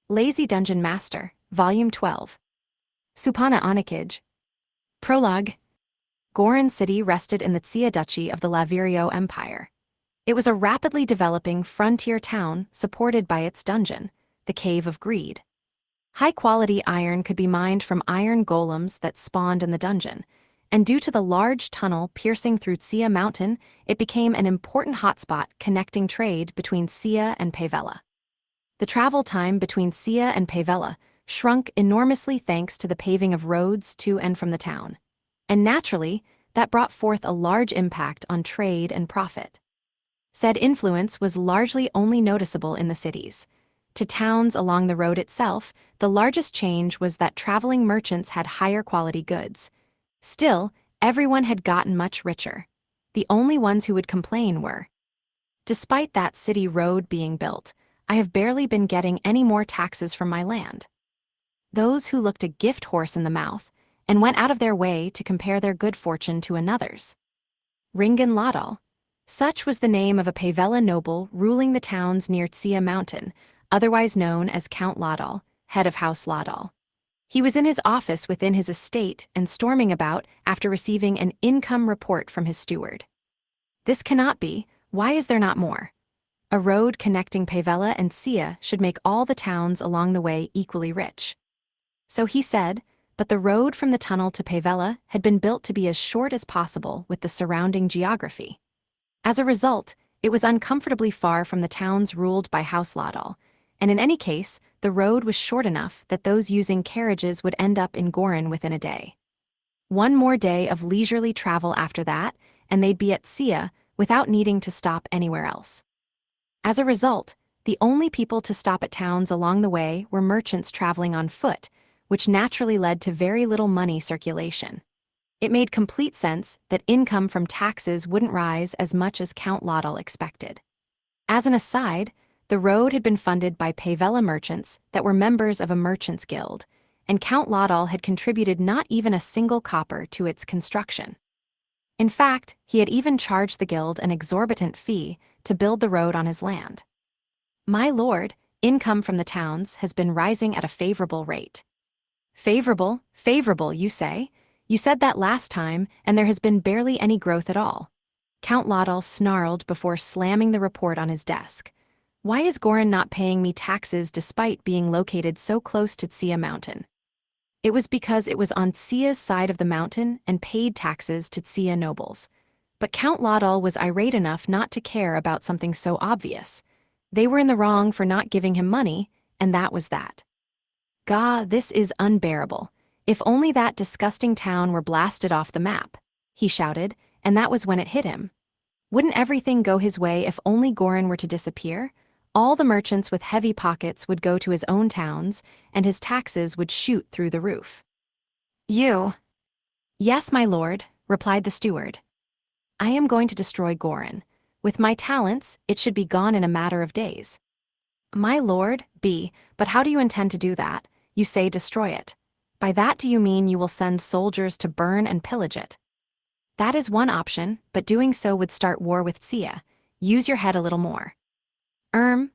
Lazy Dungeon Master, Volume 12. Supana Onikage. Prologue. Goron City rested in the Tsia Duchy of the Lavirio Empire. It was a rapidly developing frontier town supported by its dungeon, the Cave of Greed. High-quality iron could be mined from iron golems that spawned in the dungeon, and due to the large tunnel piercing through Tsia Mountain, it became an important hotspot connecting trade between Tsia and Pavella. The travel time between Tsia and Pavella shrunk enormously thanks to the paving of roads to and from the town. And naturally, that brought forth a large impact on trade and profit. Said influence was largely only noticeable in the cities. To towns along the road itself, the largest change was that traveling merchants had higher quality goods. Still, everyone had gotten much richer. The only ones who would complain were, despite that city road being built, I have barely been getting any more taxes from my land. Those who looked a gift horse in the mouth and went out of their way to compare their good fortune to another's. Ringan Laudal. Such was the name of a Pavella noble ruling the towns near Tsia Mountain, otherwise known as Count Laudal, head of House Laudal. He was in his office within his estate and storming about after receiving an income report from his steward. This cannot be. Why is there not more? A road connecting Pavella and Tsia should make all the towns along the way equally rich. So he said, but the road from the tunnel to Pavella had been built to be as short as possible with the surrounding geography. As a result, it was uncomfortably far from the towns ruled by House Laudal, and in any case, the road was short enough that those using carriages would end up in Goron within a day. One more day of leisurely travel after that, and they'd be at Tsia without needing to stop anywhere else. As a result, the only people to stop at towns along the way were merchants traveling on foot, which naturally led to very little money circulation. It made complete sense that income from taxes wouldn't rise as much as Count Laudal expected. As an aside, the road had been funded by Pavella merchants that were members of a merchants' guild, and Count Laudal had contributed not even a single copper to its construction. In fact, he had even charged the guild an exorbitant fee to build the road on his land. My lord, income from the towns has been rising at a favorable rate. Favorable, you say? You said that last time, and there has been barely any growth at all. Count Laudal snarled before slamming the report on his desk. Why is Goron not paying me taxes despite being located so close to Tsia Mountain? It was because it was on Tsia's side of the mountain and paid taxes to Tsia nobles. But Count Laudal was irate enough not to care about something so obvious. They were in the wrong for not giving him money, and that was that. Gah, this is unbearable. If only that disgusting town were blasted off the map, he shouted, and that was when it hit him. Wouldn't everything go his way if only Goron were to disappear? All the merchants with heavy pockets would go to his own towns, and his taxes would shoot through the roof. You. Yes, my lord, replied the steward. I am going to destroy Goron. With my talents, it should be gone in a matter of days. My lord, but how do you intend to do that? You say destroy it. By that do you mean you will send soldiers to burn and pillage it? That is one option, but doing so would start war with Tsia. Use your head a little more.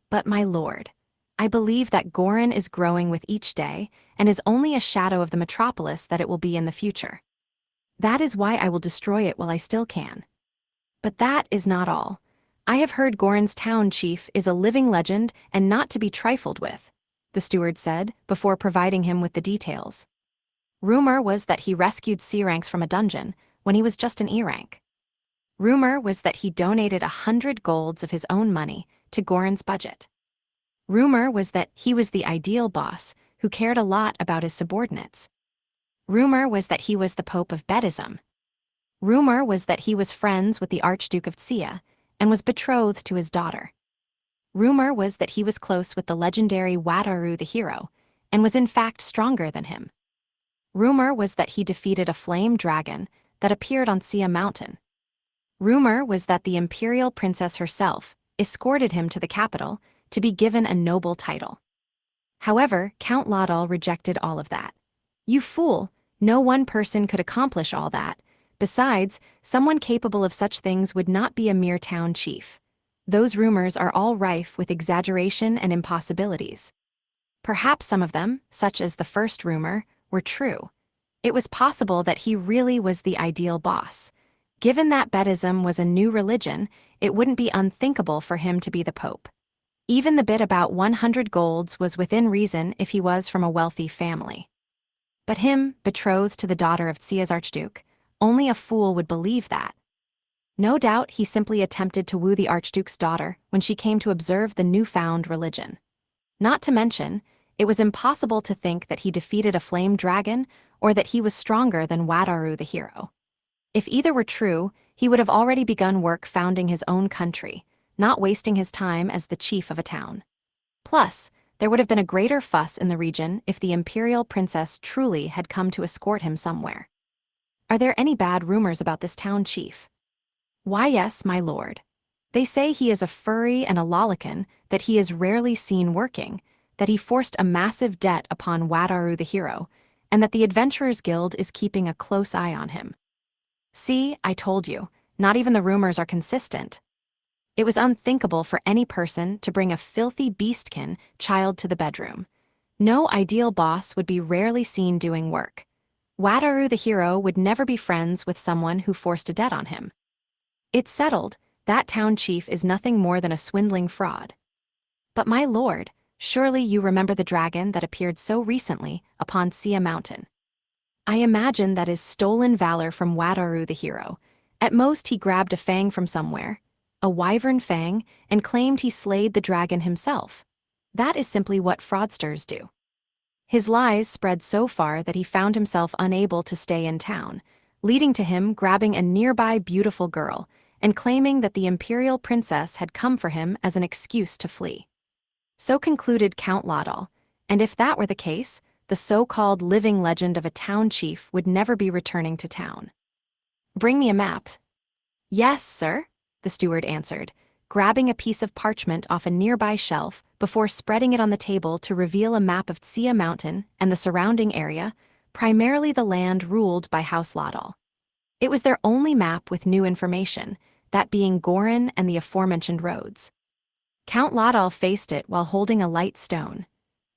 But my lord, I believe that Goron is growing with each day and is only a shadow of the metropolis that it will be in the future. That is why I will destroy it while I still can. But that is not all. I have heard Goron's town chief is a living legend and not to be trifled with, the steward said, before providing him with the details. Rumor was that he rescued C ranks from a dungeon when he was just an E rank. Rumor was that he donated 100 golds of his own money to Goron's budget. Rumor was that he was the ideal boss who cared a lot about his subordinates. Rumor was that he was the Pope of Bedism. Rumor was that he was friends with the Archduke of Tsia and was betrothed to his daughter. Rumor was that he was close with the legendary Wataru the hero and was in fact stronger than him. Rumor was that he defeated a flame dragon that appeared on Tsia Mountain. Rumor was that the imperial princess herself escorted him to the capital to be given a noble title. However, Count Laudal rejected all of that. You fool, no one person could accomplish all that. Besides, someone capable of such things would not be a mere town chief. Those rumors are all rife with exaggeration and impossibilities. Perhaps some of them, such as the first rumor, were true. It was possible that he really was the ideal boss. Given that Buddhism was a new religion, it wouldn't be unthinkable for him to be the pope. Even the bit about 100 golds was within reason if he was from a wealthy family. But him, betrothed to the daughter of Tsia's archduke, only a fool would believe that. No doubt he simply attempted to woo the archduke's daughter when she came to observe the newfound religion. Not to mention, it was impossible to think that he defeated a flame dragon or that he was stronger than Wataru the hero. If either were true, he would have already begun work founding his own country, not wasting his time as the chief of a town. Plus, there would have been a greater fuss in the region if the imperial princess truly had come to escort him somewhere. Are there any bad rumors about this town chief? Why, yes, my lord. They say he is a furry and a lolicon, that he is rarely seen working, that he forced a massive debt upon Wataru the hero, and that the Adventurers Guild is keeping a close eye on him. See, I told you, not even the rumors are consistent. It was unthinkable for any person to bring a filthy beastkin child to the bedroom. No ideal boss would be rarely seen doing work. Wataru the hero would never be friends with someone who forced a debt on him. It's settled, that town chief is nothing more than a swindling fraud. But my lord, surely you remember the dragon that appeared so recently upon Sia Mountain. I imagine that is stolen valor from Wataru the hero. At most he grabbed a fang from somewhere, a wyvern fang, and claimed he slayed the dragon himself. That is simply what fraudsters do. His lies spread so far that he found himself unable to stay in town, leading to him grabbing a nearby beautiful girl and claiming that the imperial princess had come for him as an excuse to flee. So concluded Count Laudal, and if that were the case, the so-called living legend of a town chief would never be returning to town. Bring me a map. Yes, sir, the steward answered, grabbing a piece of parchment off a nearby shelf before spreading it on the table to reveal a map of Sia Mountain and the surrounding area, primarily the land ruled by House Laudal. It was their only map with new information, that being Gorin and the aforementioned roads. Count Laudal faced it while holding a light stone.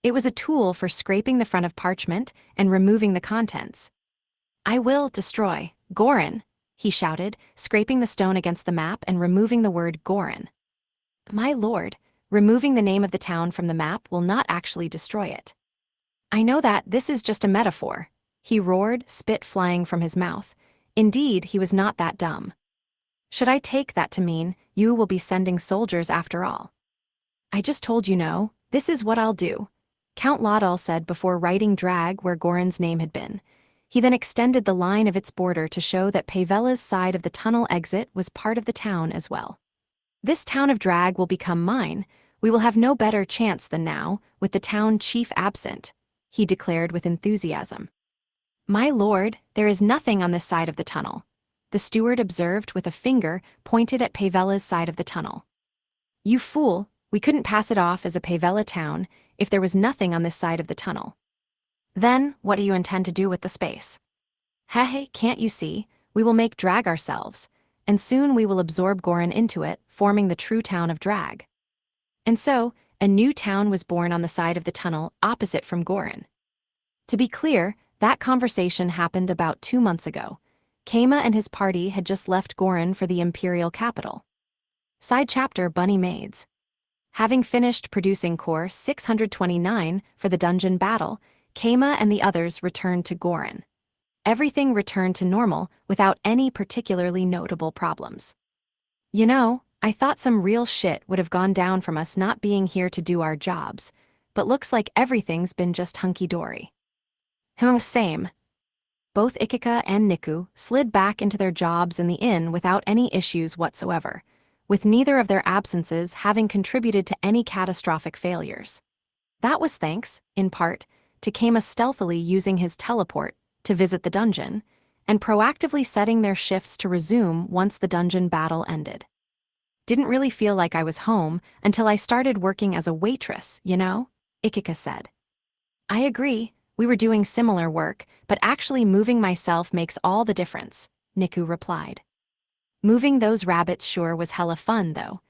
It was a tool for scraping the front of parchment and removing the contents. I will destroy Gorin, he shouted, scraping the stone against the map and removing the word Gorin. My lord, removing the name of the town from the map will not actually destroy it. I know that this is just a metaphor, he roared, spit flying from his mouth. Indeed, he was not that dumb. Should I take that to mean you will be sending soldiers after all? I just told you no, this is what I'll do, Count Laudal said before writing drag where Gorin's name had been. He then extended the line of its border to show that Pavela's side of the tunnel exit was part of the town as well. This town of drag will become mine. We will have no better chance than now, with the town chief absent, he declared with enthusiasm. My lord, there is nothing on this side of the tunnel, the steward observed with a finger pointed at Pavela's side of the tunnel. You fool, we couldn't pass it off as a Pavela town if there was nothing on this side of the tunnel. Then, what do you intend to do with the space? Hey, can't you see? We will make drag ourselves, and soon we will absorb Gorin into it, forming the true town of drag. And so, a new town was born on the side of the tunnel opposite from Gorin. To be clear, that conversation happened about 2 months ago. Keima and his party had just left Gorin for the imperial capital. Side chapter Bunny Maids. Having finished producing Core 629 for the dungeon battle, Keima and the others returned to Gorin. Everything returned to normal without any particularly notable problems. You know, I thought some real shit would have gone down from us not being here to do our jobs, but looks like everything's been just hunky-dory. Same. Both Ikika and Niku slid back into their jobs in the inn without any issues whatsoever, with neither of their absences having contributed to any catastrophic failures. That was thanks, in part, to Keima stealthily using his teleport to visit the dungeon, and proactively setting their shifts to resume once the dungeon battle ended. Didn't really feel like I was home until I started working as a waitress, you know? Ikika said. I agree, we were doing similar work, but actually moving myself makes all the difference, Niku replied. Moving those rabbits sure was hella fun, though.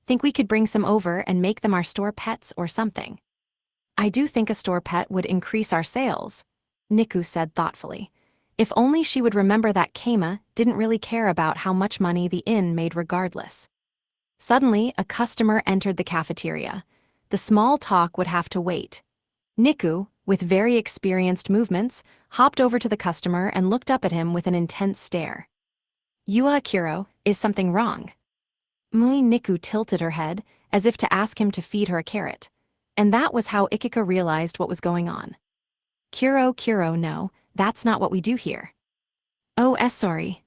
Think we could bring some over and make them our store pets or something. I do think a store pet would increase our sales, Niku said thoughtfully. If only she would remember that Keima didn't really care about how much money the inn made regardless. Suddenly, a customer entered the cafeteria. The small talk would have to wait. Niku, with very experienced movements, hopped over to the customer and looked up at him with an intense stare. Yua Kuro, is something wrong? Mui Niku tilted her head, as if to ask him to feed her a carrot. And that was how Ikika realized what was going on. Kuro, no, that's not what we do here. Oh, sorry.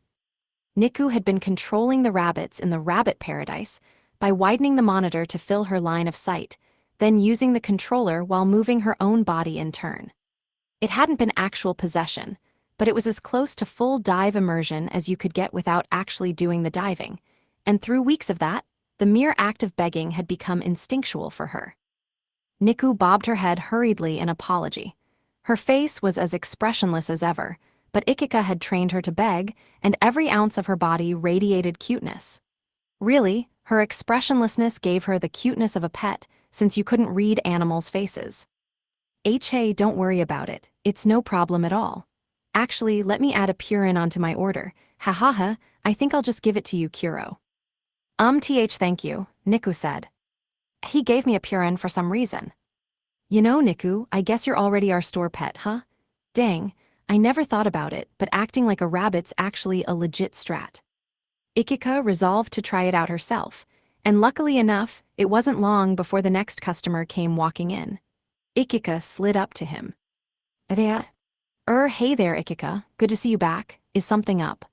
Niku had been controlling the rabbits in the rabbit paradise by widening the monitor to fill her line of sight, then using the controller while moving her own body in turn. It hadn't been actual possession, but it was as close to full dive immersion as you could get without actually doing the diving, and through weeks of that, the mere act of begging had become instinctual for her. Niku bobbed her head hurriedly in apology. Her face was as expressionless as ever, but Ikika had trained her to beg, and every ounce of her body radiated cuteness. Really, her expressionlessness gave her the cuteness of a pet, since you couldn't read animals' faces. Hey, don't worry about it, it's no problem at all. Actually, let me add a purin onto my order. Ha, I think I'll just give it to you, Kuro. Thank you, Niku said. He gave me a purin for some reason. You know, Niku, I guess you're already our store pet, huh? Dang, I never thought about it, but acting like a rabbit's actually a legit strat. Ikika resolved to try it out herself, and luckily enough, it wasn't long before the next customer came walking in. Ikika slid up to him. Hey there, Ikika, good to see you back, is something up?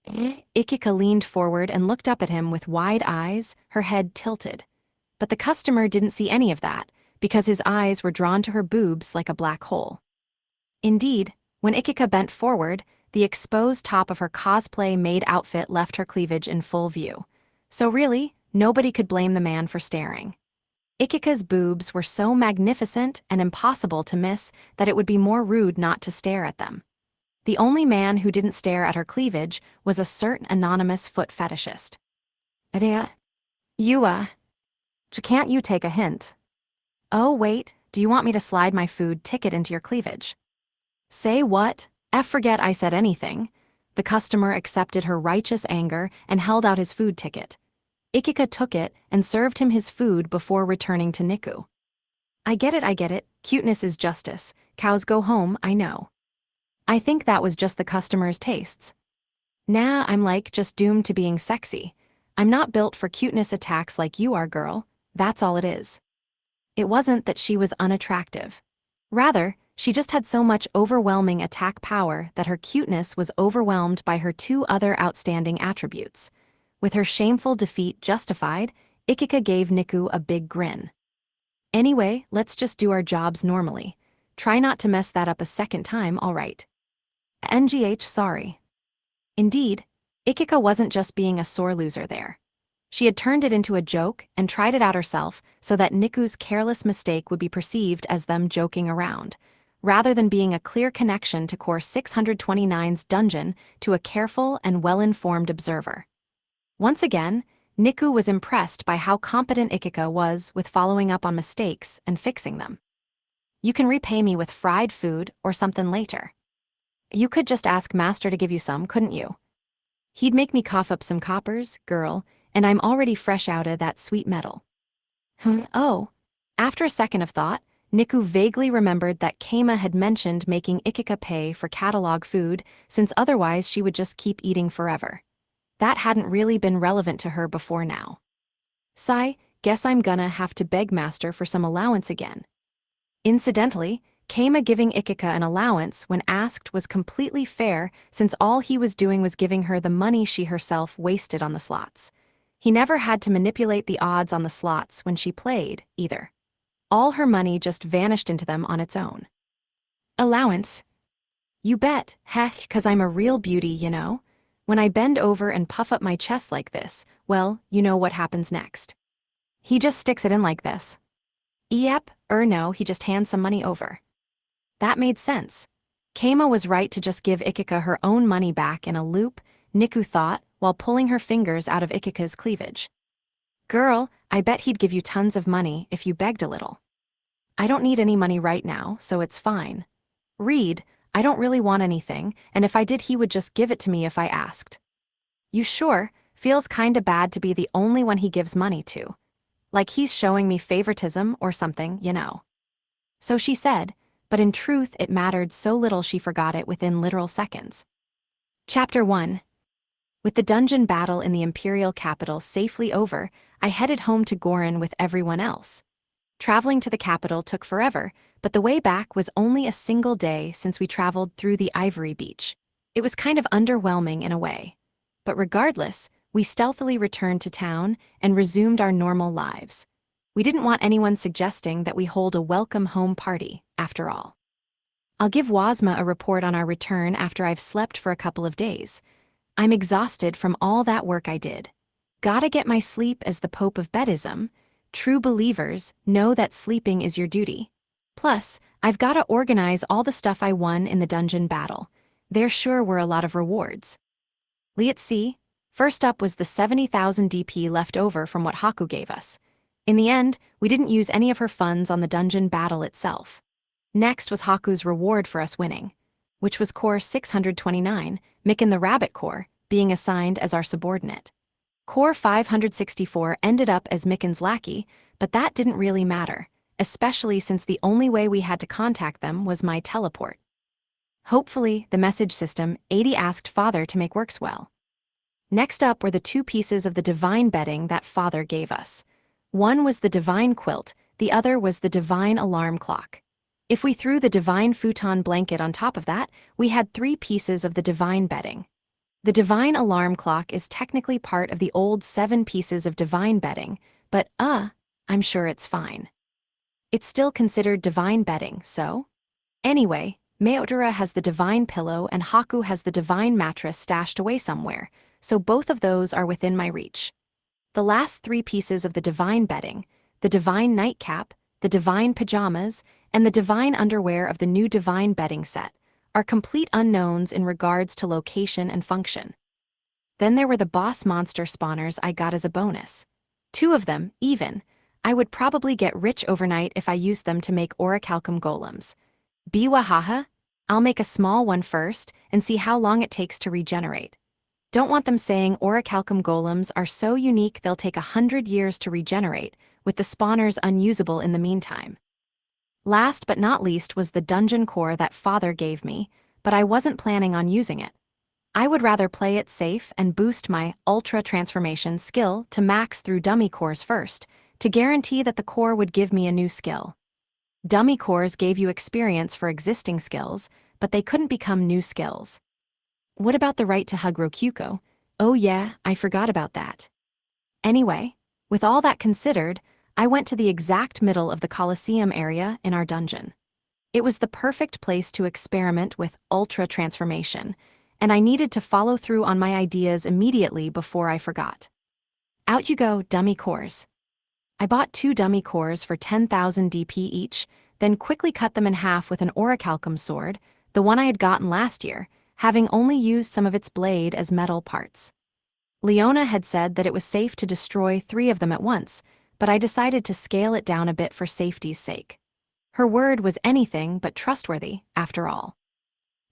Ikika leaned forward and looked up at him with wide eyes, her head tilted. But the customer didn't see any of that, because his eyes were drawn to her boobs like a black hole. Indeed, when Ikika bent forward, the exposed top of her cosplay-made outfit left her cleavage in full view. So really, nobody could blame the man for staring. Ikika's boobs were so magnificent and impossible to miss that it would be more rude not to stare at them. The only man who didn't stare at her cleavage was a certain anonymous foot fetishist. Yua, can't you take a hint? Oh wait, do you want me to slide my food ticket into your cleavage? Say what? Forget I said anything. The customer accepted her righteous anger and held out his food ticket. Ikika took it and served him his food before returning to Niku. I get it, cuteness is justice, cows go home, I know. I think that was just the customer's tastes. Nah, I'm just doomed to being sexy. I'm not built for cuteness attacks like you are, girl, that's all it is. It wasn't that she was unattractive. Rather, she just had so much overwhelming attack power that her cuteness was overwhelmed by her two other outstanding attributes. With her shameful defeat justified, Ikika gave Niku a big grin. Anyway, let's just do our jobs normally. Try not to mess that up a second time, alright. Sorry. Indeed, Ikika wasn't just being a sore loser there. She had turned it into a joke and tried it out herself so that Niku's careless mistake would be perceived as them joking around, rather than being a clear connection to Core 629's dungeon to a careful and well-informed observer. Once again, Niku was impressed by how competent Ikika was with following up on mistakes and fixing them. You can repay me with fried food or something later. You could just ask Master to give you some, couldn't you? He'd make me cough up some coppers, girl, and I'm already fresh out of that sweet metal. Oh. After a second of thought, Niku vaguely remembered that Keima had mentioned making Ikika pay for catalog food, since otherwise she would just keep eating forever. That hadn't really been relevant to her before now. Sigh, guess I'm gonna have to beg Master for some allowance again. Incidentally, Keima giving Ikika an allowance when asked was completely fair, since all he was doing was giving her the money she herself wasted on the slots. He never had to manipulate the odds on the slots when she played, either. All her money just vanished into them on its own. Allowance? You bet, heck, 'cause I'm a real beauty, you know? When I bend over and puff up my chest like this, well, you know what happens next. He just sticks it in like this. Yep, no, he just hands some money over. That made sense. Keima was right to just give Ikika her own money back in a loop, Niku thought, while pulling her fingers out of Ikika's cleavage. Girl, I bet he'd give you tons of money if you begged a little. I don't need any money right now, so it's fine. Read, I don't really want anything, and if I did he would just give it to me if I asked. You sure? Feels kinda bad to be the only one he gives money to. Like he's showing me favoritism or something, you know. So she said, but in truth it mattered so little she forgot it within literal seconds. Chapter 1. With the dungeon battle in the imperial capital safely over, I headed home to Gorin with everyone else. Traveling to the capital took forever, but the way back was only a single day since we traveled through the Ivory Beach. It was kind of underwhelming in a way. But regardless, we stealthily returned to town and resumed our normal lives. We didn't want anyone suggesting that we hold a welcome home party, after all. I'll give Wazma a report on our return after I've slept for a couple of days. I'm exhausted from all that work I did. Gotta get my sleep as the Pope of Bedism. True believers know that sleeping is your duty. Plus, I've gotta organize all the stuff I won in the dungeon battle. There sure were a lot of rewards. Let's see. First up was the 70,000 DP left over from what Haku gave us. In the end, we didn't use any of her funds on the dungeon battle itself. Next was Haku's reward for us winning, which was Core 629, Mikin the Rabbit Core, being assigned as our subordinate. Core 564 ended up as Mikin's lackey, but that didn't really matter, especially since the only way we had to contact them was my teleport. Hopefully, the message system 80 asked Father to make works well. Next up were the 2 pieces of the divine bedding that Father gave us. One was the divine quilt, the other was the divine alarm clock. If we threw the divine futon blanket on top of that, we had 3 pieces of the divine bedding. The divine alarm clock is technically part of the old 7 pieces of divine bedding, but I'm sure it's fine. It's still considered divine bedding, so? Anyway, Meotara has the divine pillow and Haku has the divine mattress stashed away somewhere, so both of those are within my reach. The last 3 pieces of the divine bedding, the divine nightcap, the divine pajamas, and the divine underwear of the new divine bedding set, are complete unknowns in regards to location and function. Then there were the boss monster spawners I got as a bonus. 2 of them, even. I would probably get rich overnight if I used them to make orichalcum golems. Biwahaha, I'll make a small one first and see how long it takes to regenerate. Don't want them saying orichalcum golems are so unique they'll take 100 years to regenerate, with the spawners unusable in the meantime. Last but not least was the dungeon core that Father gave me, but I wasn't planning on using it. I would rather play it safe and boost my ultra transformation skill to max through dummy cores first, to guarantee that the core would give me a new skill. Dummy cores gave you experience for existing skills, but they couldn't become new skills. What about the right to hug Rokuko? Oh yeah, I forgot about that. Anyway, with all that considered, I went to the exact middle of the Colosseum area in our dungeon. It was the perfect place to experiment with ultra transformation, and I needed to follow through on my ideas immediately before I forgot. Out you go, dummy cores. I bought 2 dummy cores for 10,000 DP each, then quickly cut them in half with an orichalcum sword, the one I had gotten last year, having only used some of its blade as metal parts. Leona had said that it was safe to destroy 3 of them at once, but I decided to scale it down a bit for safety's sake. Her word was anything but trustworthy, after all.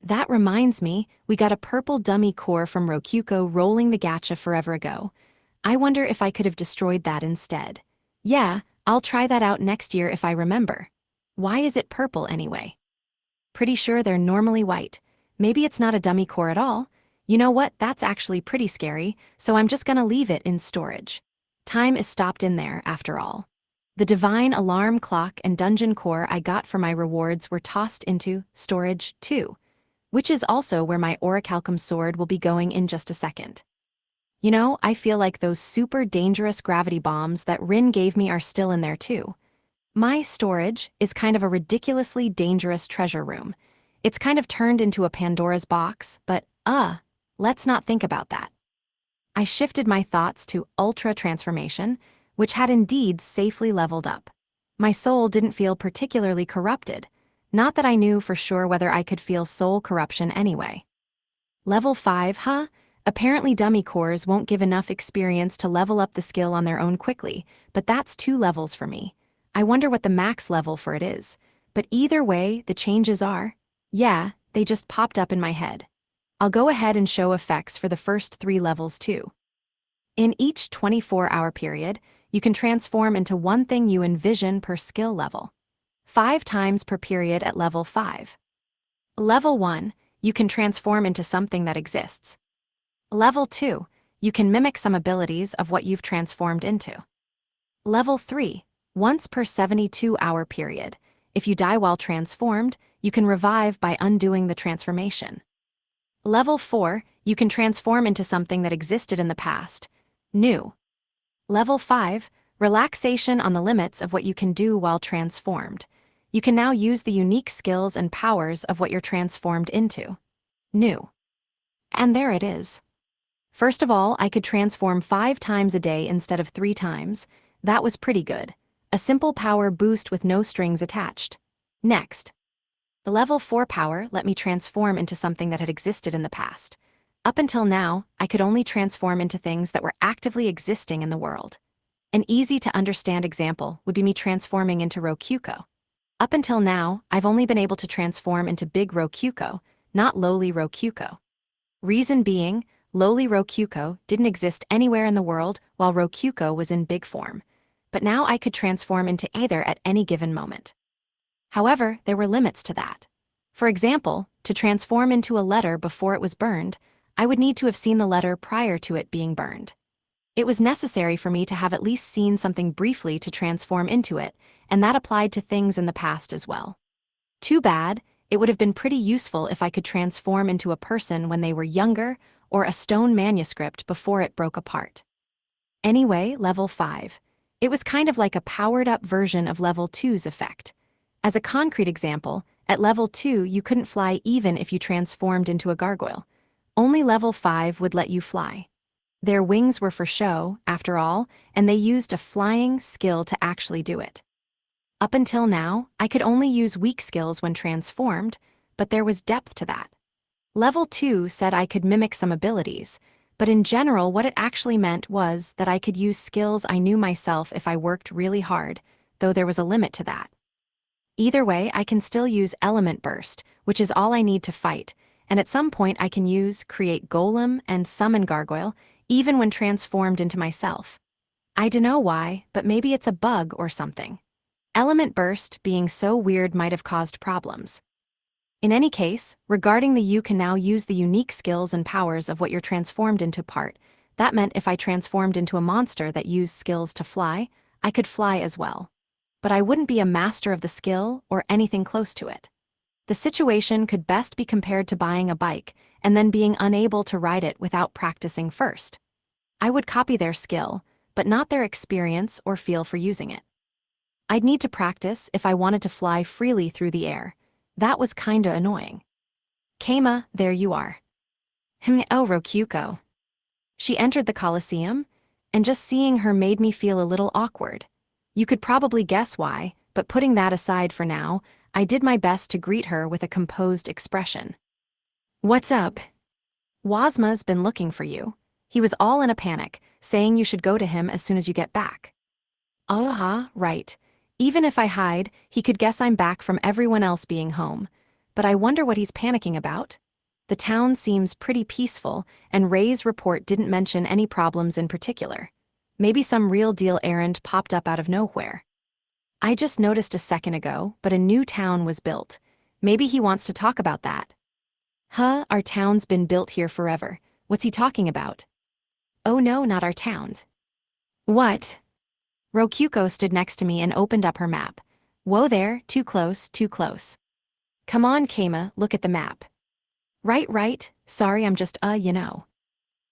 That reminds me, we got a purple dummy core from Rokuko rolling the gacha forever ago. I wonder if I could have destroyed that instead. Yeah, I'll try that out next year if I remember. Why is it purple anyway? Pretty sure they're normally white. Maybe it's not a dummy core at all. You know what, that's actually pretty scary, so I'm just gonna leave it in storage. Time is stopped in there, after all. The divine alarm clock and dungeon core I got for my rewards were tossed into storage too, which is also where my orichalcum sword will be going in just a second. You know, I feel like those super dangerous gravity bombs that Rin gave me are still in there too. My storage is kind of a ridiculously dangerous treasure room. It's kind of turned into a Pandora's box, but let's not think about that. I shifted my thoughts to ultra transformation, which had indeed safely leveled up. My soul didn't feel particularly corrupted, not that I knew for sure whether I could feel soul corruption anyway. Level 5, huh? Apparently dummy cores won't give enough experience to level up the skill on their own quickly, but that's 2 levels for me. I wonder what the max level for it is. But either way, the changes are, yeah, they just popped up in my head. I'll go ahead and show effects for the first 3 levels too. In each 24-hour period, you can transform into one thing you envision per skill level. 5 times per period at level 5. Level 1, you can transform into something that exists. Level 2, you can mimic some abilities of what you've transformed into. Level 3, once per 72-hour period. If you die while transformed, you can revive by undoing the transformation. Level 4, you can transform into something that existed in the past. New. Level 5, relaxation on the limits of what you can do while transformed. You can now use the unique skills and powers of what you're transformed into. New. And there it is. First of all, I could transform 5 times a day instead of 3 times. That was pretty good. A simple power boost with no strings attached. Next. The level 4 power let me transform into something that had existed in the past. Up until now, I could only transform into things that were actively existing in the world. An easy-to-understand example would be me transforming into Rokyuko. Up until now, I've only been able to transform into Big Rokyuko, not Lowly Rokyuko. Reason being, Lowly Rokyuko didn't exist anywhere in the world while Rokyuko was in big form. But now I could transform into either at any given moment. However, there were limits to that. For example, to transform into a letter before it was burned, I would need to have seen the letter prior to it being burned. It was necessary for me to have at least seen something briefly to transform into it, and that applied to things in the past as well. Too bad, it would have been pretty useful if I could transform into a person when they were younger, or a stone manuscript before it broke apart. Anyway, level 5. It was kind of like a powered-up version of level 2's effect. As a concrete example, at level 2 you couldn't fly even if you transformed into a gargoyle. Only level 5 would let you fly. Their wings were for show, after all, and they used a flying skill to actually do it. Up until now, I could only use weak skills when transformed, but there was depth to that. Level 2 said I could mimic some abilities, but in general what it actually meant was that I could use skills I knew myself if I worked really hard, though there was a limit to that. Either way, I can still use Element Burst, which is all I need to fight, and at some point I can use Create Golem and Summon Gargoyle, even when transformed into myself. I dunno why, but maybe it's a bug or something. Element Burst being so weird might have caused problems. In any case, regarding the you can now use the unique skills and powers of what you're transformed into part, that meant if I transformed into a monster that used skills to fly, I could fly as well. But I wouldn't be a master of the skill or anything close to it. The situation could best be compared to buying a bike and then being unable to ride it without practicing first. I would copy their skill, but not their experience or feel for using it. I'd need to practice if I wanted to fly freely through the air. That was kinda annoying. Keima, there you are. Oh, Rokyuko. She entered the Colosseum, and just seeing her made me feel a little awkward. You could probably guess why, but putting that aside for now, I did my best to greet her with a composed expression. What's up? Wazma's been looking for you. He was all in a panic, saying you should go to him as soon as you get back. Right. Even if I hide, he could guess I'm back from everyone else being home. But I wonder what he's panicking about. The town seems pretty peaceful, and Ray's report didn't mention any problems in particular. Maybe some real-deal errand popped up out of nowhere. I just noticed a second ago, but a new town was built. Maybe he wants to talk about that. Our town's been built here forever. What's he talking about? Oh no, not our town. What? Rokyuko stood next to me and opened up her map. Whoa there, too close, too close. Come on, Keima, look at the map. Right, sorry, I'm just, you know.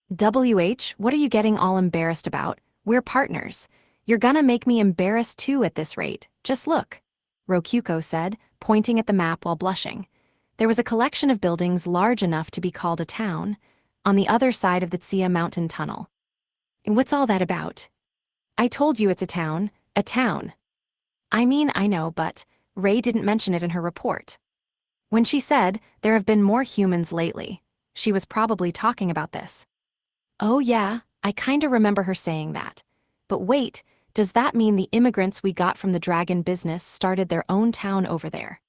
WH, what are you getting all embarrassed about? We're partners. You're gonna make me embarrassed too at this rate. Just look, Rokyuko said, pointing at the map while blushing. There was a collection of buildings large enough to be called a town, on the other side of the Tsia mountain tunnel. What's all that about? I told you it's a town, a town. I mean, I know, but Ray didn't mention it in her report. When she said, there have been more humans lately, she was probably talking about this. Oh yeah, I kinda remember her saying that. But wait, does that mean the immigrants we got from the dragon business started their own town over there?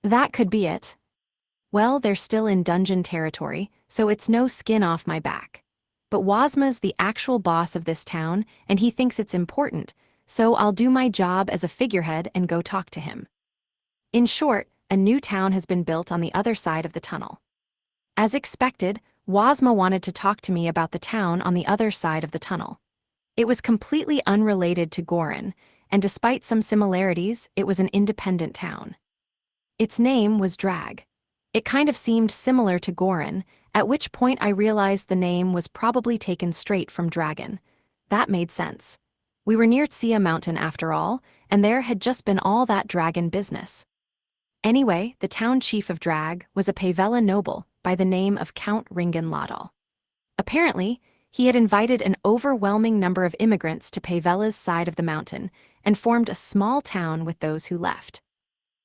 That could be it. Well, they're still in dungeon territory, so it's no skin off my back. But Wazma's the actual boss of this town, and he thinks it's important, so I'll do my job as a figurehead and go talk to him. In short, a new town has been built on the other side of the tunnel. As expected, Wazma wanted to talk to me about the town on the other side of the tunnel. It was completely unrelated to Gorin, and despite some similarities, it was an independent town. Its name was Drag. It kind of seemed similar to Gorin, at which point I realized the name was probably taken straight from dragon. That made sense. We were near Tsia Mountain after all, and there had just been all that dragon business. Anyway, the town chief of Drag was a Pavella noble by the name of Count Ringen Ladal. Apparently, he had invited an overwhelming number of immigrants to Pavella's side of the mountain and formed a small town with those who left.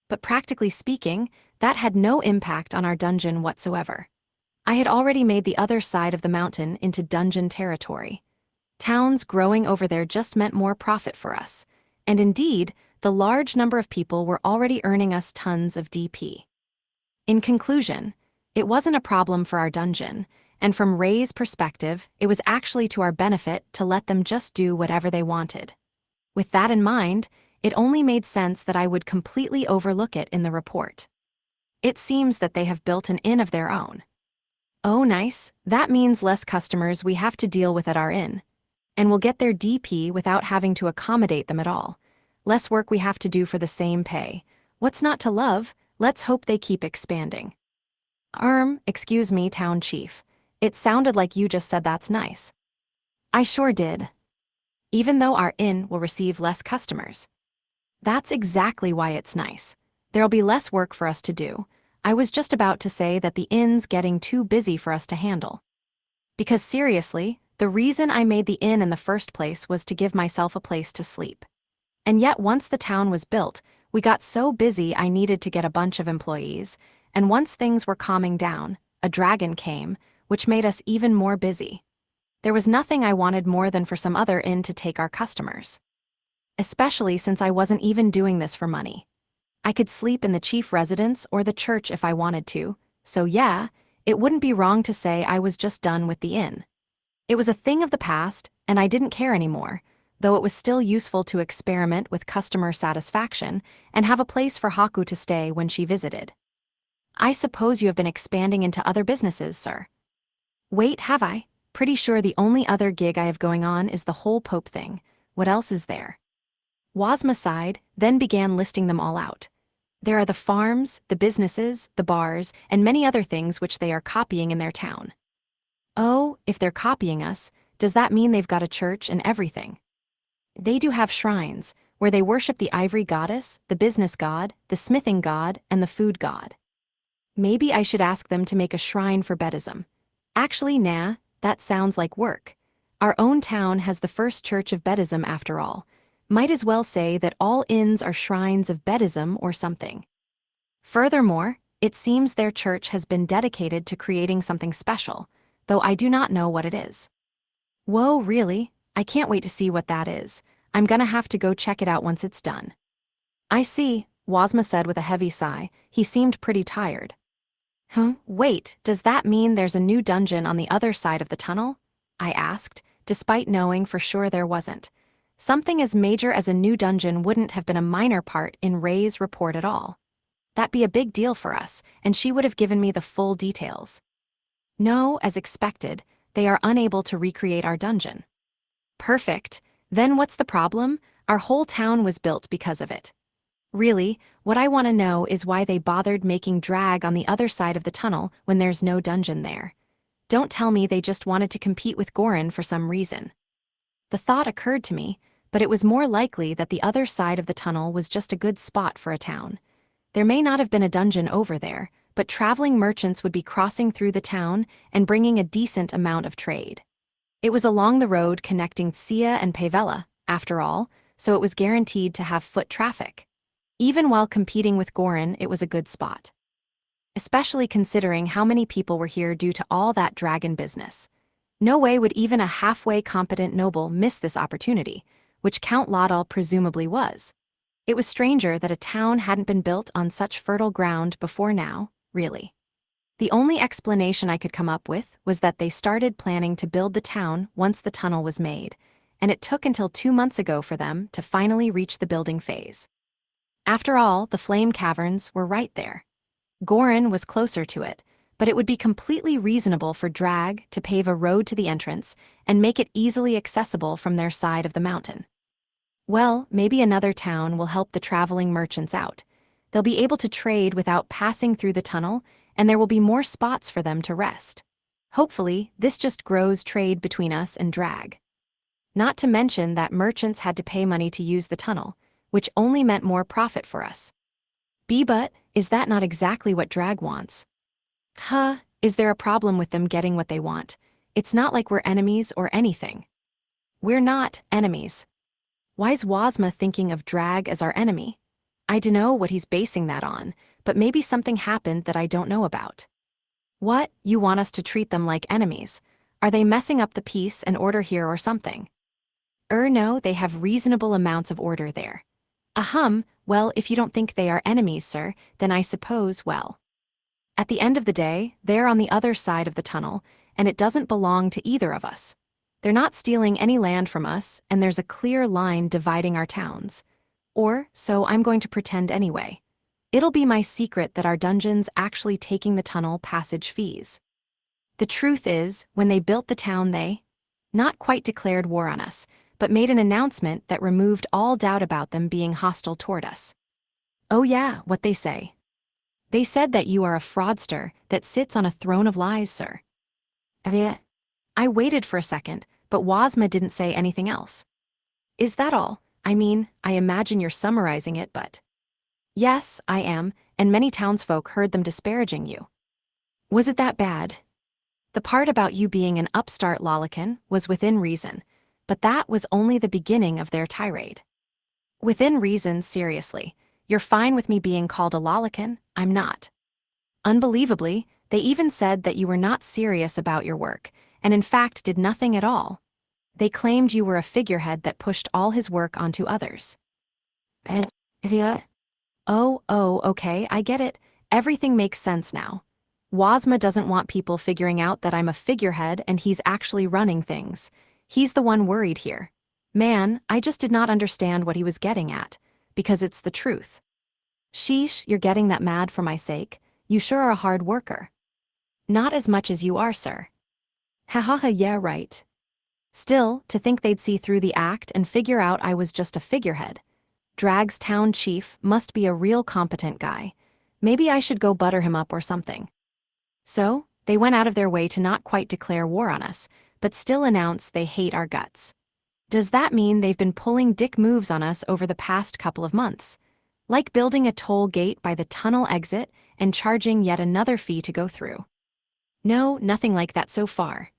But practically speaking, that had no impact on our dungeon whatsoever. I had already made the other side of the mountain into dungeon territory. Towns growing over there just meant more profit for us, and indeed, the large number of people were already earning us tons of DP. In conclusion, it wasn't a problem for our dungeon, and from Ray's perspective, it was actually to our benefit to let them just do whatever they wanted. With that in mind, it only made sense that I would completely overlook it in the report. It seems that they have built an inn of their own. Oh nice, that means less customers we have to deal with at our inn. And we'll get their DP without having to accommodate them at all. Less work we have to do for the same pay. What's not to love? Let's hope they keep expanding. Excuse me, town chief. It sounded like you just said that's nice. I sure did. Even though our inn will receive less customers. That's exactly why it's nice. There'll be less work for us to do. I was just about to say that the inn's getting too busy for us to handle. Because seriously, the reason I made the inn in the first place was to give myself a place to sleep. And yet once the town was built, we got so busy I needed to get a bunch of employees, and once things were calming down, a dragon came, which made us even more busy. There was nothing I wanted more than for some other inn to take our customers. Especially since I wasn't even doing this for money. I could sleep in the chief residence or the church if I wanted to, so yeah, it wouldn't be wrong to say I was just done with the inn. It was a thing of the past, and I didn't care anymore, though it was still useful to experiment with customer satisfaction and have a place for Haku to stay when she visited. I suppose you have been expanding into other businesses, sir. Wait, have I? Pretty sure the only other gig I have going on is the whole Pope thing. What else is there? Wazma sighed, then began listing them all out. There are the farms, the businesses, the bars, and many other things which they are copying in their town. Oh, if they're copying us, does that mean they've got a church and everything? They do have shrines, where they worship the ivory goddess, the business god, the smithing god, and the food god. Maybe I should ask them to make a shrine for Buddhism. Actually, nah, that sounds like work. Our own town has the first church of Buddhism after all. Might as well say that all inns are shrines of Buddhism or something. Furthermore, it seems their church has been dedicated to creating something special, though I do not know what it is. Whoa, really? I can't wait to see what that is. I'm gonna have to go check it out once it's done. I see, Wazma said with a heavy sigh. He seemed pretty tired. Wait, does that mean there's a new dungeon on the other side of the tunnel? I asked, despite knowing for sure there wasn't. Something as major as a new dungeon wouldn't have been a minor part in Ray's report at all. That'd be a big deal for us, and she would have given me the full details. No, as expected, they are unable to recreate our dungeon. Perfect. Then what's the problem? Our whole town was built because of it. Really, what I want to know is why they bothered making drag on the other side of the tunnel when there's no dungeon there. Don't tell me they just wanted to compete with Gorin for some reason. The thought occurred to me, but it was more likely that the other side of the tunnel was just a good spot for a town. There may not have been a dungeon over there, but traveling merchants would be crossing through the town and bringing a decent amount of trade. It was along the road connecting Tsia and Pavella, after all, so it was guaranteed to have foot traffic. Even while competing with Gorin, it was a good spot. Especially considering how many people were here due to all that dragon business. No way would even a halfway competent noble miss this opportunity, which Count Laudal presumably was. It was stranger that a town hadn't been built on such fertile ground before now, really. The only explanation I could come up with was that they started planning to build the town once the tunnel was made, and it took until 2 months ago for them to finally reach the building phase. After all, the flame caverns were right there. Gorin was closer to it, but it would be completely reasonable for Drag to pave a road to the entrance and make it easily accessible from their side of the mountain. Well, maybe another town will help the traveling merchants out. They'll be able to trade without passing through the tunnel, and there will be more spots for them to rest. Hopefully, this just grows trade between us and Drag. Not to mention that merchants had to pay money to use the tunnel, which only meant more profit for us. But is that not exactly what Drag wants? Is there a problem with them getting what they want? It's not like we're enemies or anything. We're not enemies. Why's Wazma thinking of Drag as our enemy? I dunno what he's basing that on, but maybe something happened that I don't know about. What, you want us to treat them like enemies? Are they messing up the peace and order here or something? No, they have reasonable amounts of order there. Well, if you don't think they are enemies, sir, then I suppose, well. At the end of the day, they're on the other side of the tunnel, and it doesn't belong to either of us. They're not stealing any land from us, and there's a clear line dividing our towns. Or, so I'm going to pretend anyway. It'll be my secret that our dungeon's actually taking the tunnel passage fees. The truth is, when they built the town they, not quite declared war on us, but made an announcement that removed all doubt about them being hostile toward us. Oh yeah, what they say. They said that you are a fraudster that sits on a throne of lies, sir. I waited for a second, but Wazma didn't say anything else. Is that all? I mean, I imagine you're summarizing it, but... Yes, I am, and many townsfolk heard them disparaging you. Was it that bad? The part about you being an upstart lollican was within reason, but that was only the beginning of their tirade. Within reason, seriously. You're fine with me being called a lollican? I'm not. Unbelievably, they even said that you were not serious about your work, and in fact did nothing at all. They claimed you were a figurehead that pushed all his work onto others. Okay, I get it. Everything makes sense now. Wazma doesn't want people figuring out that I'm a figurehead and he's actually running things. He's the one worried here. Man, I just did not understand what he was getting at, because it's the truth. Sheesh, you're getting that mad for my sake. You sure are a hard worker. Not as much as you are, sir. Yeah, right. Still, to think they'd see through the act and figure out I was just a figurehead. Drag's town chief must be a real competent guy. Maybe I should go butter him up or something. So, they went out of their way to not quite declare war on us, but still announce they hate our guts. Does that mean they've been pulling dick moves on us over the past couple of months? Like building a toll gate by the tunnel exit and charging yet another fee to go through? No, nothing like that so far.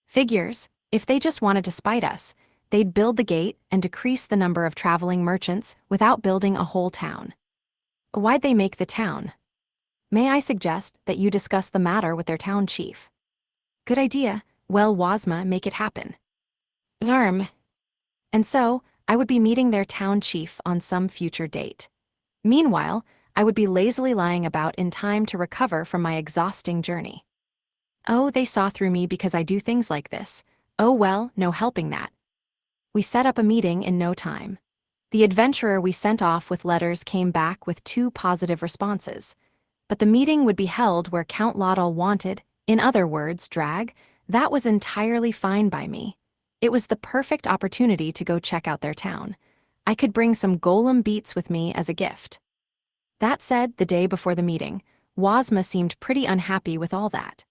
Figures, if they just wanted to spite us, they'd build the gate and decrease the number of traveling merchants without building a whole town. Why'd they make the town? May I suggest that you discuss the matter with their town chief? Good idea. Well, Wazma, make it happen. Zarm. And so, I would be meeting their town chief on some future date. Meanwhile, I would be lazily lying about in time to recover from my exhausting journey. Oh, they saw through me because I do things like this. Oh well, no helping that. We set up a meeting in no time. The adventurer we sent off with letters came back with 2 positive responses. But the meeting would be held where Count Laudal wanted, in other words, Drag. That was entirely fine by me. It was the perfect opportunity to go check out their town. I could bring some golem beats with me as a gift. That said, the day before the meeting, Wazma seemed pretty unhappy with all that.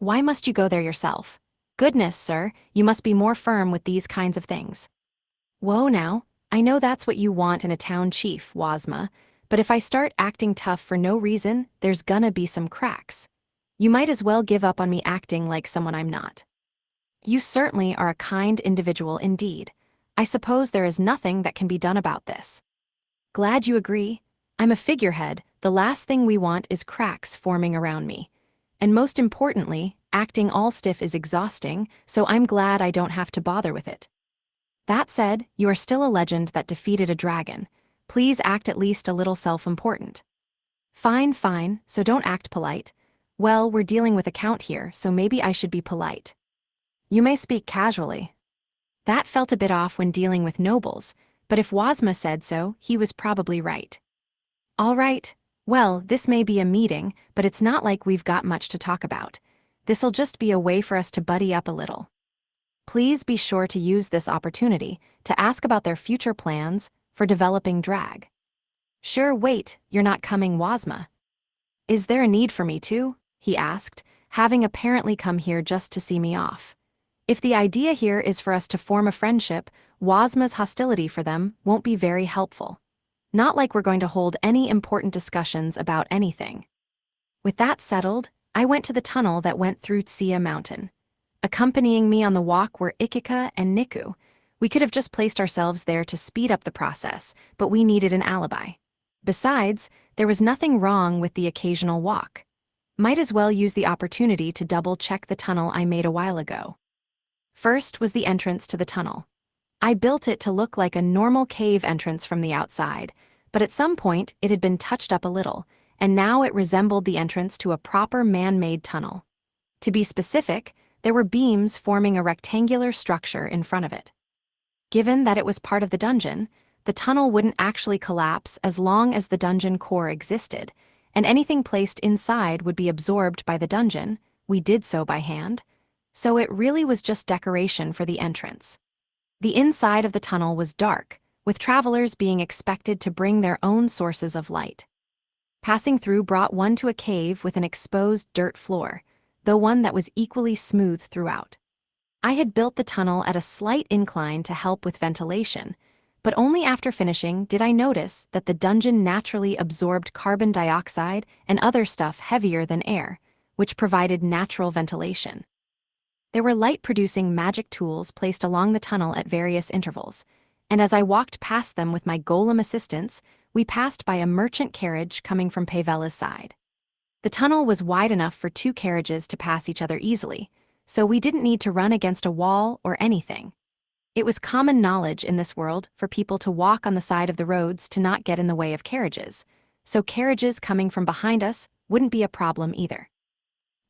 Why must you go there yourself? Goodness, sir, you must be more firm with these kinds of things. Whoa now, I know that's what you want in a town chief, Wazma, but if I start acting tough for no reason, there's gonna be some cracks. You might as well give up on me acting like someone I'm not. You certainly are a kind individual indeed. I suppose there is nothing that can be done about this. Glad you agree. I'm a figurehead. The last thing we want is cracks forming around me. And most importantly, acting all stiff is exhausting, so I'm glad I don't have to bother with it. That said, you are still a legend that defeated a dragon. Please act at least a little self-important. Fine, fine, so don't act polite. Well, we're dealing with a count here, so maybe I should be polite. You may speak casually. That felt a bit off when dealing with nobles, but if Wazma said so, he was probably right. All right, well, this may be a meeting, but it's not like we've got much to talk about. This'll just be a way for us to buddy up a little. Please be sure to use this opportunity to ask about their future plans for developing drag. Sure, wait, you're not coming, Wazma. Is there a need for me to? He asked, having apparently come here just to see me off. If the idea here is for us to form a friendship, Wazma's hostility for them won't be very helpful. Not like we're going to hold any important discussions about anything. With that settled, I went to the tunnel that went through Tsia Mountain. Accompanying me on the walk were Ikika and Niku. We could have just placed ourselves there to speed up the process, but we needed an alibi. Besides, there was nothing wrong with the occasional walk. Might as well use the opportunity to double-check the tunnel I made a while ago. First was the entrance to the tunnel. I built it to look like a normal cave entrance from the outside, but at some point it had been touched up a little, and now it resembled the entrance to a proper man-made tunnel. To be specific, there were beams forming a rectangular structure in front of it. Given that it was part of the dungeon, the tunnel wouldn't actually collapse as long as the dungeon core existed, and anything placed inside would be absorbed by the dungeon. We did so by hand, so it really was just decoration for the entrance. The inside of the tunnel was dark, with travelers being expected to bring their own sources of light. Passing through brought one to a cave with an exposed dirt floor, though one that was equally smooth throughout. I had built the tunnel at a slight incline to help with ventilation, but only after finishing did I notice that the dungeon naturally absorbed carbon dioxide and other stuff heavier than air, which provided natural ventilation. There were light-producing magic tools placed along the tunnel at various intervals, and as I walked past them with my golem assistants, we passed by a merchant carriage coming from Pavela's side. The tunnel was wide enough for two carriages to pass each other easily, so we didn't need to run against a wall or anything. It was common knowledge in this world for people to walk on the side of the roads to not get in the way of carriages, so carriages coming from behind us wouldn't be a problem either.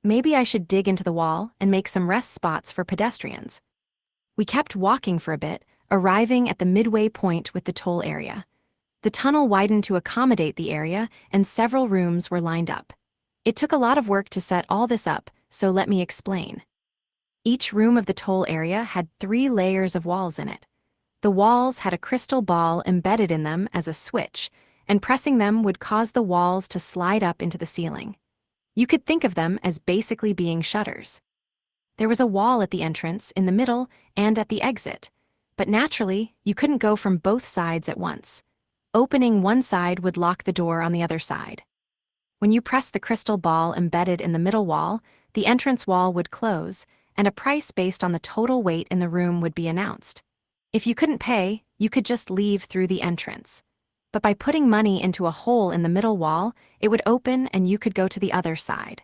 Maybe I should dig into the wall and make some rest spots for pedestrians. We kept walking for a bit, arriving at the midway point with the toll area. The tunnel widened to accommodate the area, and several rooms were lined up. It took a lot of work to set all this up, so let me explain. Each room of the toll area had 3 layers of walls in it. The walls had a crystal ball embedded in them as a switch, and pressing them would cause the walls to slide up into the ceiling. You could think of them as basically being shutters. There was a wall at the entrance, in the middle, and at the exit, but naturally, you couldn't go from both sides at once. Opening one side would lock the door on the other side. When you pressed the crystal ball embedded in the middle wall, the entrance wall would close, and a price based on the total weight in the room would be announced. If you couldn't pay, you could just leave through the entrance. But by putting money into a hole in the middle wall, it would open and you could go to the other side.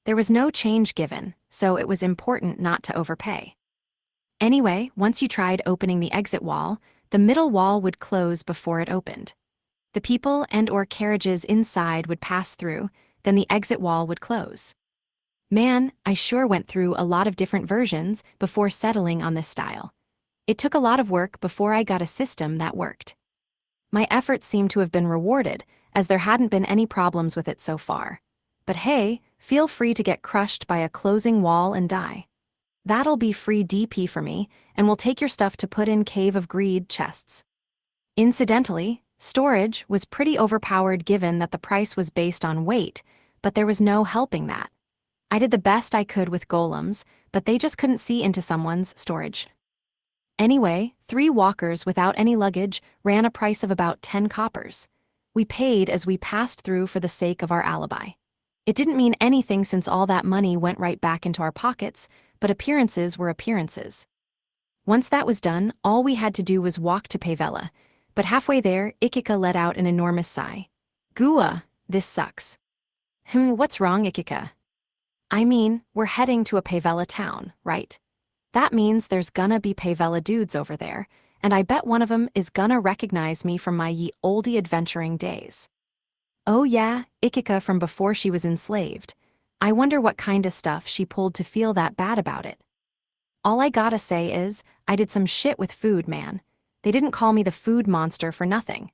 There was no change given, so it was important not to overpay. Anyway, once you tried opening the exit wall, the middle wall would close before it opened. The people and/or carriages inside would pass through, then the exit wall would close. Man, I sure went through a lot of different versions before settling on this style. It took a lot of work before I got a system that worked. My efforts seemed to have been rewarded, as there hadn't been any problems with it so far. But hey, feel free to get crushed by a closing wall and die. That'll be free DP for me, and we'll take your stuff to put in Cave of Greed chests. Incidentally, storage was pretty overpowered given that the price was based on weight, but there was no helping that. I did the best I could with golems, but they just couldn't see into someone's storage. Anyway, 3 walkers without any luggage ran a price of about 10 coppers. We paid as we passed through for the sake of our alibi. It didn't mean anything since all that money went right back into our pockets, but appearances were appearances. Once that was done, all we had to do was walk to Pavela, but halfway there, Ikika let out an enormous sigh. Gua, this sucks. What's wrong, Ikika? I mean, we're heading to a Pavela town, right? That means there's gonna be Pavela dudes over there, and I bet one of 'em is gonna recognize me from my ye olde adventuring days. Oh yeah, Ikika from before she was enslaved. I wonder what kinda stuff she pulled to feel that bad about it. All I gotta say is, I did some shit with food, man. They didn't call me the food monster for nothing.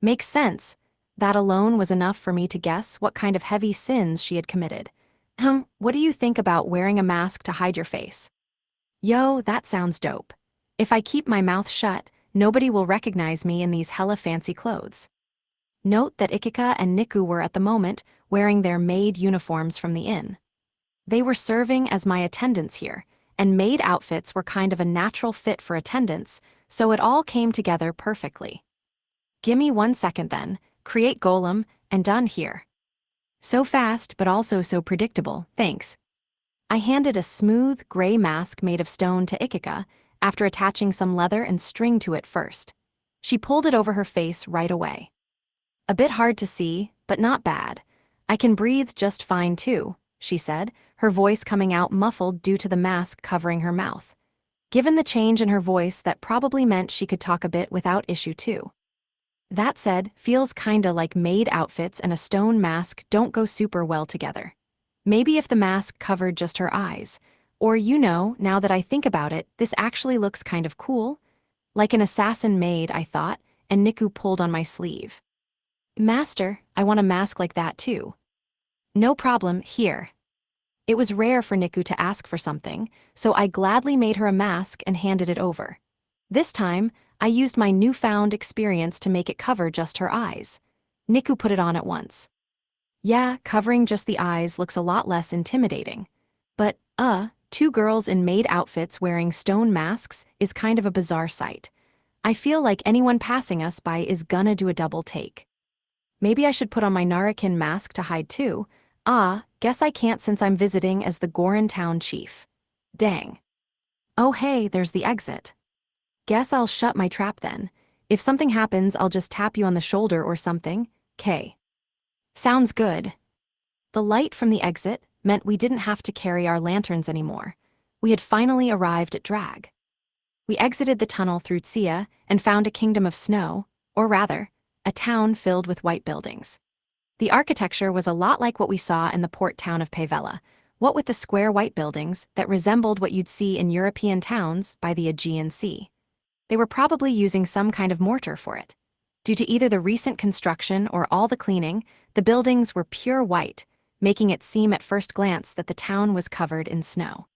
Makes sense. That alone was enough for me to guess what kind of heavy sins she had committed. What do you think about wearing a mask to hide your face? Yo, that sounds dope. If I keep my mouth shut, nobody will recognize me in these hella fancy clothes. Note that Ikika and Niku were at the moment wearing their maid uniforms from the inn. They were serving as my attendants here, and maid outfits were kind of a natural fit for attendants, so it all came together perfectly. Gimme 1 second then, create golem, and done here. So fast, but also so predictable, thanks. I handed a smooth, gray mask made of stone to Ikika, after attaching some leather and string to it first. She pulled it over her face right away. A bit hard to see, but not bad. I can breathe just fine too, she said, her voice coming out muffled due to the mask covering her mouth. Given the change in her voice, that probably meant she could talk a bit without issue too. That said, feels kinda like maid outfits and a stone mask don't go super well together. Maybe if the mask covered just her eyes. Or now that I think about it, this actually looks kind of cool. Like an assassin maid, I thought, and Niku pulled on my sleeve. Master, I want a mask like that too. No problem, here. It was rare for Niku to ask for something, so I gladly made her a mask and handed it over. This time, I used my newfound experience to make it cover just her eyes. Niku put it on at once. Yeah, covering just the eyes looks a lot less intimidating. But, two girls in maid outfits wearing stone masks is kind of a bizarre sight. I feel like anyone passing us by is gonna do a double take. Maybe I should put on my Narakin mask to hide too. Guess I can't since I'm visiting as the Gorin town chief. Dang. Oh hey, there's the exit. Guess I'll shut my trap then. If something happens, I'll just tap you on the shoulder or something. K. Sounds good. The light from the exit meant we didn't have to carry our lanterns anymore. We had finally arrived at Drag. We exited the tunnel through Tsia and found a kingdom of snow, or rather, a town filled with white buildings. The architecture was a lot like what we saw in the port town of Pavella, what with the square white buildings that resembled what you'd see in European towns by the Aegean Sea. They were probably using some kind of mortar for it. Due to either the recent construction or all the cleaning, the buildings were pure white, making it seem at first glance that the town was covered in snow.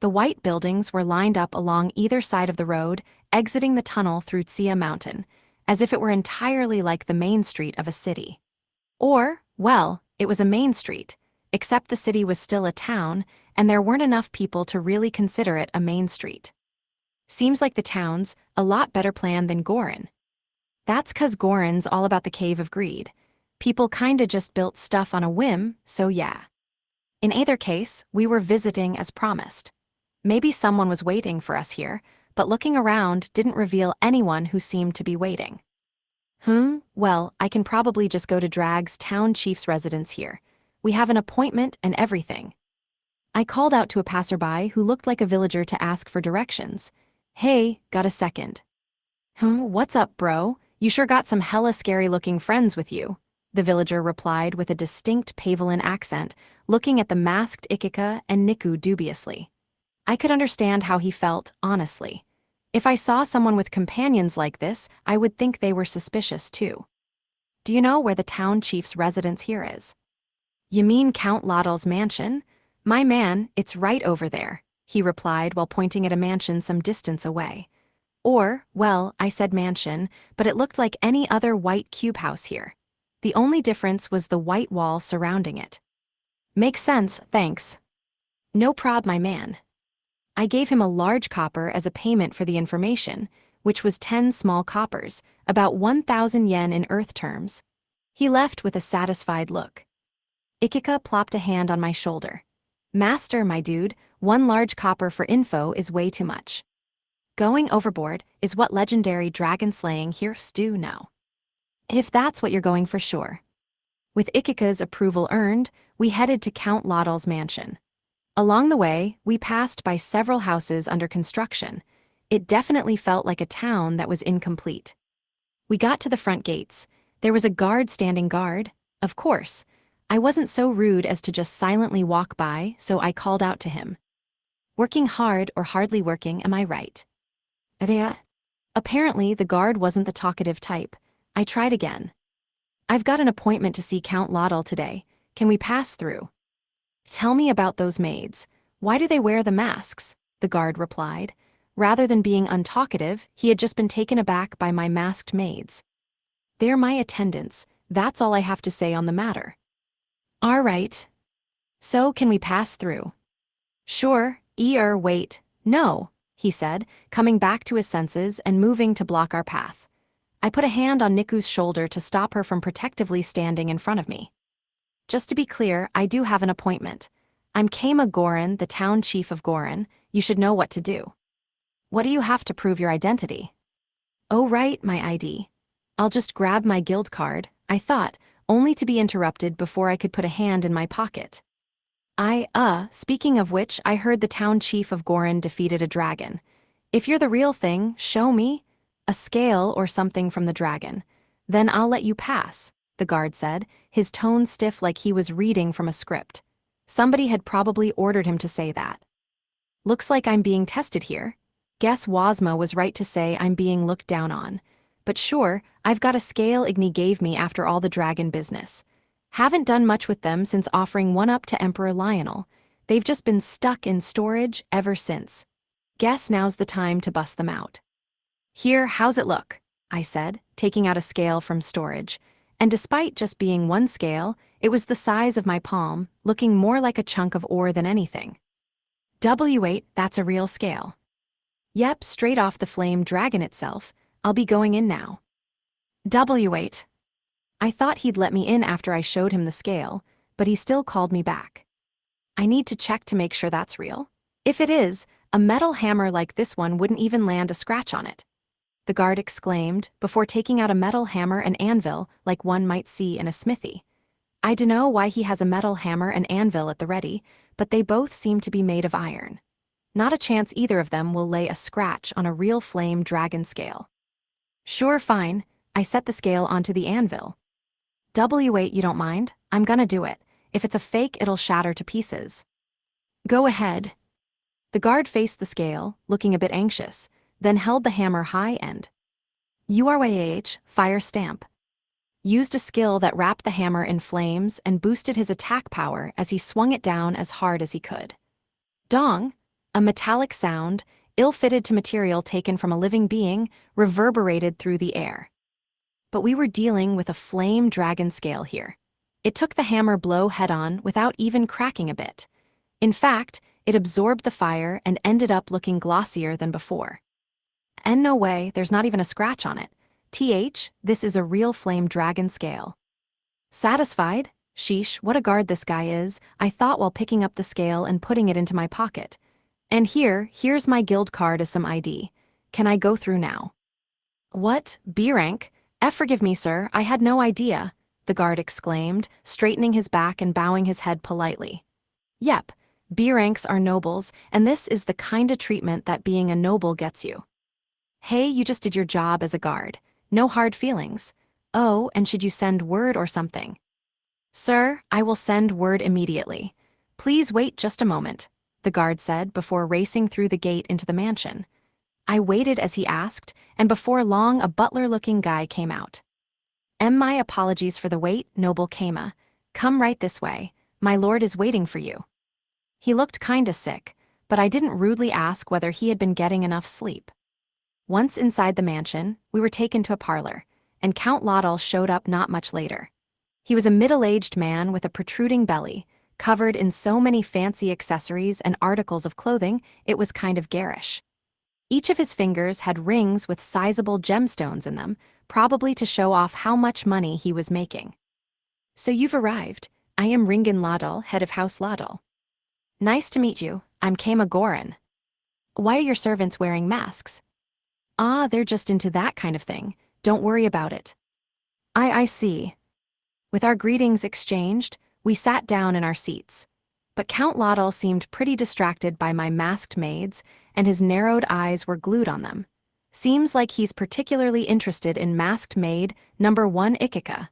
The white buildings were lined up along either side of the road, exiting the tunnel through Tsia Mountain, as if it were entirely like the main street of a city. Or, well, it was a main street, except the city was still a town, and there weren't enough people to really consider it a main street. Seems like the town's a lot better planned than Gorin. That's 'cause Gorin's all about the Cave of Greed. People kinda just built stuff on a whim, so yeah. In either case, we were visiting as promised. Maybe someone was waiting for us here, but looking around didn't reveal anyone who seemed to be waiting. Well, I can probably just go to Drag's town chief's residence here. We have an appointment and everything. I called out to a passerby who looked like a villager to ask for directions. Hey, got a second? What's up, bro? You sure got some hella scary-looking friends with you, the villager replied with a distinct Pavelin accent, looking at the masked Ikika and Niku dubiously. I could understand how he felt, honestly. If I saw someone with companions like this, I would think they were suspicious too. Do you know where the town chief's residence here is? You mean Count Laudal's mansion? My man, it's right over there, he replied while pointing at a mansion some distance away. Or, well, I said mansion, but it looked like any other white cube house here. The only difference was the white wall surrounding it. Makes sense, thanks. No prob, my man. I gave him a large copper as a payment for the information, which was 10 small coppers, about 1,000 yen in Earth terms. He left with a satisfied look. Ikika plopped a hand on my shoulder. Master, my dude, 1 large copper for info is way too much. Going overboard is what legendary dragon slaying here do know. If that's what you're going for, sure. With Ikika's approval earned, we headed to Count Laudal's mansion. Along the way, we passed by several houses under construction. It definitely felt like a town that was incomplete. We got to the front gates. There was a guard standing guard. Of course. I wasn't so rude as to just silently walk by, so I called out to him. Working hard or hardly working, am I right? Rea? Apparently, the guard wasn't the talkative type. I tried again. I've got an appointment to see Count Laudel today. Can we pass through? Tell me about those maids. Why do they wear the masks? The guard replied. Rather than being untalkative, he had just been taken aback by my masked maids. They're my attendants. That's all I have to say on the matter. All right. So, can we pass through? Sure. Wait. No, he said, coming back to his senses and moving to block our path. I put a hand on Niku's shoulder to stop her from protectively standing in front of me. Just to be clear, I do have an appointment. I'm Kama Gorin, the town chief of Gorin. You should know what to do. What do you have to prove your identity? Oh right, my ID. I'll just grab my guild card, I thought, only to be interrupted before I could put a hand in my pocket. Speaking of which, I heard the town chief of Gorin defeated a dragon. If you're the real thing, show me a scale or something from the dragon. Then I'll let you pass, the guard said, his tone stiff like he was reading from a script. Somebody had probably ordered him to say that. Looks like I'm being tested here. Guess Wazma was right to say I'm being looked down on. But sure, I've got a scale Igni gave me after all the dragon business. Haven't done much with them since offering one up to Emperor Lionel. They've just been stuck in storage ever since. Guess now's the time to bust them out. Here, how's it look? I said, taking out a scale from storage. And despite just being one scale, it was the size of my palm, looking more like a chunk of ore than anything. W8, that's a real scale. Yep, straight off the flame dragon itself. I'll be going in now. W8. I thought he'd let me in after I showed him the scale, but he still called me back. I need to check to make sure that's real. If it is, a metal hammer like this one wouldn't even land a scratch on it. The guard exclaimed, before taking out a metal hammer and anvil like one might see in a smithy. I dunno why he has a metal hammer and anvil at the ready, but they both seem to be made of iron. Not a chance either of them will lay a scratch on a real flame dragon scale. Sure, fine. I set the scale onto the anvil. W8, you don't mind? I'm gonna do it. If it's a fake, it'll shatter to pieces. Go ahead. The guard faced the scale, looking a bit anxious, then held the hammer high and URYAH, fire stamp. Used a skill that wrapped the hammer in flames and boosted his attack power as he swung it down as hard as he could. Dong, a metallic sound, ill-fitted to material taken from a living being, reverberated through the air. But we were dealing with a flame dragon scale here. It took the hammer blow head-on without even cracking a bit. In fact, it absorbed the fire and ended up looking glossier than before. And no way, there's not even a scratch on it. This is a real flame dragon scale. Satisfied? Sheesh, what a guard this guy is, I thought while picking up the scale and putting it into my pocket. And here's my guild card as some ID. Can I go through now? What? B rank? Forgive me, sir, I had no idea, the guard exclaimed, straightening his back and bowing his head politely. Yep, B ranks are nobles, and this is the kinda treatment that being a noble gets you. Hey, you just did your job as a guard. No hard feelings. Oh, and should you send word or something? Sir, I will send word immediately. Please wait just a moment, the guard said before racing through the gate into the mansion. I waited as he asked, and before long a butler-looking guy came out. My apologies for the wait, noble Kama. Come right this way. My lord is waiting for you. He looked kinda sick, but I didn't rudely ask whether he had been getting enough sleep. Once inside the mansion, we were taken to a parlor, and Count Laudel showed up not much later. He was a middle-aged man with a protruding belly, covered in so many fancy accessories and articles of clothing, it was kind of garish. Each of his fingers had rings with sizable gemstones in them, probably to show off how much money he was making. So you've arrived. I am Ringen Laudel, head of House Laudel. Nice to meet you. I'm Kama Gorin. Why are your servants wearing masks? They're just into that kind of thing. Don't worry about it. I see. With our greetings exchanged, we sat down in our seats. But Count Lottel seemed pretty distracted by my masked maids, and his narrowed eyes were glued on them. Seems like he's particularly interested in masked maid number 1 Ikika.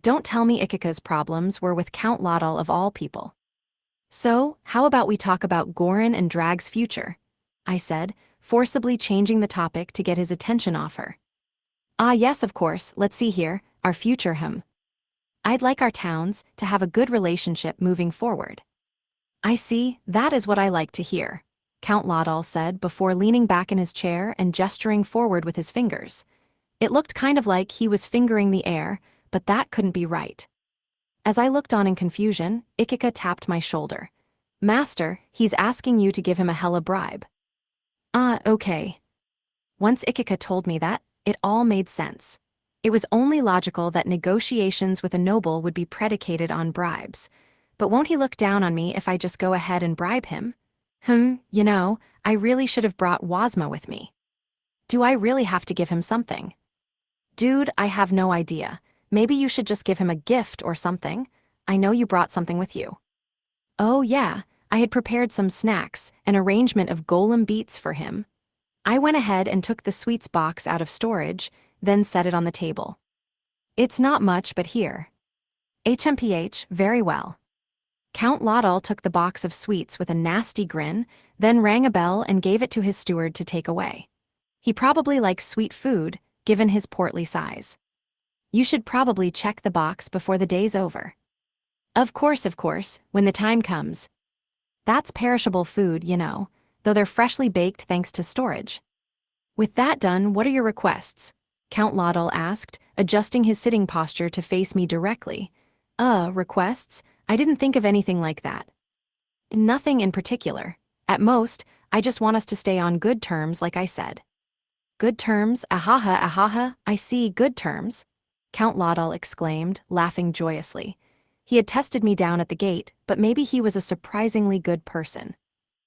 Don't tell me Ikika's problems were with Count Lottel of all people. So, how about we talk about Gorin and Drag's future? I said, forcibly changing the topic to get his attention off her. Ah yes, of course, let's see here, our future him. I'd like our towns to have a good relationship moving forward. I see, that is what I like to hear, Count Lottel said before leaning back in his chair and gesturing forward with his fingers. It looked kind of like he was fingering the air, but that couldn't be right. As I looked on in confusion, Ikika tapped my shoulder. Master, he's asking you to give him a hella bribe. Ah, okay. Once Ikika told me that, it all made sense. It was only logical that negotiations with a noble would be predicated on bribes. But won't he look down on me if I just go ahead and bribe him? You know, I really should have brought Wazma with me. Do I really have to give him something? Dude, I have no idea. Maybe you should just give him a gift or something. I know you brought something with you. Oh yeah, I had prepared some snacks, an arrangement of golem beets for him. I went ahead and took the sweets box out of storage, then set it on the table. It's not much, but here. HMPH, very well. Count Lottel took the box of sweets with a nasty grin, then rang a bell and gave it to his steward to take away. He probably likes sweet food, given his portly size. You should probably check the box before the day's over. Of course, when the time comes. That's perishable food, you know, though they're freshly baked thanks to storage. With that done, what are your requests? Count Lottel asked, adjusting his sitting posture to face me directly. Requests? I didn't think of anything like that. Nothing in particular. At most, I just want us to stay on good terms like I said. Good terms? Ahaha, I see, good terms. Count Lottel exclaimed, laughing joyously. He had tested me down at the gate, but maybe he was a surprisingly good person.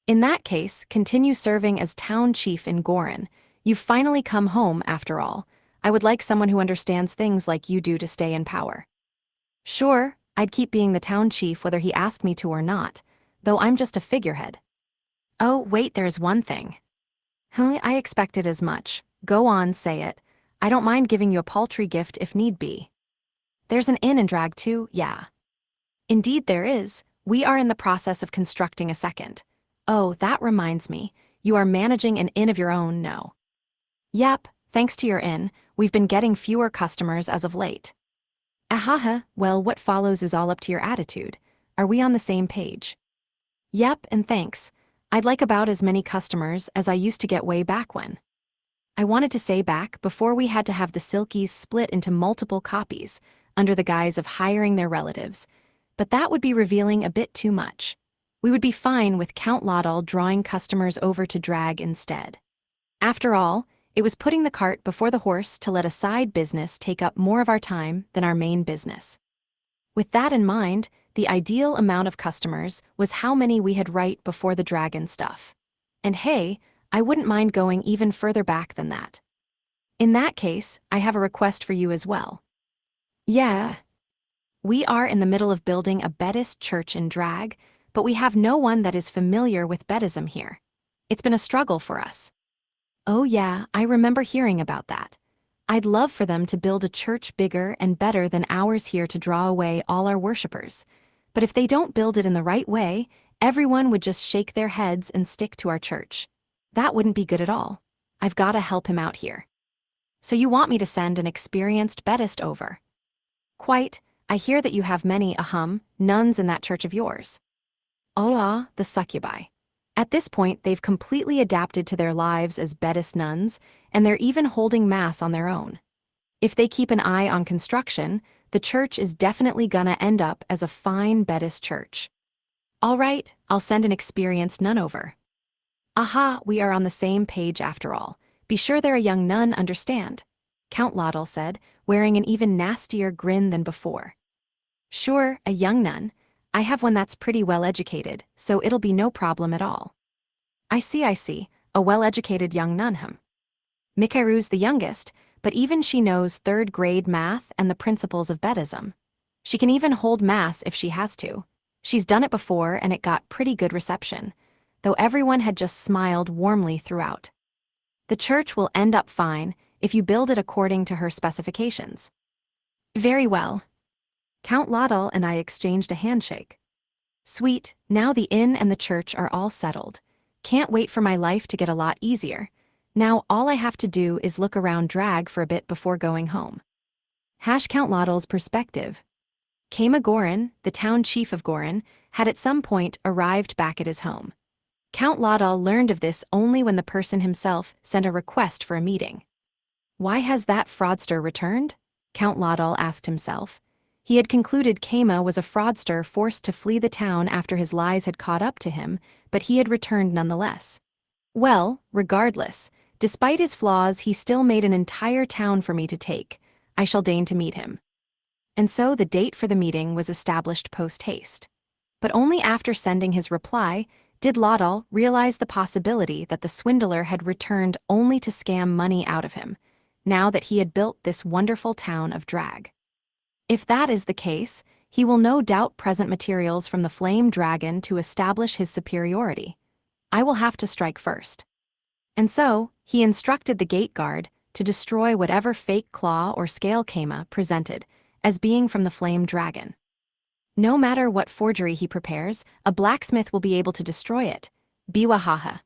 In that case, continue serving as town chief in Gorin. You've finally come home, after all. I would like someone who understands things like you do to stay in power. Sure, I'd keep being the town chief whether he asked me to or not, though I'm just a figurehead. Oh, wait, there's one thing. I expected as much. Go on, say it. I don't mind giving you a paltry gift if need be. There's an inn in Drag too, yeah. Indeed there is. We are in the process of constructing a second. Oh, that reminds me. You are managing an inn of your own, no? Yep, thanks to your inn, we've been getting fewer customers as of late. Ahaha, well, what follows is all up to your attitude. Are we on the same page? Yep, and thanks. I'd like about as many customers as I used to get way back when. I wanted to say back before we had to have the Silkies split into multiple copies, under the guise of hiring their relatives, but that would be revealing a bit too much. We would be fine with Count Lottel drawing customers over to Drag instead. After all, it was putting the cart before the horse to let a side business take up more of our time than our main business. With that in mind, the ideal amount of customers was how many we had right before the dragon stuff. And hey, I wouldn't mind going even further back than that. In that case, I have a request for you as well. Yeah. We are in the middle of building a Buddhist church in Drag, but we have no one that is familiar with Buddhism here. It's been a struggle for us. Oh yeah, I remember hearing about that. I'd love for them to build a church bigger and better than ours here to draw away all our worshippers. But if they don't build it in the right way, everyone would just shake their heads and stick to our church. That wouldn't be good at all. I've got to help him out here. So you want me to send an experienced Buddhist over? Quite. I hear that you have many, nuns in that church of yours. Oh, the succubi. At this point, they've completely adapted to their lives as Buddhist nuns, and they're even holding mass on their own. If they keep an eye on construction, the church is definitely gonna end up as a fine Buddhist church. All right, I'll send an experienced nun over. Aha, we are on the same page after all. Be sure they're a young nun, understand? Count Lottel said, wearing an even nastier grin than before. Sure, a young nun. I have one that's pretty well educated, so it'll be no problem at all. I see, a well-educated young nun, Mikaru's the youngest, but even she knows third-grade math and the principles of Buddhism. She can even hold mass if she has to. She's done it before and it got pretty good reception, though everyone had just smiled warmly throughout. The church will end up fine if you build it according to her specifications. Very well. Count Laudel and I exchanged a handshake. Sweet, now the inn and the church are all settled. Can't wait for my life to get a lot easier. Now all I have to do is look around Drag for a bit before going home. Count Laudel's perspective. Keima Gorin, the town chief of Gorin, had at some point arrived back at his home. Count Laudel learned of this only when the person himself sent a request for a meeting. Why has that fraudster returned? Count Laudel asked himself. He had concluded Keima was a fraudster forced to flee the town after his lies had caught up to him, but he had returned nonetheless. Well, regardless, despite his flaws, he still made an entire town for me to take. I shall deign to meet him. And so the date for the meeting was established post-haste. But only after sending his reply did Laudel realize the possibility that the swindler had returned only to scam money out of him, now that he had built this wonderful town of Drag. If that is the case, he will no doubt present materials from the flame dragon to establish his superiority. I will have to strike first. And so, he instructed the gate guard to destroy whatever fake claw or scale Keima presented as being from the flame dragon. No matter what forgery he prepares, a blacksmith will be able to destroy it. Biwahaha.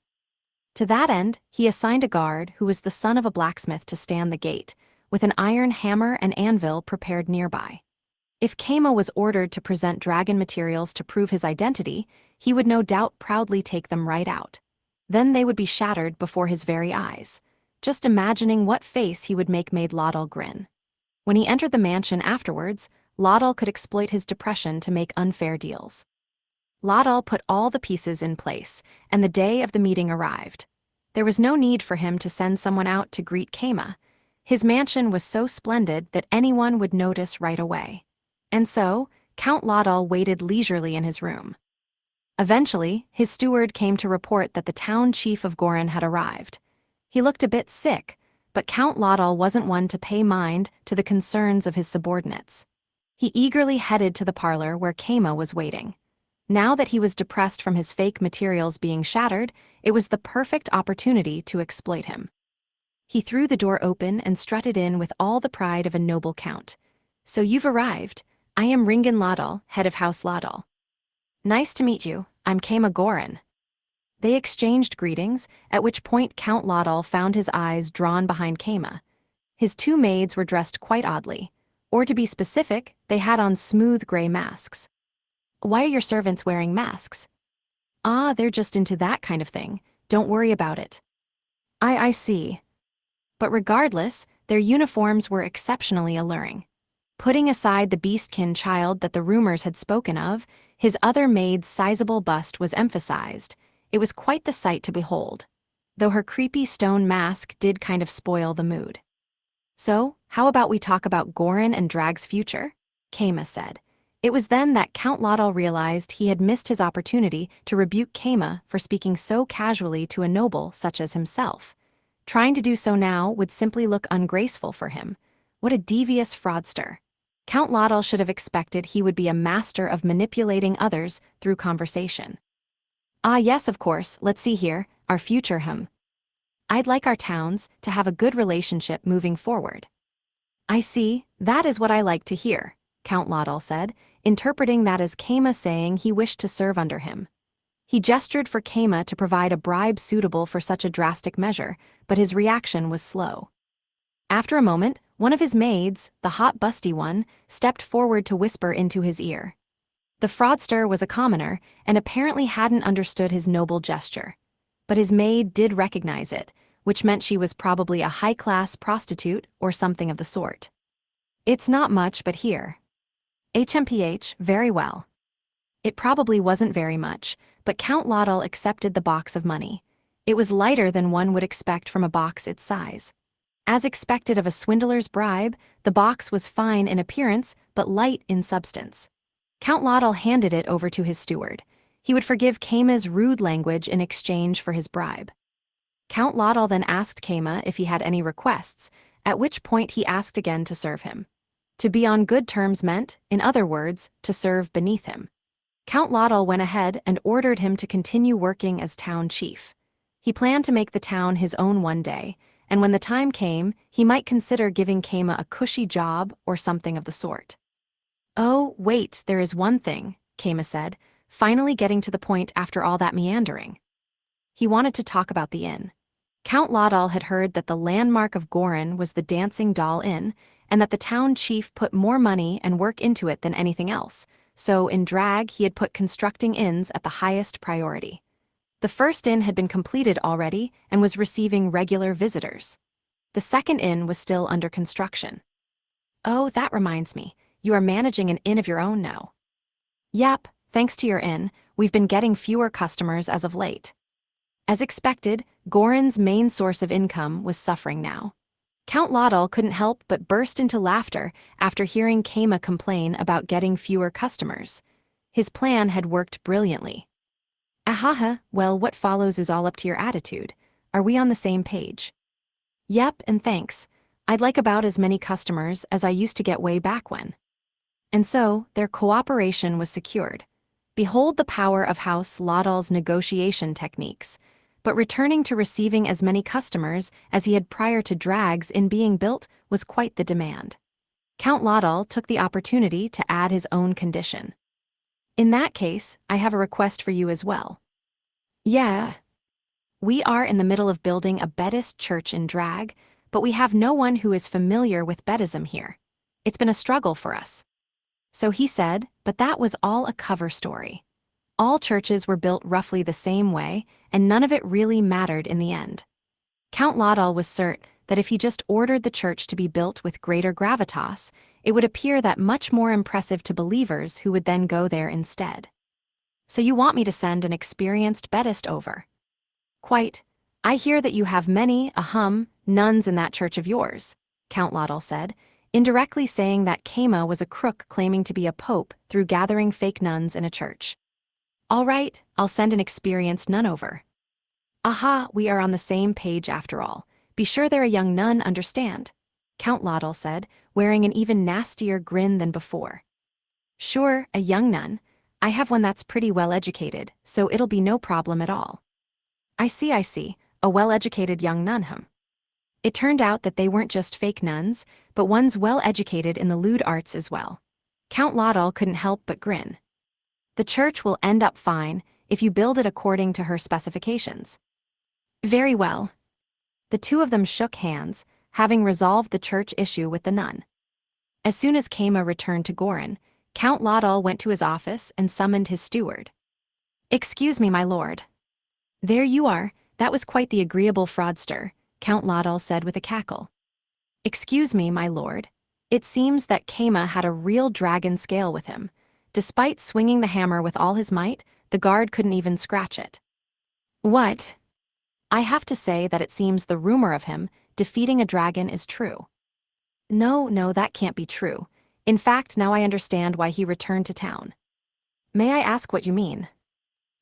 To that end, he assigned a guard who was the son of a blacksmith to stand the gate, with an iron hammer and anvil prepared nearby. If Keima was ordered to present dragon materials to prove his identity, he would no doubt proudly take them right out. Then they would be shattered before his very eyes. Just imagining what face he would make made Laudel grin. When he entered the mansion afterwards, Laudel could exploit his depression to make unfair deals. Laudel put all the pieces in place, and the day of the meeting arrived. There was no need for him to send someone out to greet Keima. His mansion was so splendid that anyone would notice right away. And so, Count Laudel waited leisurely in his room. Eventually, his steward came to report that the town chief of Gorin had arrived. He looked a bit sick, but Count Laudel wasn't one to pay mind to the concerns of his subordinates. He eagerly headed to the parlor where Keima was waiting. Now that he was depressed from his fake materials being shattered, it was the perfect opportunity to exploit him. He threw the door open and strutted in with all the pride of a noble count. So you've arrived. I am Ringan Laudel, head of House Laudel. Nice to meet you, I'm Keima Gorin. They exchanged greetings, at which point Count Laudel found his eyes drawn behind Keima. His two maids were dressed quite oddly. Or to be specific, they had on smooth gray masks. Why are your servants wearing masks? Ah, they're just into that kind of thing. Don't worry about it. I see. But regardless, their uniforms were exceptionally alluring. Putting aside the beastkin child that the rumors had spoken of, his other maid's sizable bust was emphasized. It was quite the sight to behold, though her creepy stone mask did kind of spoil the mood. So, how about we talk about Gorin and Drag's future? Keima said. It was then that Count Laudel realized he had missed his opportunity to rebuke Keima for speaking so casually to a noble such as himself. Trying to do so now would simply look ungraceful for him. What a devious fraudster. Count Laudel should have expected he would be a master of manipulating others through conversation. Ah yes, of course, let's see here, our future I'd like our towns to have a good relationship moving forward. I see, that is what I like to hear, Count Laudel said, interpreting that as Keima saying he wished to serve under him. He gestured for Keima to provide a bribe suitable for such a drastic measure, but his reaction was slow. After a moment, one of his maids, the hot busty one, stepped forward to whisper into his ear. The fraudster was a commoner and apparently hadn't understood his noble gesture. But his maid did recognize it, which meant she was probably a high-class prostitute or something of the sort. It's not much, but here. HMPH, very well. It probably wasn't very much, but Count Laudel accepted the box of money. It was lighter than one would expect from a box its size. As expected of a swindler's bribe, the box was fine in appearance but light in substance. Count Laudel handed it over to his steward. He would forgive Keima's rude language in exchange for his bribe. Count Laudel then asked Keima if he had any requests, at which point he asked again to serve him. To be on good terms meant, in other words, to serve beneath him. Count Laudal went ahead and ordered him to continue working as town chief. He planned to make the town his own one day, and when the time came, he might consider giving Keima a cushy job or something of the sort. "Oh, wait, there is one thing," Keima said, finally getting to the point after all that meandering. He wanted to talk about the inn. Count Laudal had heard that the landmark of Gorin was the Dancing Doll Inn, and that the town chief put more money and work into it than anything else, so in Drag he had put constructing inns at the highest priority. The first inn had been completed already and was receiving regular visitors. The second inn was still under construction. "Oh, that reminds me, you are managing an inn of your own now." "Yep, thanks to your inn, we've been getting fewer customers as of late." As expected, Gorin's main source of income was suffering now. Count Laudal couldn't help but burst into laughter after hearing Keima complain about getting fewer customers. His plan had worked brilliantly. "Ahaha, well, what follows is all up to your attitude. Are we on the same page?" "Yep, and thanks. I'd like about as many customers as I used to get way back when." And so, their cooperation was secured. Behold the power of House Laudal's negotiation techniques. But returning to receiving as many customers as he had prior to Drag's inn being built was quite the demand. Count Laudal took the opportunity to add his own condition. "In that case, I have a request for you as well." "Yeah. We are in the middle of building a Buddhist church in Drag, but we have no one who is familiar with Buddhism here. It's been a struggle for us." So he said, but that was all a cover story. All churches were built roughly the same way, and none of it really mattered in the end. Count Laudal was certain that if he just ordered the church to be built with greater gravitas, it would appear that much more impressive to believers who would then go there instead. "So you want me to send an experienced Buddhist over?" "Quite. I hear that you have many, nuns in that church of yours," Count Laudal said, indirectly saying that Keima was a crook claiming to be a pope through gathering fake nuns in a church. "All right, I'll send an experienced nun over." "Aha, we are on the same page after all. Be sure they're a young nun, understand?" Count Laudal said, wearing an even nastier grin than before. "Sure, a young nun. I have one that's pretty well educated, so it'll be no problem at all." I see, a well-educated young nun, It turned out that they weren't just fake nuns, but ones well-educated in the lewd arts as well. Count Laudal couldn't help but grin. "The church will end up fine if you build it according to her specifications." "Very well." The two of them shook hands, having resolved the church issue with the nun. As soon as Keima returned to Gorin, Count Laudal went to his office and summoned his steward. "Excuse me, my lord." "There you are, that was quite the agreeable fraudster," Count Laudal said with a cackle. "Excuse me, my lord. It seems that Keima had a real dragon scale with him. Despite swinging the hammer with all his might, the guard couldn't even scratch it." "What?" "I have to say that it seems the rumor of him defeating a dragon is true." No, that can't be true. In fact, now I understand why he returned to town." "May I ask what you mean?"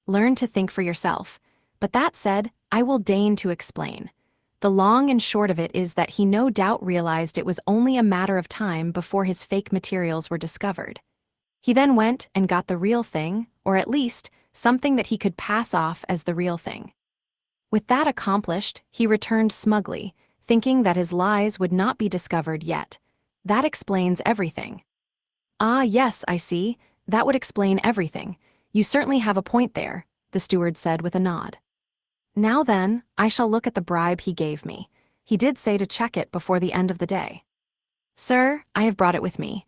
"Learn to think for yourself. But that said, I will deign to explain. The long and short of it is that he no doubt realized it was only a matter of time before his fake materials were discovered. He then went and got the real thing, or at least, something that he could pass off as the real thing. With that accomplished, he returned smugly, thinking that his lies would not be discovered yet. That explains everything." "Ah, yes, I see. That would explain everything. You certainly have a point there," the steward said with a nod. "Now then, I shall look at the bribe he gave me. He did say to check it before the end of the day." "Sir, I have brought it with me."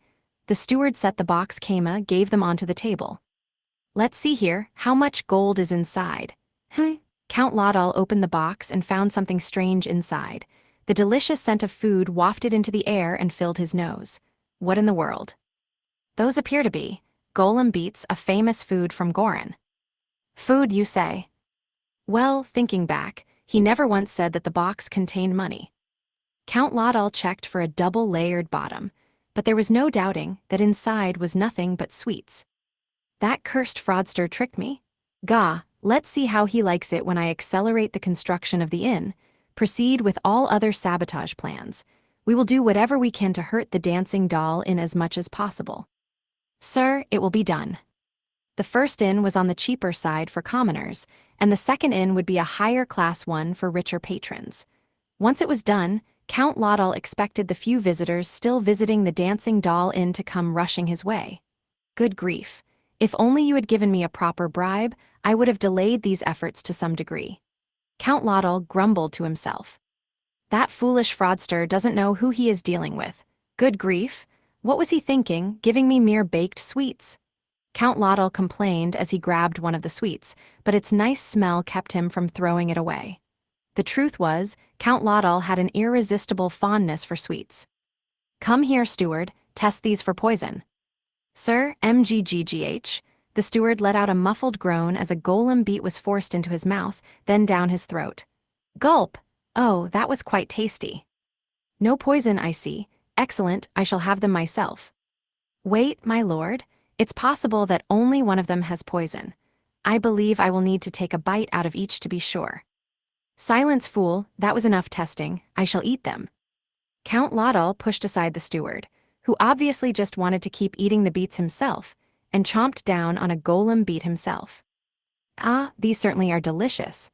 The steward set the box Keima gave them onto the table. "Let's see here, how much gold is inside?" Count Laudal opened the box and found something strange inside. The delicious scent of food wafted into the air and filled his nose. What in the world? "Those appear to be golem beets, a famous food from Gorin." "Food, you say?" "Well, thinking back, he never once said that the box contained money." Count Laudal checked for a double-layered bottom, but there was no doubting that inside was nothing but sweets. That cursed fraudster tricked me. Gah, let's see how he likes it when I accelerate the construction of the inn, proceed with all other sabotage plans. We will do whatever we can to hurt the dancing doll in as much as possible. "Sir, it will be done." The first inn was on the cheaper side for commoners, and the second inn would be a higher class one for richer patrons. Once it was done, Count Laudel expected the few visitors still visiting the Dancing Doll Inn to come rushing his way. Good grief. If only you had given me a proper bribe, I would have delayed these efforts to some degree. Count Laudel grumbled to himself. That foolish fraudster doesn't know who he is dealing with. Good grief. What was he thinking, giving me mere baked sweets? Count Laudel complained as he grabbed one of the sweets, but its nice smell kept him from throwing it away. The truth was, Count Laudel had an irresistible fondness for sweets. Come here, steward, test these for poison. Sir, MGGGH, the steward let out a muffled groan as a golem beet was forced into his mouth, then down his throat. Gulp! Oh, that was quite tasty. No poison, I see. Excellent, I shall have them myself. Wait, my lord. It's possible that only one of them has poison. I believe I will need to take a bite out of each to be sure. Silence, fool, that was enough testing. I shall eat them. Count Laudel pushed aside the steward, who obviously just wanted to keep eating the beets himself, and chomped down on a golem beet himself. Ah, these certainly are delicious.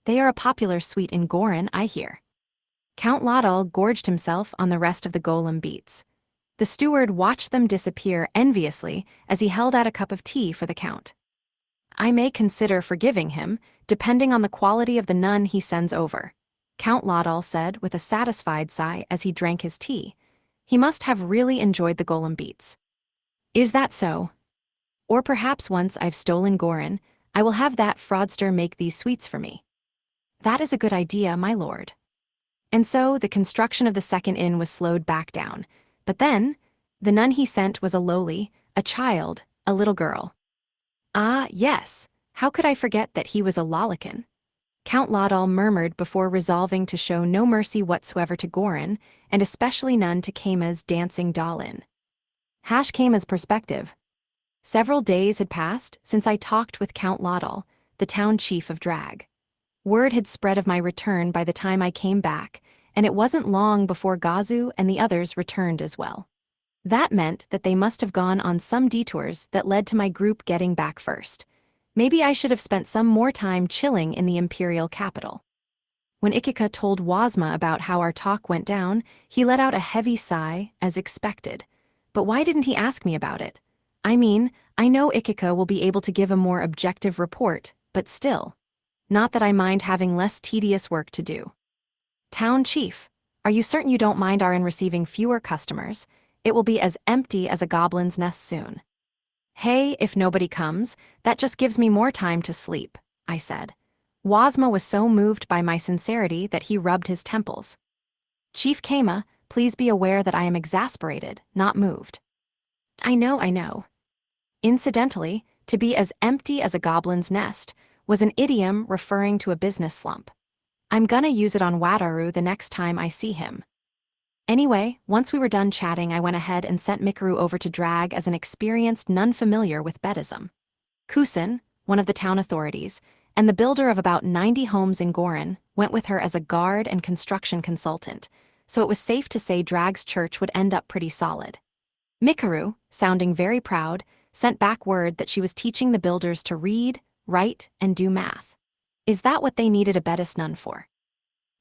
They are a popular sweet in Gorin, I hear. Count Laudel gorged himself on the rest of the golem beets. The steward watched them disappear enviously as he held out a cup of tea for the count. I may consider forgiving him, depending on the quality of the nun he sends over, Count Laudel said with a satisfied sigh as he drank his tea. He must have really enjoyed the golem beets. Is that so? Or perhaps once I've stolen Gorin, I will have that fraudster make these sweets for me. That is a good idea, my lord. And so the construction of the second inn was slowed back down. But then, the nun he sent was a child, a little girl. Ah, yes, how could I forget that he was a lollican? Count Laudel murmured before resolving to show no mercy whatsoever to Gorin, and especially none to Keima's dancing doll inn. Keima's perspective. Several days had passed since I talked with Count Laudel, the town chief of Drag. Word had spread of my return by the time I came back, and it wasn't long before Gazu and the others returned as well. That meant that they must have gone on some detours that led to my group getting back first. Maybe I should have spent some more time chilling in the imperial capital. When Ikika told Wazma about how our talk went down, he let out a heavy sigh, as expected. But why didn't he ask me about it? I mean, I know Ikika will be able to give a more objective report, but still. Not that I mind having less tedious work to do. Town Chief, are you certain you don't mind our inn receiving fewer customers? It will be as empty as a goblin's nest soon. Hey, if nobody comes, that just gives me more time to sleep, I said. Wazma was so moved by my sincerity that he rubbed his temples. Chief Keima, please be aware that I am exasperated, not moved. I know. Incidentally, to be as empty as a goblin's nest was an idiom referring to a business slump. I'm gonna use it on Wataru the next time I see him. Anyway, once we were done chatting, I went ahead and sent Mikaru over to Drag as an experienced nun familiar with Bedism. Kusin, one of the town authorities, and the builder of about 90 homes in Gorin, went with her as a guard and construction consultant, so it was safe to say Drag's church would end up pretty solid. Mikaru, sounding very proud, sent back word that she was teaching the builders to read, write, and do math. Is that what they needed a Bedis nun for?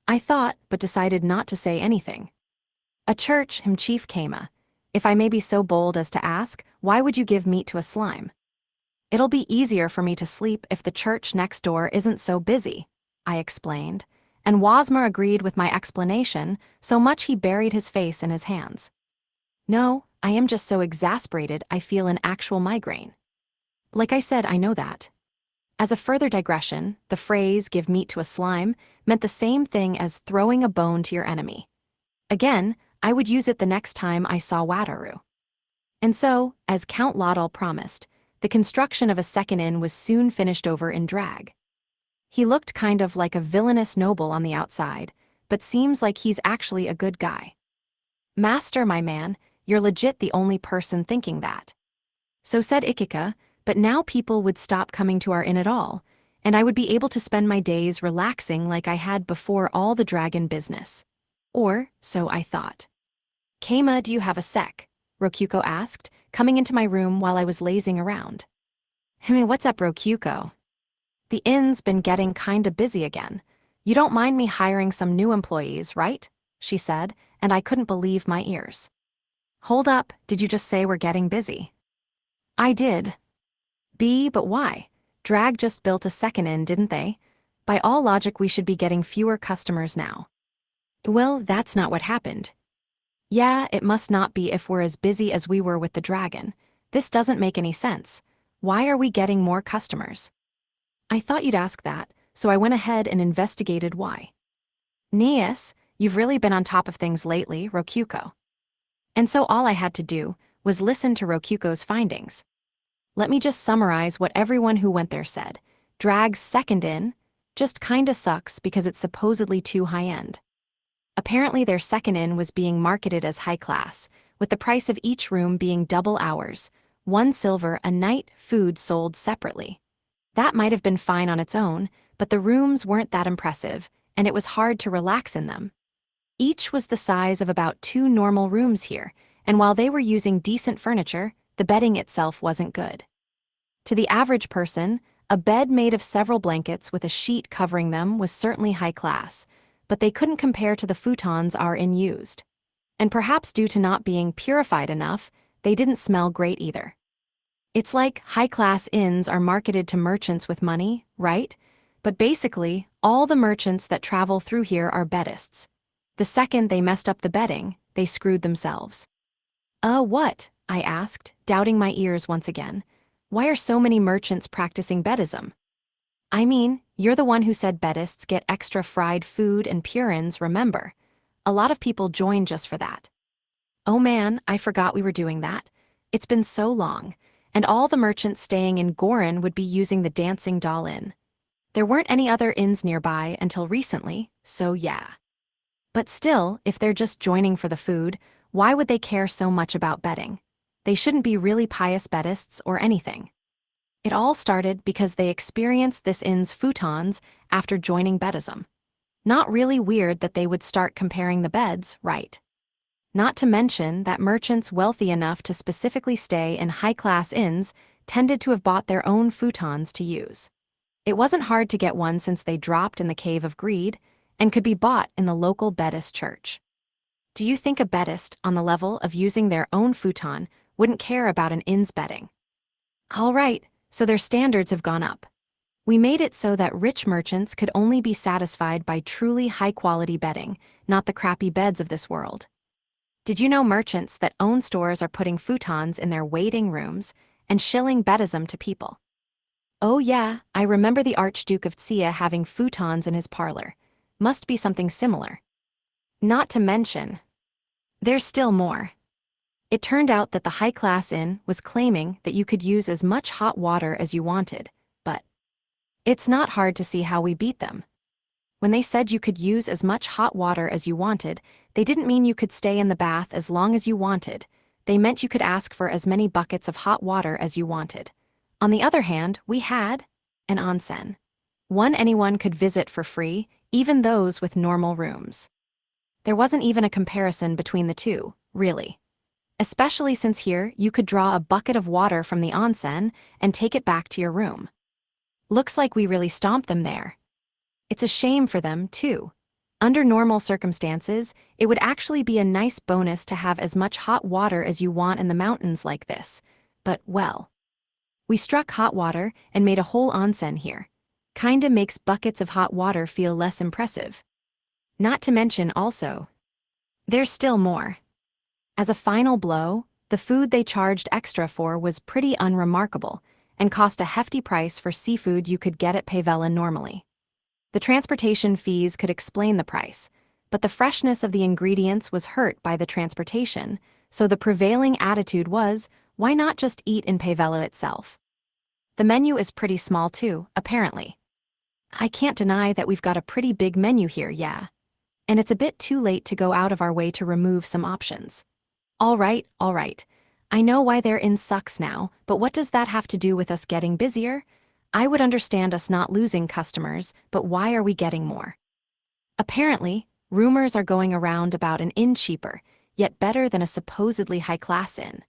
I thought, but decided not to say anything. A church, Chief Keima. If I may be so bold as to ask, why would you give meat to a slime? It'll be easier for me to sleep if the church next door isn't so busy, I explained, and Wazma agreed with my explanation, so much he buried his face in his hands. No, I am just so exasperated I feel an actual migraine. Like I said, I know that. As a further digression, the phrase, give meat to a slime, meant the same thing as throwing a bone to your enemy. Again, I would use it the next time I saw Wataru. And so, as Count Laudel promised, the construction of a second inn was soon finished over in Drag. He looked kind of like a villainous noble on the outside, but seems like he's actually a good guy. Master, my man, you're legit the only person thinking that. So said Ikika, but now people would stop coming to our inn at all, and I would be able to spend my days relaxing like I had before all the dragon business. Or, so I thought. Keima, do you have a sec? Rokuko asked, coming into my room while I was lazing around. What's up, Rokyuko? The inn's been getting kinda busy again. You don't mind me hiring some new employees, right? She said, and I couldn't believe my ears. Hold up, did you just say we're getting busy? I did. But why? Drag just built a second inn, didn't they? By all logic, we should be getting fewer customers now. Well, that's not what happened. Yeah, it must not be if we're as busy as we were with the dragon. This doesn't make any sense. Why are we getting more customers? I thought you'd ask that, so I went ahead and investigated why. Nias, you've really been on top of things lately, Rokyuko. And so all I had to do was listen to Rokyuko's findings. Let me just summarize what everyone who went there said. Drag's second inn just kinda sucks because it's supposedly too high-end. Apparently their second inn was being marketed as high class, with the price of each room being double hours, 1 silver a night, food sold separately. That might have been fine on its own, but the rooms weren't that impressive, and it was hard to relax in them. Each was the size of about 2 normal rooms here, and while they were using decent furniture, the bedding itself wasn't good. To the average person, a bed made of several blankets with a sheet covering them was certainly high class, but they couldn't compare to the futons our inn used. And perhaps due to not being purified enough, they didn't smell great either. It's like high-class inns are marketed to merchants with money, right? But basically, all the merchants that travel through here are beddists. The second they messed up the bedding, they screwed themselves. What? I asked, doubting my ears once again. Why are so many merchants practicing beddism? I mean, you're the one who said beddists get extra fried food and purins, remember? A lot of people join just for that. Oh man, I forgot we were doing that. It's been so long, and all the merchants staying in Gorin would be using the Dancing Doll Inn. There weren't any other inns nearby until recently, so yeah. But still, if they're just joining for the food, why would they care so much about bedding? They shouldn't be really pious beddists or anything. It all started because they experienced this inn's futons after joining beddism. Not really weird that they would start comparing the beds, right? Not to mention that merchants wealthy enough to specifically stay in high-class inns tended to have bought their own futons to use. It wasn't hard to get one since they dropped in the Cave of Greed and could be bought in the local beddist church. Do you think a beddist on the level of using their own futon wouldn't care about an inn's bedding? All right, so their standards have gone up. We made it so that rich merchants could only be satisfied by truly high-quality bedding, not the crappy beds of this world. Did you know merchants that own stores are putting futons in their waiting rooms and shilling beddism to people? Oh yeah, I remember the Archduke of Tsia having futons in his parlor. Must be something similar. Not to mention, there's still more. It turned out that the high-class inn was claiming that you could use as much hot water as you wanted, but it's not hard to see how we beat them. When they said you could use as much hot water as you wanted, they didn't mean you could stay in the bath as long as you wanted. They meant you could ask for as many buckets of hot water as you wanted. On the other hand, we had an onsen. One anyone could visit for free, even those with normal rooms. There wasn't even a comparison between the two, really. Especially since here you could draw a bucket of water from the onsen and take it back to your room. Looks like we really stomped them there. It's a shame for them, too. Under normal circumstances, it would actually be a nice bonus to have as much hot water as you want in the mountains like this. But, well, we struck hot water and made a whole onsen here. Kinda makes buckets of hot water feel less impressive. Not to mention also, there's still more. As a final blow, the food they charged extra for was pretty unremarkable and cost a hefty price for seafood you could get at Pavella normally. The transportation fees could explain the price, but the freshness of the ingredients was hurt by the transportation, so the prevailing attitude was, why not just eat in Pavella itself? The menu is pretty small too, apparently. I can't deny that we've got a pretty big menu here, yeah. And it's a bit too late to go out of our way to remove some options. All right. I know why their inn sucks now, but what does that have to do with us getting busier? I would understand us not losing customers, but why are we getting more? Apparently, rumors are going around about an inn cheaper, yet better than a supposedly high-class inn.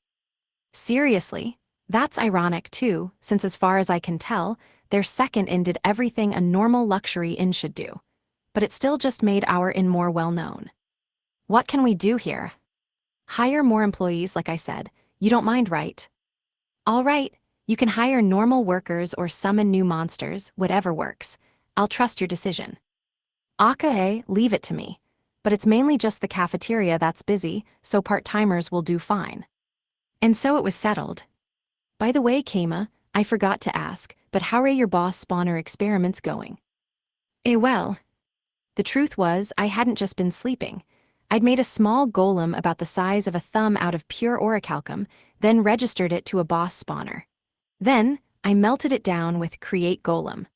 Seriously? That's ironic too, since as far as I can tell, their second inn did everything a normal luxury inn should do. But it still just made our inn more well-known. What can we do here? Hire more employees, like I said. You don't mind, right? All right, you can hire normal workers or summon new monsters, whatever works. I'll trust your decision. Okay, leave it to me. But it's mainly just the cafeteria that's busy, so part-timers will do fine. And so it was settled. By the way, Kama, I forgot to ask, but how are your boss spawner experiments going? Well, the truth was I hadn't just been sleeping. I'd made a small golem about the size of a thumb out of pure orichalcum, then registered it to a boss spawner. Then, I melted it down with Create Golem.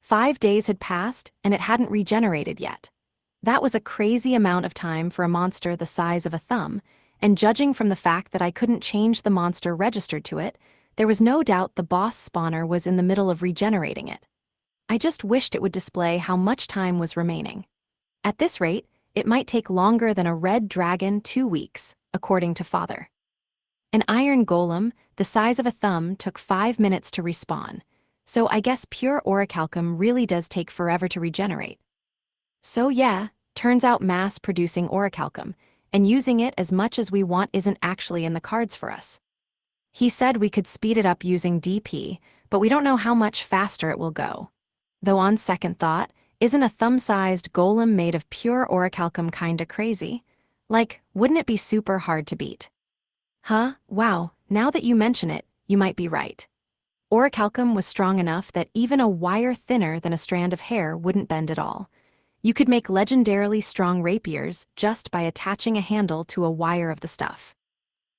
5 days had passed, and it hadn't regenerated yet. That was a crazy amount of time for a monster the size of a thumb, and judging from the fact that I couldn't change the monster registered to it, there was no doubt the boss spawner was in the middle of regenerating it. I just wished it would display how much time was remaining. At this rate, it might take longer than a red dragon 2 weeks, according to Father. An iron golem, the size of a thumb, took 5 minutes to respawn, so I guess pure orichalcum really does take forever to regenerate. So yeah, turns out mass-producing orichalcum, and using it as much as we want isn't actually in the cards for us. He said we could speed it up using DP, but we don't know how much faster it will go. Though on second thought, isn't a thumb-sized golem made of pure orichalcum kinda crazy? Like, wouldn't it be super hard to beat? Wow, now that you mention it, you might be right. Orichalcum was strong enough that even a wire thinner than a strand of hair wouldn't bend at all. You could make legendarily strong rapiers just by attaching a handle to a wire of the stuff.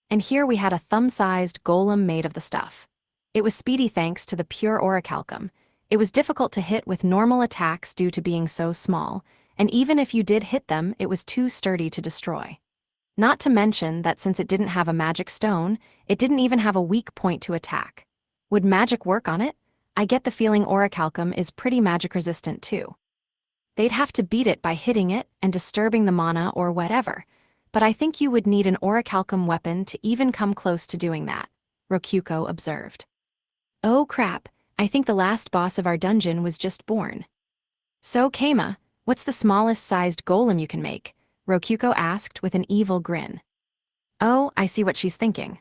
And here we had a thumb-sized golem made of the stuff. It was speedy thanks to the pure orichalcum. It was difficult to hit with normal attacks due to being so small, and even if you did hit them, it was too sturdy to destroy. Not to mention that since it didn't have a magic stone, it didn't even have a weak point to attack. Would magic work on it? I get the feeling orichalcum is pretty magic resistant too. They'd have to beat it by hitting it and disturbing the mana or whatever, but I think you would need an orichalcum weapon to even come close to doing that, Rokuko observed. Oh crap, I think the last boss of our dungeon was just born. So Kama, what's the smallest sized golem you can make? Rokuko asked with an evil grin. Oh, I see what she's thinking.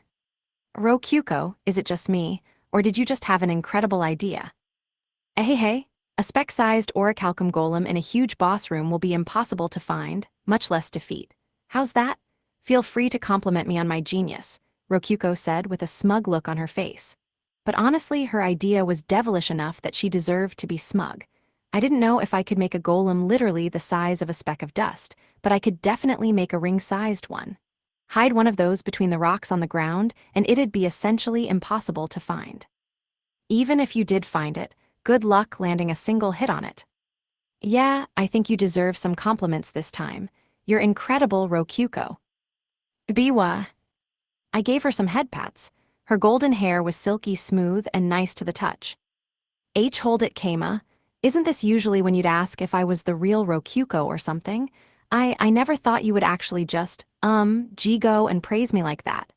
Rokuko, is it just me, or did you just have an incredible idea? Hey, a spec-sized orichalcum golem in a huge boss room will be impossible to find, much less defeat. How's that? Feel free to compliment me on my genius, Rokuko said with a smug look on her face. But honestly, her idea was devilish enough that she deserved to be smug. I didn't know if I could make a golem literally the size of a speck of dust, but I could definitely make a ring-sized one. Hide one of those between the rocks on the ground, and it'd be essentially impossible to find. Even if you did find it, good luck landing a single hit on it. Yeah, I think you deserve some compliments this time. You're incredible, Rokuko. Biwa. I gave her some head pats. Her golden hair was silky smooth and nice to the touch. Hold it, Kama. Isn't this usually when you'd ask if I was the real Rokuko or something? I never thought you would actually just, Jigo and praise me like that.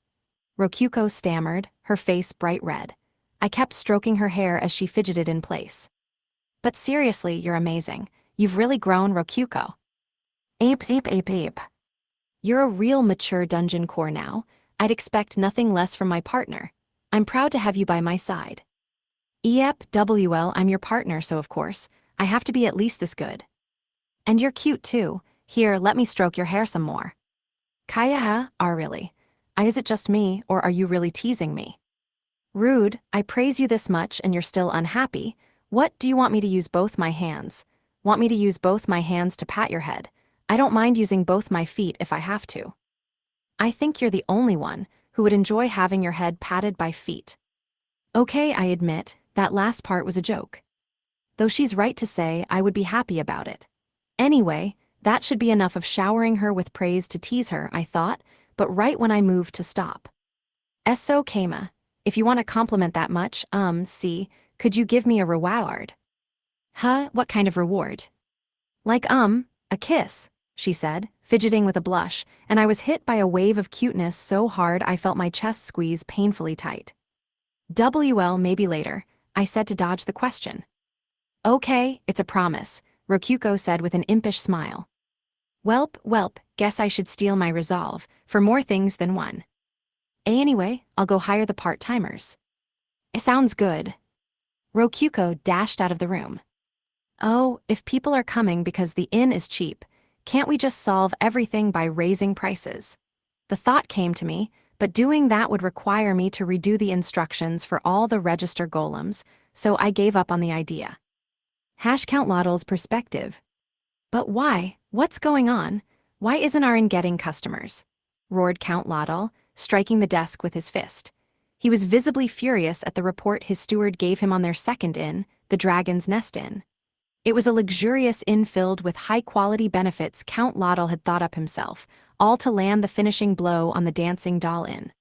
Rokuko stammered, her face bright red. I kept stroking her hair as she fidgeted in place. But seriously, you're amazing. You've really grown, Rokuko. Ape. You're a real mature dungeon core now. I'd expect nothing less from my partner. I'm proud to have you by my side. I'm your partner, so of course, I have to be at least this good. And you're cute too. Here, let me stroke your hair some more. Kaya, really? Is it just me, or are you really teasing me? Rude, I praise you this much and you're still unhappy. What, do you want me to use both my hands? Want me to use both my hands to pat your head? I don't mind using both my feet if I have to. I think you're the only one who would enjoy having your head patted by feet. Okay, I admit, that last part was a joke. Though she's right to say I would be happy about it. Anyway, that should be enough of showering her with praise to tease her, I thought, but right when I moved to stop. So Kama, if you want a compliment that much, could you give me a reward? What kind of reward? Like, a kiss, she said, fidgeting with a blush, and I was hit by a wave of cuteness so hard I felt my chest squeeze painfully tight. Well, maybe later, I said to dodge the question. Okay, it's a promise, Rokuko said with an impish smile. Welp, guess I should steal my resolve, for more things than one. Anyway, I'll go hire the part-timers. It sounds good. Rokuko dashed out of the room. Oh, if people are coming because the inn is cheap, can't we just solve everything by raising prices? The thought came to me, but doing that would require me to redo the instructions for all the register golems, so I gave up on the idea. Count Lottle's perspective. But why? What's going on? Why isn't our inn getting customers? Roared Count Lottle, striking the desk with his fist. He was visibly furious at the report his steward gave him on their second inn, the Dragon's Nest Inn. It was a luxurious inn filled with high-quality benefits Count Lottle had thought up himself, all to land the finishing blow on the Dancing Doll Inn.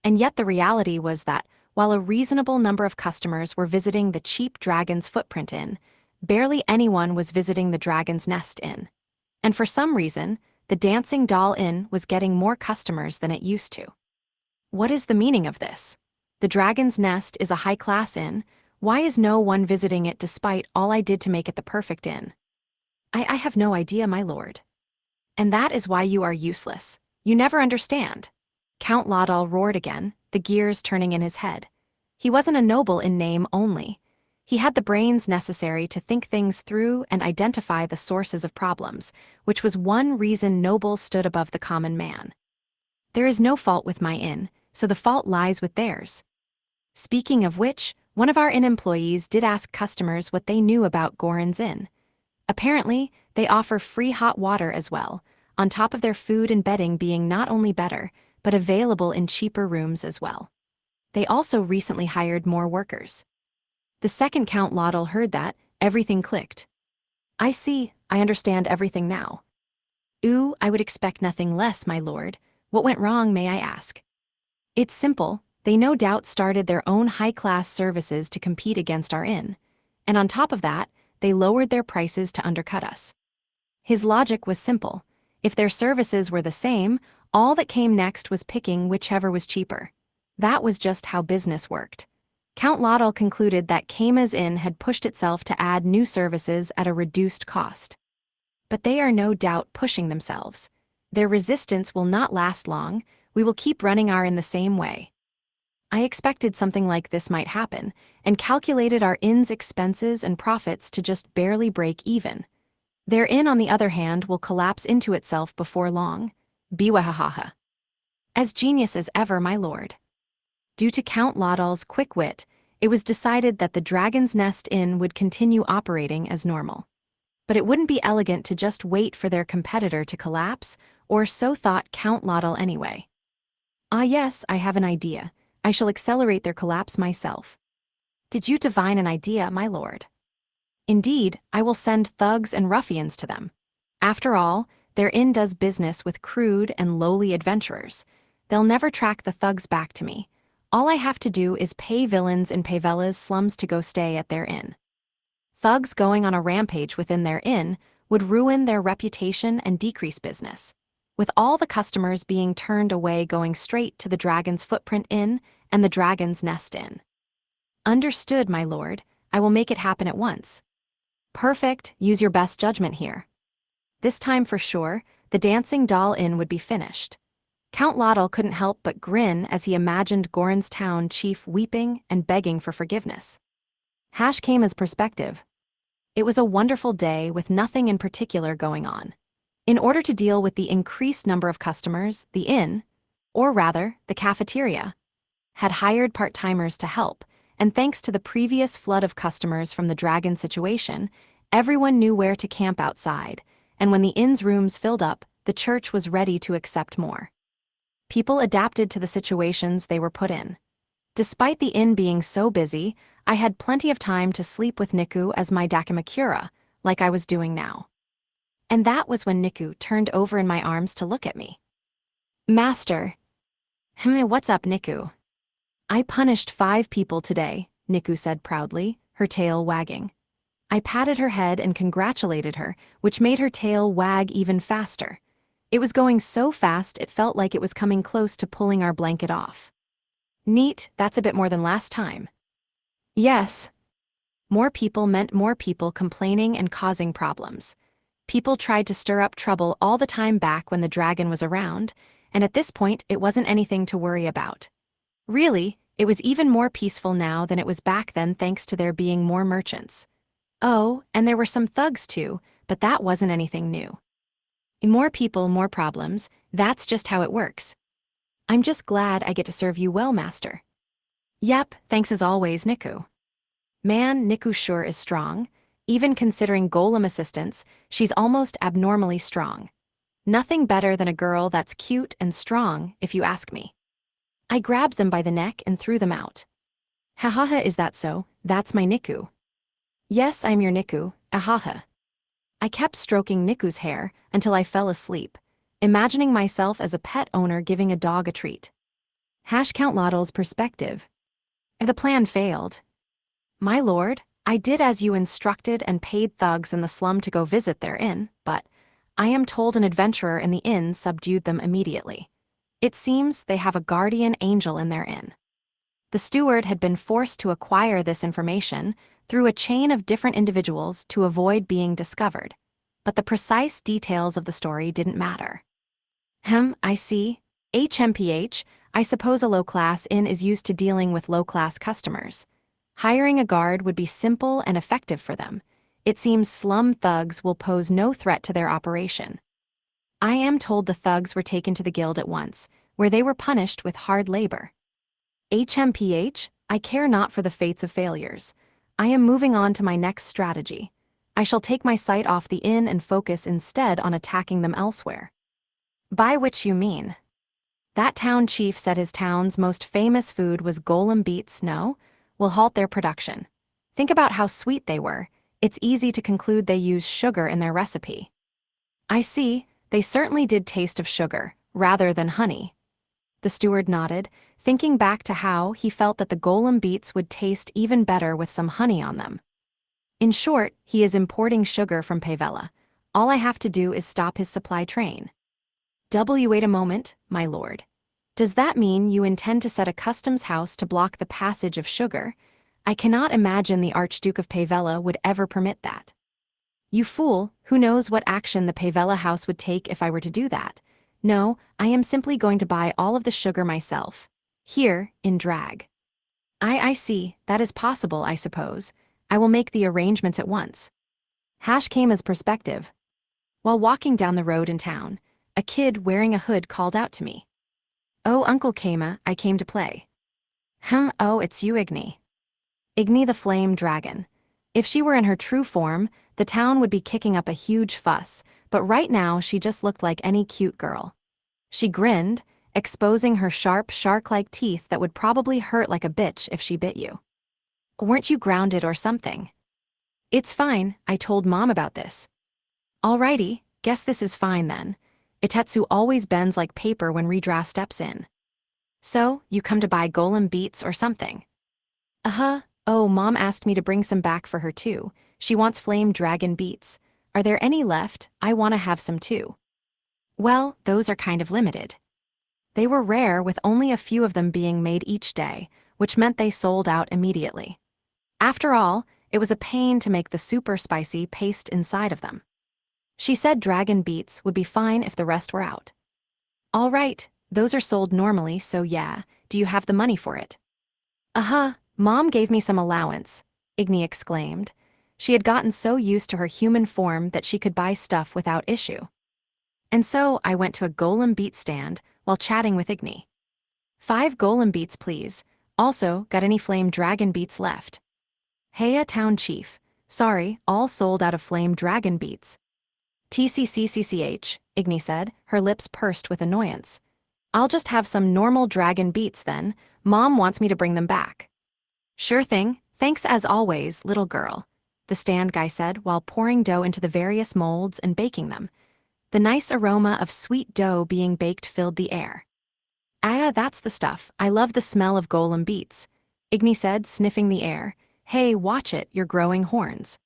And yet the reality was that, while a reasonable number of customers were visiting the cheap Dragon's Footprint Inn, barely anyone was visiting the Dragon's Nest Inn. And for some reason, the Dancing Doll Inn was getting more customers than it used to. What is the meaning of this? The Dragon's Nest is a high-class inn. Why is no one visiting it despite all I did to make it the perfect inn? I have no idea, my lord. And that is why you are useless. You never understand. Count Lottle roared again, the gears turning in his head. He wasn't a noble in name only. He had the brains necessary to think things through and identify the sources of problems, which was one reason nobles stood above the common man. There is no fault with my inn, so the fault lies with theirs. Speaking of which, one of our inn employees did ask customers what they knew about Gorin's Inn. Apparently, they offer free hot water as well, on top of their food and bedding being not only better, but available in cheaper rooms as well. They also recently hired more workers. The second Count Lottle heard that, everything clicked. I see, I understand everything now. Ooh, I would expect nothing less, my lord. What went wrong, may I ask? It's simple, they no doubt started their own high-class services to compete against our inn. And on top of that, they lowered their prices to undercut us. His logic was simple. If their services were the same, all that came next was picking whichever was cheaper. That was just how business worked. Count Lottle concluded that Keima's Inn had pushed itself to add new services at a reduced cost. But they are no doubt pushing themselves. Their resistance will not last long. We will keep running our inn the same way. I expected something like this might happen, and calculated our inn's expenses and profits to just barely break even. Their inn, on the other hand, will collapse into itself before long. Biwahahaha. As genius as ever, my lord. Due to Count Lottle's quick wit, it was decided that the Dragon's Nest Inn would continue operating as normal. But it wouldn't be elegant to just wait for their competitor to collapse, or so thought Count Lottle anyway. Ah yes, I have an idea. I shall accelerate their collapse myself. Did you divine an idea, my lord? Indeed, I will send thugs and ruffians to them. After all, their inn does business with crude and lowly adventurers. They'll never track the thugs back to me. All I have to do is pay villains in Pavella's slums to go stay at their inn. Thugs going on a rampage within their inn would ruin their reputation and decrease business, with all the customers being turned away going straight to the Dragon's Footprint Inn and the Dragon's Nest Inn. Understood, my lord. I will make it happen at once. Perfect, use your best judgment here. This time for sure, the Dancing Doll Inn would be finished. Count Lottle couldn't help but grin as he imagined Gorin's town chief weeping and begging for forgiveness. Keima's perspective. It was a wonderful day with nothing in particular going on. In order to deal with the increased number of customers, the inn, or rather, the cafeteria, had hired part-timers to help, and thanks to the previous flood of customers from the dragon situation, everyone knew where to camp outside, and when the inn's rooms filled up, the church was ready to accept more. People adapted to the situations they were put in. Despite the inn being so busy, I had plenty of time to sleep with Niku as my dakimakura, like I was doing now. And that was when Niku turned over in my arms to look at me. Master. What's up, Niku? I punished 5 people today, Niku said proudly, her tail wagging. I patted her head and congratulated her, which made her tail wag even faster. It was going so fast it felt like it was coming close to pulling our blanket off. Neat, that's a bit more than last time. Yes. More people meant more people complaining and causing problems. People tried to stir up trouble all the time back when the dragon was around, and at this point it wasn't anything to worry about. Really, it was even more peaceful now than it was back then thanks to there being more merchants. Oh, and there were some thugs too, but that wasn't anything new. More people, more problems, that's just how it works. I'm just glad I get to serve you well, master. Yep, thanks as always, Niku. Man, Niku sure is strong. Even considering golem assistance, she's almost abnormally strong. Nothing better than a girl that's cute and strong, if you ask me. I grabbed them by the neck and threw them out. Hahaha, is that so? That's my Niku. Yes, I'm your Niku, ahaha. I kept stroking Niku's hair until I fell asleep, imagining myself as a pet owner giving a dog a treat. Count Lottle's perspective. The plan failed. My lord, I did as you instructed and paid thugs in the slum to go visit their inn, but I am told an adventurer in the inn subdued them immediately. It seems they have a guardian angel in their inn. The steward had been forced to acquire this information through a chain of different individuals to avoid being discovered, but the precise details of the story didn't matter. I see. HMPH, I suppose a low-class inn is used to dealing with low-class customers. Hiring a guard would be simple and effective for them. It seems slum thugs will pose no threat to their operation. I am told the thugs were taken to the guild at once, where they were punished with hard labor. HMPH, I care not for the fates of failures. I am moving on to my next strategy. I shall take my sight off the inn and focus instead on attacking them elsewhere. By which you mean? That town chief said his town's most famous food was golem beets, no? Will halt their production. Think about how sweet they were. It's easy to conclude they use sugar in their recipe. I see, they certainly did taste of sugar, rather than honey. The steward nodded, thinking back to how he felt that the golem beets would taste even better with some honey on them. In short, he is importing sugar from Pavella. All I have to do is stop his supply train. Wait a moment, my lord. Does that mean you intend to set a customs house to block the passage of sugar? I cannot imagine the Archduke of Pavella would ever permit that. You fool, who knows what action the Pavella house would take if I were to do that? No, I am simply going to buy all of the sugar myself. Here, in drag. I see, that is possible, I suppose. I will make the arrangements at once. Came as perspective. While walking down the road in town, a kid wearing a hood called out to me. Oh, Uncle Kama, I came to play. Oh, it's you, Igni. Igni the flame dragon. If she were in her true form, the town would be kicking up a huge fuss, but right now she just looked like any cute girl. She grinned, exposing her sharp, shark-like teeth that would probably hurt like a bitch if she bit you. Weren't you grounded or something? It's fine, I told Mom about this. Alrighty, guess this is fine then. Itetsu always bends like paper when Redra steps in. So, you come to buy golem beets or something? Oh, Mom asked me to bring some back for her too. She wants flame dragon beets. Are there any left? I want to have some too. Well, those are kind of limited. They were rare with only a few of them being made each day, which meant they sold out immediately. After all, it was a pain to make the super spicy paste inside of them. She said dragon beets would be fine if the rest were out. All right, those are sold normally, so yeah, do you have the money for it? Mom gave me some allowance, Igni exclaimed. She had gotten so used to her human form that she could buy stuff without issue. And so I went to a golem beet stand while chatting with Igni. 5 golem beets, please. Also, got any flame dragon beets left? Heya town chief. Sorry, all sold out of flame dragon beets. TCCCCH, Igni said, her lips pursed with annoyance. I'll just have some normal dragon beets then. Mom wants me to bring them back. Sure thing, thanks as always, little girl, the stand guy said while pouring dough into the various molds and baking them. The nice aroma of sweet dough being baked filled the air. That's the stuff. I love the smell of golem beets, Igni said, sniffing the air. Hey, watch it, you're growing horns.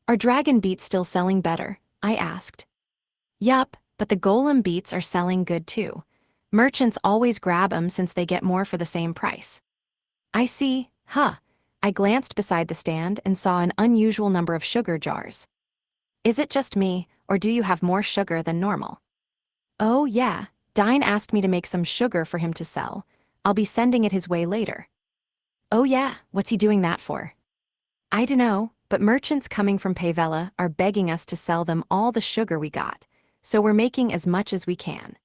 Are dragon beets still selling better? I asked. Yup, but the golem beets are selling good too. Merchants always grab 'em since they get more for the same price. I see, huh. I glanced beside the stand and saw an unusual number of sugar jars. Is it just me, or do you have more sugar than normal? Oh yeah, Dine asked me to make some sugar for him to sell. I'll be sending it his way later. Oh yeah, what's he doing that for? I dunno, but merchants coming from Pavella are begging us to sell them all the sugar we got, so we're making as much as we can.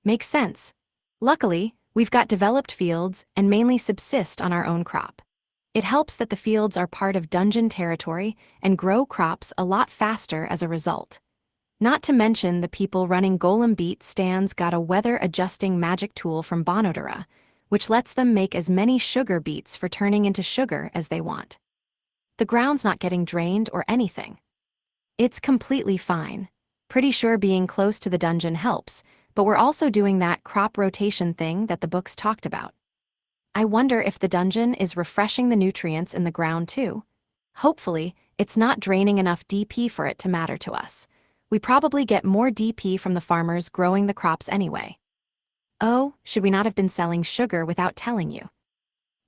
Makes sense. Luckily, we've got developed fields and mainly subsist on our own crop. It helps that the fields are part of dungeon territory and grow crops a lot faster as a result. Not to mention the people running Golem Beat stands got a weather-adjusting magic tool from Bonodora, which lets them make as many sugar beets for turning into sugar as they want. The ground's not getting drained or anything. It's completely fine. Pretty sure being close to the dungeon helps, but we're also doing that crop rotation thing that the books talked about. I wonder if the dungeon is refreshing the nutrients in the ground too. Hopefully, it's not draining enough DP for it to matter to us. We probably get more DP from the farmers growing the crops anyway. Oh, should we not have been selling sugar without telling you?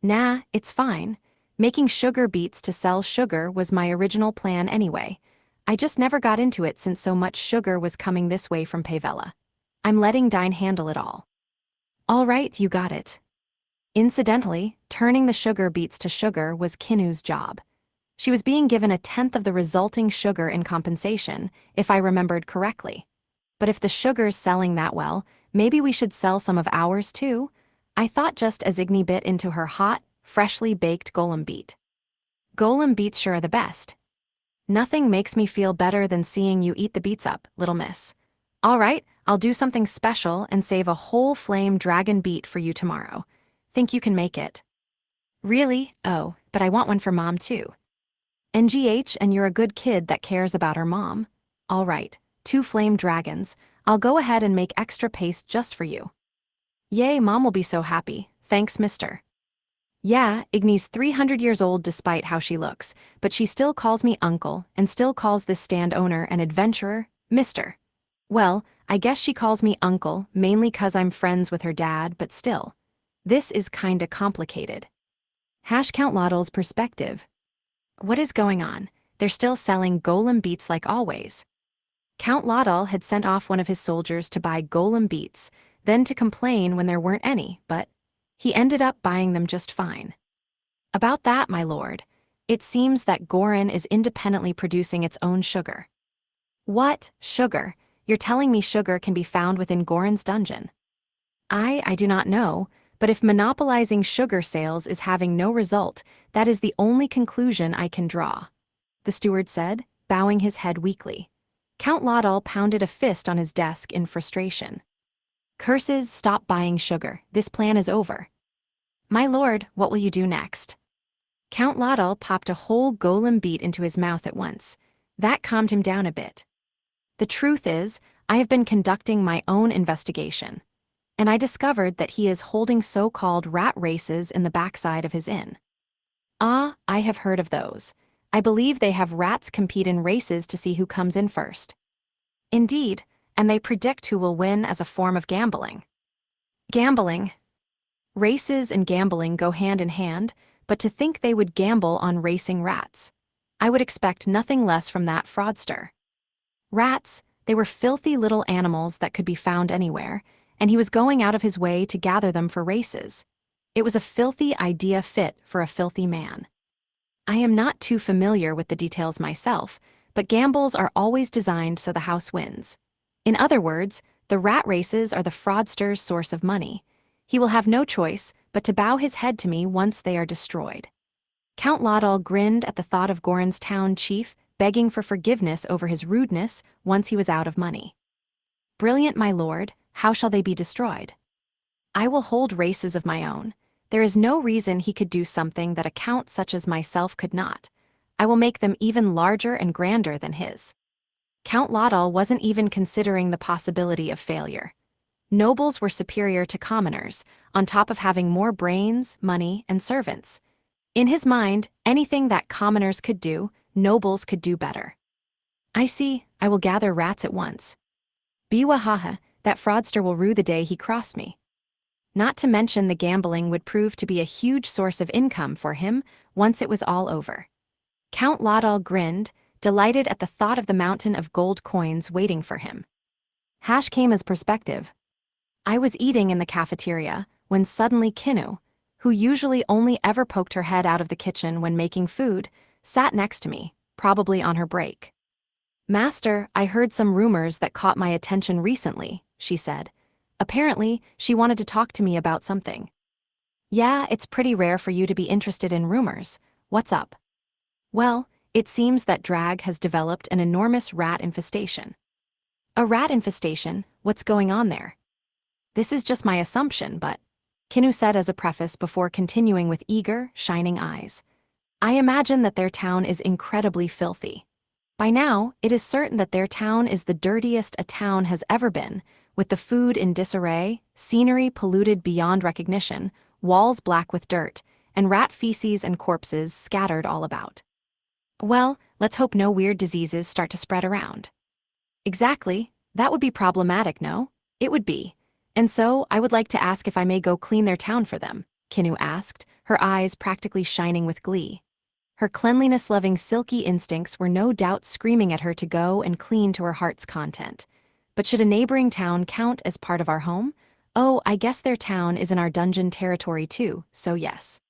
Nah, it's fine. Making sugar beets to sell sugar was my original plan anyway. I just never got into it since so much sugar was coming this way from Pavella. I'm letting Dine handle it all. All right, you got it. Incidentally, turning the sugar beets to sugar was Kinu's job. She was being given 1/10 of the resulting sugar in compensation, if I remembered correctly. But if the sugar's selling that well, maybe we should sell some of ours too? I thought just as Igni bit into her hot, freshly baked golem beet. Golem beets sure are the best. Nothing makes me feel better than seeing you eat the beets up, little miss. All right, I'll do something special and save a whole flame dragon beet for you tomorrow. Think you can make it? Really? Oh, but I want one for Mom too. NGH, and you're a good kid that cares about her mom. All right, 2 flame dragons. I'll go ahead and make extra paste just for you. Yay, Mom will be so happy. Thanks, mister. Yeah, Igni's 300 years old despite how she looks, but she still calls me uncle and still calls this stand owner and adventurer, mister. Well, I guess she calls me uncle mainly 'cause I'm friends with her dad, but still. This is kinda complicated. Count Lottle's perspective. What is going on? They're still selling golem beets like always. Count Lottle had sent off one of his soldiers to buy golem beets, then to complain when there weren't any, but he ended up buying them just fine. About that, my lord, it seems that Gorin is independently producing its own sugar. What? Sugar? You're telling me sugar can be found within Gorin's dungeon? I do not know. But if monopolizing sugar sales is having no result, that is the only conclusion I can draw, the steward said, bowing his head weakly. Count Lottle pounded a fist on his desk in frustration. Curses, stop buying sugar. This plan is over. My lord, what will you do next? Count Lottle popped a whole golem beet into his mouth at once. That calmed him down a bit. The truth is, I have been conducting my own investigation, and I discovered that he is holding so-called rat races in the backside of his inn. Ah, I have heard of those. I believe they have rats compete in races to see who comes in first. Indeed, and they predict who will win as a form of gambling. Gambling. Races and gambling go hand in hand, but to think they would gamble on racing rats. I would expect nothing less from that fraudster. Rats, they were filthy little animals that could be found anywhere, and he was going out of his way to gather them for races. It was a filthy idea fit for a filthy man. I am not too familiar with the details myself, but gambles are always designed so the house wins. In other words, the rat races are the fraudster's source of money. He will have no choice but to bow his head to me once they are destroyed. Count Lottle grinned at the thought of Gorin's town chief begging for forgiveness over his rudeness once he was out of money. Brilliant, my lord. How shall they be destroyed? I will hold races of my own. There is no reason he could do something that a count such as myself could not. I will make them even larger and grander than his. Count Lottle wasn't even considering the possibility of failure. Nobles were superior to commoners, on top of having more brains, money, and servants. In his mind, anything that commoners could do, nobles could do better. I see, I will gather rats at once. Biwahaha, That fraudster will rue the day he crossed me. Not to mention the gambling would prove to be a huge source of income for him once it was all over. Count Laudal grinned, delighted at the thought of the mountain of gold coins waiting for him. Hash came as perspective. I was eating in the cafeteria when suddenly Kinu, who usually only ever poked her head out of the kitchen when making food, sat next to me, probably on her break. "Master, I heard some rumors that caught my attention recently," she said. Apparently, she wanted to talk to me about something. "Yeah, it's pretty rare for you to be interested in rumors. What's up?" "Well, it seems that Drag has developed an enormous rat infestation." "A rat infestation? What's going on there?" "This is just my assumption, but," Kinu said as a preface before continuing with eager, shining eyes, "I imagine that their town is incredibly filthy. By now, it is certain that their town is the dirtiest a town has ever been, with the food in disarray, scenery polluted beyond recognition, walls black with dirt, and rat feces and corpses scattered all about." "Well, let's hope no weird diseases start to spread around." "Exactly. That would be problematic, no?" "It would be. And so, I would like to ask if I may go clean their town for them," Kinu asked, her eyes practically shining with glee. Her cleanliness-loving silky instincts were no doubt screaming at her to go and clean to her heart's content. But should a neighboring town count as part of our home? Oh, I guess their town is in our dungeon territory too, so yes.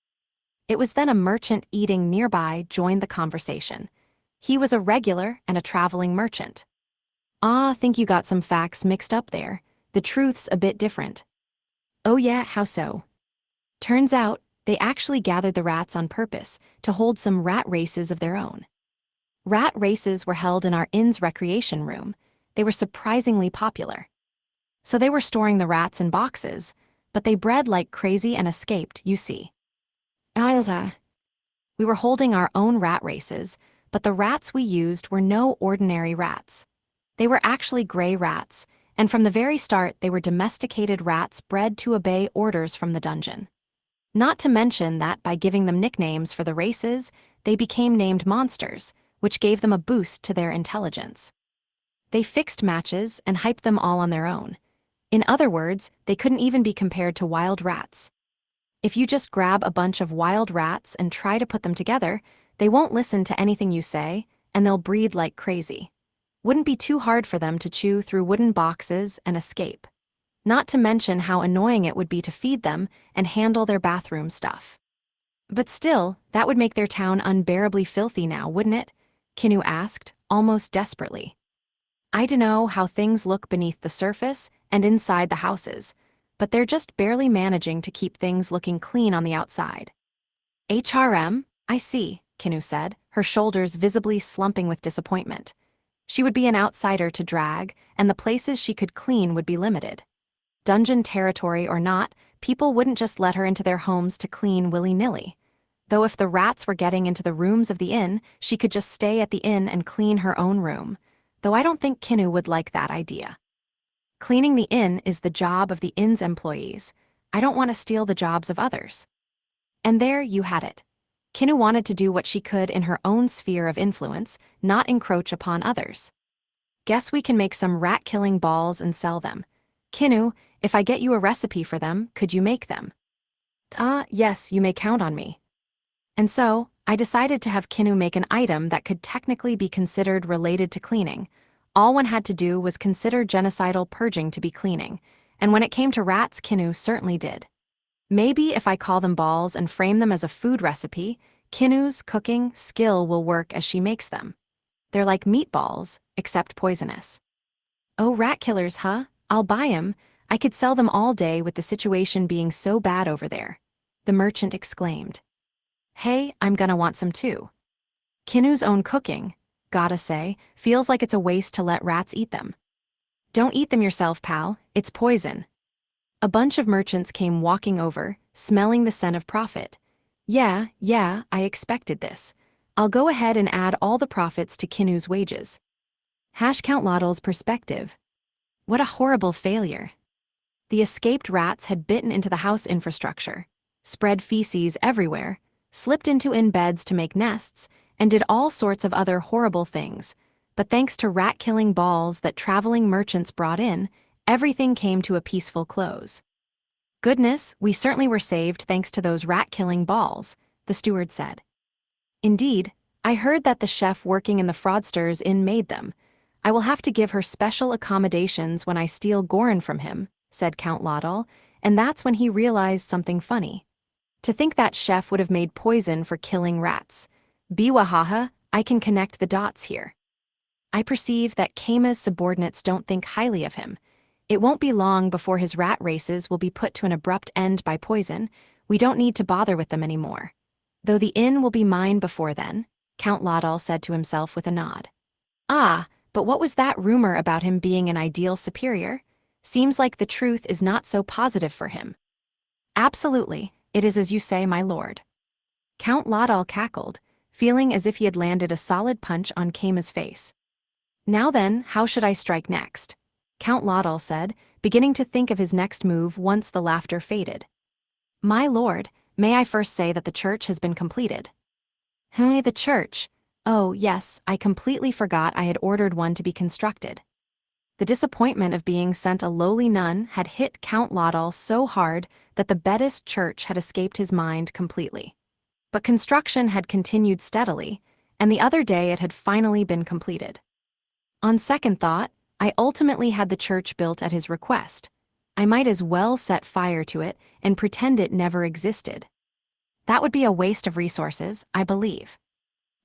It was then a merchant eating nearby joined the conversation. He was a regular and a traveling merchant. "Ah, think you got some facts mixed up there. The truth's a bit different." "Oh yeah, how so?" "Turns out, they actually gathered the rats on purpose to hold some rat races of their own." Rat races were held in our inn's recreation room. They were surprisingly popular. So they were storing the rats in boxes, but they bred like crazy and escaped, you see. "Ilza." "We were holding our own rat races, but the rats we used were no ordinary rats. They were actually gray rats, and from the very start they were domesticated rats bred to obey orders from the dungeon. Not to mention that by giving them nicknames for the races, they became named monsters, which gave them a boost to their intelligence. They fixed matches and hyped them all on their own. In other words, they couldn't even be compared to wild rats. If you just grab a bunch of wild rats and try to put them together, they won't listen to anything you say, and they'll breed like crazy. Wouldn't be too hard for them to chew through wooden boxes and escape. Not to mention how annoying it would be to feed them and handle their bathroom stuff. But still, that would make their town unbearably filthy now, wouldn't it?" Kinu asked, almost desperately. "I dunno how things look beneath the surface and inside the houses, but they're just barely managing to keep things looking clean on the outside." "HRM? I see," Kinu said, her shoulders visibly slumping with disappointment. She would be an outsider to Drag, and the places she could clean would be limited. Dungeon territory or not, people wouldn't just let her into their homes to clean willy-nilly. Though if the rats were getting into the rooms of the inn, she could just stay at the inn and clean her own room. Though I don't think Kinu would like that idea. Cleaning the inn is the job of the inn's employees. I don't want to steal the jobs of others. And there you had it. Kinu wanted to do what she could in her own sphere of influence, not encroach upon others. "Guess we can make some rat-killing balls and sell them. Kinu, if I get you a recipe for them, could you make them?" Yes, you may count on me." And so, I decided to have Kinu make an item that could technically be considered related to cleaning. All one had to do was consider genocidal purging to be cleaning, and when it came to rats, Kinu certainly did. Maybe if I call them balls and frame them as a food recipe, Kinu's cooking skill will work as she makes them. They're like meatballs, except poisonous. "Oh, rat killers, huh? I'll buy 'em. I could sell them all day with the situation being so bad over there," the merchant exclaimed. "Hey, I'm gonna want some too." Kinu's own cooking, gotta say, feels like it's a waste to let rats eat them. "Don't eat them yourself, pal, it's poison." A bunch of merchants came walking over, smelling the scent of profit. Yeah, I expected this. I'll go ahead and add all the profits to Kinu's wages." Count Laudal's perspective. What a horrible failure. The escaped rats had bitten into the house infrastructure, spread feces everywhere, slipped into inn beds to make nests, and did all sorts of other horrible things. But thanks to rat-killing balls that traveling merchants brought in, everything came to a peaceful close. "Goodness, we certainly were saved thanks to those rat-killing balls," the steward said. "Indeed, I heard that the chef working in the fraudster's inn made them. I will have to give her special accommodations when I steal Goran from him," said Count Lodal, and that's when he realized something funny. To think that chef would have made poison for killing rats. Biwahaha, I can connect the dots here. I perceive that Keima's subordinates don't think highly of him. It won't be long before his rat races will be put to an abrupt end by poison. We don't need to bother with them anymore. Though the inn will be mine before then, Count Lodal said to himself with a nod. Ah, but what was that rumor about him being an ideal superior? Seems like the truth is not so positive for him. Absolutely, it is as you say, my lord. Count Lodal cackled, feeling as if he had landed a solid punch on Keima's face. Now then, how should I strike next? Count Lodal said, beginning to think of his next move once the laughter faded. My lord, may I first say that the church has been completed? Hey, the church? Oh, yes, I completely forgot I had ordered one to be constructed. The disappointment of being sent a lowly nun had hit Count Lodal so hard that the Bedist church had escaped his mind completely. But construction had continued steadily, and the other day it had finally been completed. On second thought, I ultimately had the church built at his request. I might as well set fire to it and pretend it never existed. That would be a waste of resources, I believe.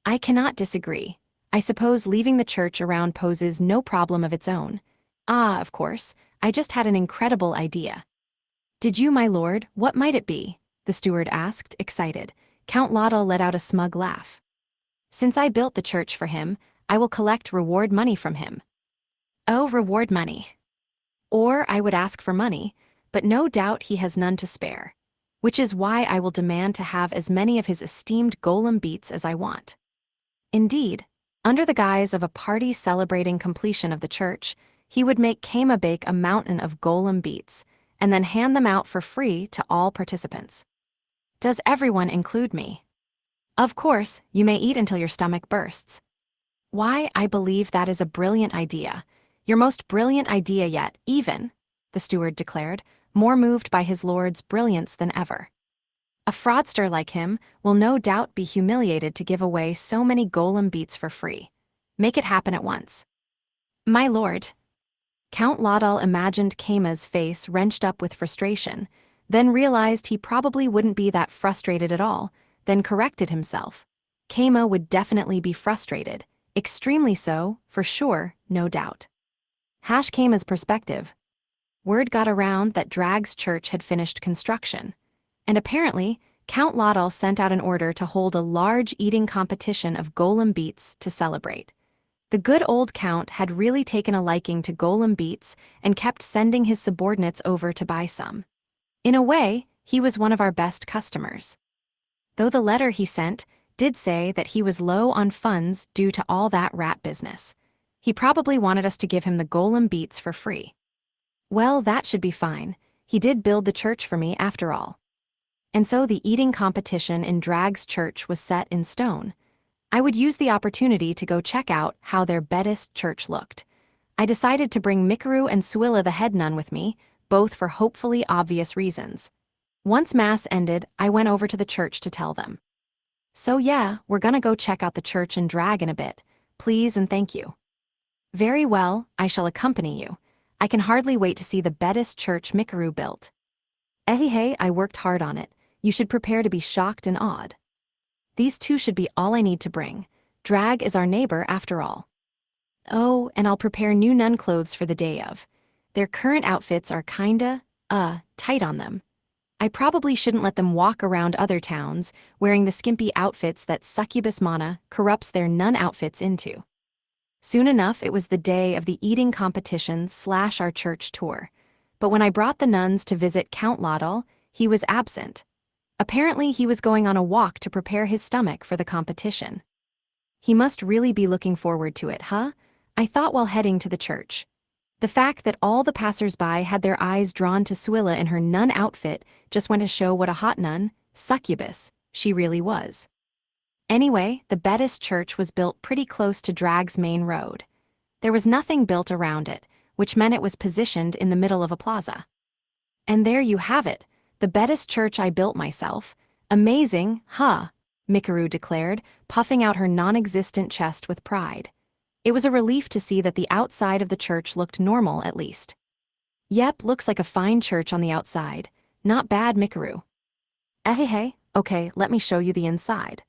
I cannot disagree. I suppose leaving the church around poses no problem of its own. Ah, of course, I just had an incredible idea. Did you, my lord, what might it be? The steward asked, excited. Count Lodal let out a smug laugh. Since I built the church for him, I will collect reward money from him. Oh, reward money. Or I would ask for money, but no doubt he has none to spare. Which is why I will demand to have as many of his esteemed golem beats as I want. Indeed, under the guise of a party celebrating completion of the church, he would make Keima bake a mountain of golem beats, and then hand them out for free to all participants. Does everyone include me? Of course, you may eat until your stomach bursts. Why, I believe that is a brilliant idea. Your most brilliant idea yet, even, the steward declared, more moved by his lord's brilliance than ever. A fraudster like him will no doubt be humiliated to give away so many golem beats for free. Make it happen at once. My lord. Count Lodal imagined Keima's face wrenched up with frustration, then realized he probably wouldn't be that frustrated at all, then corrected himself. Keima would definitely be frustrated, extremely so, for sure, no doubt. Keima's perspective. Word got around that Drag's church had finished construction, and apparently, Count Lodal sent out an order to hold a large eating competition of golem beats to celebrate. The good old count had really taken a liking to golem beats and kept sending his subordinates over to buy some. In a way, he was one of our best customers. Though the letter he sent did say that he was low on funds due to all that rat business. He probably wanted us to give him the golem beats for free. Well, that should be fine. He did build the church for me after all. And so the eating competition in Drag's church was set in stone. I would use the opportunity to go check out how their Bedist church looked. I decided to bring Mikaru and Suilla the head nun with me, both for hopefully obvious reasons. Once mass ended, I went over to the church to tell them. So yeah, we're gonna go check out the church in Drag in a bit. Please and thank you. Very well, I shall accompany you. I can hardly wait to see the Bedist church Mikaru built. Ehehe, I worked hard on it. You should prepare to be shocked and awed. These two should be all I need to bring. Drag is our neighbor after all. Oh, and I'll prepare new nun clothes for the day of. Their current outfits are kinda, tight on them. I probably shouldn't let them walk around other towns wearing the skimpy outfits that succubus mana corrupts their nun outfits into. Soon enough, it was the day of the eating competition / our church tour. But when I brought the nuns to visit Count Lodal, he was absent. Apparently, he was going on a walk to prepare his stomach for the competition. He must really be looking forward to it, huh? I thought while heading to the church. The fact that all the passers-by had their eyes drawn to Suilla in her nun outfit just went to show what a hot nun, succubus, she really was. Anyway, the Bedist church was built pretty close to Drag's main road. There was nothing built around it, which meant it was positioned in the middle of a plaza. And there you have it, the best church I built myself. Amazing, huh? Mikuru declared, puffing out her non-existent chest with pride. It was a relief to see that the outside of the church looked normal at least. Yep, looks like a fine church on the outside. Not bad, Mikuru. Hey, okay, let me show you the inside.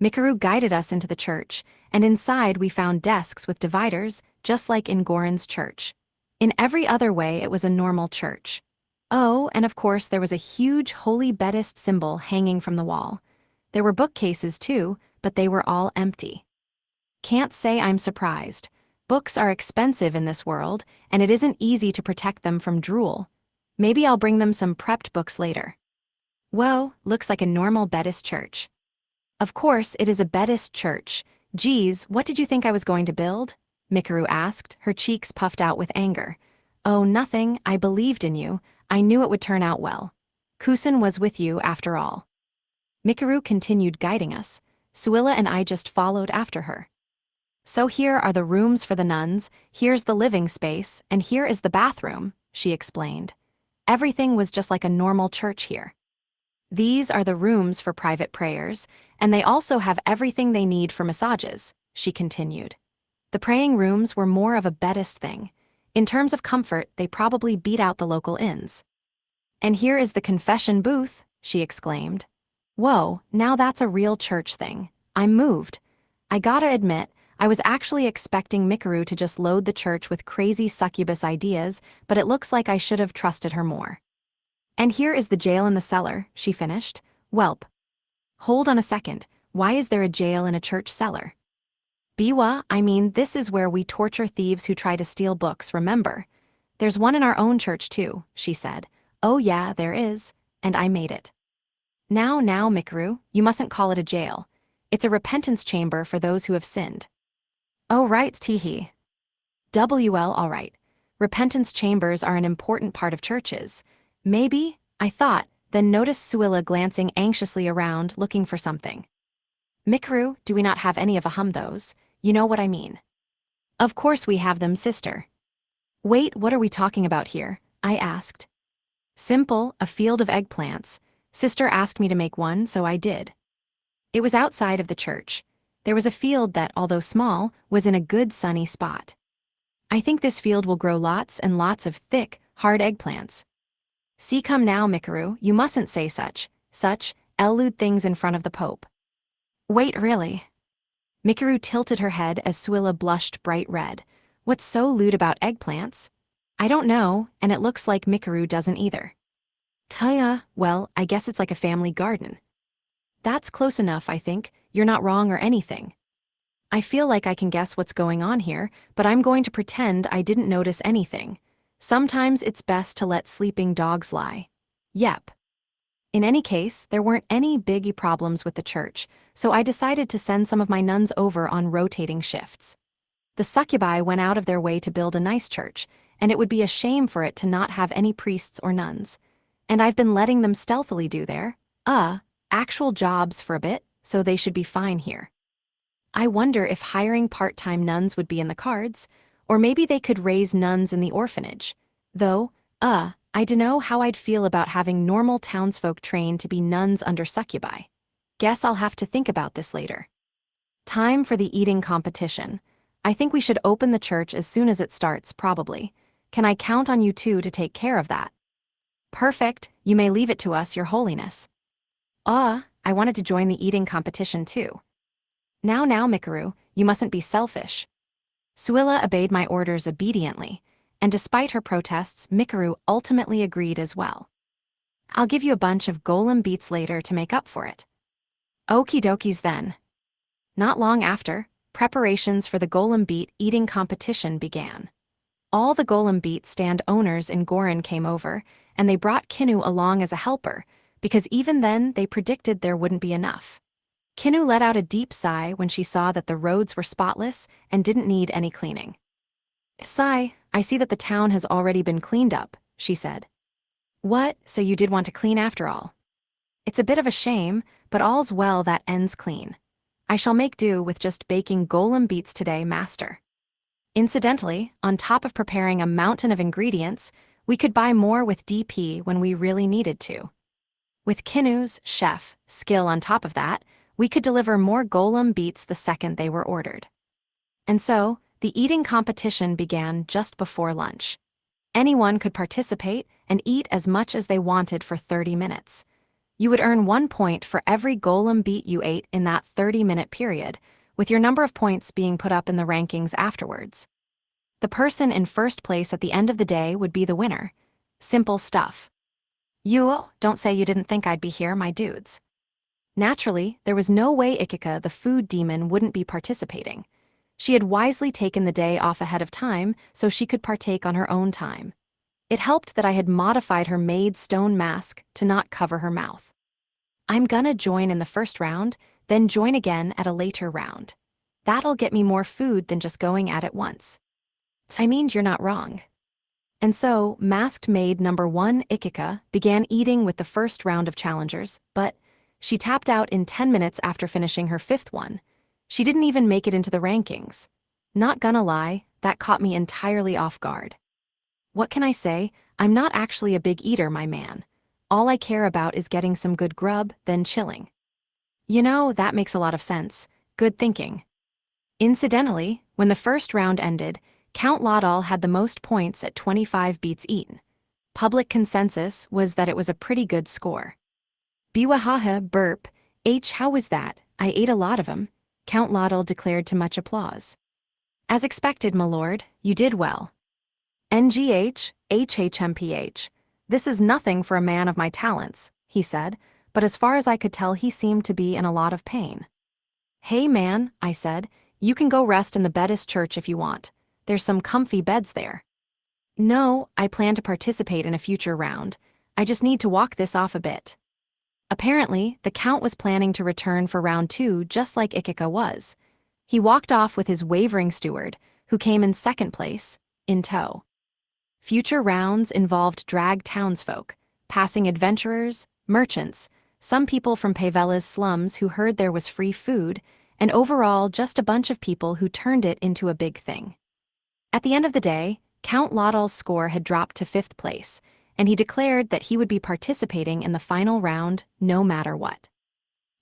Mikuru guided us into the church, and inside we found desks with dividers, just like in Goran's church. In every other way, it was a normal church. Oh, and of course there was a huge holy Buddhist symbol hanging from the wall. There were bookcases too, but they were all empty. Can't say I'm surprised. Books are expensive in this world, and it isn't easy to protect them from drool. Maybe I'll bring them some prepped books later. Whoa, looks like a normal Buddhist church. Of course, it is a Buddhist church. Geez, what did you think I was going to build? Mikuru asked, her cheeks puffed out with anger. Oh, nothing, I believed in you. I knew it would turn out well. Kusen was with you after all. Mikuru continued guiding us. Suilla and I just followed after her. So here are the rooms for the nuns, here's the living space, and here is the bathroom, she explained. Everything was just like a normal church here. These are the rooms for private prayers, and they also have everything they need for massages, she continued. The praying rooms were more of a Buddhist thing. In terms of comfort, they probably beat out the local inns. And here is the confession booth, she exclaimed. Whoa, now that's a real church thing. I'm moved. I gotta admit, I was actually expecting Mikuru to just load the church with crazy succubus ideas, but it looks like I should have trusted her more. And here is the jail in the cellar, she finished. Welp. Hold on a second, why is there a jail in a church cellar? Biwa, I mean, this is where we torture thieves who try to steal books, remember? There's one in our own church too, she said. Oh yeah, there is, and I made it. Now, Mikuru, you mustn't call it a jail. It's a repentance chamber for those who have sinned. Oh right, Teehee. All right. Repentance chambers are an important part of churches. Maybe, I thought, then noticed Suilla glancing anxiously around, looking for something. Mikuru, do we not have any of those? You know what I mean. Of course we have them, sister. Wait, what are we talking about here? I asked. Simple, a field of eggplants. Sister asked me to make one, so I did. It was outside of the church. There was a field that, although small, was in a good sunny spot. I think this field will grow lots and lots of thick, hard eggplants. See, come now, Mikuru, you mustn't say such lewd things in front of the Pope. Wait, really? Mikuru tilted her head as Suilla blushed bright red. What's so lewd about eggplants? I don't know, and it looks like Mikuru doesn't either. Taya, well, I guess it's like a family garden. That's close enough, I think. You're not wrong or anything. I feel like I can guess what's going on here, but I'm going to pretend I didn't notice anything. Sometimes it's best to let sleeping dogs lie. Yep. In any case, there weren't any biggie problems with the church, so I decided to send some of my nuns over on rotating shifts. The succubi went out of their way to build a nice church, and it would be a shame for it to not have any priests or nuns. And I've been letting them stealthily do their, actual jobs for a bit, so they should be fine here. I wonder if hiring part-time nuns would be in the cards, or maybe they could raise nuns in the orphanage. Though, I dunno how I'd feel about having normal townsfolk trained to be nuns under succubi. Guess I'll have to think about this later. Time for the eating competition. I think we should open the church as soon as it starts, probably. Can I count on you two to take care of that? Perfect, you may leave it to us, Your Holiness. I wanted to join the eating competition too. Now, Mikuru, you mustn't be selfish. Suilla obeyed my orders obediently, and despite her protests, Mikuru ultimately agreed as well. I'll give you a bunch of golem beets later to make up for it. Okie dokies then. Not long after, preparations for the golem beet eating competition began. All the golem beet stand owners in Goran came over, and they brought Kinu along as a helper, because even then they predicted there wouldn't be enough. Kinu let out a deep sigh when she saw that the roads were spotless and didn't need any cleaning. Sigh, I see that the town has already been cleaned up, she said. What, so you did want to clean after all? It's a bit of a shame, but all's well that ends clean. I shall make do with just baking golem beets today, master. Incidentally, on top of preparing a mountain of ingredients, we could buy more with DP when we really needed to. With Kinu's chef skill on top of that, we could deliver more golem beats the second they were ordered. And so, the eating competition began just before lunch. Anyone could participate and eat as much as they wanted for 30 minutes. You would earn 1 point for every golem beat you ate in that 30-minute period, with your number of points being put up in the rankings afterwards. The person in first place at the end of the day would be the winner. Simple stuff. Don't say you didn't think I'd be here, my dudes. Naturally, there was no way Ikika, the food demon, wouldn't be participating. She had wisely taken the day off ahead of time so she could partake on her own time. It helped that I had modified her made stone mask to not cover her mouth. I'm gonna join in the first round, then join again at a later round. That'll get me more food than just going at it once. I mean, you're not wrong. And so, masked maid number 1, Ikika, began eating with the first round of challengers, but she tapped out in 10 minutes after finishing her 5th one. She didn't even make it into the rankings. Not gonna lie, that caught me entirely off guard. What can I say? I'm not actually a big eater, my man. All I care about is getting some good grub, then chilling. That makes a lot of sense. Good thinking. Incidentally, when the first round ended, Count Laudal had the most points at 25 beats eaten. Public consensus was that it was a pretty good score. Biwahaha, burp, how was that? I ate a lot of 'em, Count Laudal declared to much applause. As expected, my lord, you did well. HHMPH. This is nothing for a man of my talents, he said, but as far as I could tell he seemed to be in a lot of pain. Hey man, I said, you can go rest in the Baptist church if you want. There's some comfy beds there. No, I plan to participate in a future round. I just need to walk this off a bit. Apparently, the Count was planning to return for round 2 just like Ikika was. He walked off with his wavering steward, who came in second place, in tow. Future rounds involved drag townsfolk, passing adventurers, merchants, some people from Pavela's slums who heard there was free food, and overall just a bunch of people who turned it into a big thing. At the end of the day, Count Laudal's score had dropped to 5th place, and he declared that he would be participating in the final round no matter what.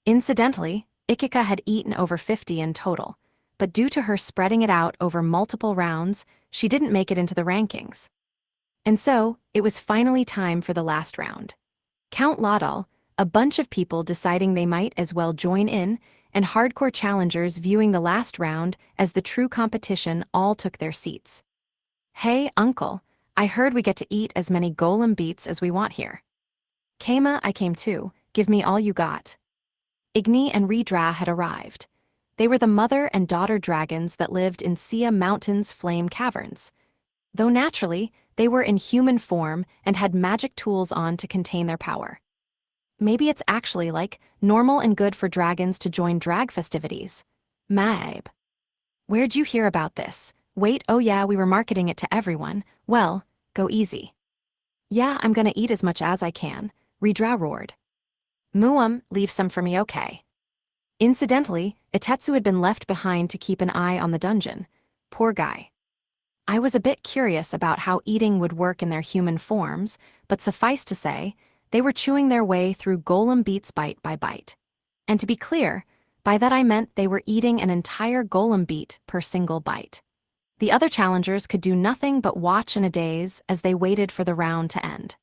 Incidentally, Ikika had eaten over 50 in total, but due to her spreading it out over multiple rounds, she didn't make it into the rankings. And so, it was finally time for the last round. Count Laudal, a bunch of people deciding they might as well join in, and hardcore challengers viewing the last round as the true competition all took their seats. Hey, uncle, I heard we get to eat as many golem beats as we want here. Kama, I came too, give me all you got. Igni and Redra had arrived. They were the mother and daughter dragons that lived in Sia Mountain's flame caverns. Though naturally, they were in human form and had magic tools on to contain their power. Maybe it's actually normal and good for dragons to join drag festivities. Maib. Where'd you hear about this? Wait, oh yeah, we were marketing it to everyone. Well, go easy. Yeah, I'm gonna eat as much as I can, Redra roared. Leave some for me, okay? Incidentally, Itetsu had been left behind to keep an eye on the dungeon. Poor guy. I was a bit curious about how eating would work in their human forms, but suffice to say, they were chewing their way through golem beats bite by bite. And to be clear, by that I meant they were eating an entire golem beat per single bite. The other challengers could do nothing but watch in a daze as they waited for the round to end.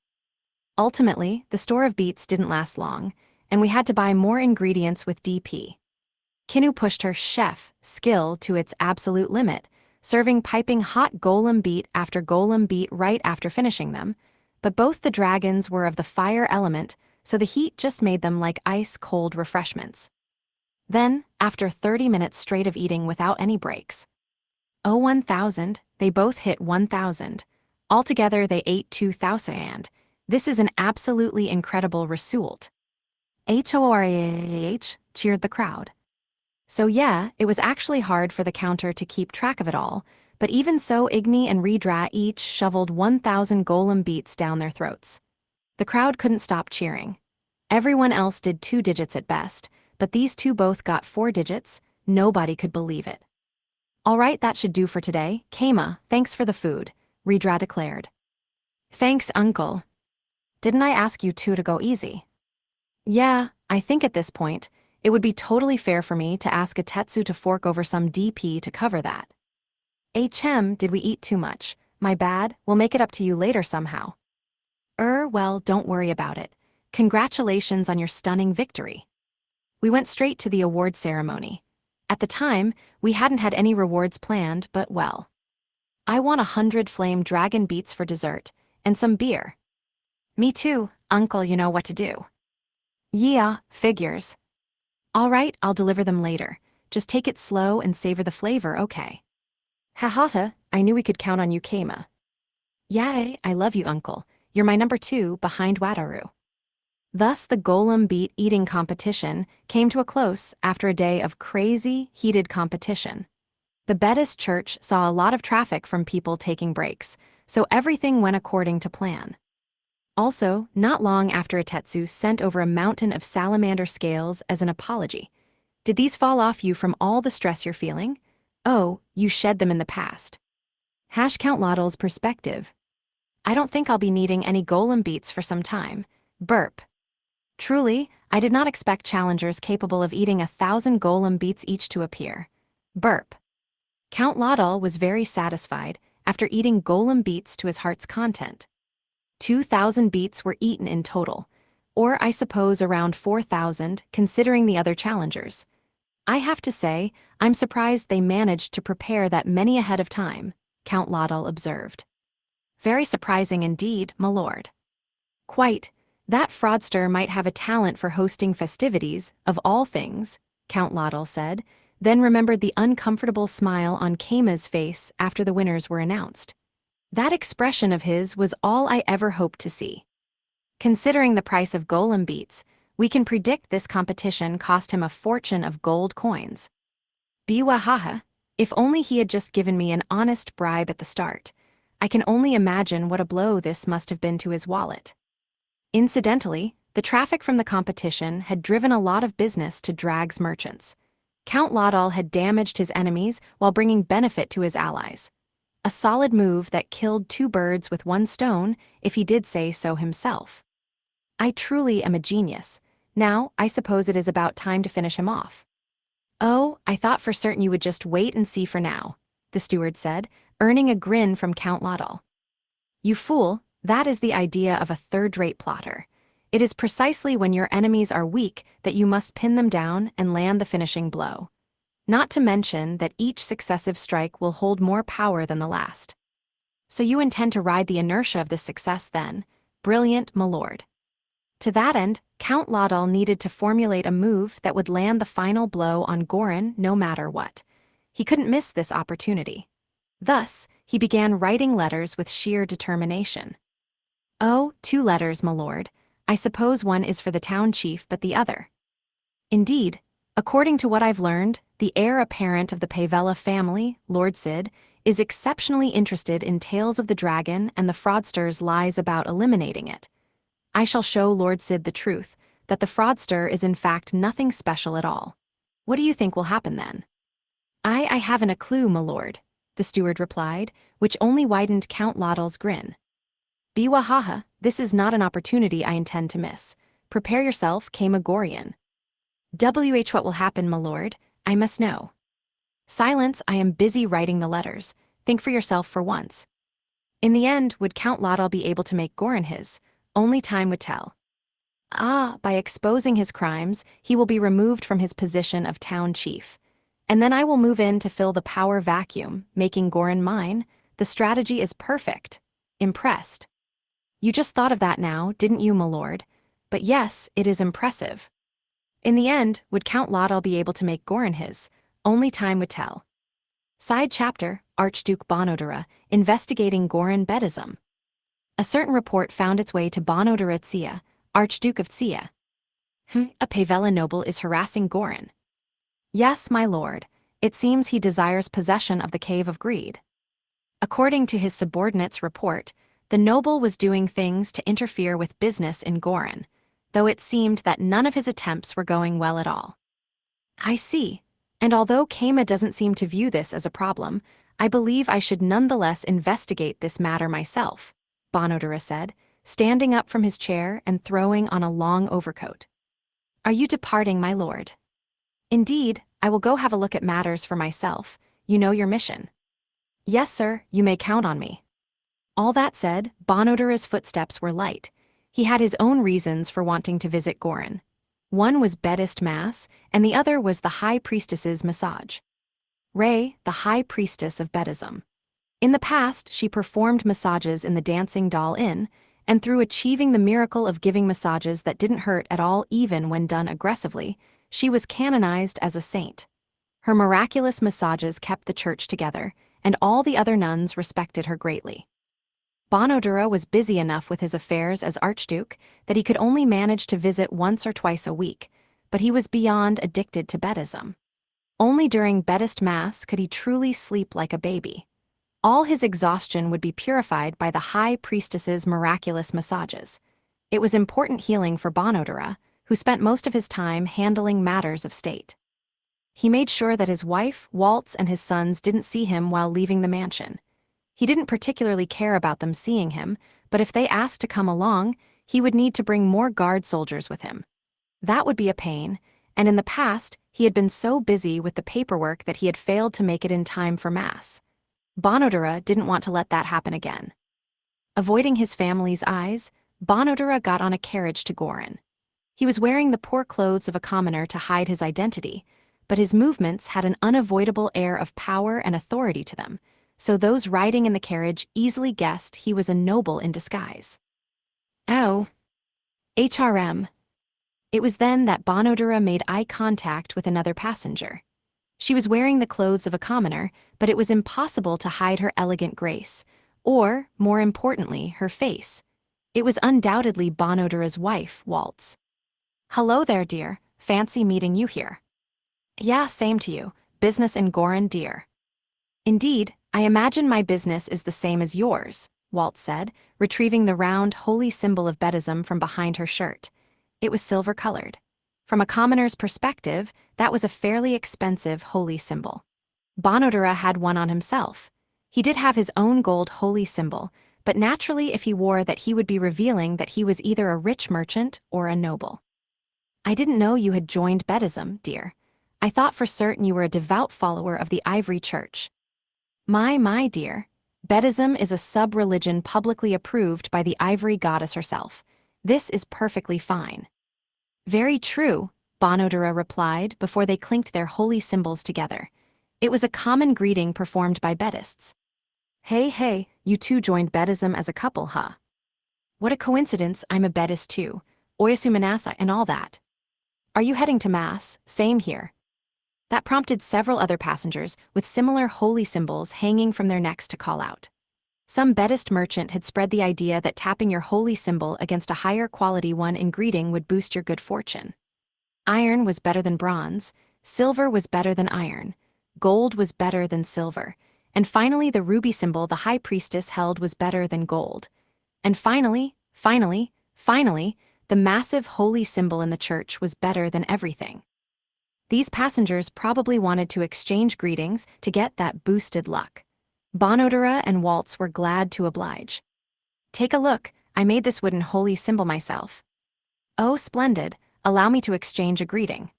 Ultimately, the store of beats didn't last long, and we had to buy more ingredients with DP. Kinu pushed her chef skill to its absolute limit, serving piping hot golem beat after golem beat right after finishing them, but both the dragons were of the fire element, so the heat just made them like ice-cold refreshments. Then, after 30 minutes straight of eating without any breaks, 1,000, they both hit 1,000. Altogether they ate 2,000. This is an absolutely incredible result. HORAH, cheered the crowd. So yeah, it was actually hard for the counter to keep track of it all, but even so Igni and Redra each shoveled 1,000 golem beats down their throats. The crowd couldn't stop cheering. Everyone else did 2 digits at best, but these two both got 4 digits. Nobody could believe it. All right, that should do for today. Keima, thanks for the food, Ridra declared. Thanks, uncle. Didn't I ask you two to go easy? Yeah, I think at this point, it would be totally fair for me to ask a Tetsu to fork over some DP to cover that. HM, did we eat too much? My bad, we'll make it up to you later somehow. Well, don't worry about it. Congratulations on your stunning victory. We went straight to the award ceremony. At the time, we hadn't had any rewards planned, but well. I want 100 flame dragon beets for dessert, and some beer. Me too, uncle, you know what to do. Yeah, figures. All right, I'll deliver them later. Just take it slow and savor the flavor, okay? Haha, I knew we could count on you, Keima. Yay, I love you, uncle. You're my number 2 behind Wataru. Thus, the golem beet eating competition came to a close after a day of crazy, heated competition. The Buddhist church saw a lot of traffic from people taking breaks, so everything went according to plan. Also, not long after Itetsu sent over a mountain of salamander scales as an apology. Did these fall off you from all the stress you're feeling? Oh, you shed them in the past. Count Lottle's perspective. I don't think I'll be needing any golem beets for some time. Burp. Truly, I did not expect challengers capable of eating 1,000 golem beets each to appear. Burp. Count Lottle was very satisfied after eating golem beets to his heart's content. 2,000 beets were eaten in total, or I suppose around 4,000 considering the other challengers. I have to say, I'm surprised they managed to prepare that many ahead of time, Count Lottle observed. Very surprising indeed, my lord. Quite. That fraudster might have a talent for hosting festivities, of all things, Count Lottle said, then remembered the uncomfortable smile on Keima's face after the winners were announced. That expression of his was all I ever hoped to see. Considering the price of golem beets, we can predict this competition cost him a fortune of gold coins. Biwahaha, if only he had just given me an honest bribe at the start. I can only imagine what a blow this must have been to his wallet. Incidentally, the traffic from the competition had driven a lot of business to Drag's merchants. Count Lottle had damaged his enemies while bringing benefit to his allies. A solid move that killed 2 birds with 1 stone, if he did say so himself. I truly am a genius. Now, I suppose it is about time to finish him off. Oh, I thought for certain you would just wait and see for now, the steward said, earning a grin from Count Lottle. You fool, that is the idea of a third-rate plotter. It is precisely when your enemies are weak that you must pin them down and land the finishing blow. Not to mention that each successive strike will hold more power than the last. So you intend to ride the inertia of this success then? Brilliant, my lord. To that end, Count Lottle needed to formulate a move that would land the final blow on Gorin no matter what. He couldn't miss this opportunity. Thus, he began writing letters with sheer determination. Oh, 2 letters, my lord. I suppose one is for the town chief but the other. Indeed, according to what I've learned, the heir apparent of the Pavella family, Lord Sid, is exceptionally interested in Tales of the Dragon and the fraudster's lies about eliminating it. I shall show Lord Sid the truth, that the fraudster is in fact nothing special at all. What do you think will happen then? I haven't a clue, my lord, the steward replied, which only widened Count Lottle's grin. Biwahaha, this is not an opportunity I intend to miss. Prepare yourself, Kamagorian. What will happen, my lord? I must know. Silence, I am busy writing the letters. Think for yourself for once. In the end, would Count Lottle be able to make Gorin his? Only time would tell. By exposing his crimes, he will be removed from his position of town chief. And then I will move in to fill the power vacuum, making Gorin mine. The strategy is perfect. Impressed. You just thought of that now, didn't you, my lord? But yes, it is impressive. In the end, would Count Lottle be able to make Gorin his? Only time would tell. Side chapter, Archduke Bonodera, investigating Gorin Bedism. A certain report found its way to Bonodera Tsia, Archduke of Tsia. A Pavella noble is harassing Gorin. Yes, my lord, it seems he desires possession of the Cave of Greed. According to his subordinate's report, the noble was doing things to interfere with business in Gorin, though it seemed that none of his attempts were going well at all. I see. And although Keima doesn't seem to view this as a problem, I believe I should nonetheless investigate this matter myself, Bonodura said, standing up from his chair and throwing on a long overcoat. Are you departing, my lord? Indeed, I will go have a look at matters for myself. You know your mission. Yes, sir, you may count on me. All that said, Bonodura's footsteps were light. He had his own reasons for wanting to visit Gorin. One was Buddhist mass, and the other was the High Priestess's massage. Rei, the High Priestess of Buddhism. In the past, she performed massages in the Dancing Doll Inn, and through achieving the miracle of giving massages that didn't hurt at all even when done aggressively, she was canonized as a saint. Her miraculous massages kept the church together, and all the other nuns respected her greatly. Bonodura was busy enough with his affairs as Archduke that he could only manage to visit once or twice a week, but he was beyond addicted to Buddhism. Only during Buddhist Mass could he truly sleep like a baby. All his exhaustion would be purified by the High Priestess's miraculous massages. It was important healing for Bonodura, who spent most of his time handling matters of state. He made sure that his wife, Waltz, and his sons didn't see him while leaving the mansion. He didn't particularly care about them seeing him, but if they asked to come along, he would need to bring more guard soldiers with him. That would be a pain, and in the past, he had been so busy with the paperwork that he had failed to make it in time for Mass. Bonodura didn't want to let that happen again. Avoiding his family's eyes, Bonodura got on a carriage to Gorin. He was wearing the poor clothes of a commoner to hide his identity, but his movements had an unavoidable air of power and authority to them, so those riding in the carriage easily guessed he was a noble in disguise. Oh. HRM. It was then that Bonodura made eye contact with another passenger. She was wearing the clothes of a commoner, but it was impossible to hide her elegant grace, or, more importantly, her face. It was undoubtedly Bonodura's wife, Waltz. Hello there, dear. Fancy meeting you here. Yeah, same to you. Business in Gorin, dear. Indeed, I imagine my business is the same as yours, Waltz said, retrieving the round, holy symbol of Buddhism from behind her shirt. It was silver-colored. From a commoner's perspective, that was a fairly expensive holy symbol. Bonodura had one on himself. He did have his own gold holy symbol, but naturally if he wore that he would be revealing that he was either a rich merchant or a noble. I didn't know you had joined Buddhism, dear. I thought for certain you were a devout follower of the Ivory Church. My dear. Buddhism is a sub-religion publicly approved by the Ivory Goddess herself. This is perfectly fine. Very true, Bonodura replied before they clinked their holy symbols together. It was a common greeting performed by Buddhists. Hey, you two joined Buddhism as a couple, huh? What a coincidence, I'm a Buddhist too. Oyasu Manasa and all that. Are you heading to Mass? Same here. That prompted several other passengers with similar holy symbols hanging from their necks to call out. Some Buddhist merchant had spread the idea that tapping your holy symbol against a higher quality one in greeting would boost your good fortune. Iron was better than bronze, silver was better than iron, gold was better than silver, and finally the ruby symbol the High Priestess held was better than gold. And finally, the massive holy symbol in the church was better than everything. These passengers probably wanted to exchange greetings to get that boosted luck. Bonodura and Waltz were glad to oblige. Take a look, I made this wooden holy symbol myself. Oh, splendid, allow me to exchange a greeting.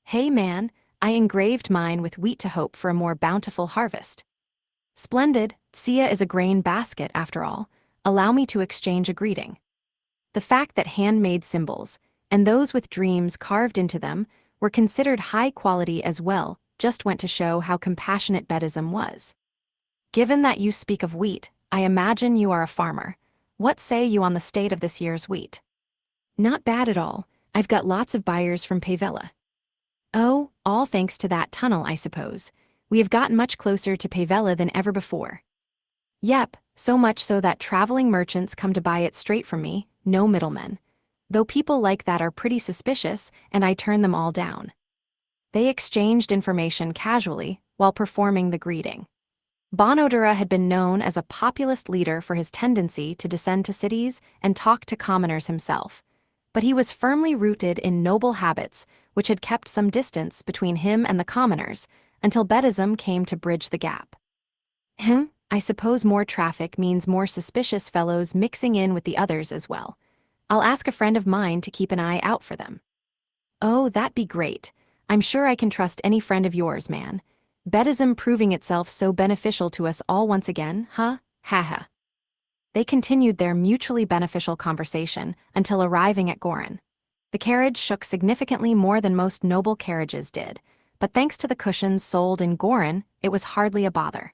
Hey man, I engraved mine with wheat to hope for a more bountiful harvest. Splendid, Tsia is a grain basket after all, allow me to exchange a greeting. The fact that handmade symbols, and those with dreams carved into them, were considered high quality as well just went to show how compassionate Buddhism was. Given that you speak of wheat, I imagine you are a farmer. What say you on the state of this year's wheat? Not bad at all. I've got lots of buyers from Pavella. Oh, all thanks to that tunnel, I suppose. We have gotten much closer to Pavella than ever before. Yep, so much so that traveling merchants come to buy it straight from me, no middlemen. Though people like that are pretty suspicious, and I turn them all down. They exchanged information casually while performing the greeting. Bonodura had been known as a populist leader for his tendency to descend to cities and talk to commoners himself. But he was firmly rooted in noble habits, which had kept some distance between him and the commoners, until Buddhism came to bridge the gap. I suppose more traffic means more suspicious fellows mixing in with the others as well. I'll ask a friend of mine to keep an eye out for them. Oh, that'd be great. I'm sure I can trust any friend of yours, man. Buddhism proving itself so beneficial to us all once again, huh? Haha. They continued their mutually beneficial conversation until arriving at Gorin. The carriage shook significantly more than most noble carriages did, but thanks to the cushions sold in Gorin, it was hardly a bother.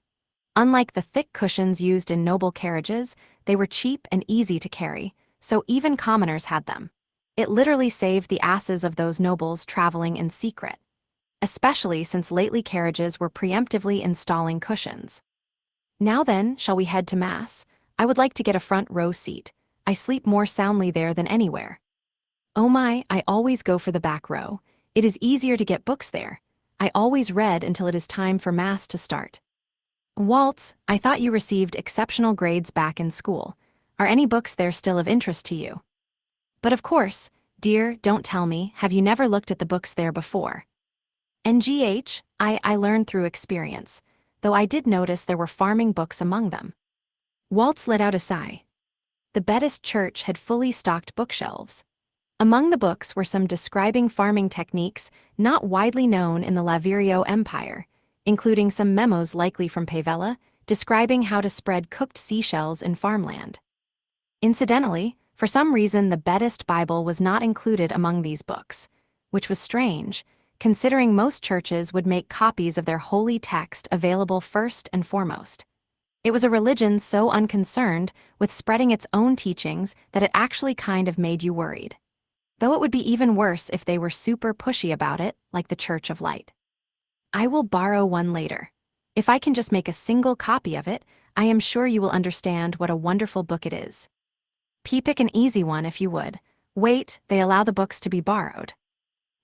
Unlike the thick cushions used in noble carriages, they were cheap and easy to carry, so even commoners had them. It literally saved the asses of those nobles traveling in secret, especially since lately carriages were preemptively installing cushions. Now then, shall we head to Mass? I would like to get a front row seat. I sleep more soundly there than anywhere. Oh my, I always go for the back row. It is easier to get books there. I always read until it is time for Mass to start. Waltz, I thought you received exceptional grades back in school. Are any books there still of interest to you? But of course, dear, don't tell me, have you never looked at the books there before? NGH, I learned through experience, though I did notice there were farming books among them. Waltz let out a sigh. The Buddhist church had fully stocked bookshelves. Among the books were some describing farming techniques not widely known in the Lavirio Empire, including some memos likely from Pavella, describing how to spread cooked seashells in farmland. Incidentally, for some reason the Buddhist Bible was not included among these books, which was strange, considering most churches would make copies of their holy text available first and foremost. It was a religion so unconcerned with spreading its own teachings that it actually kind of made you worried. Though it would be even worse if they were super pushy about it, like the Church of Light. I will borrow one later. If I can just make a single copy of it, I am sure you will understand what a wonderful book it is. Pick an easy one if you would. Wait, they allow the books to be borrowed.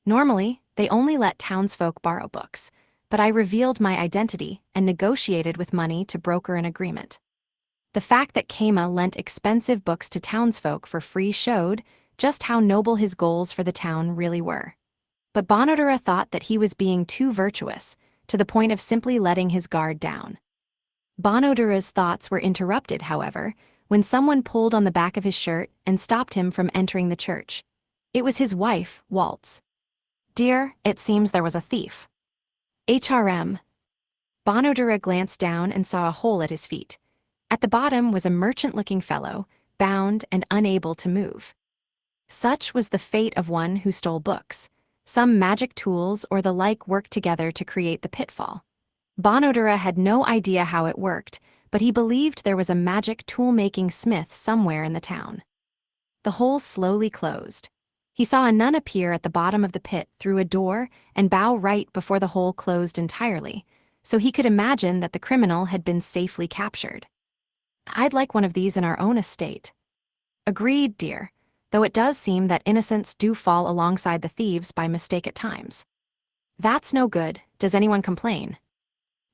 Normally, they only let townsfolk borrow books, but I revealed my identity and negotiated with money to broker an agreement. The fact that Kama lent expensive books to townsfolk for free showed just how noble his goals for the town really were. But Bonodura thought that he was being too virtuous, to the point of simply letting his guard down. Bonodura's thoughts were interrupted, however, when someone pulled on the back of his shirt and stopped him from entering the church. It was his wife, Waltz. Dear, it seems there was a thief. HRM. Bonodura glanced down and saw a hole at his feet. At the bottom was a merchant-looking fellow, bound and unable to move. Such was the fate of one who stole books. Some magic tools or the like worked together to create the pitfall. Bonodura had no idea how it worked, but he believed there was a magic tool-making smith somewhere in the town. The hole slowly closed. He saw a nun appear at the bottom of the pit through a door and bow right before the hole closed entirely, so he could imagine that the criminal had been safely captured. I'd like one of these in our own estate. Agreed, dear, though it does seem that innocents do fall alongside the thieves by mistake at times. That's no good, does anyone complain?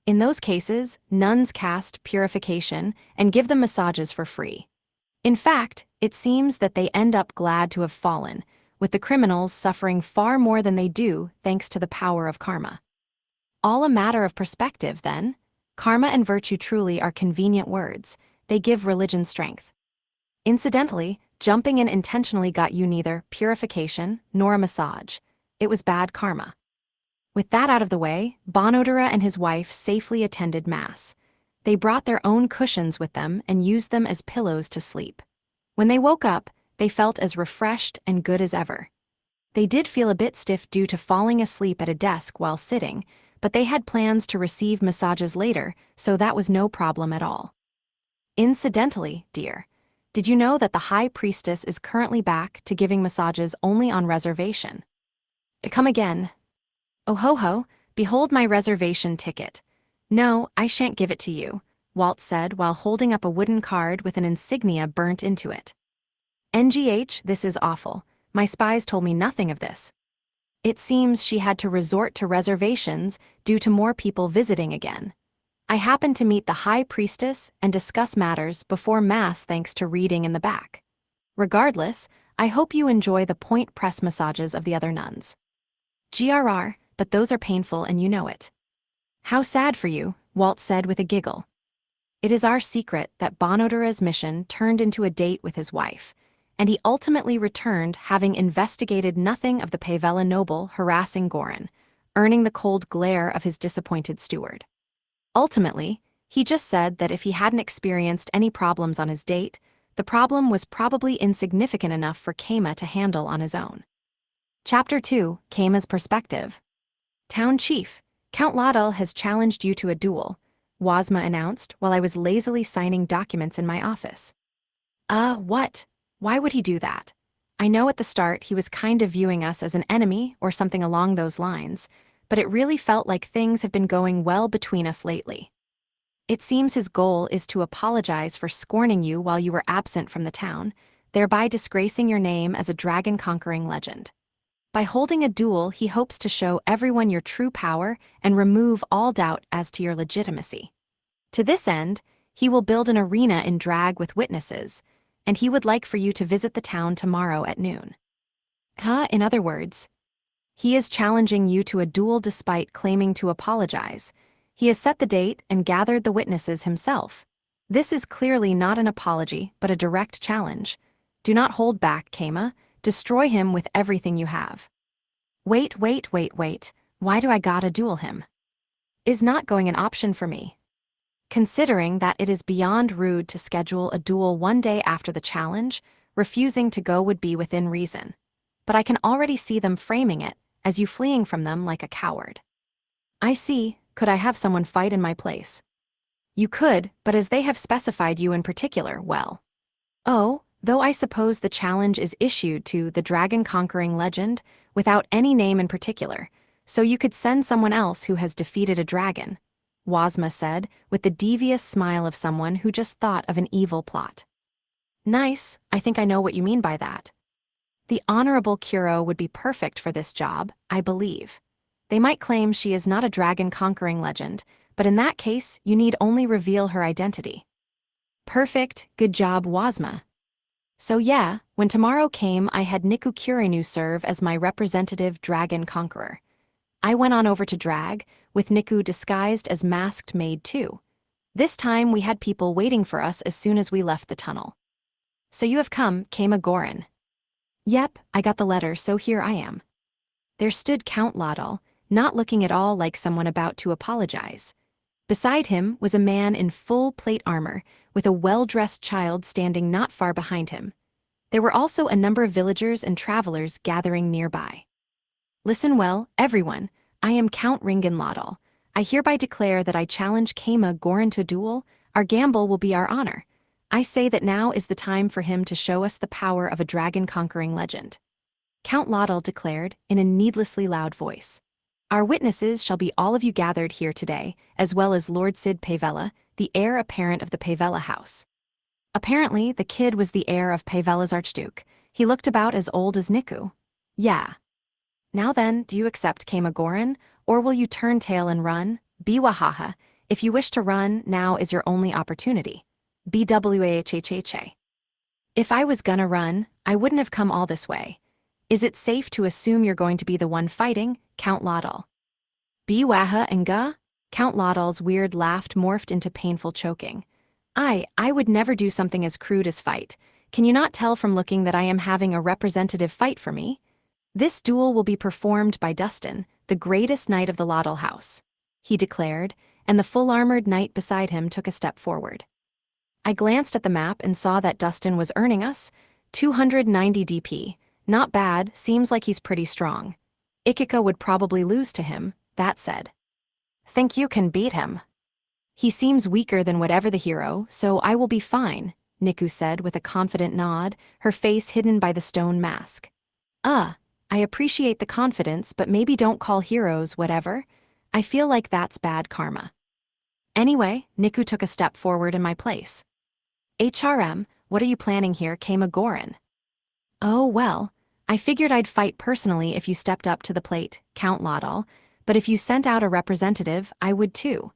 In those cases, nuns cast purification and give them massages for free. In fact, it seems that they end up glad to have fallen, with the criminals suffering far more than they do thanks to the power of karma. All a matter of perspective, then. Karma and virtue truly are convenient words. They give religion strength. Incidentally, jumping in intentionally got you neither purification nor a massage. It was bad karma. With that out of the way, Bonodura and his wife safely attended Mass. They brought their own cushions with them and used them as pillows to sleep. When they woke up, they felt as refreshed and good as ever. They did feel a bit stiff due to falling asleep at a desk while sitting, but they had plans to receive massages later, so that was no problem at all. Incidentally, dear, did you know that the High Priestess is currently back to giving massages only on reservation? Come again. Oh ho ho, behold my reservation ticket. No, I shan't give it to you, Waltz said while holding up a wooden card with an insignia burnt into it. NGH, this is awful. My spies told me nothing of this. It seems she had to resort to reservations due to more people visiting again. I happened to meet the High Priestess and discuss matters before Mass thanks to reading in the back. Regardless, I hope you enjoy the point press massages of the other nuns. GRR, but those are painful and you know it. How sad for you, Walt said with a giggle. It is our secret that Bonodura's mission turned into a date with his wife, and he ultimately returned having investigated nothing of the Pavella noble harassing Goran, earning the cold glare of his disappointed steward. Ultimately, he just said that if he hadn't experienced any problems on his date, the problem was probably insignificant enough for Keima to handle on his own. Chapter 2, Keima's Perspective. Town Chief, Count Laudel has challenged you to a duel, Wazma announced while I was lazily signing documents in my office. What? Why would he do that? I know at the start he was kind of viewing us as an enemy or something along those lines, but it really felt like things have been going well between us lately. It seems his goal is to apologize for scorning you while you were absent from the town, thereby disgracing your name as a dragon-conquering legend. By holding a duel, he hopes to show everyone your true power and remove all doubt as to your legitimacy. To this end, he will build an arena in drag with witnesses, and he would like for you to visit the town tomorrow at noon. In other words, he is challenging you to a duel despite claiming to apologize. He has set the date and gathered the witnesses himself. This is clearly not an apology, but a direct challenge. Do not hold back, Keima. Destroy him with everything you have. Wait. Why do I gotta duel him? Is not going an option for me? Considering that it is beyond rude to schedule a duel one day after the challenge, refusing to go would be within reason. But I can already see them framing it as you fleeing from them like a coward. I see. Could I have someone fight in my place? You could, but as they have specified you in particular, well. Oh, though I suppose the challenge is issued to the dragon-conquering legend without any name in particular, so you could send someone else who has defeated a dragon, Wazma said with the devious smile of someone who just thought of an evil plot. Nice, I think I know what you mean by that. The Honorable Kuro would be perfect for this job, I believe. They might claim she is not a dragon-conquering legend, but in that case, you need only reveal her identity. Perfect, good job, Wazma. So yeah, when tomorrow came, I had Niku Kurinu serve as my representative dragon conqueror. I went on over to drag, with Niku disguised as masked maid too. This time we had people waiting for us as soon as we left the tunnel. So you have come, Keima Goran. Yep, I got the letter, so here I am. There stood Count Laudel, not looking at all like someone about to apologize. Beside him was a man in full plate armor, with a well-dressed child standing not far behind him. There were also a number of villagers and travelers gathering nearby. Listen well, everyone, I am Count Ringen Laudel. I hereby declare that I challenge Keima Goran to a duel. Our gamble will be our honor. I say that now is the time for him to show us the power of a dragon-conquering legend. Count Laudel declared in a needlessly loud voice. Our witnesses shall be all of you gathered here today, as well as Lord Sid Pavella, the heir apparent of the Pavella house. Apparently, the kid was the heir of Pavella's archduke. He looked about as old as Niku. Yeah. Now then, do you accept Keima Goran, or will you turn tail and run? Biwahaha. If you wish to run, now is your only opportunity. BWAHHHA. If I was gonna run, I wouldn't have come all this way. Is it safe to assume you're going to be the one fighting, Count Laudel? Biwaha and ga? Count Laudel's weird laugh morphed into painful choking. I would never do something as crude as fight. Can you not tell from looking that I am having a representative fight for me? This duel will be performed by Dustin, the greatest knight of the Laudel house, he declared, and the full-armored knight beside him took a step forward. I glanced at the map and saw that Dustin was earning us 290 DP. Not bad, seems like he's pretty strong. Ikika would probably lose to him, that said. Think you can beat him? He seems weaker than whatever the hero, so I will be fine, Niku said with a confident nod, her face hidden by the stone mask. I appreciate the confidence, but maybe don't call heroes whatever. I feel like that's bad karma. Anyway, Niku took a step forward in my place. HRM, what are you planning here, Keima Goran? Oh well, I figured I'd fight personally if you stepped up to the plate, Count Laudel, but if you sent out a representative, I would too.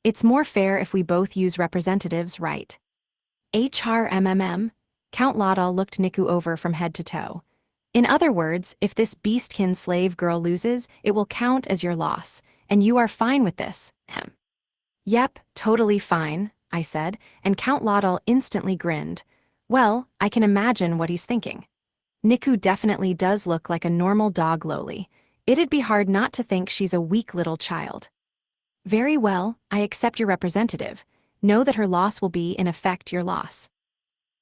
It's more fair if we both use representatives, right? HRMMM? Count Laudel looked Niku over from head to toe. In other words, if this beastkin slave girl loses, it will count as your loss, and you are fine with this, hem. Yep, totally fine, I said, and Count Laudel instantly grinned. Well, I can imagine what he's thinking. Niku definitely does look like a normal dog lowly. It'd be hard not to think she's a weak little child. Very well, I accept your representative. Know that her loss will be, in effect, your loss.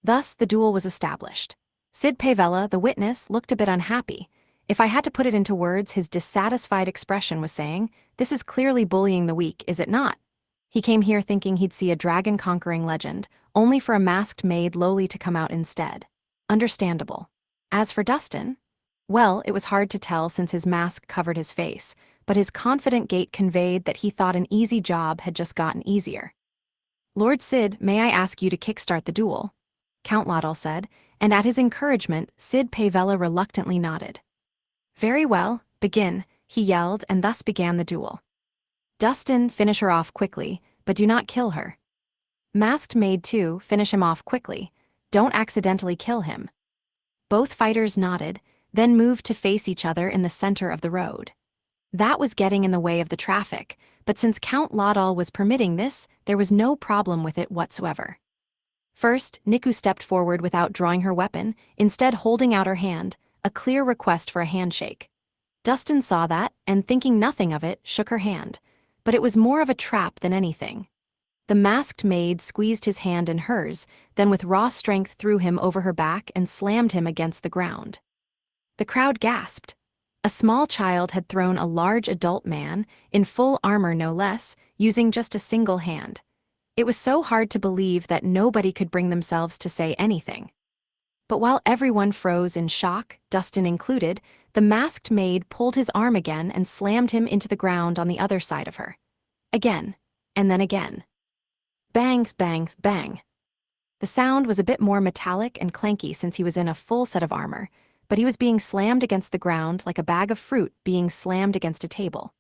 Thus, the duel was established. Sid Pavella, the witness, looked a bit unhappy. If I had to put it into words, his dissatisfied expression was saying, "This is clearly bullying the weak, is it not?" He came here thinking he'd see a dragon-conquering legend, only for a masked maid lowly to come out instead. Understandable. As for Dustin, well, it was hard to tell since his mask covered his face, but his confident gait conveyed that he thought an easy job had just gotten easier. "Lord Sid, may I ask you to kickstart the duel?" Count Laudel said, and at his encouragement, Sid Pavella reluctantly nodded. "Very well, begin," he yelled, and thus began the duel. "Dustin, finish her off quickly, but do not kill her. Masked Maid 2, finish him off quickly. Don't accidentally kill him." Both fighters nodded, then moved to face each other in the center of the road. That was getting in the way of the traffic, but since Count Laudel was permitting this, there was no problem with it whatsoever. First, Niku stepped forward without drawing her weapon, instead holding out her hand, a clear request for a handshake. Dustin saw that, and thinking nothing of it, shook her hand. But it was more of a trap than anything. The masked maid squeezed his hand in hers, then with raw strength threw him over her back and slammed him against the ground. The crowd gasped. A small child had thrown a large adult man, in full armor no less, using just a single hand. It was so hard to believe that nobody could bring themselves to say anything. But while everyone froze in shock, Dustin included, the masked maid pulled his arm again and slammed him into the ground on the other side of her. Again, and then again. Bangs, bangs, bang. The sound was a bit more metallic and clanky since he was in a full set of armor, but he was being slammed against the ground like a bag of fruit being slammed against a table.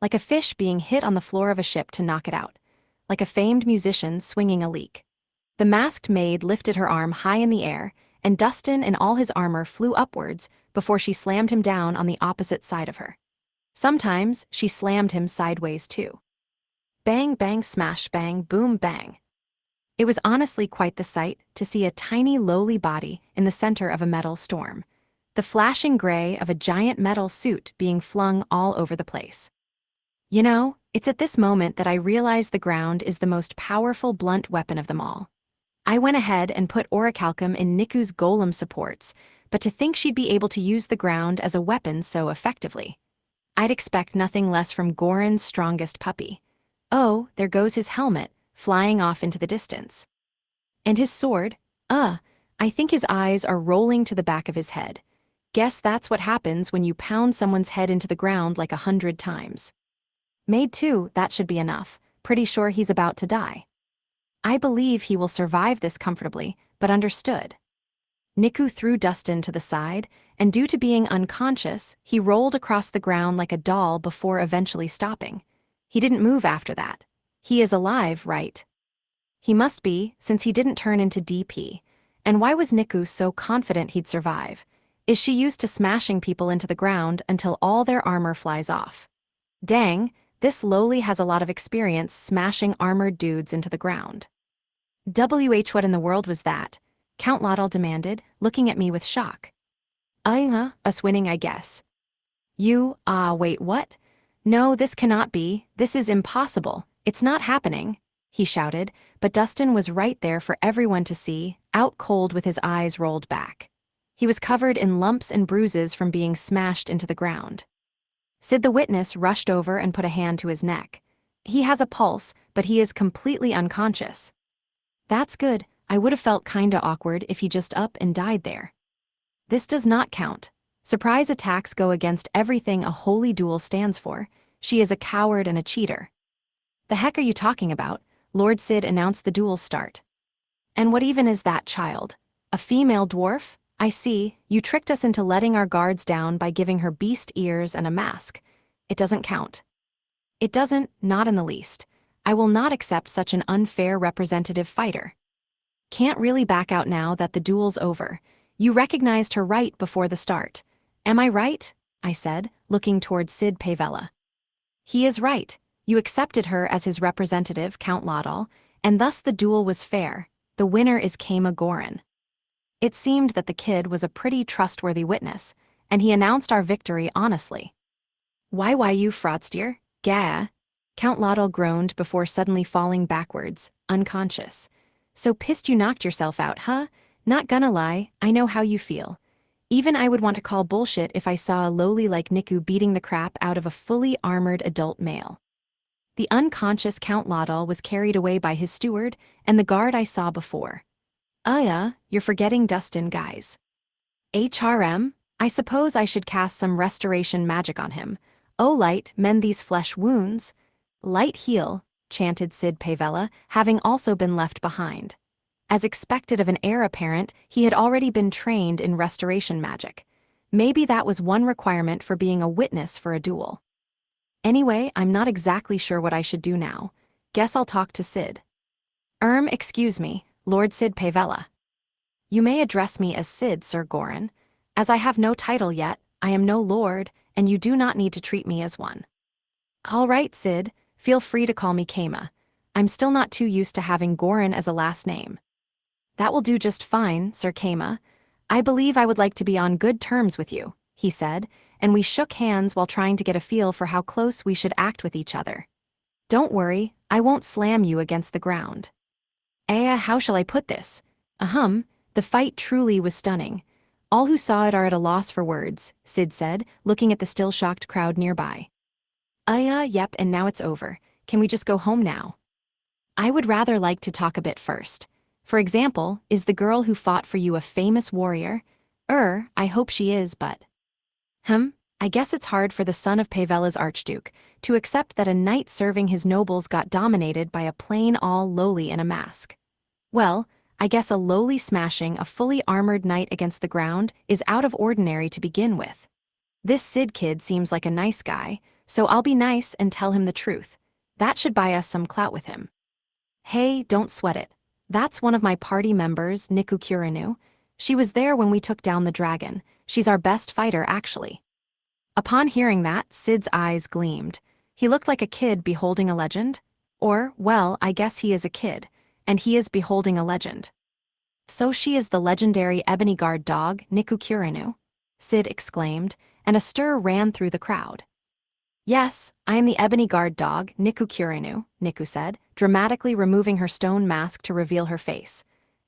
Like a fish being hit on the floor of a ship to knock it out. Like a famed musician swinging a leek. The masked maid lifted her arm high in the air, and Dustin in all his armor flew upwards before she slammed him down on the opposite side of her. Sometimes she slammed him sideways too. Bang, bang, smash, bang, boom, bang. It was honestly quite the sight to see a tiny lowly body in the center of a metal storm. The flashing gray of a giant metal suit being flung all over the place. You know, it's at this moment that I realize the ground is the most powerful blunt weapon of them all. I went ahead and put orichalcum in Niku's golem supports, but to think she'd be able to use the ground as a weapon so effectively. I'd expect nothing less from Goran's strongest puppy. Oh, there goes his helmet, flying off into the distance. And his sword, I think his eyes are rolling to the back of his head. Guess that's what happens when you pound someone's head into the ground like 100 times. Maid 2, that should be enough. Pretty sure he's about to die. I believe he will survive this comfortably, but understood. Niku threw Dustin to the side, and due to being unconscious, he rolled across the ground like a doll before eventually stopping. He didn't move after that. He is alive, right? He must be, since he didn't turn into DP. And why was Niku so confident he'd survive? Is she used to smashing people into the ground until all their armor flies off? Dang, this lowly has a lot of experience smashing armored dudes into the ground. What in the world was that? Count Laudel demanded, looking at me with shock. Us winning, I guess. Wait, what? No, this cannot be, this is impossible, it's not happening, he shouted, but Dustin was right there for everyone to see, out cold with his eyes rolled back. He was covered in lumps and bruises from being smashed into the ground. Sid the witness rushed over and put a hand to his neck. He has a pulse, but he is completely unconscious. That's good, I would have felt kinda awkward if he just up and died there. This does not count. Surprise attacks go against everything a holy duel stands for. She is a coward and a cheater. The heck are you talking about? Lord Sid announced the duel's start. And what even is that child? A female dwarf? I see, you tricked us into letting our guards down by giving her beast ears and a mask. It doesn't count. It doesn't, not in the least. I will not accept such an unfair representative fighter. Can't really back out now that the duel's over. You recognized her right before the start. Am I right? I said, looking toward Sid Pavella. He is right. You accepted her as his representative, Count Laudal, and thus the duel was fair. The winner is Kama Goran. It seemed that the kid was a pretty trustworthy witness, and he announced our victory honestly. Why you fraudster? Gah! Count Laudal groaned before suddenly falling backwards, unconscious. So pissed you knocked yourself out, huh? Not gonna lie, I know how you feel. Even I would want to call bullshit if I saw a lowly like Niku beating the crap out of a fully armored adult male. The unconscious Count Laudal was carried away by his steward and the guard I saw before. You're forgetting Dustin, guys. HRM? I suppose I should cast some restoration magic on him. Oh, light, mend these flesh wounds. Light heal, chanted Sid Pavella, having also been left behind. As expected of an heir apparent, he had already been trained in restoration magic. Maybe that was one requirement for being a witness for a duel. Anyway, I'm not exactly sure what I should do now. Guess I'll talk to Sid. Excuse me, Lord Sid Pavella. You may address me as Sid, Sir Goran. As I have no title yet, I am no lord, and you do not need to treat me as one. All right, Sid, feel free to call me Kama. I'm still not too used to having Goran as a last name. That will do just fine, Sir Kama. I believe I would like to be on good terms with you, he said, and we shook hands while trying to get a feel for how close we should act with each other. Don't worry, I won't slam you against the ground. How shall I put this? The fight truly was stunning. All who saw it are at a loss for words, Sid said, looking at the still shocked crowd nearby. Yep, and now it's over. Can we just go home now? I would rather like to talk a bit first. For example, is the girl who fought for you a famous warrior? I hope she is, but... I guess it's hard for the son of Pavella's archduke to accept that a knight serving his nobles got dominated by a plain all lowly in a mask. Well, I guess a lowly smashing a fully armored knight against the ground is out of ordinary to begin with. This Sid kid seems like a nice guy, so I'll be nice and tell him the truth. That should buy us some clout with him. Hey, don't sweat it. That's one of my party members, Niku Kurinu. She was there when we took down the dragon. She's our best fighter, actually. Upon hearing that, Sid's eyes gleamed. He looked like a kid beholding a legend. Or, well, I guess he is a kid, and he is beholding a legend. So she is the legendary Ebony Guard dog, Niku Kurinu? Sid exclaimed, and a stir ran through the crowd. Yes, I am the Ebony Guard dog, Niku Kurinu, Niku said, dramatically removing her stone mask to reveal her face.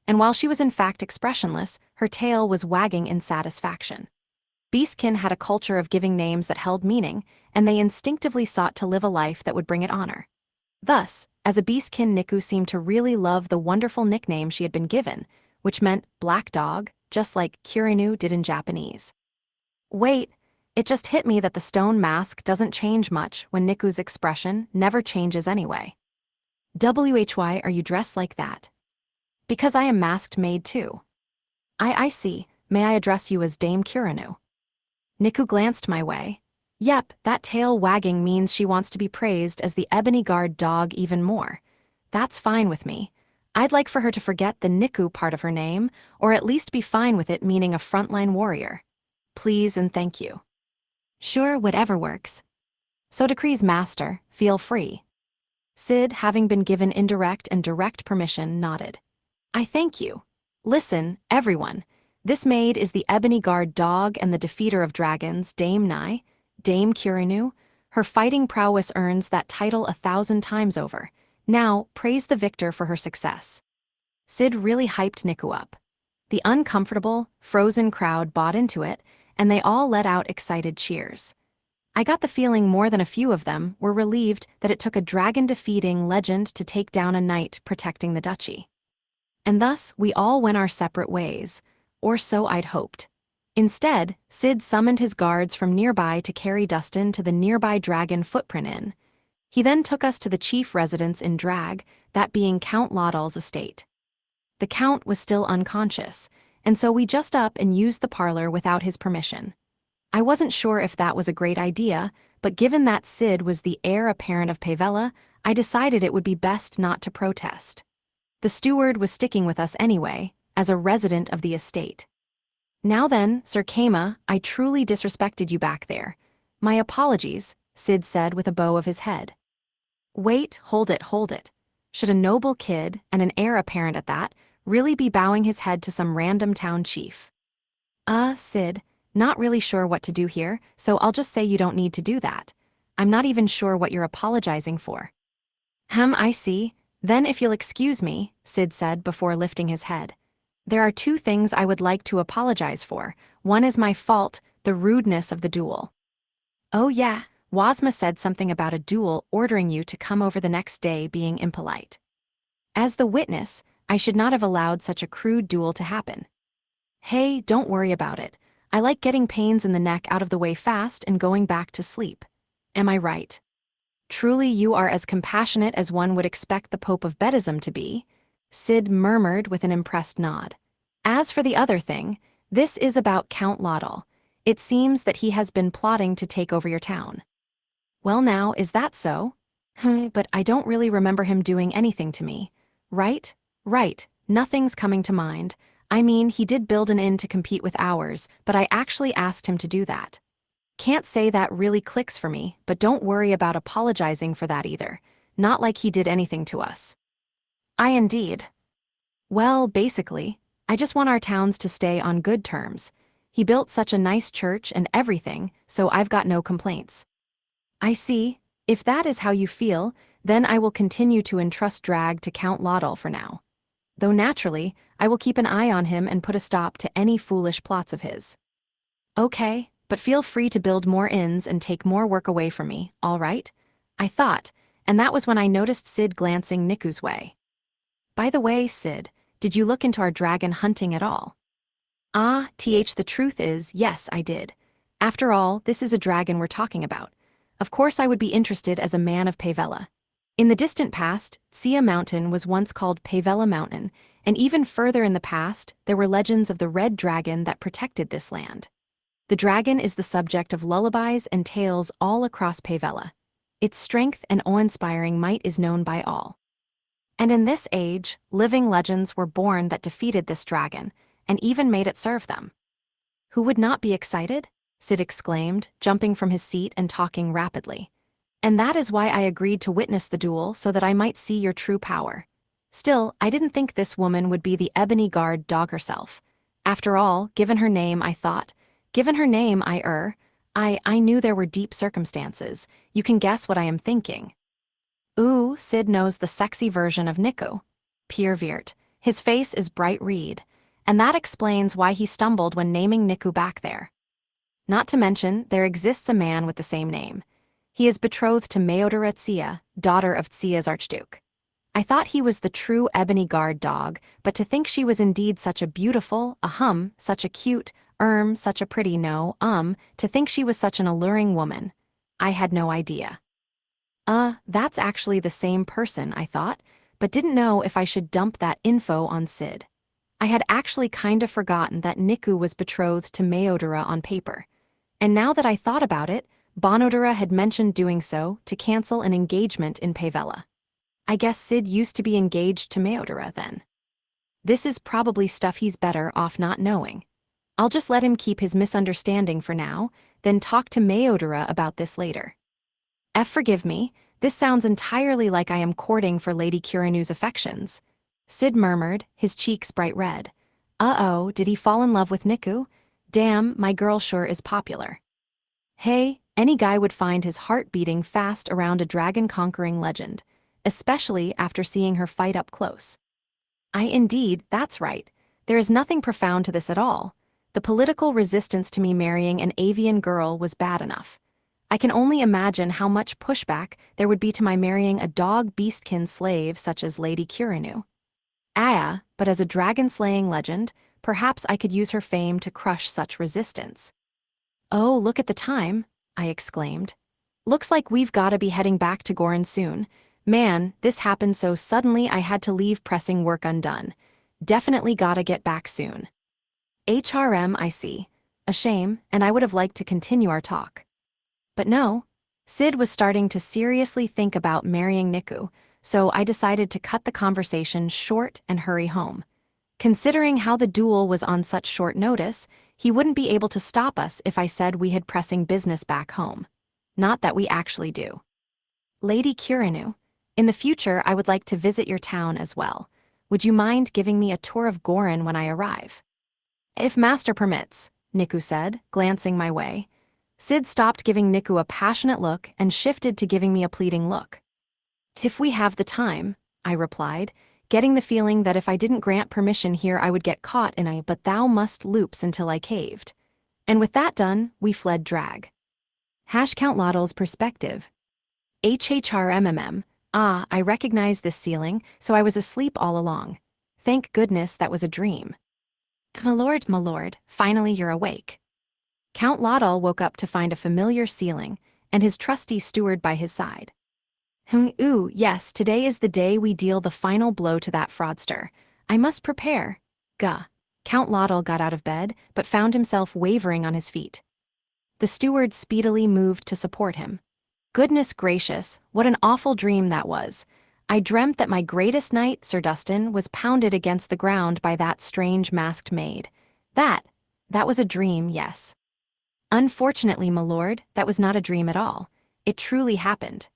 And while she was in fact expressionless, her tail was wagging in satisfaction. Beastkin had a culture of giving names that held meaning, and they instinctively sought to live a life that would bring it honor. Thus, as a Beastkin, Niku seemed to really love the wonderful nickname she had been given, which meant black dog, just like Kurinu did in Japanese. Wait, it just hit me that the stone mask doesn't change much when Niku's expression never changes anyway. Why are you dressed like that? Because I am masked maid too. I see. May I address you as Dame Kurinu? Niku glanced my way. Yep, that tail wagging means she wants to be praised as the Ebony Guard dog even more. That's fine with me. I'd like for her to forget the Niku part of her name, or at least be fine with it meaning a frontline warrior. Please and thank you. Sure, whatever works. So decrees master, feel free. Sid, having been given indirect and direct permission, nodded. I thank you. Listen, everyone. This maid is the Ebony Guard dog and the defeater of dragons, Dame Kurinu. Her fighting prowess earns that title 1,000 times over. Now, praise the victor for her success. Sid really hyped Niku up. The uncomfortable, frozen crowd bought into it, and they all let out excited cheers. I got the feeling more than a few of them were relieved that it took a dragon-defeating legend to take down a knight protecting the duchy. And thus, we all went our separate ways, or so I'd hoped. Instead, Sid summoned his guards from nearby to carry Dustin to the nearby Dragon Footprint Inn. He then took us to the chief residence in Drag, that being Count Laudal's estate. The Count was still unconscious, and so we just up and used the parlor without his permission. I wasn't sure if that was a great idea, but given that Sid was the heir apparent of Pavella, I decided it would be best not to protest. The steward was sticking with us anyway, as a resident of the estate. Now then, Sir Kama, I truly disrespected you back there. My apologies, Sid said with a bow of his head. Wait, hold it. Should a noble kid, and an heir apparent at that, really be bowing his head to some random town chief? Sid, not really sure what to do here, so I'll just say you don't need to do that. I'm not even sure what you're apologizing for. I see. Then if you'll excuse me, Sid said before lifting his head. There are two things I would like to apologize for. One is my fault, the rudeness of the duel. Oh yeah, Wasma said something about a duel ordering you to come over the next day being impolite. As the witness, I should not have allowed such a crude duel to happen. Hey, don't worry about it. I like getting pains in the neck out of the way fast and going back to sleep. Am I right? Truly you are as compassionate as one would expect the Pope of Bedism to be, Sid murmured with an impressed nod. As for the other thing, this is about Count Laudel. It seems that he has been plotting to take over your town. Well now, is that so? But I don't really remember him doing anything to me. Right, nothing's coming to mind. I mean, he did build an inn to compete with ours, but I actually asked him to do that. Can't say that really clicks for me, but don't worry about apologizing for that either. Not like he did anything to us. Indeed. Well, basically, I just want our towns to stay on good terms. He built such a nice church and everything, so I've got no complaints. I see. If that is how you feel, then I will continue to entrust Drag to Count Laudel for now. Though naturally, I will keep an eye on him and put a stop to any foolish plots of his. Okay, but feel free to build more inns and take more work away from me, all right? I thought, and that was when I noticed Sid glancing Niku's way. By the way, Sid, did you look into our dragon hunting at all? The truth is, yes, I did. After all, this is a dragon we're talking about. Of course I would be interested as a man of Pavella. In the distant past, Sia Mountain was once called Pavella Mountain, and even further in the past, there were legends of the red dragon that protected this land. The dragon is the subject of lullabies and tales all across Pavella. Its strength and awe-inspiring might is known by all. And in this age, living legends were born that defeated this dragon, and even made it serve them. Who would not be excited? Sid exclaimed, jumping from his seat and talking rapidly. And that is why I agreed to witness the duel so that I might see your true power. Still, I didn't think this woman would be the ebony guard dog herself. After all, given her name, I knew there were deep circumstances. You can guess what I am thinking. Ooh, Sid knows the sexy version of Niku. Pure Virt. His face is bright red. And that explains why he stumbled when naming Niku back there. Not to mention, there exists a man with the same name. He is betrothed to Meodora Tsia, daughter of Tsia's Archduke. I thought he was the true ebony guard dog, but to think she was indeed such a beautiful, such a cute, such a pretty to think she was such an alluring woman. I had no idea. That's actually the same person, I thought, but didn't know if I should dump that info on Sid. I had actually kinda forgotten that Niku was betrothed to Meodora on paper. And now that I thought about it, Bonodora had mentioned doing so to cancel an engagement in Pavella. I guess Sid used to be engaged to Meodora then. This is probably stuff he's better off not knowing. I'll just let him keep his misunderstanding for now, then talk to Meodora about this later. Forgive me, this sounds entirely like I am courting for Lady Kirinu's affections. Sid murmured, his cheeks bright red. Uh-oh, did he fall in love with Niku? Damn, my girl sure is popular. Hey, any guy would find his heart beating fast around a dragon-conquering legend, especially after seeing her fight up close. Indeed, that's right. There is nothing profound to this at all. The political resistance to me marrying an avian girl was bad enough. I can only imagine how much pushback there would be to my marrying a dog-beastkin slave such as Lady Kirinu. But as a dragon-slaying legend, perhaps I could use her fame to crush such resistance. Oh, look at the time, I exclaimed. Looks like we've gotta be heading back to Gorin soon. Man, this happened so suddenly I had to leave pressing work undone. Definitely gotta get back soon. I see. A shame, and I would have liked to continue our talk. But no, Sid was starting to seriously think about marrying Niku, so I decided to cut the conversation short and hurry home. Considering how the duel was on such short notice, he wouldn't be able to stop us if I said we had pressing business back home. Not that we actually do. Lady Kurinu, in the future I would like to visit your town as well. Would you mind giving me a tour of Gorin when I arrive? If master permits, Niku said, glancing my way. Sid stopped giving Niku a passionate look and shifted to giving me a pleading look. If we have the time, I replied, getting the feeling that if I didn't grant permission here I would get caught in a but thou must loops until I caved. And with that done, we fled drag. Count Lottle's perspective. HHRMMM, I recognize this ceiling, so I was asleep all along. Thank goodness that was a dream. My lord, finally you're awake. Count Lottle woke up to find a familiar ceiling, and his trusty steward by his side. Ooh, yes, today is the day we deal the final blow to that fraudster. I must prepare. Gah. Count Lottle got out of bed, but found himself wavering on his feet. The steward speedily moved to support him. Goodness gracious, what an awful dream that was. I dreamt that my greatest knight, Sir Dustin, was pounded against the ground by that strange masked maid. That was a dream, yes. Unfortunately, my lord, that was not a dream at all. It truly happened.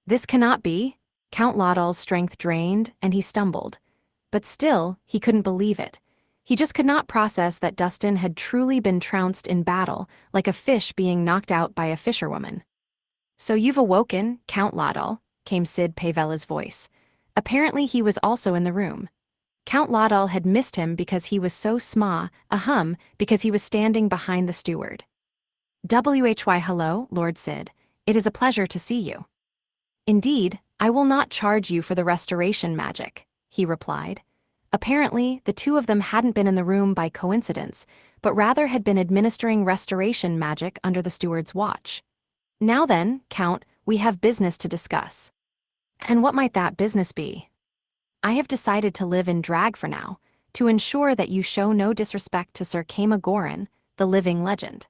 This cannot be. Count Lottle's strength drained, and he stumbled. But still, he couldn't believe it. He just could not process that Dustin had truly been trounced in battle, like a fish being knocked out by a fisherwoman. So you've awoken, Count Lottle, came Sid Pavella's voice. Apparently he was also in the room. Count Lottle had missed him because he was so because he was standing behind the steward. Hello, Lord Sid. It is a pleasure to see you. Indeed, I will not charge you for the restoration magic, he replied. Apparently, the two of them hadn't been in the room by coincidence, but rather had been administering restoration magic under the steward's watch. Now then, Count, we have business to discuss. And what might that business be? I have decided to live in drag for now, to ensure that you show no disrespect to Sir Kama Gorin, the living legend.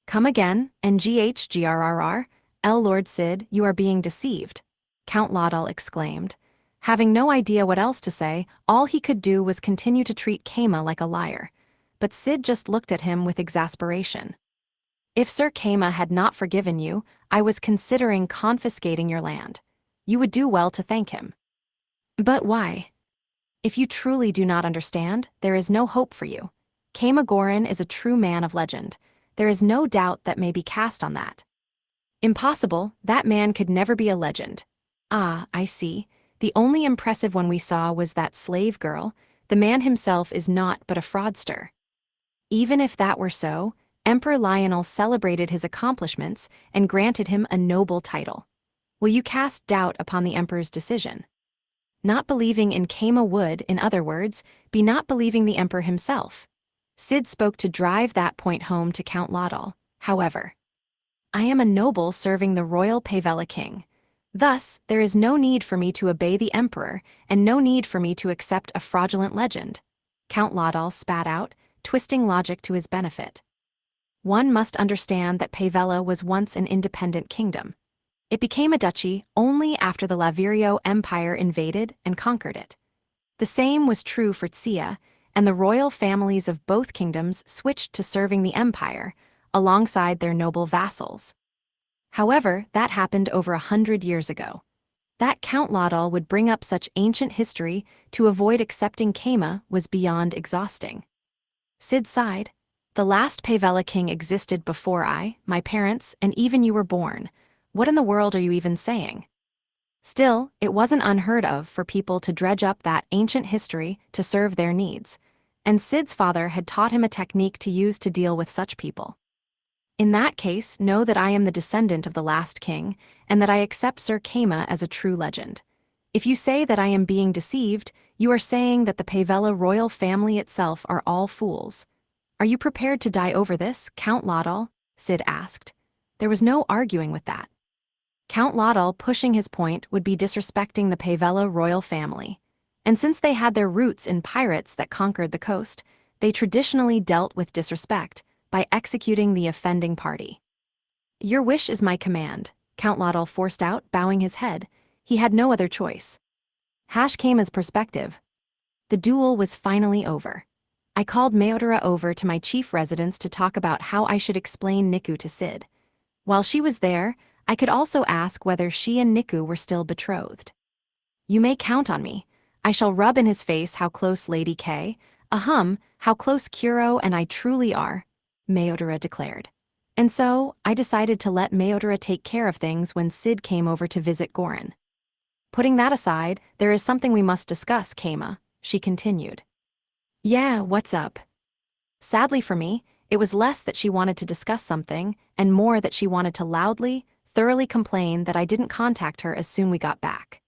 Come again, NGHGRRR, Lord Sid, you are being deceived, Count Lottle exclaimed. Having no idea what else to say, all he could do was continue to treat Kama like a liar. But Sid just looked at him with exasperation. If Sir Kama had not forgiven you, I was considering confiscating your land. You would do well to thank him. But why? If you truly do not understand, there is no hope for you. Kama Gorin is a true man of legend. There is no doubt that may be cast on that. Impossible, that man could never be a legend. Ah, I see. The only impressive one we saw was that slave girl. The man himself is not but a fraudster. Even if that were so, Emperor Lionel celebrated his accomplishments and granted him a noble title. Will you cast doubt upon the Emperor's decision? Not believing in Kama would, in other words, be not believing the Emperor himself. Sid spoke to drive that point home to Count Lottle, however. I am a noble serving the royal Pavella king. Thus, there is no need for me to obey the Emperor, and no need for me to accept a fraudulent legend. Count Lottle spat out, twisting logic to his benefit. One must understand that Pavella was once an independent kingdom. It became a duchy only after the Lavirio Empire invaded and conquered it. The same was true for Tsia, and the royal families of both kingdoms switched to serving the empire, alongside their noble vassals. However, that happened over 100 years ago. That Count Lottle would bring up such ancient history to avoid accepting Kama was beyond exhausting. Sid sighed. The last Pavella king existed before I, my parents, and even you were born. What in the world are you even saying? Still, it wasn't unheard of for people to dredge up that ancient history to serve their needs, and Sid's father had taught him a technique to use to deal with such people. In that case, know that I am the descendant of the last king, and that I accept Sir Kama as a true legend. If you say that I am being deceived, you are saying that the Pavella royal family itself are all fools. Are you prepared to die over this, Count Lottle? Sid asked. There was no arguing with that. Count Lottle pushing his point would be disrespecting the Pavella royal family. And since they had their roots in pirates that conquered the coast, they traditionally dealt with disrespect by executing the offending party. Your wish is my command, Count Lottle forced out, bowing his head. He had no other choice. Kama's perspective. The duel was finally over. I called Mayodora over to my chief residence to talk about how I should explain Niku to Sid. While she was there, I could also ask whether she and Niku were still betrothed. You may count on me. I shall rub in his face how close Lady K, how close Kuro and I truly are, Mayodora declared. And so, I decided to let Mayodora take care of things when Sid came over to visit Gorin. Putting that aside, there is something we must discuss, Kama, she continued. Yeah, what's up? Sadly for me, it was less that she wanted to discuss something, and more that she wanted to loudly, thoroughly complain that I didn't contact her as soon we got back.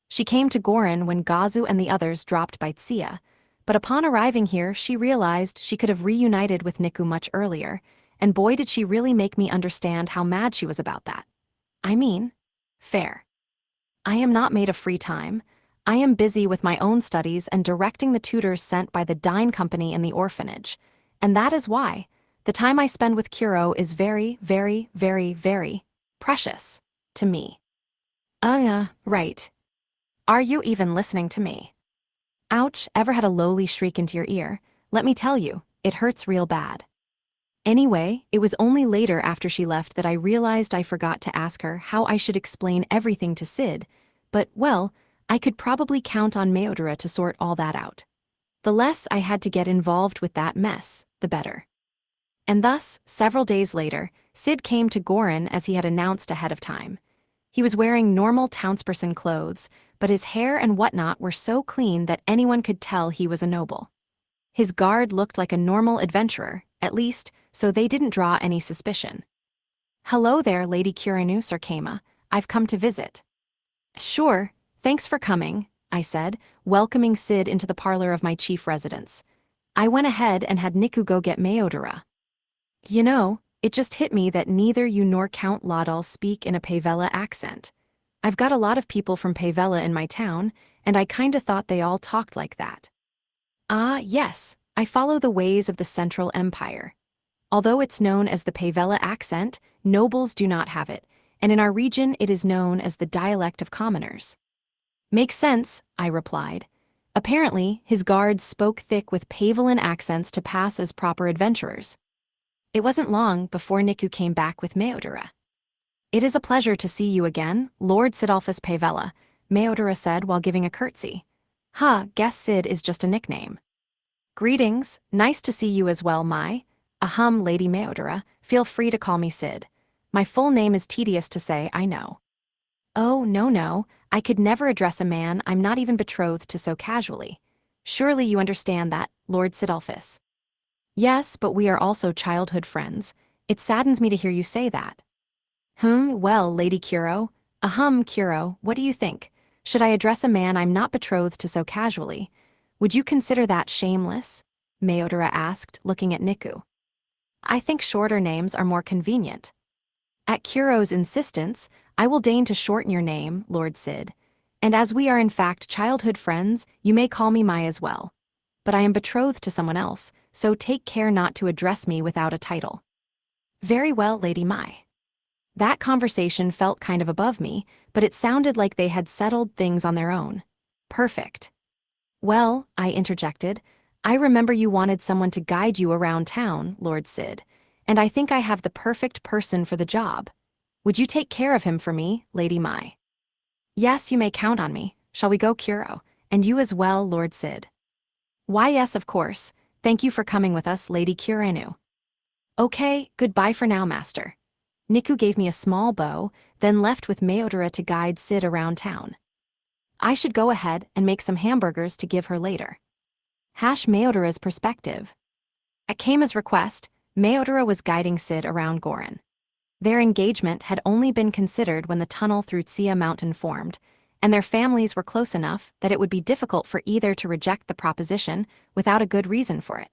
She came to Gorin when Gazu and the others dropped by Tsia, but upon arriving here she realized she could have reunited with Niku much earlier, and boy did she really make me understand how mad she was about that. I mean, fair. I am not made of free time. I am busy with my own studies and directing the tutors sent by the Dine Company in the orphanage, and that is why the time I spend with Kuro is very, very, very, very precious to me. Right. Are you even listening to me? Ouch, ever had a lowly shriek into your ear? Let me tell you, it hurts real bad. Anyway, it was only later after she left that I realized I forgot to ask her how I should explain everything to Sid, but, well, I could probably count on Mayodora to sort all that out. The less I had to get involved with that mess, the better. And thus, several days later, Sid came to Gorin as he had announced ahead of time. He was wearing normal townsperson clothes, but his hair and whatnot were so clean that anyone could tell he was a noble. His guard looked like a normal adventurer, at least, so they didn't draw any suspicion. Hello there, Lady Kuranus or Kama. I've come to visit. Sure, thanks for coming, I said, welcoming Sid into the parlor of my chief residence. I went ahead and had Niku go get Mayodora. You know, it just hit me that neither you nor Count Laudal speak in a Pavella accent. I've got a lot of people from Pavella in my town, and I kinda thought they all talked like that. Ah, yes, I follow the ways of the Central Empire. Although it's known as the Pavella accent, nobles do not have it, and in our region it is known as the dialect of commoners. Makes sense, I replied. Apparently, his guards spoke thick with Pavellan accents to pass as proper adventurers. It wasn't long before Niku came back with Mayodora. It is a pleasure to see you again, Lord Sidolphus Pavella, Mayodora said while giving a curtsy. Guess Sid is just a nickname. Greetings, nice to see you as well, Lady Mayodora, feel free to call me Sid. My full name is tedious to say, I know. Oh, no, I could never address a man I'm not even betrothed to so casually. Surely you understand that, Lord Sidolphus. Yes, but we are also childhood friends. It saddens me to hear you say that. Well, Lady Kuro. Kuro, what do you think? Should I address a man I'm not betrothed to so casually? Would you consider that shameless? Mayodora asked, looking at Niku. I think shorter names are more convenient. At Kuro's insistence, I will deign to shorten your name, Lord Sid. And as we are in fact childhood friends, you may call me Mai as well. But I am betrothed to someone else, so take care not to address me without a title. Very well, Lady Mai. That conversation felt kind of above me, but it sounded like they had settled things on their own. Perfect. Well, I interjected, I remember you wanted someone to guide you around town, Lord Sid, and I think I have the perfect person for the job. Would you take care of him for me, Lady Mai? Yes, you may count on me. Shall we go, Kuro? And you as well, Lord Sid. Why, yes, of course. Thank you for coming with us, Lady Kuranu. Okay, goodbye for now, Master. Niku gave me a small bow, then left with Mayodora to guide Sid around town. I should go ahead and make some hamburgers to give her later. Mayodora's perspective. At Kama's request, Mayodora was guiding Sid around Gorin. Their engagement had only been considered when the tunnel through Tsia Mountain formed, and their families were close enough that it would be difficult for either to reject the proposition without a good reason for it.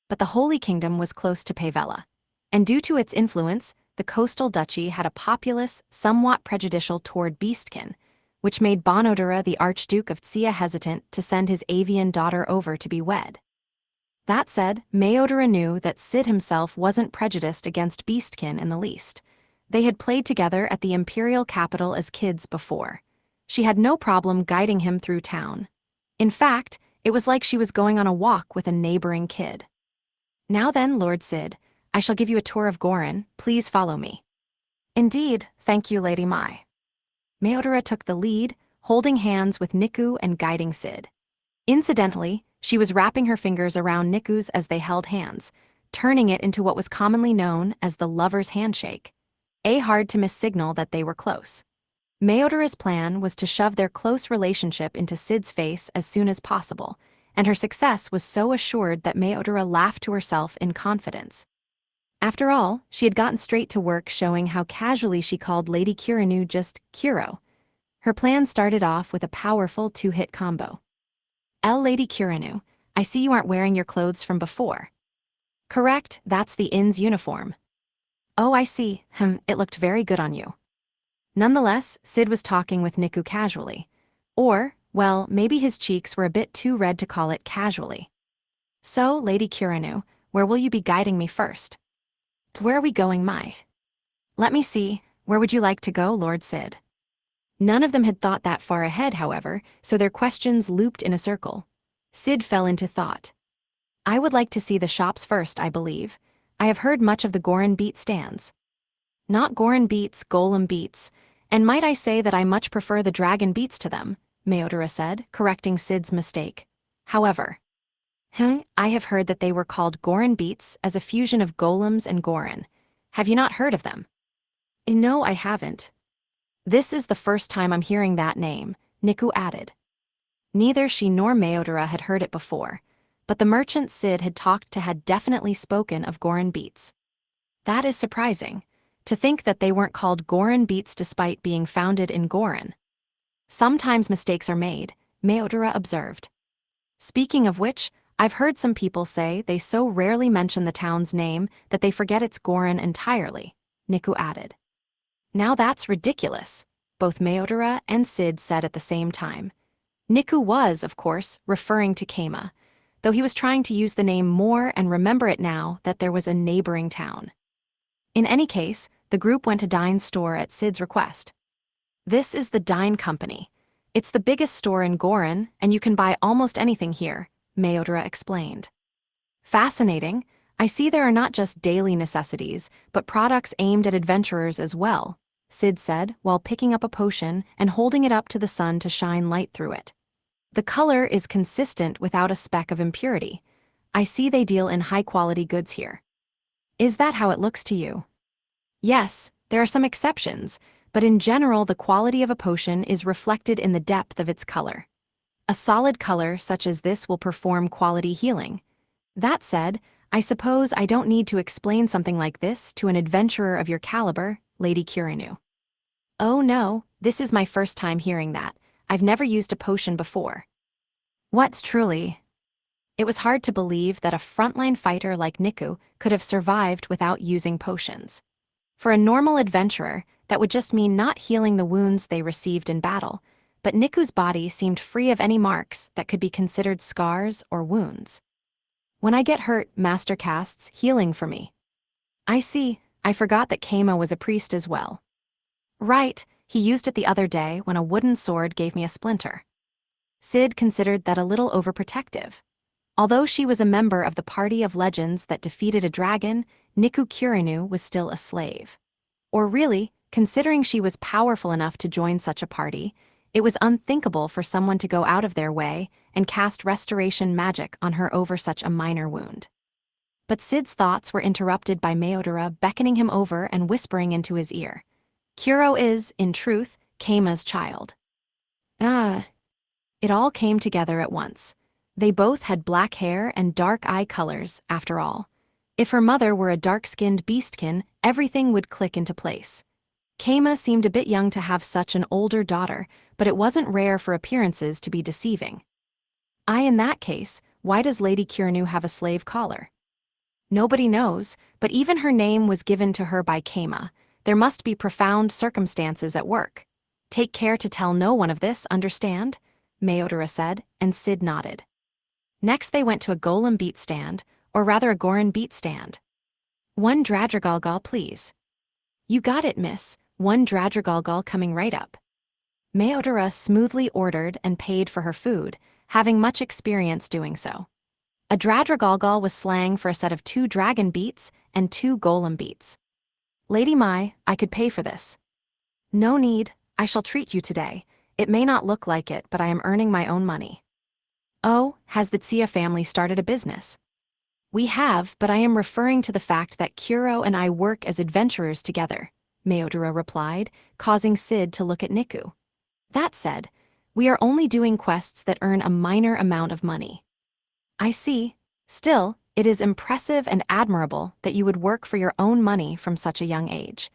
But the Holy Kingdom was close to Pavella, and due to its influence, the coastal duchy had a populace somewhat prejudicial toward beastkin, which made Bonodura the Archduke of Tsia hesitant to send his avian daughter over to be wed. That said, Mayodora knew that Sid himself wasn't prejudiced against beastkin in the least. They had played together at the imperial capital as kids before. She had no problem guiding him through town. In fact, It was like she was going on a walk with a neighboring kid. Now then, Lord Sid, I shall give you a tour of Gorin. Please follow me. Indeed, thank you, Lady Mai. Meodora took the lead, holding hands with Niku and guiding Sid. Incidentally, she was wrapping her fingers around Niku's as they held hands, turning it into what was commonly known as the lover's handshake, a hard-to-miss signal that they were close. Meodora's plan was to shove their close relationship into Sid's face as soon as possible, and her success was so assured that Meodora laughed to herself in confidence. After all, she had gotten straight to work showing how casually she called Lady Kirinu just Kiro. Her plan started off with a powerful two-hit combo. Lady Kirinu, I see you aren't wearing your clothes from before. Correct, that's the inn's uniform. Oh, I see, it looked very good on you. Nonetheless, Sid was talking with Niku casually. Or, well, maybe his cheeks were a bit too red to call it casually. So, Lady Kirinu, where will you be guiding me first? Where are we going, Mai? Let me see, where would you like to go, Lord Sid? None of them had thought that far ahead, however, so their questions looped in a circle. Sid fell into thought. I would like to see the shops first, I believe. I have heard much of the Gorin beet stands. Not Gorin beets, Golem beets, and might I say that I much prefer the dragon beets to them, Meodora said, correcting Sid's mistake. However, I have heard that they were called Gorin beets as a fusion of golems and Gorin. Have you not heard of them? No, I haven't. This is the first time I'm hearing that name, Niku added. Neither she nor Meodora had heard it before, but the merchant Sid had talked to had definitely spoken of Gorin beets. That is surprising, to think that they weren't called Gorin beets despite being founded in Gorin. Sometimes mistakes are made, Meodora observed. Speaking of which, I've heard some people say they so rarely mention the town's name that they forget it's Gorin entirely, Niku added. Now that's ridiculous, both Meodora and Sid said at the same time. Niku was, of course, referring to Keima, though he was trying to use the name more and remember it now that there was a neighboring town. In any case, the group went to Dine's store at Sid's request. This is the Dine Company. It's the biggest store in Gorin, and you can buy almost anything here, Meodora explained. Fascinating. I see there are not just daily necessities, but products aimed at adventurers as well, Sid said while picking up a potion and holding it up to the sun to shine light through it. The color is consistent without a speck of impurity. I see they deal in high-quality goods here. Is that how it looks to you? Yes, there are some exceptions, but in general the quality of a potion is reflected in the depth of its color. A solid color such as this will perform quality healing. That said, I suppose I don't need to explain something like this to an adventurer of your caliber, Lady Kirinu. Oh no, this is my first time hearing that. I've never used a potion before. What's truly? It was hard to believe that a frontline fighter like Niku could have survived without using potions. For a normal adventurer, that would just mean not healing the wounds they received in battle, but Niku's body seemed free of any marks that could be considered scars or wounds. When I get hurt, Master casts healing for me. I see, I forgot that Keima was a priest as well. Right, he used it the other day when a wooden sword gave me a splinter. Sid considered that a little overprotective. Although she was a member of the party of legends that defeated a dragon, Niku Kirinu was still a slave. Or really, considering she was powerful enough to join such a party, it was unthinkable for someone to go out of their way and cast restoration magic on her over such a minor wound. But Sid's thoughts were interrupted by Meodora beckoning him over and whispering into his ear. Kuro is, in truth, Keima's child. It all came together at once. They both had black hair and dark eye colors, after all. If her mother were a dark-skinned beastkin, everything would click into place. Keima seemed a bit young to have such an older daughter, but it wasn't rare for appearances to be deceiving. In that case, why does Lady Kirinu have a slave collar? Nobody knows, but even her name was given to her by Keima. There must be profound circumstances at work. Take care to tell no one of this, understand? Meodora said, and Sid nodded. Next they went to a golem beet stand, or rather a Gorin beet stand. One Dradragalgal, please. You got it, miss. One Dradragalgal coming right up. Mayodara smoothly ordered and paid for her food, having much experience doing so. A dradragalgal was slang for a set of 2 dragon beats and 2 golem beats. Lady Mai, I could pay for this. No need, I shall treat you today. It may not look like it, but I am earning my own money. Oh, has the Tsuya family started a business? We have, but I am referring to the fact that Kuro and I work as adventurers together, Mayodara replied, causing Sid to look at Niku. That said, we are only doing quests that earn a minor amount of money. I see. Still, it is impressive and admirable that you would work for your own money from such a young age.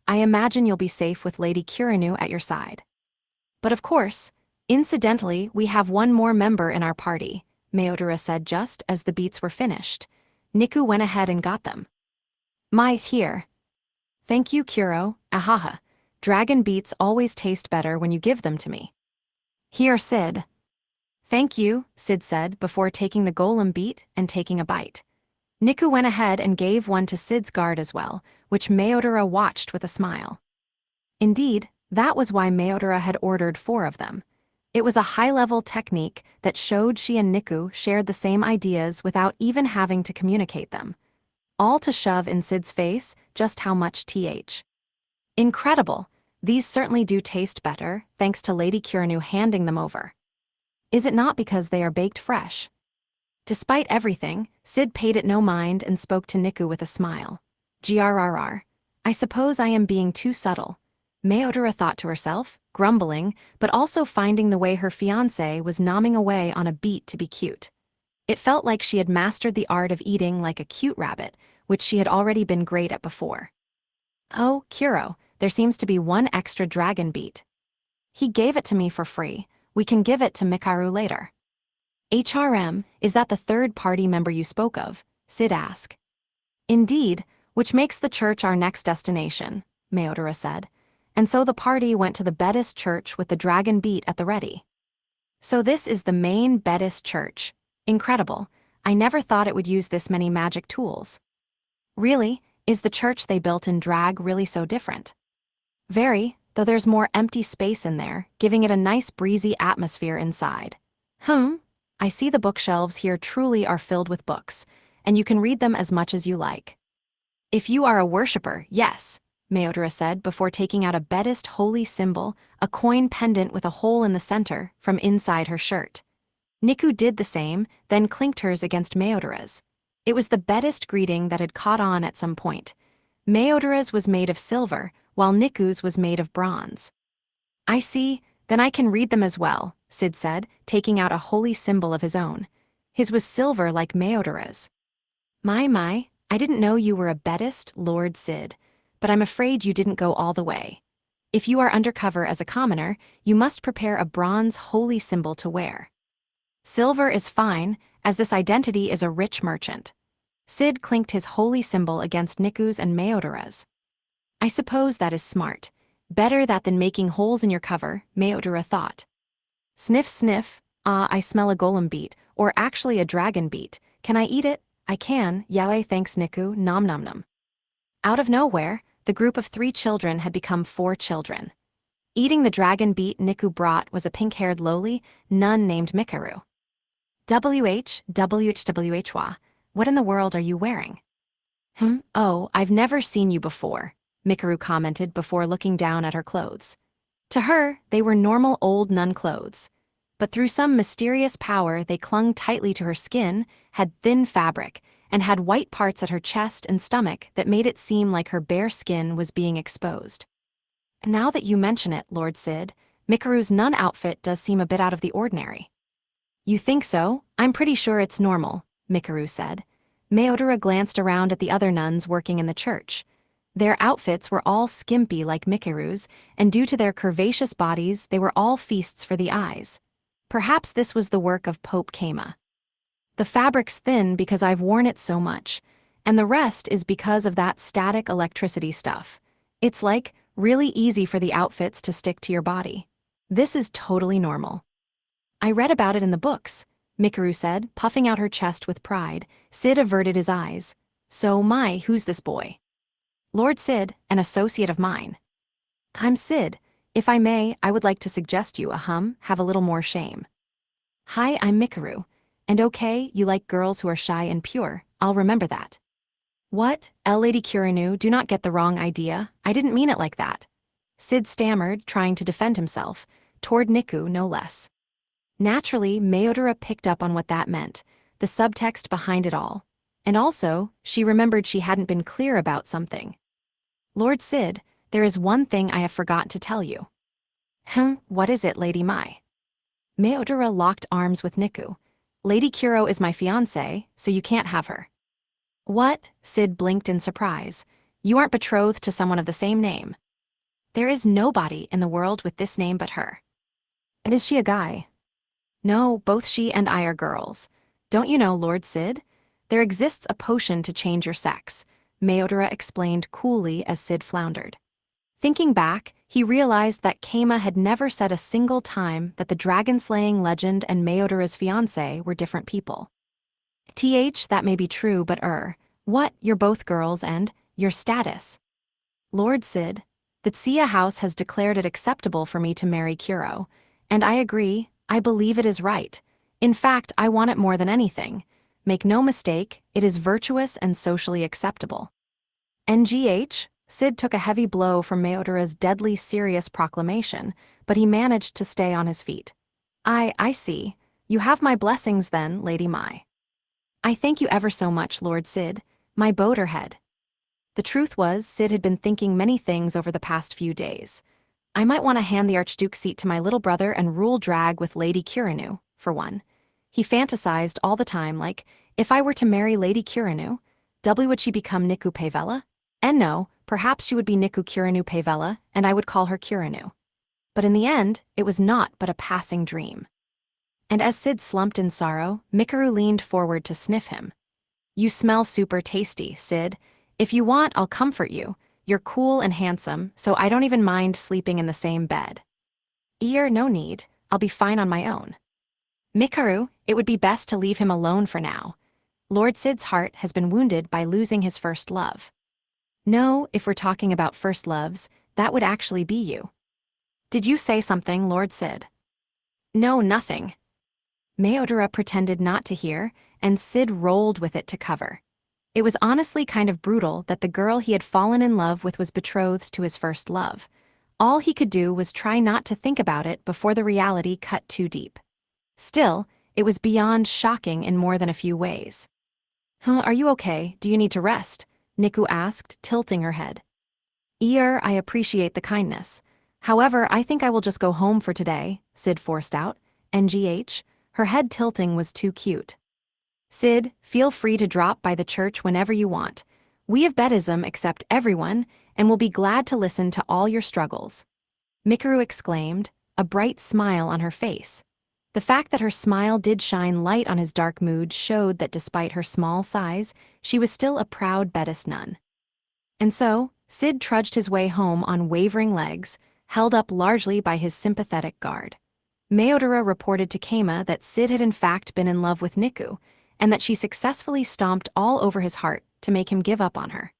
I imagine you'll be safe with Lady Kirinu at your side. But of course, incidentally, we have one more member in our party, Mayodara said just as the beats were finished. Niku went ahead and got them. Mai's here. Thank you, Kuro, ahaha. Dragon beats always taste better when you give them to me. Here, Sid. Thank you, Sid said before taking the golem beat and taking a bite. Niku went ahead and gave one to Sid's guard as well, which Mayodara watched with a smile. Indeed, that was why Mayodara had ordered 4 of them. It was a high-level technique that showed she and Niku shared the same ideas without even having to communicate them. All to shove in Sid's face just how much th. Incredible! These certainly do taste better, thanks to Lady Kirinu handing them over. Is it not because they are baked fresh? Despite everything, Sid paid it no mind and spoke to Niku with a smile. Grrr. I suppose I am being too subtle. Mayodara thought to herself, grumbling, but also finding the way her fiancé was nomming away on a beat to be cute. It felt like she had mastered the art of eating like a cute rabbit, which she had already been great at before. Oh, Kuro, there seems to be 1 extra dragon beat. He gave it to me for free. We can give it to Mikaru later. HRM, is that the 3rd party member you spoke of? Sid asked. Indeed, which makes the church our next destination, Mayodara said. And so the party went to the Buddhist church with the dragon beat at the ready. So this is the main Buddhist church. Incredible. I never thought it would use this many magic tools. Really, is the church they built in Drag really so different? Very, though there's more empty space in there, giving it a nice breezy atmosphere inside. I see the bookshelves here truly are filled with books, and you can read them as much as you like. If you are a worshipper, yes, Mayodara said before taking out a Buddhist holy symbol, a coin pendant with a hole in the center, from inside her shirt. Niku did the same, then clinked hers against Mayodara's. It was the Buddhist greeting that had caught on at some point. Mayodara's was made of silver, while Niku's was made of bronze. I see, then I can read them as well, Sid said, taking out a holy symbol of his own. His was silver like Mayodara's. My, I didn't know you were a Buddhist, Lord Sid, but I'm afraid you didn't go all the way. If you are undercover as a commoner, you must prepare a bronze holy symbol to wear. Silver is fine, as this identity is a rich merchant. Sid clinked his holy symbol against Niku's and Mayodara's. I suppose that is smart. Better that than making holes in your cover, Mayodara thought. Sniff sniff, I smell a golem beat, or actually a dragon beat. Can I eat it? I can, yaoi thanks Niku, nom nom nom. Out of nowhere, the group of 3 children had become 4 children. Eating the dragon beat Niku brought was a pink-haired lowly nun named Mikaru. WHWHWHWA, what in the world are you wearing? Oh, I've never seen you before, Mikaru commented before looking down at her clothes. To her, they were normal old nun clothes. But through some mysterious power they clung tightly to her skin, had thin fabric, and had white parts at her chest and stomach that made it seem like her bare skin was being exposed. Now that you mention it, Lord Sid, Mikaru's nun outfit does seem a bit out of the ordinary. You think so? I'm pretty sure it's normal, Mikaru said. Mayodara glanced around at the other nuns working in the church. Their outfits were all skimpy like Mikaru's, and due to their curvaceous bodies, they were all feasts for the eyes. Perhaps this was the work of Pope Kama. The fabric's thin because I've worn it so much, and the rest is because of that static electricity stuff. It's like, really easy for the outfits to stick to your body. This is totally normal. I read about it in the books, Mikaru said, puffing out her chest with pride. Sid averted his eyes. So, who's this boy? Lord Sid, an associate of mine. I'm Sid. If I may, I would like to suggest you have a little more shame. Hi, I'm Mikaru. And okay, you like girls who are shy and pure, I'll remember that. What? Lady Kirinu, do not get the wrong idea, I didn't mean it like that. Sid stammered, trying to defend himself, toward Niku no less. Naturally, Mayodora picked up on what that meant, the subtext behind it all. And also, she remembered she hadn't been clear about something. Lord Sid, there is one thing I have forgotten to tell you. What is it, Lady Mai? Mayodora locked arms with Niku. Lady Kuro is my fiancée, so you can't have her. What? Sid blinked in surprise. You aren't betrothed to someone of the same name. There is nobody in the world with this name but her. And is she a guy? No, both she and I are girls. Don't you know, Lord Sid? There exists a potion to change your sex, Mayodora explained coolly as Sid floundered. Thinking back, he realized that Keima had never said a single time that the dragon-slaying legend and Mayodora's fiancé were different people. That may be true, but what, you're both girls and, your status. Lord Sid, the Tsuya house has declared it acceptable for me to marry Kuro, and I agree, I believe it is right. In fact, I want it more than anything. Make no mistake, it is virtuous and socially acceptable. Sid took a heavy blow from Mayodora's deadly serious proclamation, but he managed to stay on his feet. I see. You have my blessings then, Lady Mai. I thank you ever so much, Lord Sid, my boaterhead. The truth was, Sid had been thinking many things over the past few days. I might want to hand the Archduke's seat to my little brother and rule drag with Lady Kirinu, for one. He fantasized all the time like, if I were to marry Lady Kirinu, would she become Niku Pavella? And no, perhaps she would be Niku Kirinu Pavella, and I would call her Kirinu. But in the end, it was not but a passing dream. And as Sid slumped in sorrow, Mikaru leaned forward to sniff him. You smell super tasty, Sid. If you want, I'll comfort you. You're cool and handsome, so I don't even mind sleeping in the same bed. No need, I'll be fine on my own. Mikaru, it would be best to leave him alone for now. Lord Sid's heart has been wounded by losing his first love. No, if we're talking about first loves, that would actually be you. Did you say something, Lord Sid? No, nothing. Mayodora pretended not to hear, and Sid rolled with it to cover. It was honestly kind of brutal that the girl he had fallen in love with was betrothed to his first love. All he could do was try not to think about it before the reality cut too deep. Still, it was beyond shocking in more than a few ways. Are you okay? Do you need to rest? Niku asked, tilting her head. I appreciate the kindness. However, I think I will just go home for today, Sid forced out. Her head tilting was too cute. Sid, feel free to drop by the church whenever you want. We of Bedism accept everyone and will be glad to listen to all your struggles. Mikaru exclaimed, a bright smile on her face. The fact that her smile did shine light on his dark mood showed that despite her small size, she was still a proud Bedist nun. And so, Sid trudged his way home on wavering legs, held up largely by his sympathetic guard. Mayodora reported to Keima that Sid had in fact been in love with Niku, and that she successfully stomped all over his heart to make him give up on her.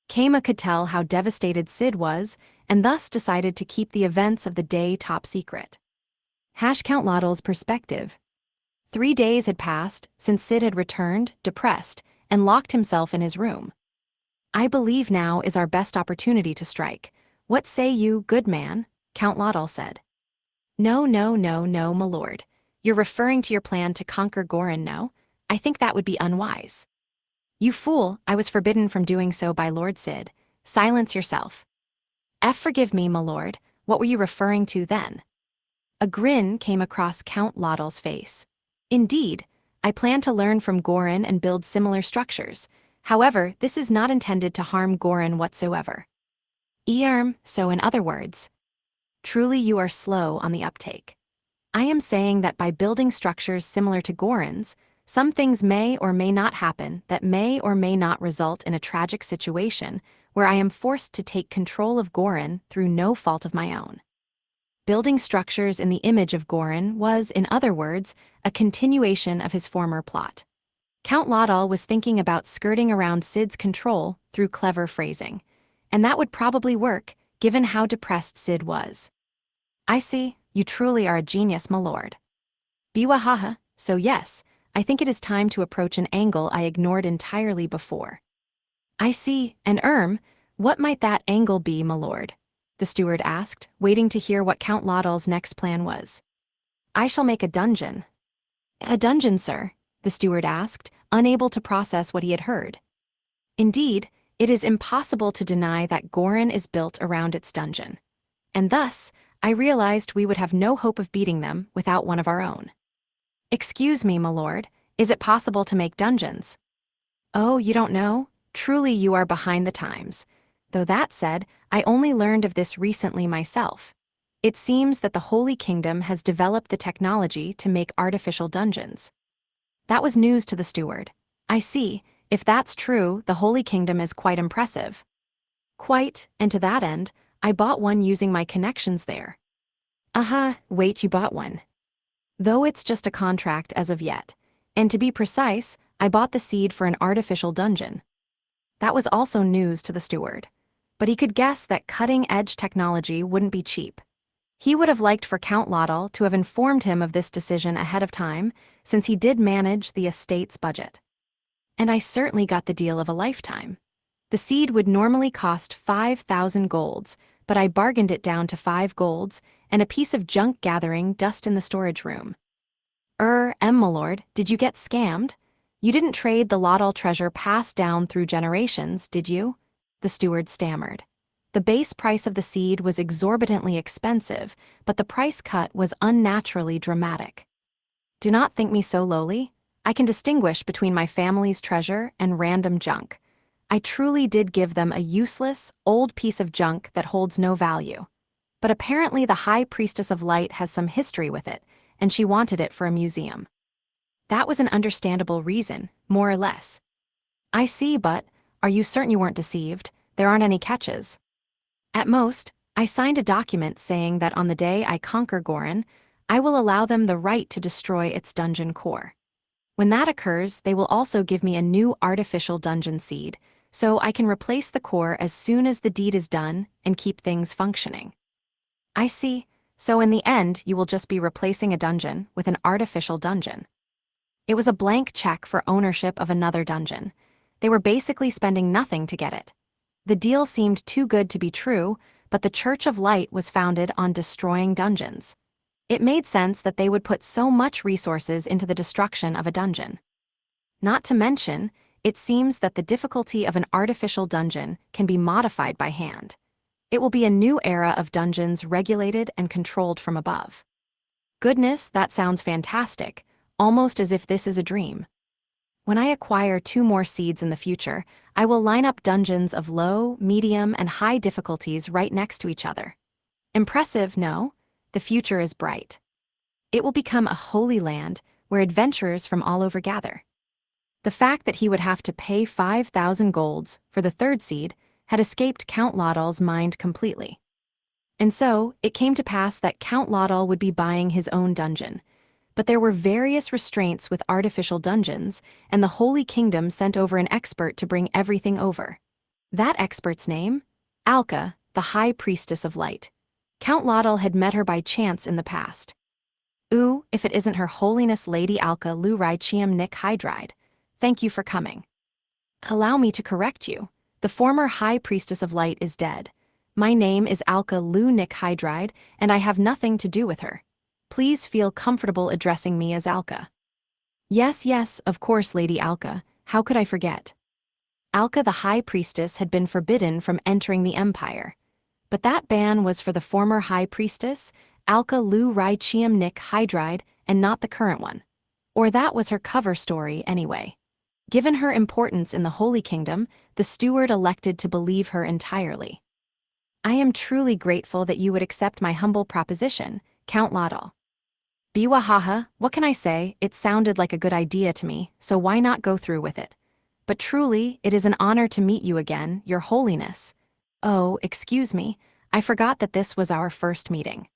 Keima could tell how devastated Sid was, and thus decided to keep the events of the day top secret. Count Lottle's perspective. 3 days had passed since Sid had returned, depressed, and locked himself in his room. I believe now is our best opportunity to strike. What say you, good man? Count Lottle said. No, my lord. You're referring to your plan to conquer Gorin, no? I think that would be unwise. You fool, I was forbidden from doing so by Lord Sid. Silence yourself. Forgive me, my lord, what were you referring to then? A grin came across Count Lottle's face. Indeed, I plan to learn from Gorin and build similar structures. However, this is not intended to harm Gorin whatsoever. So in other words, truly you are slow on the uptake. I am saying that by building structures similar to Gorin's, some things may or may not happen that may or may not result in a tragic situation where I am forced to take control of Gorin through no fault of my own. Building structures in the image of Gorin was, in other words, a continuation of his former plot. Count Lottle was thinking about skirting around Sid's control through clever phrasing, and that would probably work, given how depressed Sid was. I see, you truly are a genius, my lord. Biwahaha, so yes, I think it is time to approach an angle I ignored entirely before. I see, and what might that angle be, my lord? The steward asked, waiting to hear what Count Laudal's next plan was. I shall make a dungeon. A dungeon, sir? The steward asked, unable to process what he had heard. Indeed, it is impossible to deny that Goron is built around its dungeon. And thus, I realized we would have no hope of beating them without one of our own. Excuse me, my lord, is it possible to make dungeons? Oh, you don't know? Truly you are behind the times. Though that said, I only learned of this recently myself. It seems that the Holy Kingdom has developed the technology to make artificial dungeons. That was news to the steward. I see, if that's true, the Holy Kingdom is quite impressive. Quite, and to that end, I bought one using my connections there. Wait, you bought one. Though it's just a contract as of yet. And to be precise, I bought the seed for an artificial dungeon. That was also news to the steward. But he could guess that cutting-edge technology wouldn't be cheap. He would have liked for Count Laudal to have informed him of this decision ahead of time, since he did manage the estate's budget. And I certainly got the deal of a lifetime. The seed would normally cost 5,000 golds, but I bargained it down to 5 golds and a piece of junk gathering dust in the storage room. My lord, did you get scammed? You didn't trade the Laudal treasure passed down through generations, did you? The steward stammered. The base price of the seed was exorbitantly expensive, but the price cut was unnaturally dramatic. Do not think me so lowly. I can distinguish between my family's treasure and random junk. I truly did give them a useless, old piece of junk that holds no value. But apparently the High Priestess of Light has some history with it, and she wanted it for a museum. That was an understandable reason, more or less. I see, but are you certain you weren't deceived? There aren't any catches. At most, I signed a document saying that on the day I conquer Goron, I will allow them the right to destroy its dungeon core. When that occurs, they will also give me a new artificial dungeon seed, so I can replace the core as soon as the deed is done and keep things functioning. I see, so in the end you will just be replacing a dungeon with an artificial dungeon. It was a blank check for ownership of another dungeon. They were basically spending nothing to get it. The deal seemed too good to be true, but the Church of Light was founded on destroying dungeons. It made sense that they would put so much resources into the destruction of a dungeon. Not to mention, it seems that the difficulty of an artificial dungeon can be modified by hand. It will be a new era of dungeons regulated and controlled from above. Goodness, that sounds fantastic, almost as if this is a dream. When I acquire 2 more seeds in the future, I will line up dungeons of low, medium, and high difficulties right next to each other. Impressive, no? The future is bright. It will become a holy land where adventurers from all over gather. The fact that he would have to pay 5,000 golds for the 3rd seed had escaped Count Laudal's mind completely. And so, it came to pass that Count Laudal would be buying his own dungeon. But there were various restraints with artificial dungeons, and the Holy Kingdom sent over an expert to bring everything over. That expert's name? Alka, the High Priestess of Light. Count Laudal had met her by chance in the past. If it isn't Her Holiness Lady Alka Lu Rai Chiam Nik Hydride. Thank you for coming. Allow me to correct you. The former High Priestess of Light is dead. My name is Alka Lu Nik Hydride, and I have nothing to do with her. Please feel comfortable addressing me as Alka. Yes, of course, Lady Alka. How could I forget? Alka the High Priestess had been forbidden from entering the Empire. But that ban was for the former High Priestess, Alka Lu Rai Chiam Nik Hydride, and not the current one. Or that was her cover story, anyway. Given her importance in the Holy Kingdom, the steward elected to believe her entirely. I am truly grateful that you would accept my humble proposition, Count Laudal. Biwahaha, what can I say? It sounded like a good idea to me, so why not go through with it? But truly, it is an honor to meet you again, Your Holiness. Oh, excuse me, I forgot that this was our first meeting.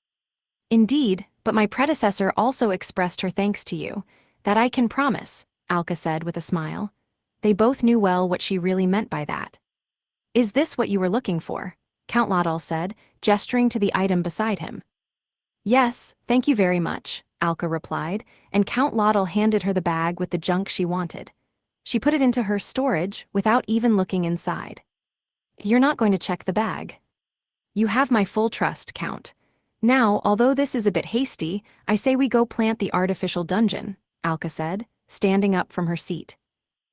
Indeed, but my predecessor also expressed her thanks to you. That I can promise, Alka said with a smile. They both knew well what she really meant by that. Is this what you were looking for? Count Laudal said, gesturing to the item beside him. Yes, thank you very much, Alka replied, and Count Lottel handed her the bag with the junk she wanted. She put it into her storage without even looking inside. You're not going to check the bag. You have my full trust, Count. Now, although this is a bit hasty, I say we go plant the artificial dungeon, Alka said, standing up from her seat.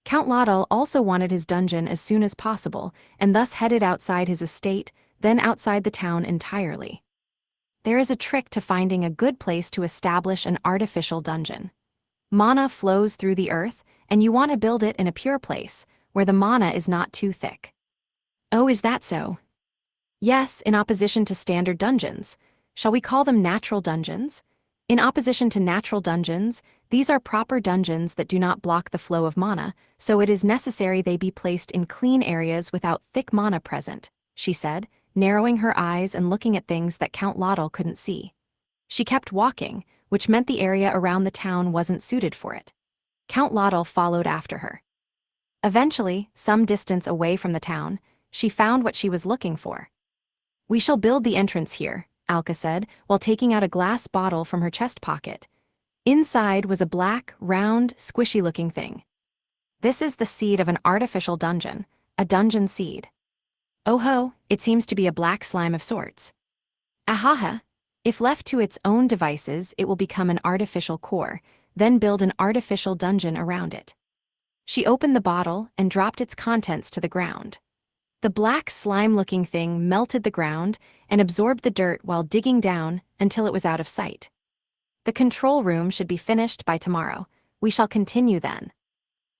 Count Lottel also wanted his dungeon as soon as possible, and thus headed outside his estate, then outside the town entirely. There is a trick to finding a good place to establish an artificial dungeon. Mana flows through the earth, and you want to build it in a pure place, where the mana is not too thick. Oh, is that so? Yes, in opposition to standard dungeons. Shall we call them natural dungeons? In opposition to natural dungeons, these are proper dungeons that do not block the flow of mana, so it is necessary they be placed in clean areas without thick mana present, she said, narrowing her eyes and looking at things that Count Lottel couldn't see. She kept walking, which meant the area around the town wasn't suited for it. Count Lottel followed after her. Eventually, some distance away from the town, she found what she was looking for. We shall build the entrance here, Alka said, while taking out a glass bottle from her chest pocket. Inside was a black, round, squishy-looking thing. This is the seed of an artificial dungeon, a dungeon seed. Oh ho, it seems to be a black slime of sorts. Ahaha. If left to its own devices, it will become an artificial core, then build an artificial dungeon around it. She opened the bottle and dropped its contents to the ground. The black slime-looking thing melted the ground and absorbed the dirt while digging down until it was out of sight. The control room should be finished by tomorrow. We shall continue then.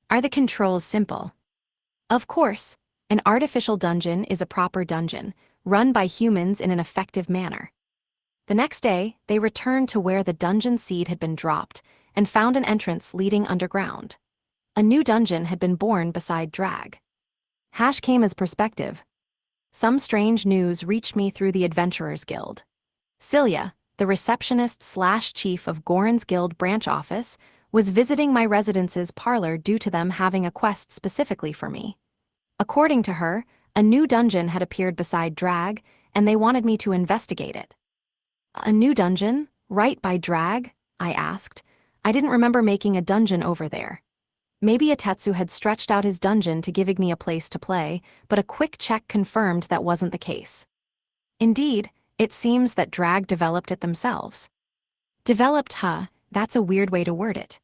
Are the controls simple? Of course. An artificial dungeon is a proper dungeon, run by humans in an effective manner. The next day, they returned to where the dungeon seed had been dropped and found an entrance leading underground. A new dungeon had been born beside Drag. Hash came as perspective. Some strange news reached me through the Adventurers Guild. Celia, the receptionist/chief of Goran's Guild branch office, was visiting my residence's parlor due to them having a quest specifically for me. According to her, a new dungeon had appeared beside Drag, and they wanted me to investigate it. A new dungeon? Right by Drag? I asked. I didn't remember making a dungeon over there. Maybe Atetsu had stretched out his dungeon to give me a place to play, but a quick check confirmed that wasn't the case. Indeed, it seems that Drag developed it themselves. Developed, huh? That's a weird way to word it.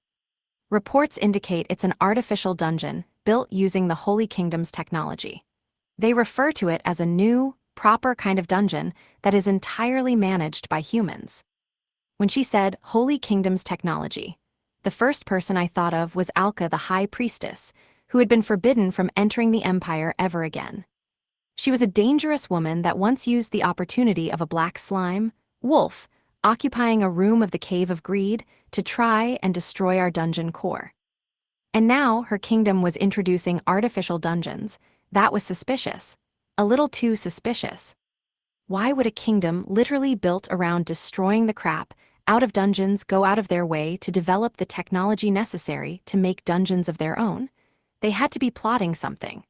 Reports indicate it's an artificial dungeon, built using the Holy Kingdom's technology. They refer to it as a new, proper kind of dungeon that is entirely managed by humans. When she said Holy Kingdom's technology, the first person I thought of was Alka the High Priestess, who had been forbidden from entering the Empire ever again. She was a dangerous woman that once used the opportunity of a black slime, wolf, occupying a room of the Cave of Greed to try and destroy our dungeon core. And now her kingdom was introducing artificial dungeons. That was suspicious. A little too suspicious. Why would a kingdom literally built around destroying the crap out of dungeons go out of their way to develop the technology necessary to make dungeons of their own? They had to be plotting something.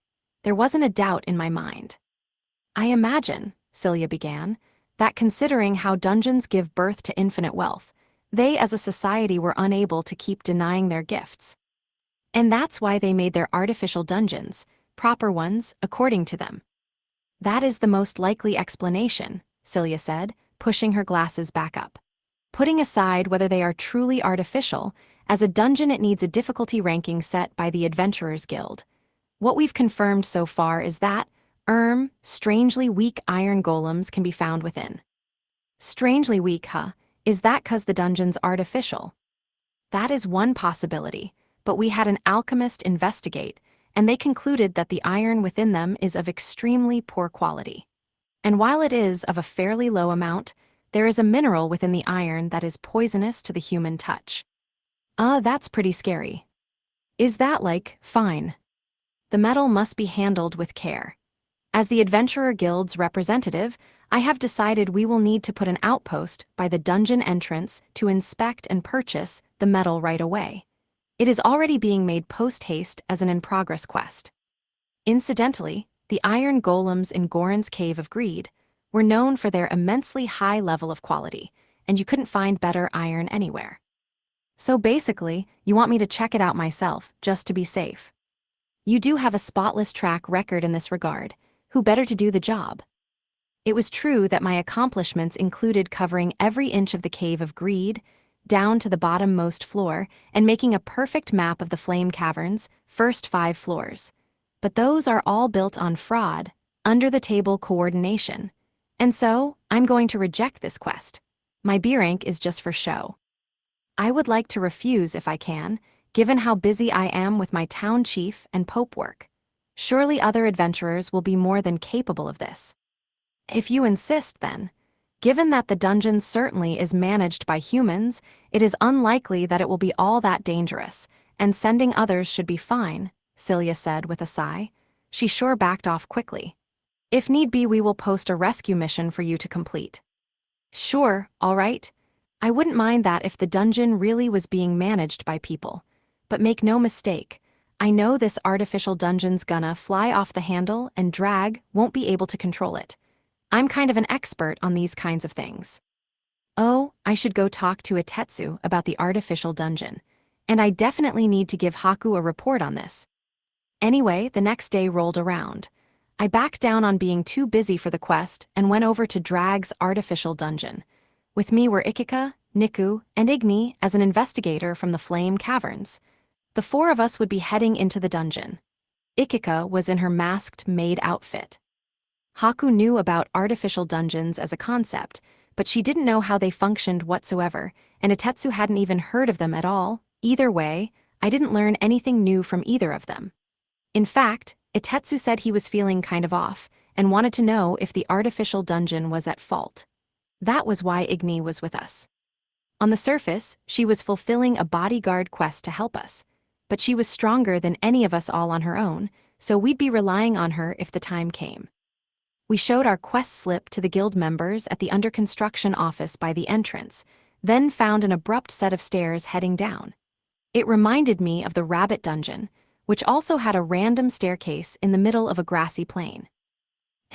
There wasn't a doubt in my mind. I imagine, Celia began, that considering how dungeons give birth to infinite wealth, they as a society were unable to keep denying their gifts. And that's why they made their artificial dungeons, proper ones, according to them. That is the most likely explanation, Celia said, pushing her glasses back up. Putting aside whether they are truly artificial, as a dungeon it needs a difficulty ranking set by the Adventurers Guild. What we've confirmed so far is that, strangely weak iron golems can be found within. Strangely weak, huh? Is that 'cause the dungeon's artificial? That is one possibility, but we had an alchemist investigate, and they concluded that the iron within them is of extremely poor quality. And while it is of a fairly low amount, there is a mineral within the iron that is poisonous to the human touch. That's pretty scary. Is that like, fine? The metal must be handled with care. As the Adventurer Guild's representative, I have decided we will need to put an outpost by the dungeon entrance to inspect and purchase the metal right away. It is already being made post-haste as an in-progress quest. Incidentally, the iron golems in Goran's Cave of Greed were known for their immensely high level of quality, and you couldn't find better iron anywhere. So basically, you want me to check it out myself, just to be safe. You do have a spotless track record in this regard. Who better to do the job? It was true that my accomplishments included covering every inch of the Cave of Greed, down to the bottom-most floor, and making a perfect map of the Flame Caverns, first 5 floors. But those are all built on fraud, under-the-table coordination. And so, I'm going to reject this quest. My B rank is just for show. I would like to refuse if I can, given how busy I am with my town chief and pope work. Surely other adventurers will be more than capable of this. If you insist, then. Given that the dungeon certainly is managed by humans, it is unlikely that it will be all that dangerous, and sending others should be fine, Celia said with a sigh. She sure backed off quickly. If need be, we will post a rescue mission for you to complete. Sure, all right. I wouldn't mind that if the dungeon really was being managed by people. But make no mistake, I know this artificial dungeon's gonna fly off the handle and Drag won't be able to control it. I'm kind of an expert on these kinds of things. Oh, I should go talk to Itetsu about the artificial dungeon. And I definitely need to give Haku a report on this. Anyway, the next day rolled around. I backed down on being too busy for the quest and went over to Drag's artificial dungeon. With me were Ikika, Niku, and Igni as an investigator from the Flame Caverns. The 4 of us would be heading into the dungeon. Ikika was in her masked maid outfit. Haku knew about artificial dungeons as a concept, but she didn't know how they functioned whatsoever, and Itetsu hadn't even heard of them at all. Either way, I didn't learn anything new from either of them. In fact, Itetsu said he was feeling kind of off, and wanted to know if the artificial dungeon was at fault. That was why Igni was with us. On the surface, she was fulfilling a bodyguard quest to help us, but she was stronger than any of us all on her own, so we'd be relying on her if the time came. We showed our quest slip to the guild members at the under-construction office by the entrance, then found an abrupt set of stairs heading down. It reminded me of the rabbit dungeon, which also had a random staircase in the middle of a grassy plain.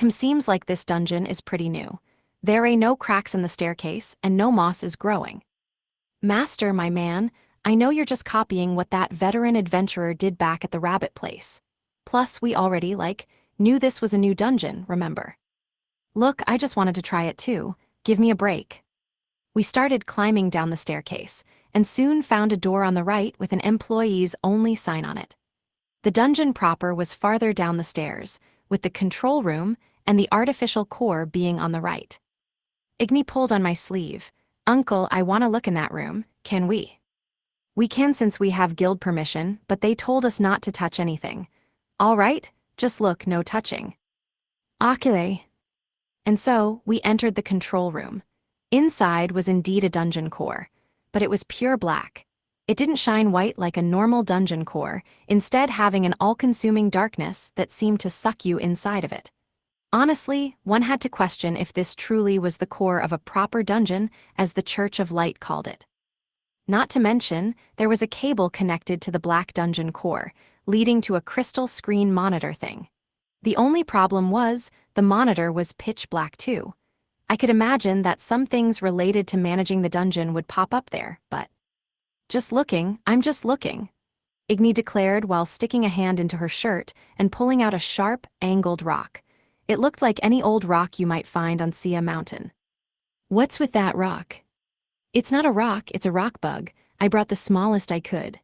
Seems like this dungeon is pretty new. There ain't no cracks in the staircase, and no moss is growing. Master, my man, I know you're just copying what that veteran adventurer did back at the rabbit place. Plus, we already, knew this was a new dungeon, remember? Look, I just wanted to try it too. Give me a break. We started climbing down the staircase, and soon found a door on the right with an employees-only sign on it. The dungeon proper was farther down the stairs, with the control room and the artificial core being on the right. Igni pulled on my sleeve. Uncle, I want to look in that room, can we? We can since we have guild permission, but they told us not to touch anything. All right, just look, no touching. Akile. And so, we entered the control room. Inside was indeed a dungeon core, but it was pure black. It didn't shine white like a normal dungeon core, instead having an all-consuming darkness that seemed to suck you inside of it. Honestly, one had to question if this truly was the core of a proper dungeon, as the Church of Light called it. Not to mention, there was a cable connected to the black dungeon core, leading to a crystal screen monitor thing. The only problem was, the monitor was pitch black too. I could imagine that some things related to managing the dungeon would pop up there, but... I'm just looking, Igni declared while sticking a hand into her shirt and pulling out a sharp, angled rock. It looked like any old rock you might find on Sia Mountain. What's with that rock? It's not a rock, it's a rock bug. I brought the smallest I could.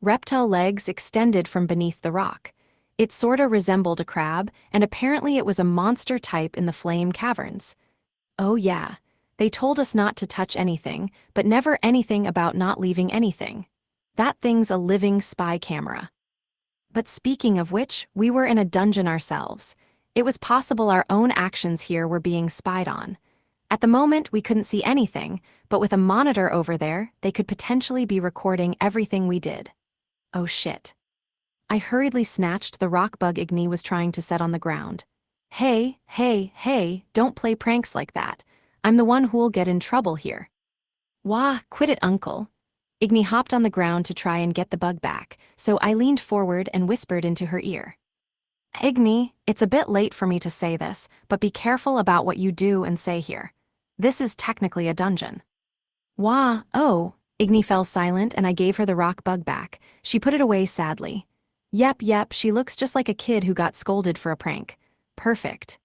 Reptile legs extended from beneath the rock. It sorta resembled a crab, and apparently it was a monster type in the Flame Caverns. Oh yeah, they told us not to touch anything, but never anything about not leaving anything. That thing's a living spy camera. But speaking of which, we were in a dungeon ourselves. It was possible our own actions here were being spied on. At the moment, we couldn't see anything, but with a monitor over there, they could potentially be recording everything we did. Oh shit. I hurriedly snatched the rock bug Igni was trying to set on the ground. Hey, don't play pranks like that. I'm the one who'll get in trouble here. Wah, quit it, uncle. Igni hopped on the ground to try and get the bug back, so I leaned forward and whispered into her ear. Igni, it's a bit late for me to say this, but be careful about what you do and say here. This is technically a dungeon. Wah, oh, Igni fell silent and I gave her the rock bug back. She put it away sadly. Yep, she looks just like a kid who got scolded for a prank. Perfect.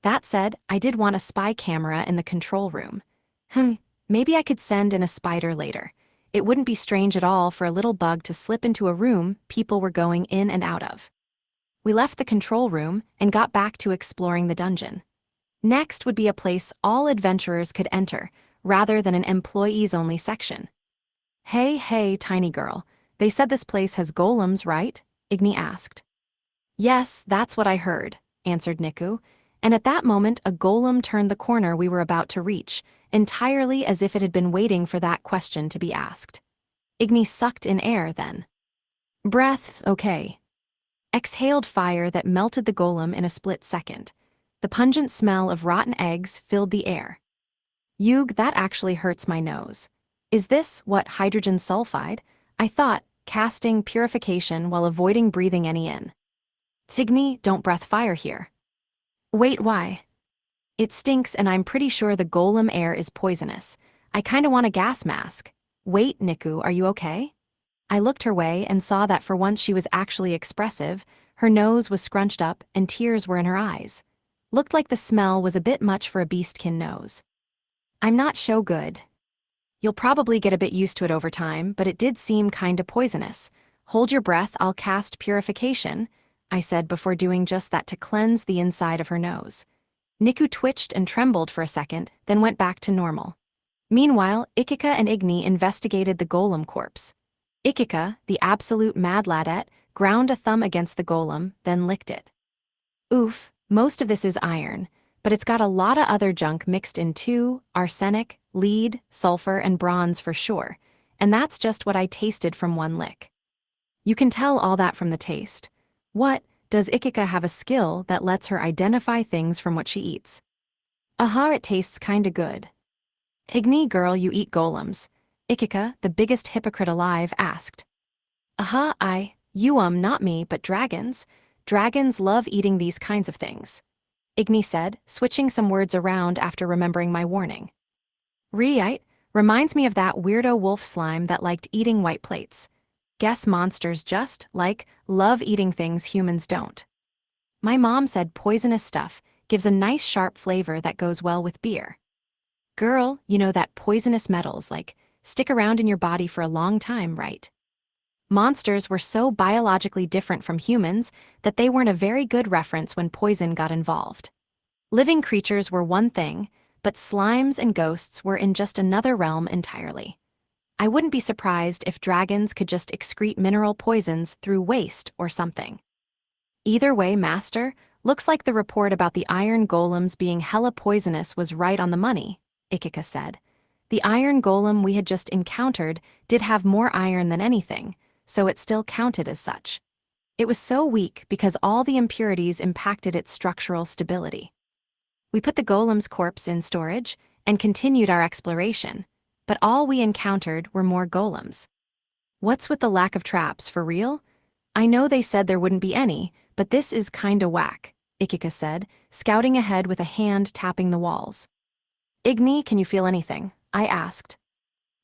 That said, I did want a spy camera in the control room. Maybe I could send in a spider later. It wouldn't be strange at all for a little bug to slip into a room people were going in and out of. We left the control room and got back to exploring the dungeon. Next would be a place all adventurers could enter, rather than an employees-only section. Hey, tiny girl, they said this place has golems, right? Igni asked. Yes, that's what I heard, answered Niku, and at that moment a golem turned the corner we were about to reach, entirely as if it had been waiting for that question to be asked. Igni sucked in air then. Breath's okay. Exhaled fire that melted the golem in a split second. The pungent smell of rotten eggs filled the air. Yug, that actually hurts my nose. Is this, what, hydrogen sulfide? I thought, casting purification while avoiding breathing any in. Tigni, don't breath fire here. Wait, why? It stinks and I'm pretty sure the golem air is poisonous. I kinda want a gas mask. Wait, Niku, are you okay? I looked her way and saw that for once she was actually expressive. Her nose was scrunched up and tears were in her eyes. Looked like the smell was a bit much for a beastkin nose. I'm not so good. You'll probably get a bit used to it over time, but it did seem kinda poisonous. Hold your breath, I'll cast purification, I said before doing just that to cleanse the inside of her nose. Niku twitched and trembled for a second, then went back to normal. Meanwhile, Ikika and Igni investigated the golem corpse. Ikika, the absolute mad ladette, ground a thumb against the golem, then licked it. Oof, most of this is iron, but it's got a lot of other junk mixed in too, arsenic, lead, sulfur, and bronze for sure, and that's just what I tasted from one lick. You can tell all that from the taste. What, does Ikika have a skill that lets her identify things from what she eats? It tastes kinda good. Igni, girl, you eat golems. Ikika, the biggest hypocrite alive, asked. Not me, but dragons. Dragons love eating these kinds of things. Igni said, switching some words around after remembering my warning. Right, reminds me of that weirdo wolf slime that liked eating white plates. Guess monsters just, love eating things humans don't. My mom said poisonous stuff gives a nice sharp flavor that goes well with beer. Girl, you know that poisonous metals, stick around in your body for a long time, right? Monsters were so biologically different from humans that they weren't a very good reference when poison got involved. Living creatures were one thing, but slimes and ghosts were in just another realm entirely. I wouldn't be surprised if dragons could just excrete mineral poisons through waste or something. Either way, Master, looks like the report about the iron golems being hella poisonous was right on the money, Ikika said. The iron golem we had just encountered did have more iron than anything, so it still counted as such. It was so weak because all the impurities impacted its structural stability. We put the golem's corpse in storage and continued our exploration, but all we encountered were more golems. What's with the lack of traps, for real? I know they said there wouldn't be any, but this is kinda whack, Ikika said, scouting ahead with a hand tapping the walls. Igni, can you feel anything? I asked.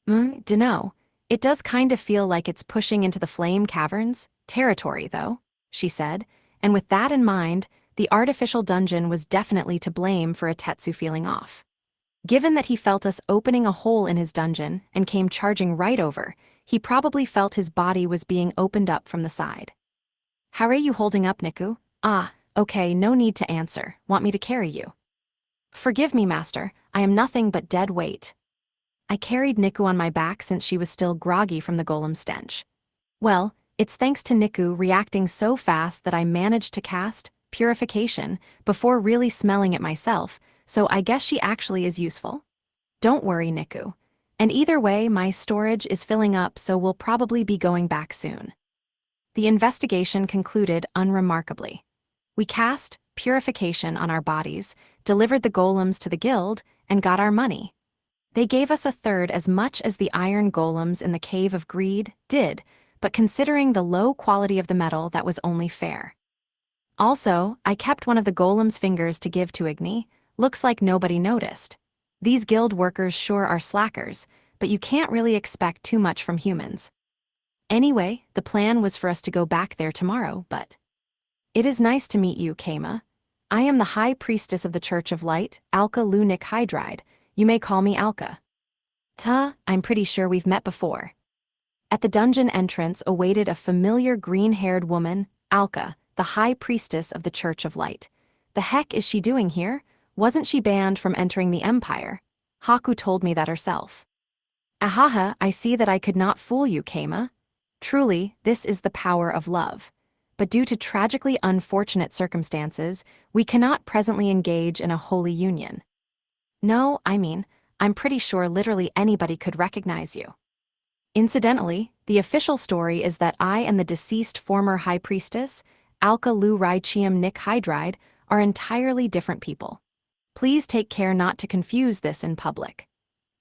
Dunno. It does kinda feel like it's pushing into the flame caverns territory, though, she said, and with that in mind, the artificial dungeon was definitely to blame for Atetsu feeling off. Given that he felt us opening a hole in his dungeon and came charging right over, he probably felt his body was being opened up from the side. How are you holding up, Niku? Okay, no need to answer. Want me to carry you? Forgive me, Master, I am nothing but dead weight. I carried Niku on my back since she was still groggy from the golem stench. Well, it's thanks to Niku reacting so fast that I managed to cast purification before really smelling it myself, so I guess she actually is useful. Don't worry, Niku. And either way, my storage is filling up, so we'll probably be going back soon. The investigation concluded unremarkably. We cast purification on our bodies, delivered the golems to the guild, and got our money. They gave us a third as much as the iron golems in the Cave of Greed did, but considering the low quality of the metal, that was only fair. Also, I kept one of the golem's fingers to give to Igni. Looks like nobody noticed. These guild workers sure are slackers, but you can't really expect too much from humans. Anyway, the plan was for us to go back there tomorrow, but... It is nice to meet you, Kama. I am the High Priestess of the Church of Light, Alka Lunik Hydride. You may call me Alka. I'm pretty sure we've met before. At the dungeon entrance awaited a familiar green-haired woman, Alka, the High Priestess of the Church of Light. The heck is she doing here? Wasn't she banned from entering the Empire? Haku told me that herself. Ahaha, I see that I could not fool you, Kama. Truly, this is the power of love. But due to tragically unfortunate circumstances, we cannot presently engage in a holy union. No, I'm pretty sure literally anybody could recognize you. Incidentally, the official story is that I and the deceased former High Priestess, Alka Lu Raichium Nik Hydride, are entirely different people. Please take care not to confuse this in public.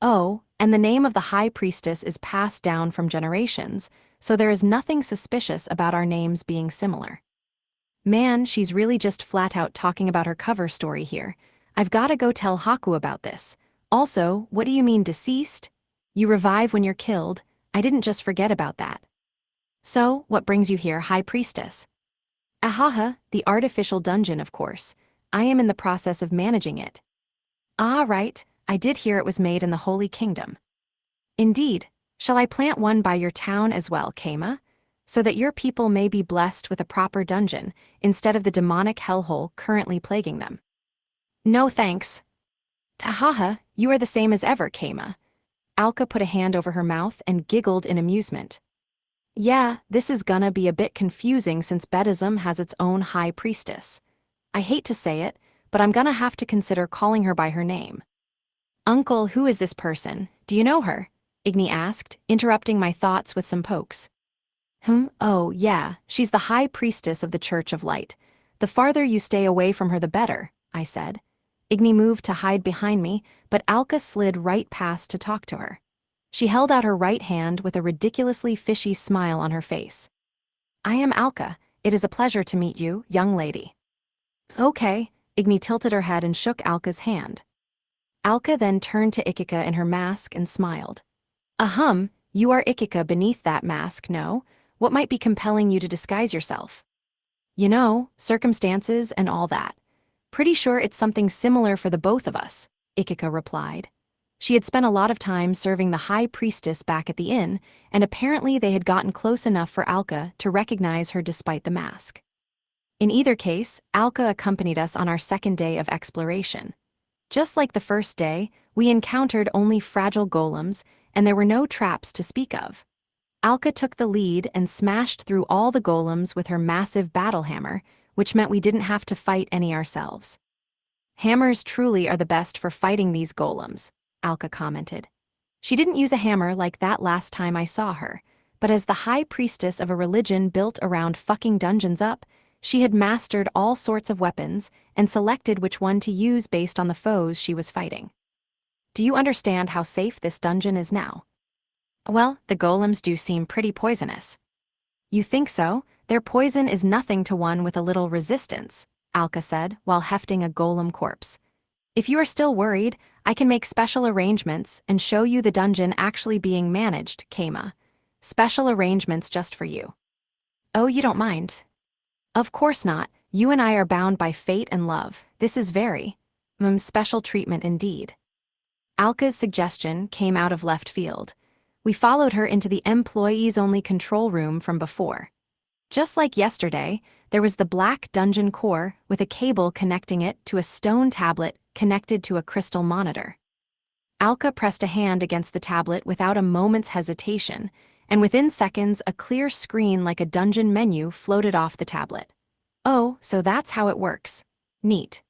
Oh, and the name of the High Priestess is passed down from generations, so there is nothing suspicious about our names being similar. Man, she's really just flat out talking about her cover story here. I've gotta go tell Haku about this. Also, what do you mean deceased? You revive when you're killed. I didn't just forget about that. So, what brings you here, High Priestess? Ahaha, the artificial dungeon, of course. I am in the process of managing it. Ah, right, I did hear it was made in the Holy Kingdom. Indeed. Shall I plant one by your town as well, Kama? So that your people may be blessed with a proper dungeon, instead of the demonic hellhole currently plaguing them. No thanks. Tahaha, you are the same as ever, Kama. Alka put a hand over her mouth and giggled in amusement. Yeah, this is gonna be a bit confusing since Buddhism has its own high priestess. I hate to say it, but I'm gonna have to consider calling her by her name. Uncle, who is this person? Do you know her? Igni asked, interrupting my thoughts with some pokes. Oh, yeah, she's the High Priestess of the Church of Light. The farther you stay away from her the better, I said. Igni moved to hide behind me, but Alka slid right past to talk to her. She held out her right hand with a ridiculously fishy smile on her face. I am Alka. It is a pleasure to meet you, young lady. Okay, Igni tilted her head and shook Alka's hand. Alka then turned to Ikika in her mask and smiled. You are Ikika beneath that mask, no? What might be compelling you to disguise yourself? You know, circumstances and all that. Pretty sure it's something similar for the both of us, Ikika replied. She had spent a lot of time serving the High Priestess back at the inn, and apparently they had gotten close enough for Alka to recognize her despite the mask. In either case, Alka accompanied us on our second day of exploration. Just like the first day, we encountered only fragile golems, and there were no traps to speak of. Alka took the lead and smashed through all the golems with her massive battle hammer, which meant we didn't have to fight any ourselves. Hammers truly are the best for fighting these golems, Alka commented. She didn't use a hammer like that last time I saw her, but as the High Priestess of a religion built around fucking dungeons up, she had mastered all sorts of weapons and selected which one to use based on the foes she was fighting. Do you understand how safe this dungeon is now? Well, the golems do seem pretty poisonous. You think so? Their poison is nothing to one with a little resistance, Alka said while hefting a golem corpse. If you are still worried, I can make special arrangements and show you the dungeon actually being managed, Kama. Special arrangements just for you. Oh, you don't mind? Of course not. You and I are bound by fate and love. This is very, special treatment indeed. Alka's suggestion came out of left field. We followed her into the employees-only control room from before. Just like yesterday, there was the black dungeon core with a cable connecting it to a stone tablet connected to a crystal monitor. Alka pressed a hand against the tablet without a moment's hesitation, and within seconds a clear screen like a dungeon menu floated off the tablet. Oh, so that's how it works. Neat.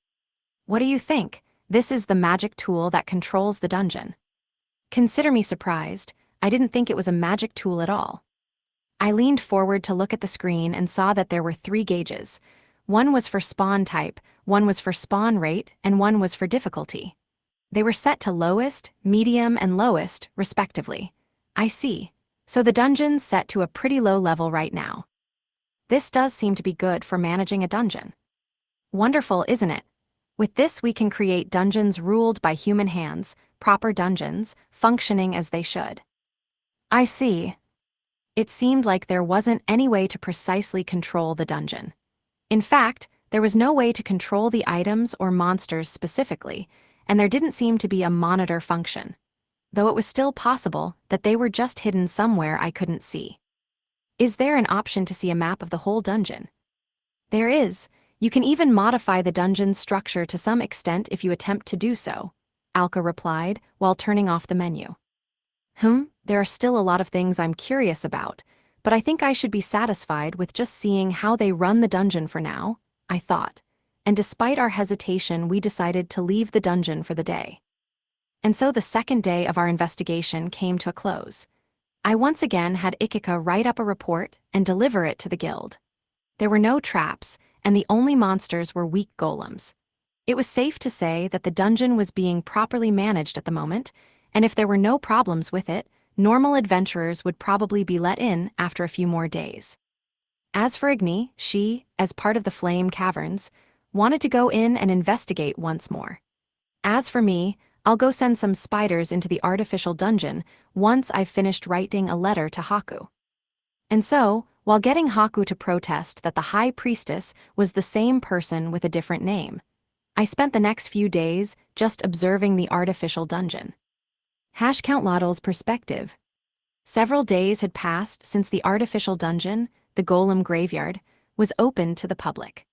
What do you think? This is the magic tool that controls the dungeon. Consider me surprised. I didn't think it was a magic tool at all. I leaned forward to look at the screen and saw that there were 3 gauges. One was for spawn type, one was for spawn rate, and one was for difficulty. They were set to lowest, medium, and lowest, respectively. I see. So the dungeon's set to a pretty low level right now. This does seem to be good for managing a dungeon. Wonderful, isn't it? With this we can create dungeons ruled by human hands, proper dungeons, functioning as they should. I see. It seemed like there wasn't any way to precisely control the dungeon. In fact, there was no way to control the items or monsters specifically, and there didn't seem to be a monitor function, though it was still possible that they were just hidden somewhere I couldn't see. Is there an option to see a map of the whole dungeon? There is. You can even modify the dungeon's structure to some extent if you attempt to do so, Alka replied while turning off the menu. There are still a lot of things I'm curious about, but I think I should be satisfied with just seeing how they run the dungeon for now, I thought, and despite our hesitation we decided to leave the dungeon for the day. And so the second day of our investigation came to a close. I once again had Ikika write up a report and deliver it to the guild. There were no traps, and the only monsters were weak golems. It was safe to say that the dungeon was being properly managed at the moment, and if there were no problems with it, normal adventurers would probably be let in after a few more days. As for Igni, she, as part of the Flame Caverns, wanted to go in and investigate once more. As for me, I'll go send some spiders into the artificial dungeon once I've finished writing a letter to Haku. And so, while getting Haku to protest that the High Priestess was the same person with a different name, I spent the next few days just observing the artificial dungeon. Count Lottle's perspective. Several days had passed since the artificial dungeon, the Golem Graveyard, was opened to the public.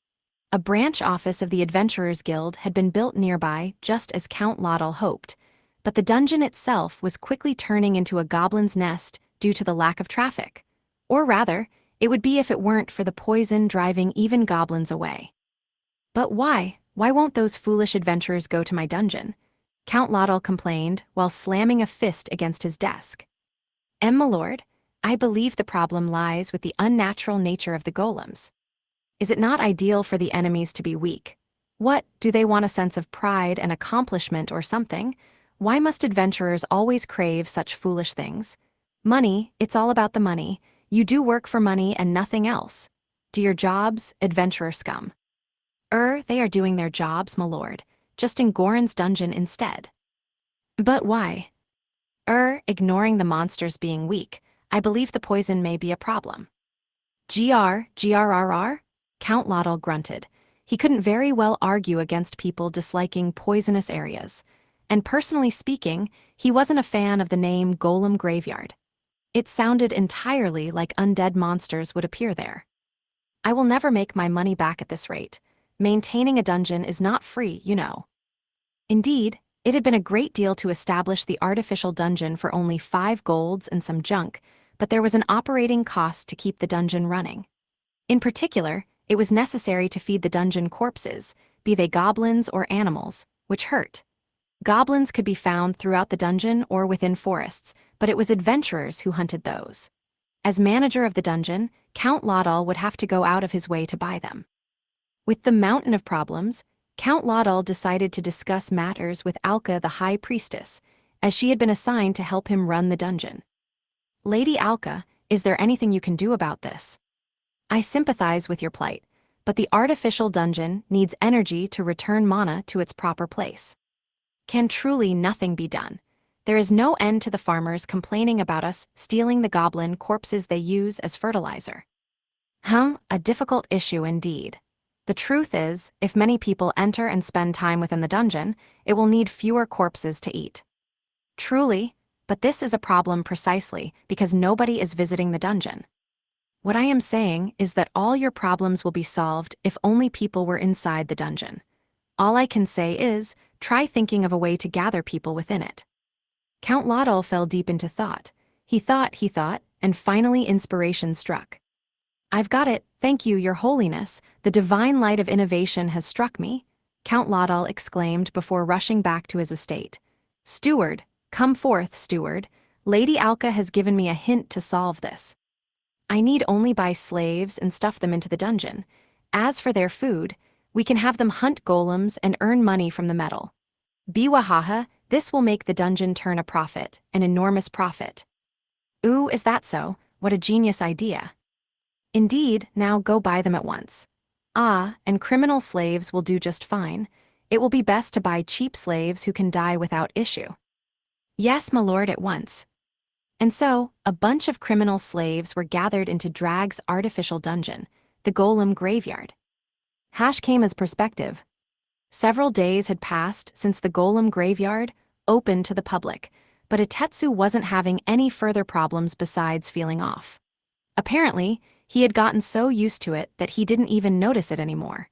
A branch office of the Adventurers Guild had been built nearby just as Count Lottle hoped, but the dungeon itself was quickly turning into a goblin's nest due to the lack of traffic. Or rather, it would be if it weren't for the poison driving even goblins away. But why? Why won't those foolish adventurers go to my dungeon? Count Lottle complained while slamming a fist against his desk. My lord, I believe the problem lies with the unnatural nature of the golems. Is it not ideal for the enemies to be weak? What, do they want a sense of pride and accomplishment or something? Why must adventurers always crave such foolish things? Money, it's all about the money. You do work for money and nothing else. Do your jobs, adventurer scum. They are doing their jobs, my lord, just in Goran's dungeon instead. But why? Ignoring the monsters being weak, I believe the poison may be a problem. GRRR? Count Lottle grunted. He couldn't very well argue against people disliking poisonous areas. And personally speaking, he wasn't a fan of the name Golem Graveyard. It sounded entirely like undead monsters would appear there. I will never make my money back at this rate. Maintaining a dungeon is not free, you know. Indeed, it had been a great deal to establish the artificial dungeon for only 5 golds and some junk, but there was an operating cost to keep the dungeon running. In particular, it was necessary to feed the dungeon corpses, be they goblins or animals, which hurt. Goblins could be found throughout the dungeon or within forests, but it was adventurers who hunted those. As manager of the dungeon, Count Lottle would have to go out of his way to buy them. With the mountain of problems, Count Lottle decided to discuss matters with Alka the High Priestess, as she had been assigned to help him run the dungeon. Lady Alka, is there anything you can do about this? I sympathize with your plight, but the artificial dungeon needs energy to return mana to its proper place. Can truly nothing be done? There is no end to the farmers complaining about us stealing the goblin corpses they use as fertilizer. A difficult issue indeed. The truth is, if many people enter and spend time within the dungeon, it will need fewer corpses to eat. Truly, but this is a problem precisely because nobody is visiting the dungeon. What I am saying is that all your problems will be solved if only people were inside the dungeon. All I can say is, try thinking of a way to gather people within it. Count Lottle fell deep into thought. He thought, and finally inspiration struck. I've got it, thank you, your holiness, the divine light of innovation has struck me, Count Lottle exclaimed before rushing back to his estate. Steward, come forth, steward, Lady Alka has given me a hint to solve this. I need only buy slaves and stuff them into the dungeon. As for their food, we can have them hunt golems and earn money from the metal. Biwahaha, this will make the dungeon turn a profit, an enormous profit. Ooh, is that so? What a genius idea. Indeed, now go buy them at once. And criminal slaves will do just fine. It will be best to buy cheap slaves who can die without issue. Yes, my lord, at once. And so, a bunch of criminal slaves were gathered into Drag's artificial dungeon, the Golem Graveyard. Hash came as perspective. Several days had passed since the Golem Graveyard opened to the public, but Itetsu wasn't having any further problems besides feeling off. Apparently, he had gotten so used to it that he didn't even notice it anymore.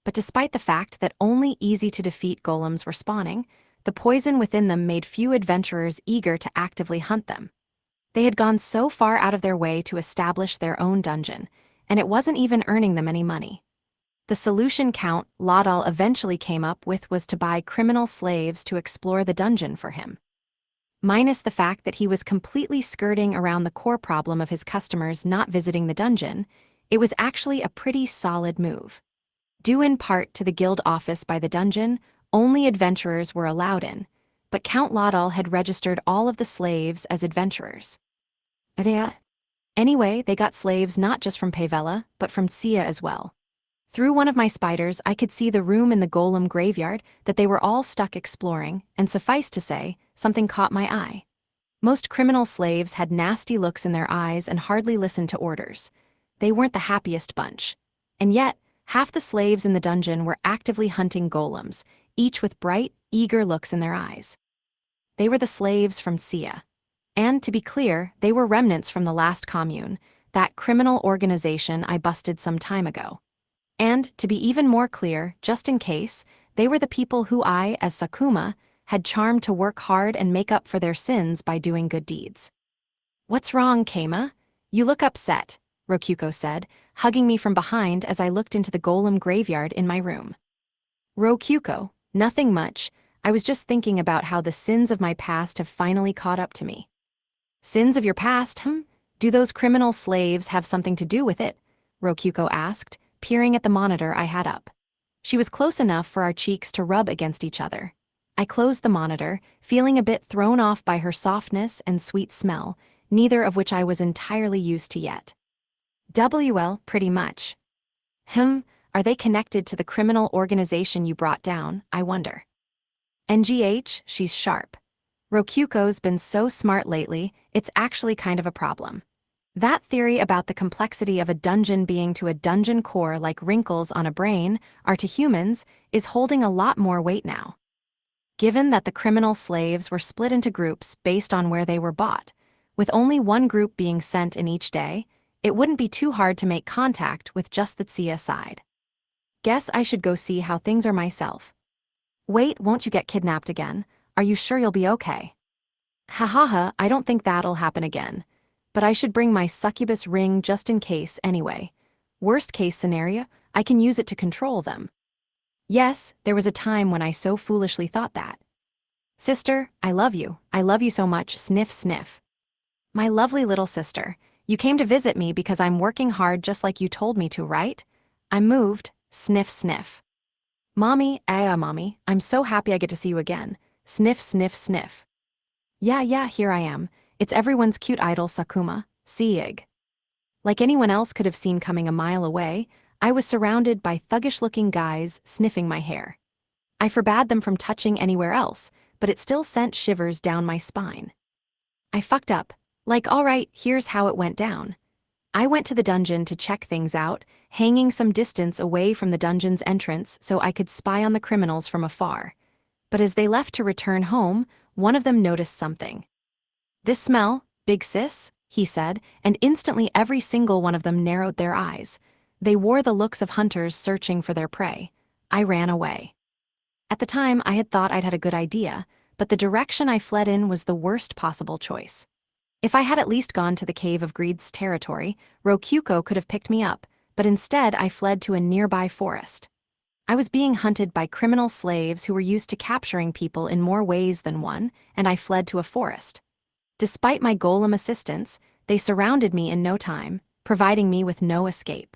But despite the fact that only easy-to-defeat golems were spawning, the poison within them made few adventurers eager to actively hunt them. They had gone so far out of their way to establish their own dungeon, and it wasn't even earning them any money. The solution Count Laudal eventually came up with was to buy criminal slaves to explore the dungeon for him. Minus the fact that he was completely skirting around the core problem of his customers not visiting the dungeon, it was actually a pretty solid move. Due in part to the guild office by the dungeon, only adventurers were allowed in, but Count Laudal had registered all of the slaves as adventurers. Anyway, they got slaves not just from Pavella, but from Sia as well. Through one of my spiders, I could see the room in the Golem Graveyard that they were all stuck exploring, and suffice to say, something caught my eye. Most criminal slaves had nasty looks in their eyes and hardly listened to orders. They weren't the happiest bunch. And yet, half the slaves in the dungeon were actively hunting golems, each with bright, eager looks in their eyes. They were the slaves from Sia. And, to be clear, they were remnants from the last commune, that criminal organization I busted some time ago. And, to be even more clear, just in case, they were the people who I, as Sakuma, had charmed to work hard and make up for their sins by doing good deeds. "What's wrong, Keima? You look upset," Rokuko said, hugging me from behind as I looked into the Golem Graveyard in my room. "Rokuko, nothing much. I was just thinking about how the sins of my past have finally caught up to me." "Sins of your past, Do those criminal slaves have something to do with it?" Rokuko asked, peering at the monitor I had up. She was close enough for our cheeks to rub against each other. I closed the monitor, feeling a bit thrown off by her softness and sweet smell, neither of which I was entirely used to yet. "WL, pretty much." Are they connected to the criminal organization you brought down, I wonder?" "NGH, she's sharp. Rokuko's been so smart lately, it's actually kind of a problem. That theory about the complexity of a dungeon being to a dungeon core like wrinkles on a brain are to humans is holding a lot more weight now. Given that the criminal slaves were split into groups based on where they were bought, with only one group being sent in each day, it wouldn't be too hard to make contact with just the Tsia side. Guess I should go see how things are myself. "Wait, won't you get kidnapped again? Are you sure you'll be okay?" "Hahaha, I don't think that'll happen again. But I should bring my succubus ring just in case anyway. Worst case scenario, I can use it to control them." Yes, there was a time when I so foolishly thought that. "Sister, I love you so much, sniff sniff." "My lovely little sister, you came to visit me because I'm working hard just like you told me to, right? I'm moved, sniff sniff." Mommy, I'm so happy I get to see you again. Sniff sniff sniff." Yeah, here I am. It's everyone's cute idol Sakuma, Siig." Like anyone else could have seen coming a mile away, I was surrounded by thuggish-looking guys sniffing my hair. I forbade them from touching anywhere else, but it still sent shivers down my spine. I fucked up. Like, alright, here's how it went down. I went to the dungeon to check things out, hanging some distance away from the dungeon's entrance so I could spy on the criminals from afar. But as they left to return home, one of them noticed something. "This smell, big sis," he said, and instantly every single one of them narrowed their eyes. They wore the looks of hunters searching for their prey. I ran away. At the time, I had thought I'd had a good idea, but the direction I fled in was the worst possible choice. If I had at least gone to the Cave of Greed's territory, Rokuko could have picked me up, but instead I fled to a nearby forest. I was being hunted by criminal slaves who were used to capturing people in more ways than one, and I fled to a forest. Despite my golem assistance, they surrounded me in no time, providing me with no escape.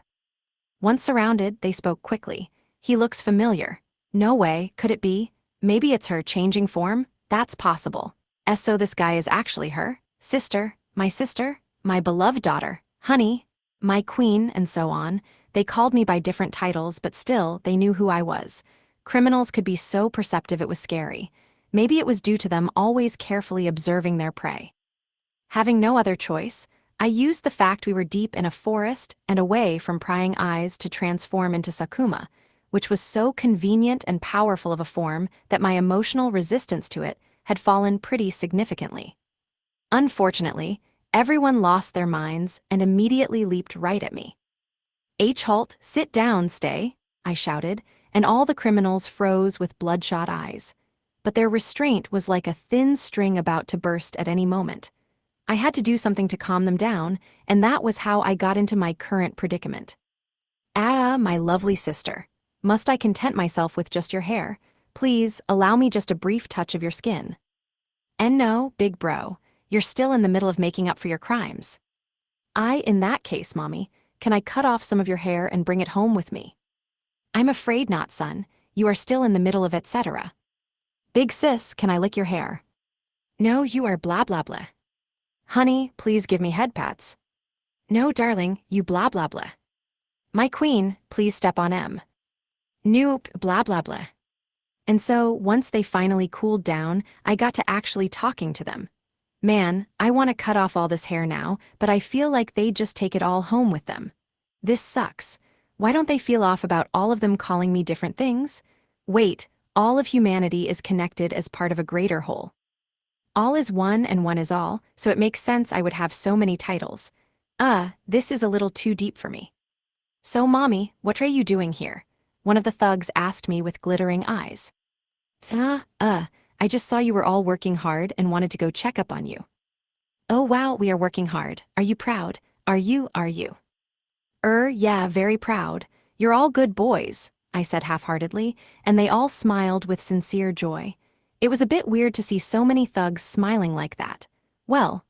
Once surrounded, they spoke quickly. "He looks familiar." "No way, could it be? Maybe it's her changing form? That's possible. So this guy is actually her? Sister, my beloved daughter, honey, my queen," and so on. They called me by different titles, but still, they knew who I was. Criminals could be so perceptive it was scary. Maybe it was due to them always carefully observing their prey. Having no other choice, I used the fact we were deep in a forest and away from prying eyes to transform into Sakuma, which was so convenient and powerful of a form that my emotional resistance to it had fallen pretty significantly. Unfortunately, everyone lost their minds and immediately leaped right at me. Halt, sit down, stay, I shouted, and all the criminals froze with bloodshot eyes. But their restraint was like a thin string about to burst at any moment. I had to do something to calm them down, and that was how I got into my current predicament. Ah, my lovely sister. Must I content myself with just your hair? Please, allow me just a brief touch of your skin. And no, big bro, you're still in the middle of making up for your crimes. In that case, mommy, can I cut off some of your hair and bring it home with me? I'm afraid not, son. You are still in the middle of etc. Big sis, can I lick your hair? No, you are blah blah blah. Honey, please give me head pats. No, darling, you blah blah blah. My queen, please step on M. Nope, blah blah blah. And so, once they finally cooled down, I got to actually talking to them. Man, I want to cut off all this hair now, but I feel like they'd just take it all home with them. This sucks. Why don't they feel off about all of them calling me different things? Wait, all of humanity is connected as part of a greater whole. All is one and one is all, so it makes sense I would have so many titles. This is a little too deep for me. So, mommy, what are you doing here? One of the thugs asked me with glittering eyes. I just saw you were all working hard and wanted to go check up on you. Oh wow, we are working hard. Are you proud? Are you? Yeah, very proud. You're all good boys, I said half-heartedly, and they all smiled with sincere joy. It was a bit weird to see so many thugs smiling like that. Well,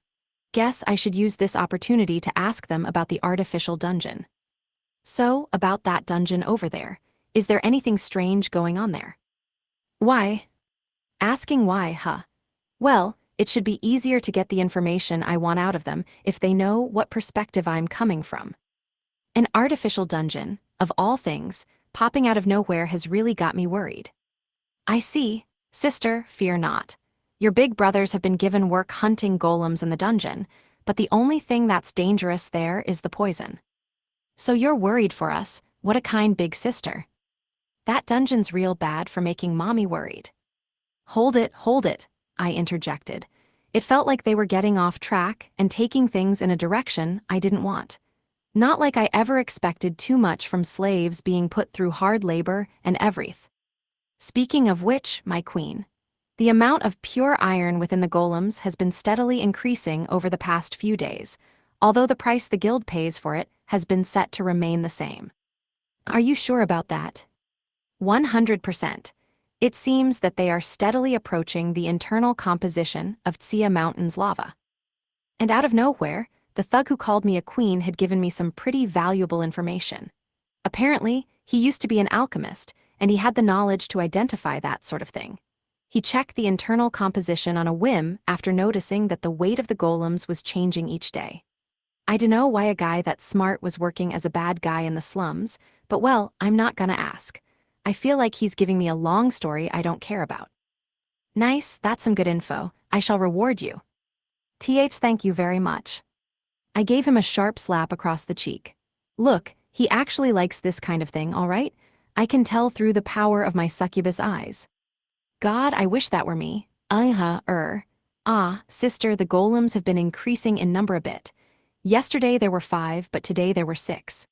guess I should use this opportunity to ask them about the artificial dungeon. So, about that dungeon over there, is there anything strange going on there? Why? Asking why, huh? Well, it should be easier to get the information I want out of them if they know what perspective I'm coming from. An artificial dungeon, of all things, popping out of nowhere has really got me worried. I see. Sister, fear not. Your big brothers have been given work hunting golems in the dungeon, but the only thing that's dangerous there is the poison. So you're worried for us. What a kind big sister. That dungeon's real bad for making mommy worried. Hold it, I interjected. It felt like they were getting off track and taking things in a direction I didn't want. Not like I ever expected too much from slaves being put through hard labor and everything. Speaking of which, my queen, the amount of pure iron within the golems has been steadily increasing over the past few days, although the price the guild pays for it has been set to remain the same. Are you sure about that? 100%. It seems that they are steadily approaching the internal composition of Tsia Mountain's lava. And out of nowhere, the thug who called me a queen had given me some pretty valuable information. Apparently, he used to be an alchemist, and he had the knowledge to identify that sort of thing. He checked the internal composition on a whim after noticing that the weight of the golems was changing each day. I dunno why a guy that smart was working as a bad guy in the slums, but well, I'm not gonna ask. I feel like he's giving me a long story I don't care about. Nice, that's some good info. I shall reward you. Thank you very much. I gave him a sharp slap across the cheek. Look, he actually likes this kind of thing, all right? I can tell through the power of my succubus eyes. God, I wish that were me. Sister, the golems have been increasing in number a bit. Yesterday there were 5, but today there were 6.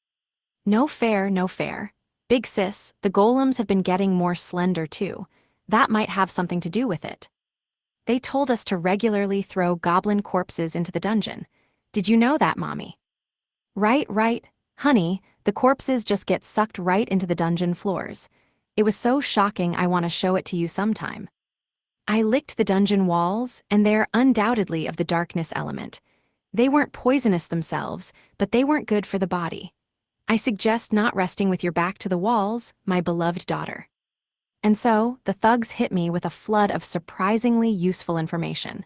No fair, no fair. Big sis, the golems have been getting more slender too. That might have something to do with it. They told us to regularly throw goblin corpses into the dungeon. Did you know that, mommy? Right. Honey, the corpses just get sucked right into the dungeon floors. It was so shocking I want to show it to you sometime. I licked the dungeon walls, and they're undoubtedly of the darkness element. They weren't poisonous themselves, but they weren't good for the body. I suggest not resting with your back to the walls, my beloved daughter. And so, the thugs hit me with a flood of surprisingly useful information.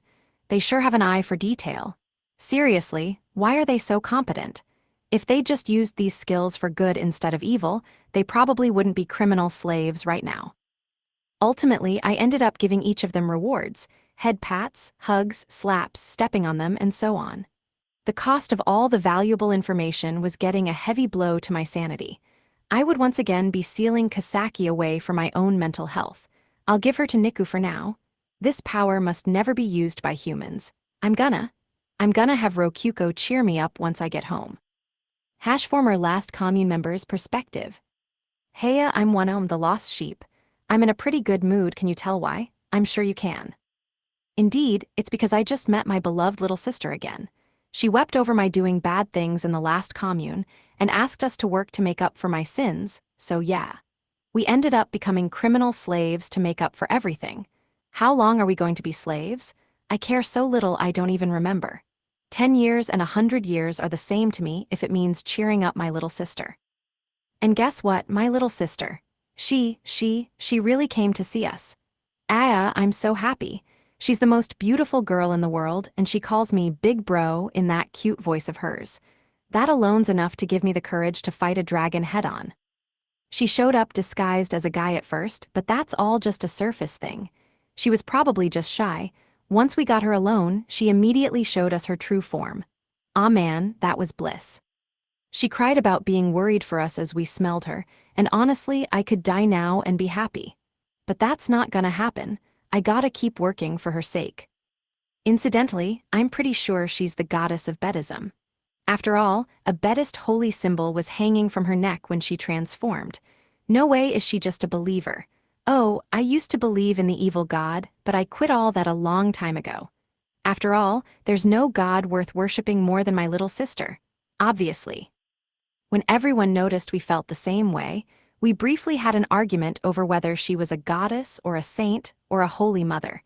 They sure have an eye for detail. Seriously, why are they so competent? If they just used these skills for good instead of evil, they probably wouldn't be criminal slaves right now. Ultimately, I ended up giving each of them rewards: head pats, hugs, slaps, stepping on them, and so on. The cost of all the valuable information was getting a heavy blow to my sanity. I would once again be sealing Kasaki away for my own mental health. I'll give her to Niku for now. This power must never be used by humans. I'm gonna have Rokuko cheer me up once I get home. Former last commune member's perspective. Heya, I'm One the lost sheep. I'm in a pretty good mood, can you tell why? I'm sure you can. Indeed, it's because I just met my beloved little sister again. She wept over my doing bad things in the last commune and asked us to work to make up for my sins, so yeah. We ended up becoming criminal slaves to make up for everything. How long are we going to be slaves? I care so little I don't even remember. 10 years and 100 years are the same to me if it means cheering up my little sister. And guess what, my little sister? She really came to see us. Aya, I'm so happy. She's the most beautiful girl in the world, and she calls me Big Bro in that cute voice of hers. That alone's enough to give me the courage to fight a dragon head-on. She showed up disguised as a guy at first, but that's all just a surface thing. She was probably just shy. Once we got her alone, she immediately showed us her true form. Ah man, that was bliss. She cried about being worried for us as we smelled her, and honestly, I could die now and be happy. But that's not gonna happen. I gotta keep working for her sake. Incidentally, I'm pretty sure she's the goddess of Bedism. After all, a Bedist holy symbol was hanging from her neck when she transformed. No way is she just a believer. Oh, I used to believe in the evil god, but I quit all that a long time ago. After all, there's no god worth worshipping more than my little sister. Obviously. When everyone noticed we felt the same way, we briefly had an argument over whether she was a goddess or a saint or a holy mother.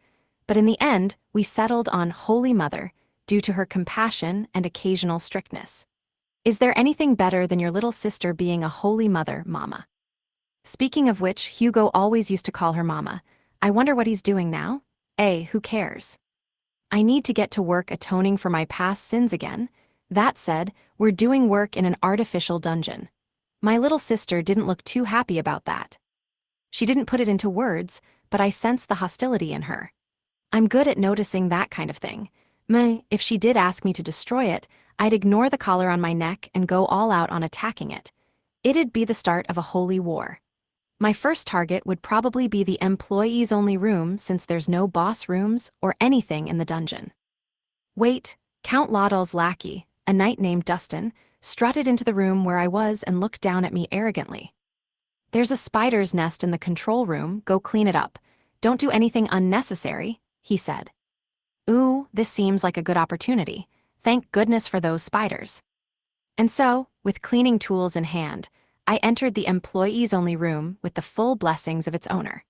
But in the end, we settled on Holy Mother due to her compassion and occasional strictness. Is there anything better than your little sister being a holy mother, Mama? Speaking of which, Hugo always used to call her Mama. I wonder what he's doing now? Who cares? I need to get to work atoning for my past sins again. That said, we're doing work in an artificial dungeon. My little sister didn't look too happy about that. She didn't put it into words, but I sensed the hostility in her. I'm good at noticing that kind of thing. If she did ask me to destroy it, I'd ignore the collar on my neck and go all out on attacking it. It'd be the start of a holy war. My first target would probably be the employees-only room since there's no boss rooms or anything in the dungeon. Wait, Count Laudal's lackey, a knight named Dustin, strutted into the room where I was and looked down at me arrogantly. There's a spider's nest in the control room, go clean it up. Don't do anything unnecessary, he said. Ooh, this seems like a good opportunity. Thank goodness for those spiders. And so, with cleaning tools in hand, I entered the employees-only room with the full blessings of its owner.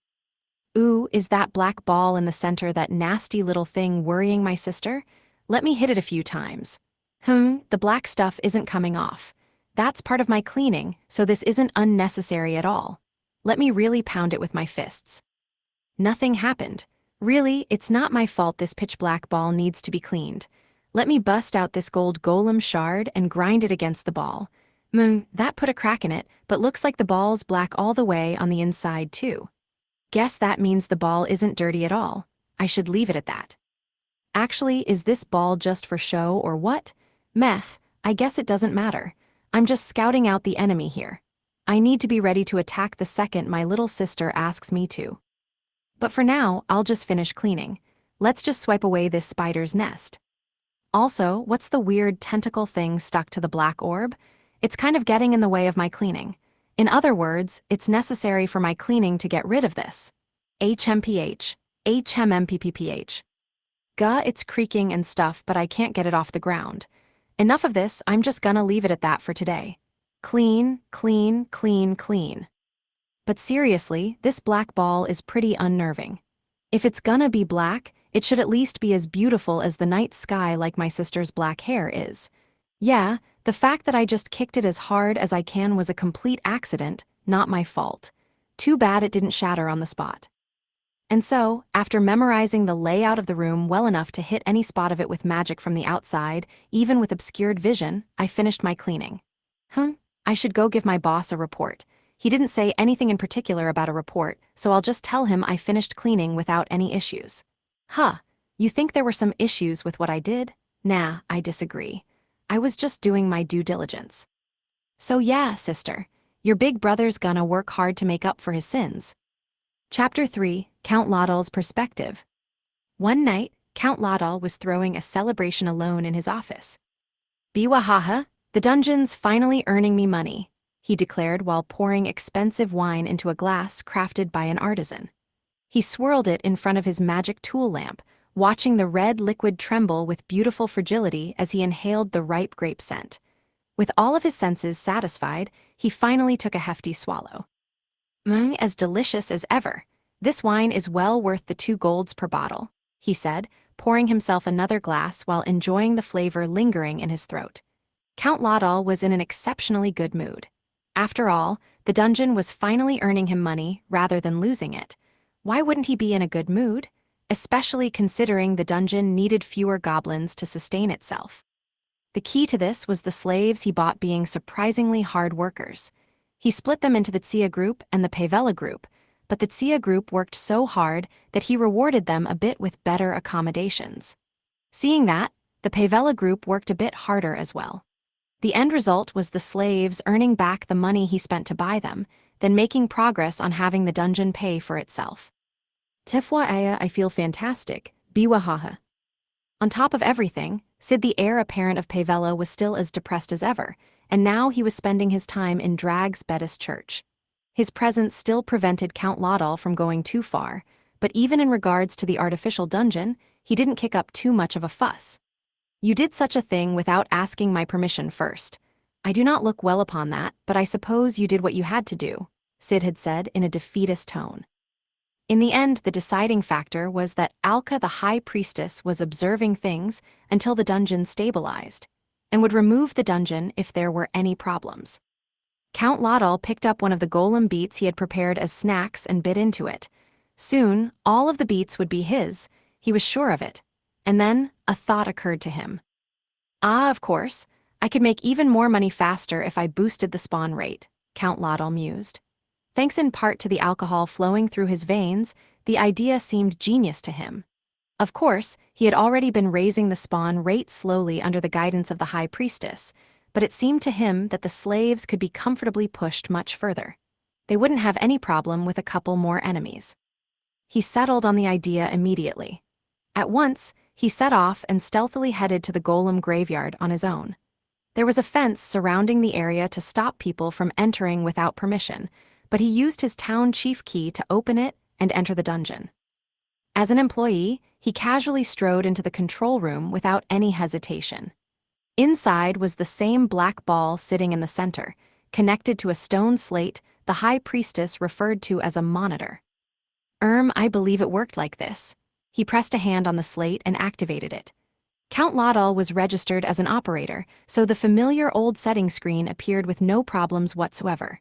Ooh, is that black ball in the center that nasty little thing worrying my sister? Let me hit it a few times. The black stuff isn't coming off. That's part of my cleaning, so this isn't unnecessary at all. Let me really pound it with my fists. Nothing happened. Really, it's not my fault this pitch black ball needs to be cleaned. Let me bust out this gold golem shard and grind it against the ball. That put a crack in it, but looks like the ball's black all the way on the inside too. Guess that means the ball isn't dirty at all. I should leave it at that. Actually, is this ball just for show or what? I guess it doesn't matter. I'm just scouting out the enemy here. I need to be ready to attack the second my little sister asks me to. But for now, I'll just finish cleaning. Let's just swipe away this spider's nest. Also, what's the weird tentacle thing stuck to the black orb? It's kind of getting in the way of my cleaning. In other words, it's necessary for my cleaning to get rid of this. HMPH. HMMPPPH. It's creaking and stuff, but I can't get it off the ground. Enough of this, I'm just gonna leave it at that for today. Clean, clean, clean, clean. But seriously, this black ball is pretty unnerving. If it's gonna be black, it should at least be as beautiful as the night sky like my sister's black hair is. Yeah, the fact that I just kicked it as hard as I can was a complete accident, not my fault. Too bad it didn't shatter on the spot. And so, after memorizing the layout of the room well enough to hit any spot of it with magic from the outside, even with obscured vision, I finished my cleaning. I should go give my boss a report. He didn't say anything in particular about a report, so I'll just tell him I finished cleaning without any issues. Huh, you think there were some issues with what I did? Nah, I disagree. I was just doing my due diligence. So yeah, sister, your big brother's gonna work hard to make up for his sins. Chapter 3, Count Laudal's Perspective. One night, Count Laudal was throwing a celebration alone in his office. Biwahaha, the dungeon's finally earning me money, he declared while pouring expensive wine into a glass crafted by an artisan. He swirled it in front of his magic tool lamp, watching the red liquid tremble with beautiful fragility as he inhaled the ripe grape scent. With all of his senses satisfied, he finally took a hefty swallow. As delicious as ever. This wine is well worth the 2 golds per bottle, he said, pouring himself another glass while enjoying the flavor lingering in his throat. Count Laudal was in an exceptionally good mood. After all, the dungeon was finally earning him money rather than losing it. Why wouldn't he be in a good mood? Especially considering the dungeon needed fewer goblins to sustain itself. The key to this was the slaves he bought being surprisingly hard workers. He split them into the Tsia group and the Pavella group, but the Tsia group worked so hard that he rewarded them a bit with better accommodations. Seeing that, the Pavella group worked a bit harder as well. The end result was the slaves earning back the money he spent to buy them, then making progress on having the dungeon pay for itself. Tifwa aya, I feel fantastic, biwahaha. On top of everything, Sid the heir apparent of Pavella was still as depressed as ever, and now he was spending his time in Drag's Bettis Church. His presence still prevented Count Laudal from going too far, but even in regards to the artificial dungeon, he didn't kick up too much of a fuss. You did such a thing without asking my permission first. I do not look well upon that, but I suppose you did what you had to do, Sid had said in a defeatist tone. In the end, the deciding factor was that Alka the High Priestess was observing things until the dungeon stabilized, and would remove the dungeon if there were any problems. Count Laudal picked up one of the golem beets he had prepared as snacks and bit into it. Soon, all of the beets would be his, he was sure of it. And then, a thought occurred to him. Of course, I could make even more money faster if I boosted the spawn rate, Count Laudal mused. Thanks in part to the alcohol flowing through his veins, the idea seemed genius to him. Of course, he had already been raising the spawn rate slowly under the guidance of the High Priestess, but it seemed to him that the slaves could be comfortably pushed much further. They wouldn't have any problem with a couple more enemies. He settled on the idea immediately. At once, he set off and stealthily headed to the golem graveyard on his own. There was a fence surrounding the area to stop people from entering without permission, but he used his town chief key to open it and enter the dungeon. As an employee, he casually strode into the control room without any hesitation. Inside was the same black ball sitting in the center, connected to a stone slate the High Priestess referred to as a monitor. I believe it worked like this. He pressed a hand on the slate and activated it. Count Laudal was registered as an operator, so the familiar old setting screen appeared with no problems whatsoever.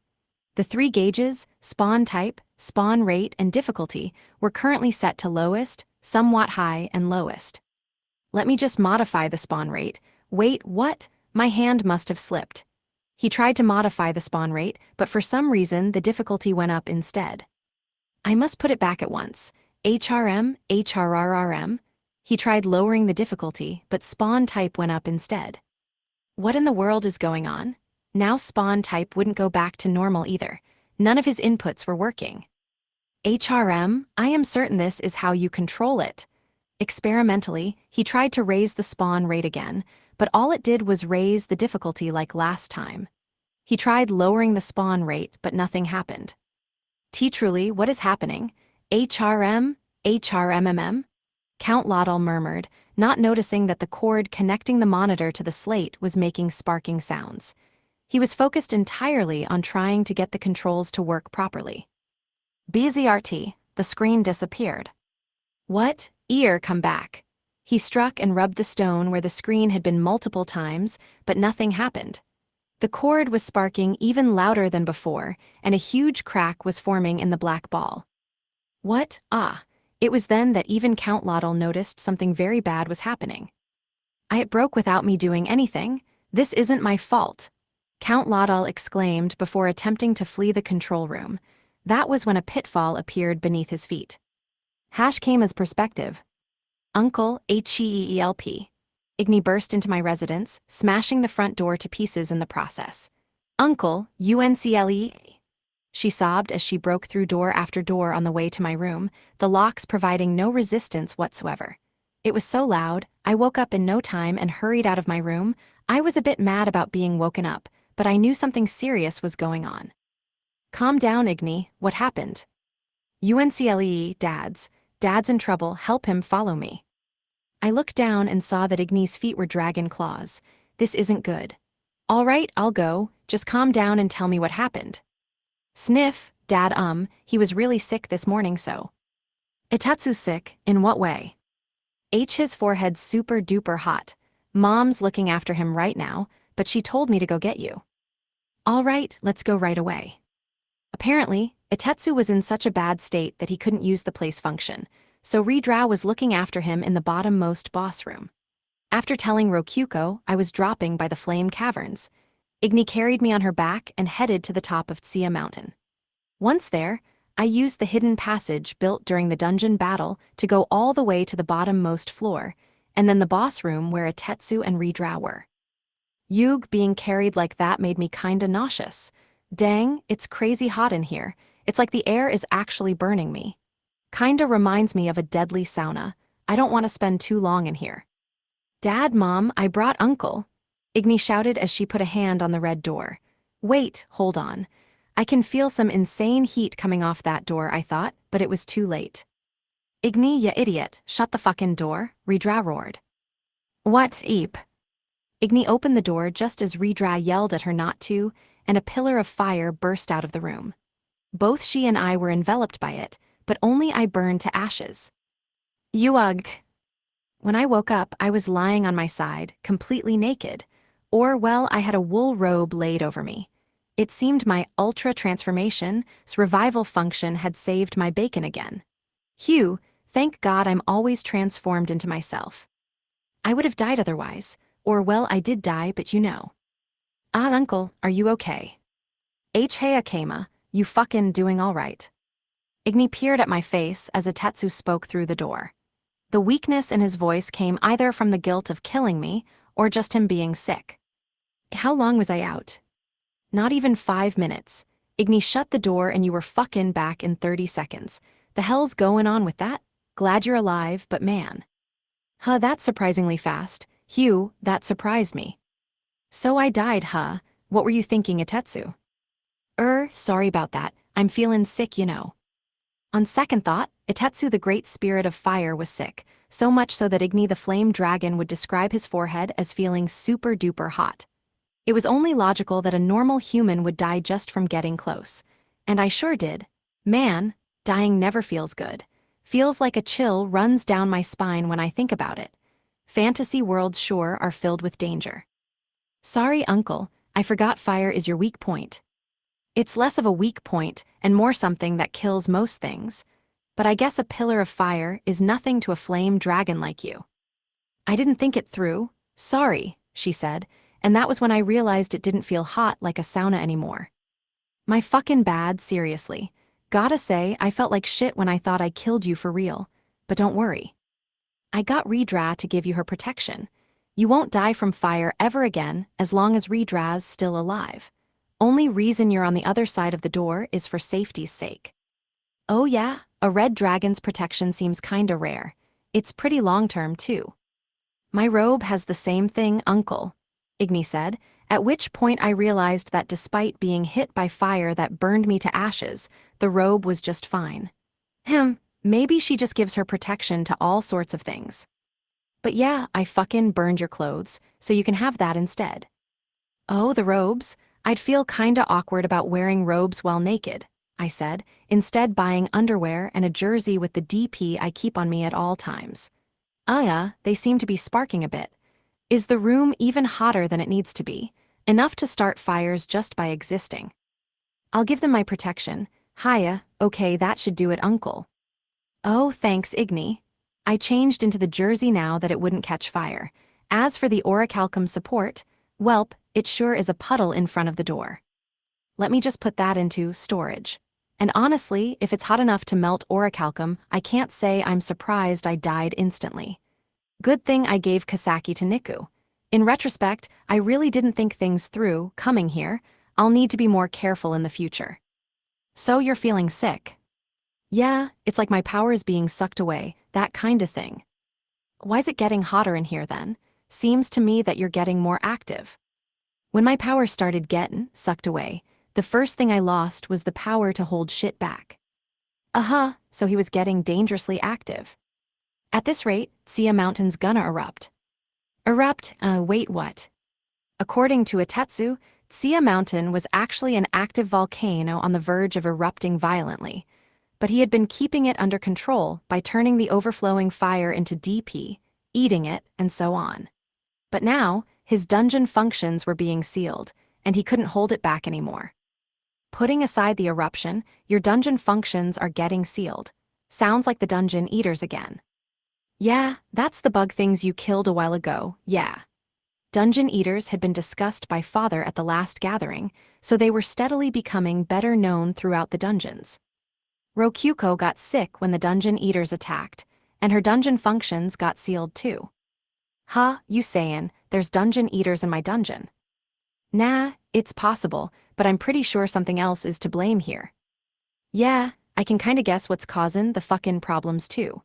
The 3 gauges, spawn type, spawn rate, and difficulty were currently set to lowest, somewhat high, and lowest. Let me just modify the spawn rate. Wait, what? My hand must have slipped. He tried to modify the spawn rate, but for some reason the difficulty went up instead. I must put it back at once. HRM, HRRRM. He tried lowering the difficulty, but spawn type went up instead. What in the world is going on? Now spawn type wouldn't go back to normal either. None of his inputs were working. HRM, I am certain this is how you control it. Experimentally, he tried to raise the spawn rate again, but all it did was raise the difficulty like last time. He tried lowering the spawn rate, but nothing happened. Truly, what is happening? HRM? HRMMM? Count Laudal murmured, not noticing that the cord connecting the monitor to the slate was making sparking sounds. He was focused entirely on trying to get the controls to work properly. BZRT, the screen disappeared. What? Ear, come back. He struck and rubbed the stone where the screen had been multiple times, but nothing happened. The cord was sparking even louder than before, and a huge crack was forming in the black ball. What? It was then that even Count Laudal noticed something very bad was happening. It broke without me doing anything. This isn't my fault. Count Laudal exclaimed before attempting to flee the control room. That was when a pitfall appeared beneath his feet. Hash came as perspective. Uncle, HEELP. Igni burst into my residence, smashing the front door to pieces in the process. Uncle, UNCLE. She sobbed as she broke through door after door on the way to my room, the locks providing no resistance whatsoever. It was so loud, I woke up in no time and hurried out of my room. I was a bit mad about being woken up, but I knew something serious was going on. Calm down, Igni, what happened? UNCLE, Dad's in trouble, help him, follow me. I looked down and saw that Igni's feet were dragon claws. This isn't good. All right, I'll go, just calm down and tell me what happened. Sniff, Dad, he was really sick this morning so. Itatsu's sick, in what way? His forehead super duper hot. Mom's looking after him right now, but she told me to go get you. All right, let's go right away. Apparently, Itetsu was in such a bad state that he couldn't use the place function, so Ridra was looking after him in the bottom-most boss room. After telling Rokyuko I was dropping by the flame caverns, Igni carried me on her back and headed to the top of Tsuya Mountain. Once there, I used the hidden passage built during the dungeon battle to go all the way to the bottom-most floor, and then the boss room where Itetsu and Ridra were. Yug being carried like that made me kinda nauseous. Dang, it's crazy hot in here. It's like the air is actually burning me. Kinda reminds me of a deadly sauna. I don't want to spend too long in here. Dad, Mom, I brought Uncle. Igni shouted as she put a hand on the red door. Wait, hold on. I can feel some insane heat coming off that door, I thought, but it was too late. Igni, ya idiot, shut the fucking door, Ridra roared. What, Eep? Igni opened the door just as Ridra yelled at her not to, and a pillar of fire burst out of the room. Both she and I were enveloped by it, but only I burned to ashes. You ugged. When I woke up, I was lying on my side, completely naked. Or, well, I had a wool robe laid over me. It seemed my ultra transformation's revival function had saved my bacon again. Phew, thank God I'm always transformed into myself. I would have died otherwise, or well, I did die, but you know. Ah, Uncle, are you okay? Heakama, you fucking doing all right? Igni peered at my face as Itetsu spoke through the door. The weakness in his voice came either from the guilt of killing me or just him being sick. How long was I out? Not even 5 minutes. Igni shut the door and you were fucking back in 30 seconds. The hell's going on with that? Glad you're alive, but man. Huh, that's surprisingly fast. Hugh, that surprised me. So I died, huh? What were you thinking, Itetsu? Sorry about that. I'm feeling sick, you know. On second thought, Itetsu the Great Spirit of Fire was sick, so much so that Igni the Flame Dragon would describe his forehead as feeling super duper hot. It was only logical that a normal human would die just from getting close. And I sure did. Man, dying never feels good. Feels like a chill runs down my spine when I think about it. Fantasy worlds sure are filled with danger. Sorry, Uncle, I forgot fire is your weak point. It's less of a weak point and more something that kills most things. But I guess a pillar of fire is nothing to a flame dragon like you. I didn't think it through. Sorry, she said, and that was when I realized it didn't feel hot like a sauna anymore. My fucking bad, seriously. Gotta say, I felt like shit when I thought I killed you for real. But don't worry. I got Ridra to give you her protection. You won't die from fire ever again as long as Ridra's still alive. Only reason you're on the other side of the door is for safety's sake. Oh yeah, a red dragon's protection seems kinda rare. It's pretty long-term too. My robe has the same thing, Uncle, Igni said, at which point I realized that despite being hit by fire that burned me to ashes, the robe was just fine. Maybe she just gives her protection to all sorts of things. But yeah, I fucking burned your clothes, so you can have that instead. Oh, the robes? I'd feel kinda awkward about wearing robes while naked, I said, instead buying underwear and a jersey with the DP I keep on me at all times. They seem to be sparking a bit. Is the room even hotter than it needs to be? Enough to start fires just by existing. I'll give them my protection. Hiya, okay, that should do it, Uncle. Oh, thanks, Igni. I changed into the jersey now that it wouldn't catch fire. As for the orichalcum support, Welp, it sure is a puddle in front of the door. Let me just put that into storage. And honestly, if it's hot enough to melt orichalcum, I can't say I'm surprised I died instantly. Good thing I gave Kasaki to Niku. In retrospect, I really didn't think things through, coming here. I'll need to be more careful in the future. So you're feeling sick? Yeah, it's like my power's being sucked away, that kind of thing. Why's it getting hotter in here then? Seems to me that you're getting more active. When my power started getting sucked away, the first thing I lost was the power to hold shit back. So he was getting dangerously active. At this rate, Tsuya Mountain's gonna erupt. Wait, what? According to Itetsu, Tsuya Mountain was actually an active volcano on the verge of erupting violently, but he had been keeping it under control by turning the overflowing fire into DP, eating it, and so on. But now, his dungeon functions were being sealed, and he couldn't hold it back anymore. Putting aside the eruption, your dungeon functions are getting sealed. Sounds like the dungeon eaters again. Yeah, that's the bug things you killed a while ago, yeah. Dungeon eaters had been discussed by Father at the last gathering, so they were steadily becoming better known throughout the dungeons. Rokyuko got sick when the dungeon eaters attacked, and her dungeon functions got sealed too. You sayin', there's dungeon eaters in my dungeon? Nah, it's possible, but I'm pretty sure something else is to blame here. Yeah, I can kinda guess what's causing the fucking problems too.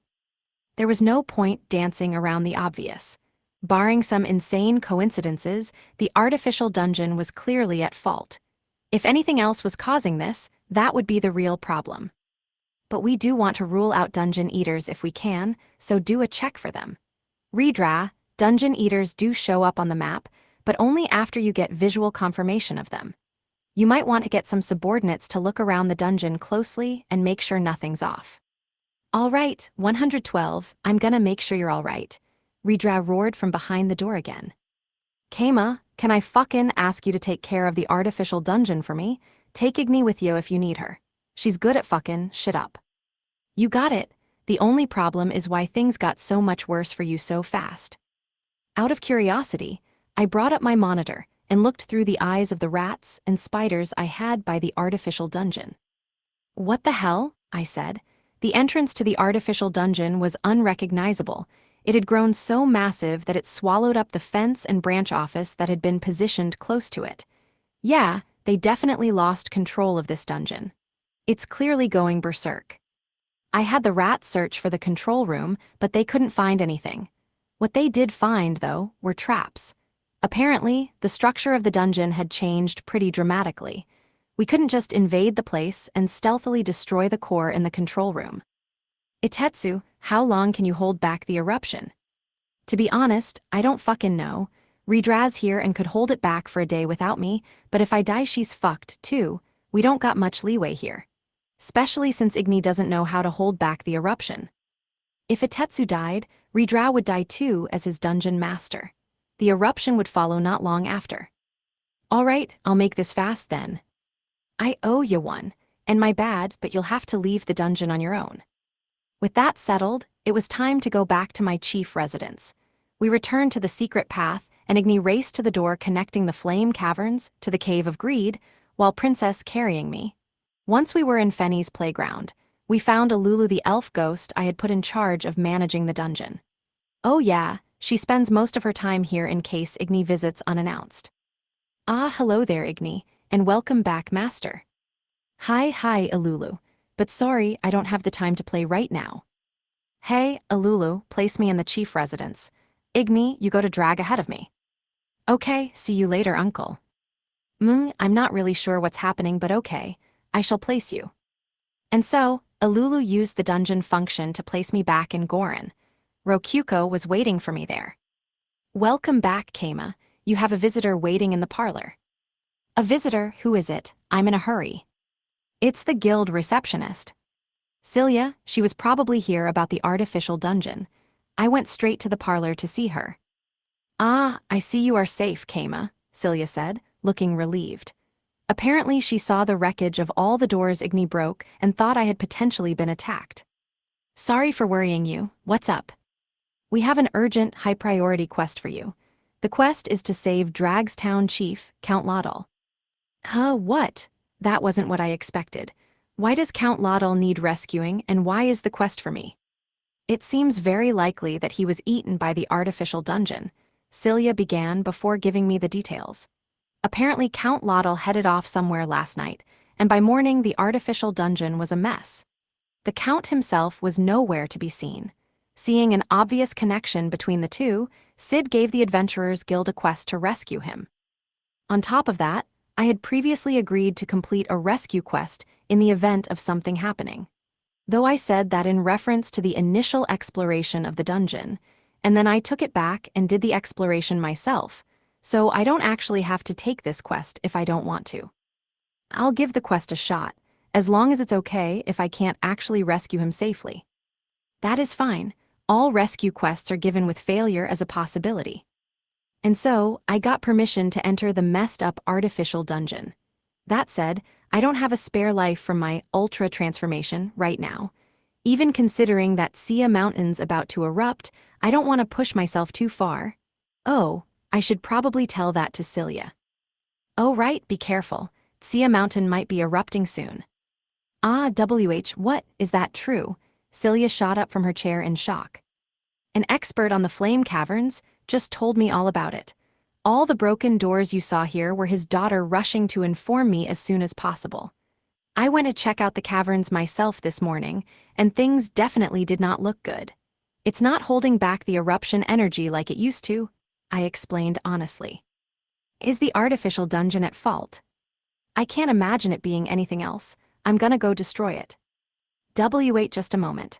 There was no point dancing around the obvious. Barring some insane coincidences, the artificial dungeon was clearly at fault. If anything else was causing this, that would be the real problem. But we do want to rule out dungeon eaters if we can, so do a check for them. Redra, dungeon eaters do show up on the map, but only after you get visual confirmation of them. You might want to get some subordinates to look around the dungeon closely and make sure nothing's off. All right, 112, I'm gonna make sure you're all right. Redra roared from behind the door again. Keima, can I fucking ask you to take care of the artificial dungeon for me? Take Igni with you if you need her. She's good at fucking shit up. You got it. The only problem is why things got so much worse for you so fast. Out of curiosity, I brought up my monitor and looked through the eyes of the rats and spiders I had by the artificial dungeon. What the hell? I said. The entrance to the artificial dungeon was unrecognizable. It had grown so massive that it swallowed up the fence and branch office that had been positioned close to it. Yeah, they definitely lost control of this dungeon. It's clearly going berserk. I had the rats search for the control room, but they couldn't find anything. What they did find, though, were traps. Apparently, the structure of the dungeon had changed pretty dramatically. We couldn't just invade the place and stealthily destroy the core in the control room. Itetsu, how long can you hold back the eruption? To be honest, I don't fucking know. Redra's here and could hold it back for a day without me, but if I die she's fucked, too. We don't got much leeway here. Especially since Igni doesn't know how to hold back the eruption. If Itetsu died, Redra would die too as his dungeon master. The eruption would follow not long after. Alright, I'll make this fast then. I owe you one, and my bad, but you'll have to leave the dungeon on your own. With that settled, it was time to go back to my chief residence. We returned to the secret path, and Igni raced to the door connecting the flame caverns to the Cave of Greed, while Princess carrying me. Once we were in Fenny's playground, we found Alulu the elf ghost I had put in charge of managing the dungeon. Oh yeah, she spends most of her time here in case Igni visits unannounced. Hello there Igni, and welcome back master. Hi Alulu, but sorry I don't have the time to play right now. Hey, Alulu, place me in the chief residence. Igni, you go to drag ahead of me. Okay, see you later uncle. I'm not really sure what's happening but okay. I shall place you. And so, Alulu used the dungeon function to place me back in Goron. Rokyuko was waiting for me there. Welcome back, Keima. You have a visitor waiting in the parlor. A visitor? Who is it? I'm in a hurry. It's the guild receptionist. Celia, she was probably here about the artificial dungeon. I went straight to the parlor to see her. I see you are safe, Keima, Celia said, looking relieved. Apparently she saw the wreckage of all the doors Igni broke and thought I had potentially been attacked. Sorry for worrying you, what's up? We have an urgent, high-priority quest for you. The quest is to save Dragstown Chief, Count Laudel. Huh, what? That wasn't what I expected. Why does Count Laudel need rescuing, and why is the quest for me? It seems very likely that he was eaten by the artificial dungeon, Celia began before giving me the details. Apparently Count Laudel headed off somewhere last night, and by morning the artificial dungeon was a mess. The Count himself was nowhere to be seen. Seeing an obvious connection between the two, Sid gave the Adventurers Guild a quest to rescue him. On top of that, I had previously agreed to complete a rescue quest in the event of something happening. Though I said that in reference to the initial exploration of the dungeon, and then I took it back and did the exploration myself, so I don't actually have to take this quest if I don't want to. I'll give the quest a shot, as long as it's okay if I can't actually rescue him safely. That is fine. All rescue quests are given with failure as a possibility. And so, I got permission to enter the messed-up artificial dungeon. That said, I don't have a spare life from my ultra transformation right now. Even considering that Sia Mountain's about to erupt, I don't want to push myself too far. Oh, I should probably tell that to Celia. Oh right, be careful. Sia Mountain might be erupting soon. Ah, what, is that true? Celia shot up from her chair in shock. An expert on the flame caverns just told me all about it. All the broken doors you saw here were his daughter rushing to inform me as soon as possible. I went to check out the caverns myself this morning, and things definitely did not look good. It's not holding back the eruption energy like it used to, I explained honestly. Is the artificial dungeon at fault? I can't imagine it being anything else. I'm gonna go destroy it. Wait just a moment.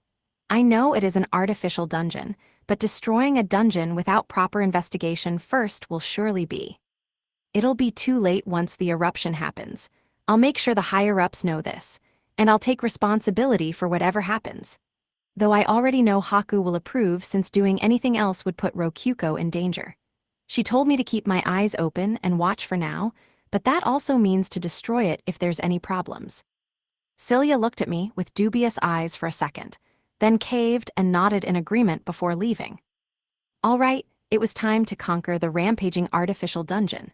I know it is an artificial dungeon, but destroying a dungeon without proper investigation first will surely be. It'll be too late once the eruption happens. I'll make sure the higher-ups know this, and I'll take responsibility for whatever happens. Though I already know Haku will approve since doing anything else would put Rokyuko in danger. She told me to keep my eyes open and watch for now, but that also means to destroy it if there's any problems. Celia looked at me with dubious eyes for a second, then caved and nodded in agreement before leaving. All right, it was time to conquer the rampaging artificial dungeon.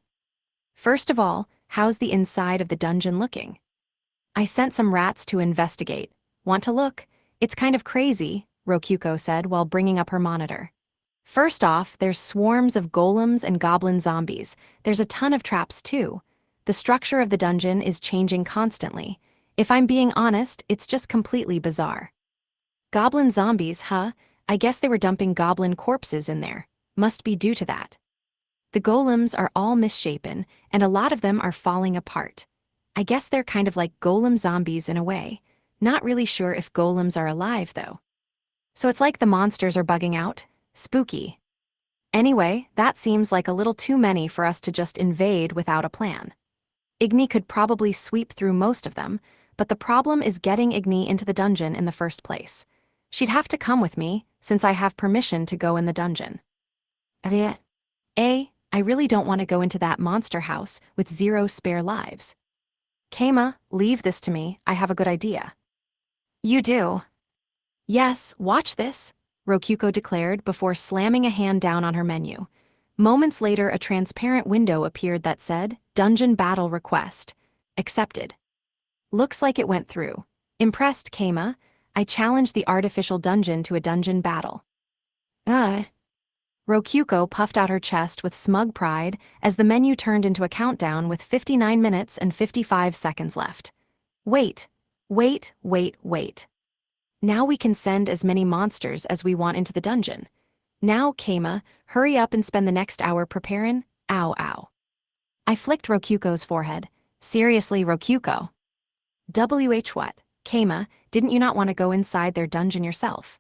First of all, how's the inside of the dungeon looking? I sent some rats to investigate. Want to look? It's kind of crazy, Rokyuko said while bringing up her monitor. First off, there's swarms of golems and goblin zombies. There's a ton of traps too. The structure of the dungeon is changing constantly. If I'm being honest, it's just completely bizarre. Goblin zombies, huh? I guess they were dumping goblin corpses in there. Must be due to that. The golems are all misshapen, and a lot of them are falling apart. I guess they're kind of like golem zombies in a way. Not really sure if golems are alive, though. So it's like the monsters are bugging out? Spooky. Anyway, that seems like a little too many for us to just invade without a plan. Igni could probably sweep through most of them, but the problem is getting Igni into the dungeon in the first place. She'd have to come with me, since I have permission to go in the dungeon. I really don't want to go into that monster house with 0 spare lives. Keima, leave this to me, I have a good idea. You do? Yes, watch this, Rokyuko declared before slamming a hand down on her menu. Moments later, a transparent window appeared that said, Dungeon Battle Request. Accepted. Looks like it went through. Impressed, Keima, I challenged the artificial dungeon to a dungeon battle. Rokyuko puffed out her chest with smug pride as the menu turned into a countdown with 59 minutes and 55 seconds left. Wait. Now we can send as many monsters as we want into the dungeon. Now, Keima, hurry up and spend the next hour preparing. Ow. I flicked Rokyuko's forehead. Seriously, Rokyuko? What? Keima, didn't you not want to go inside their dungeon yourself?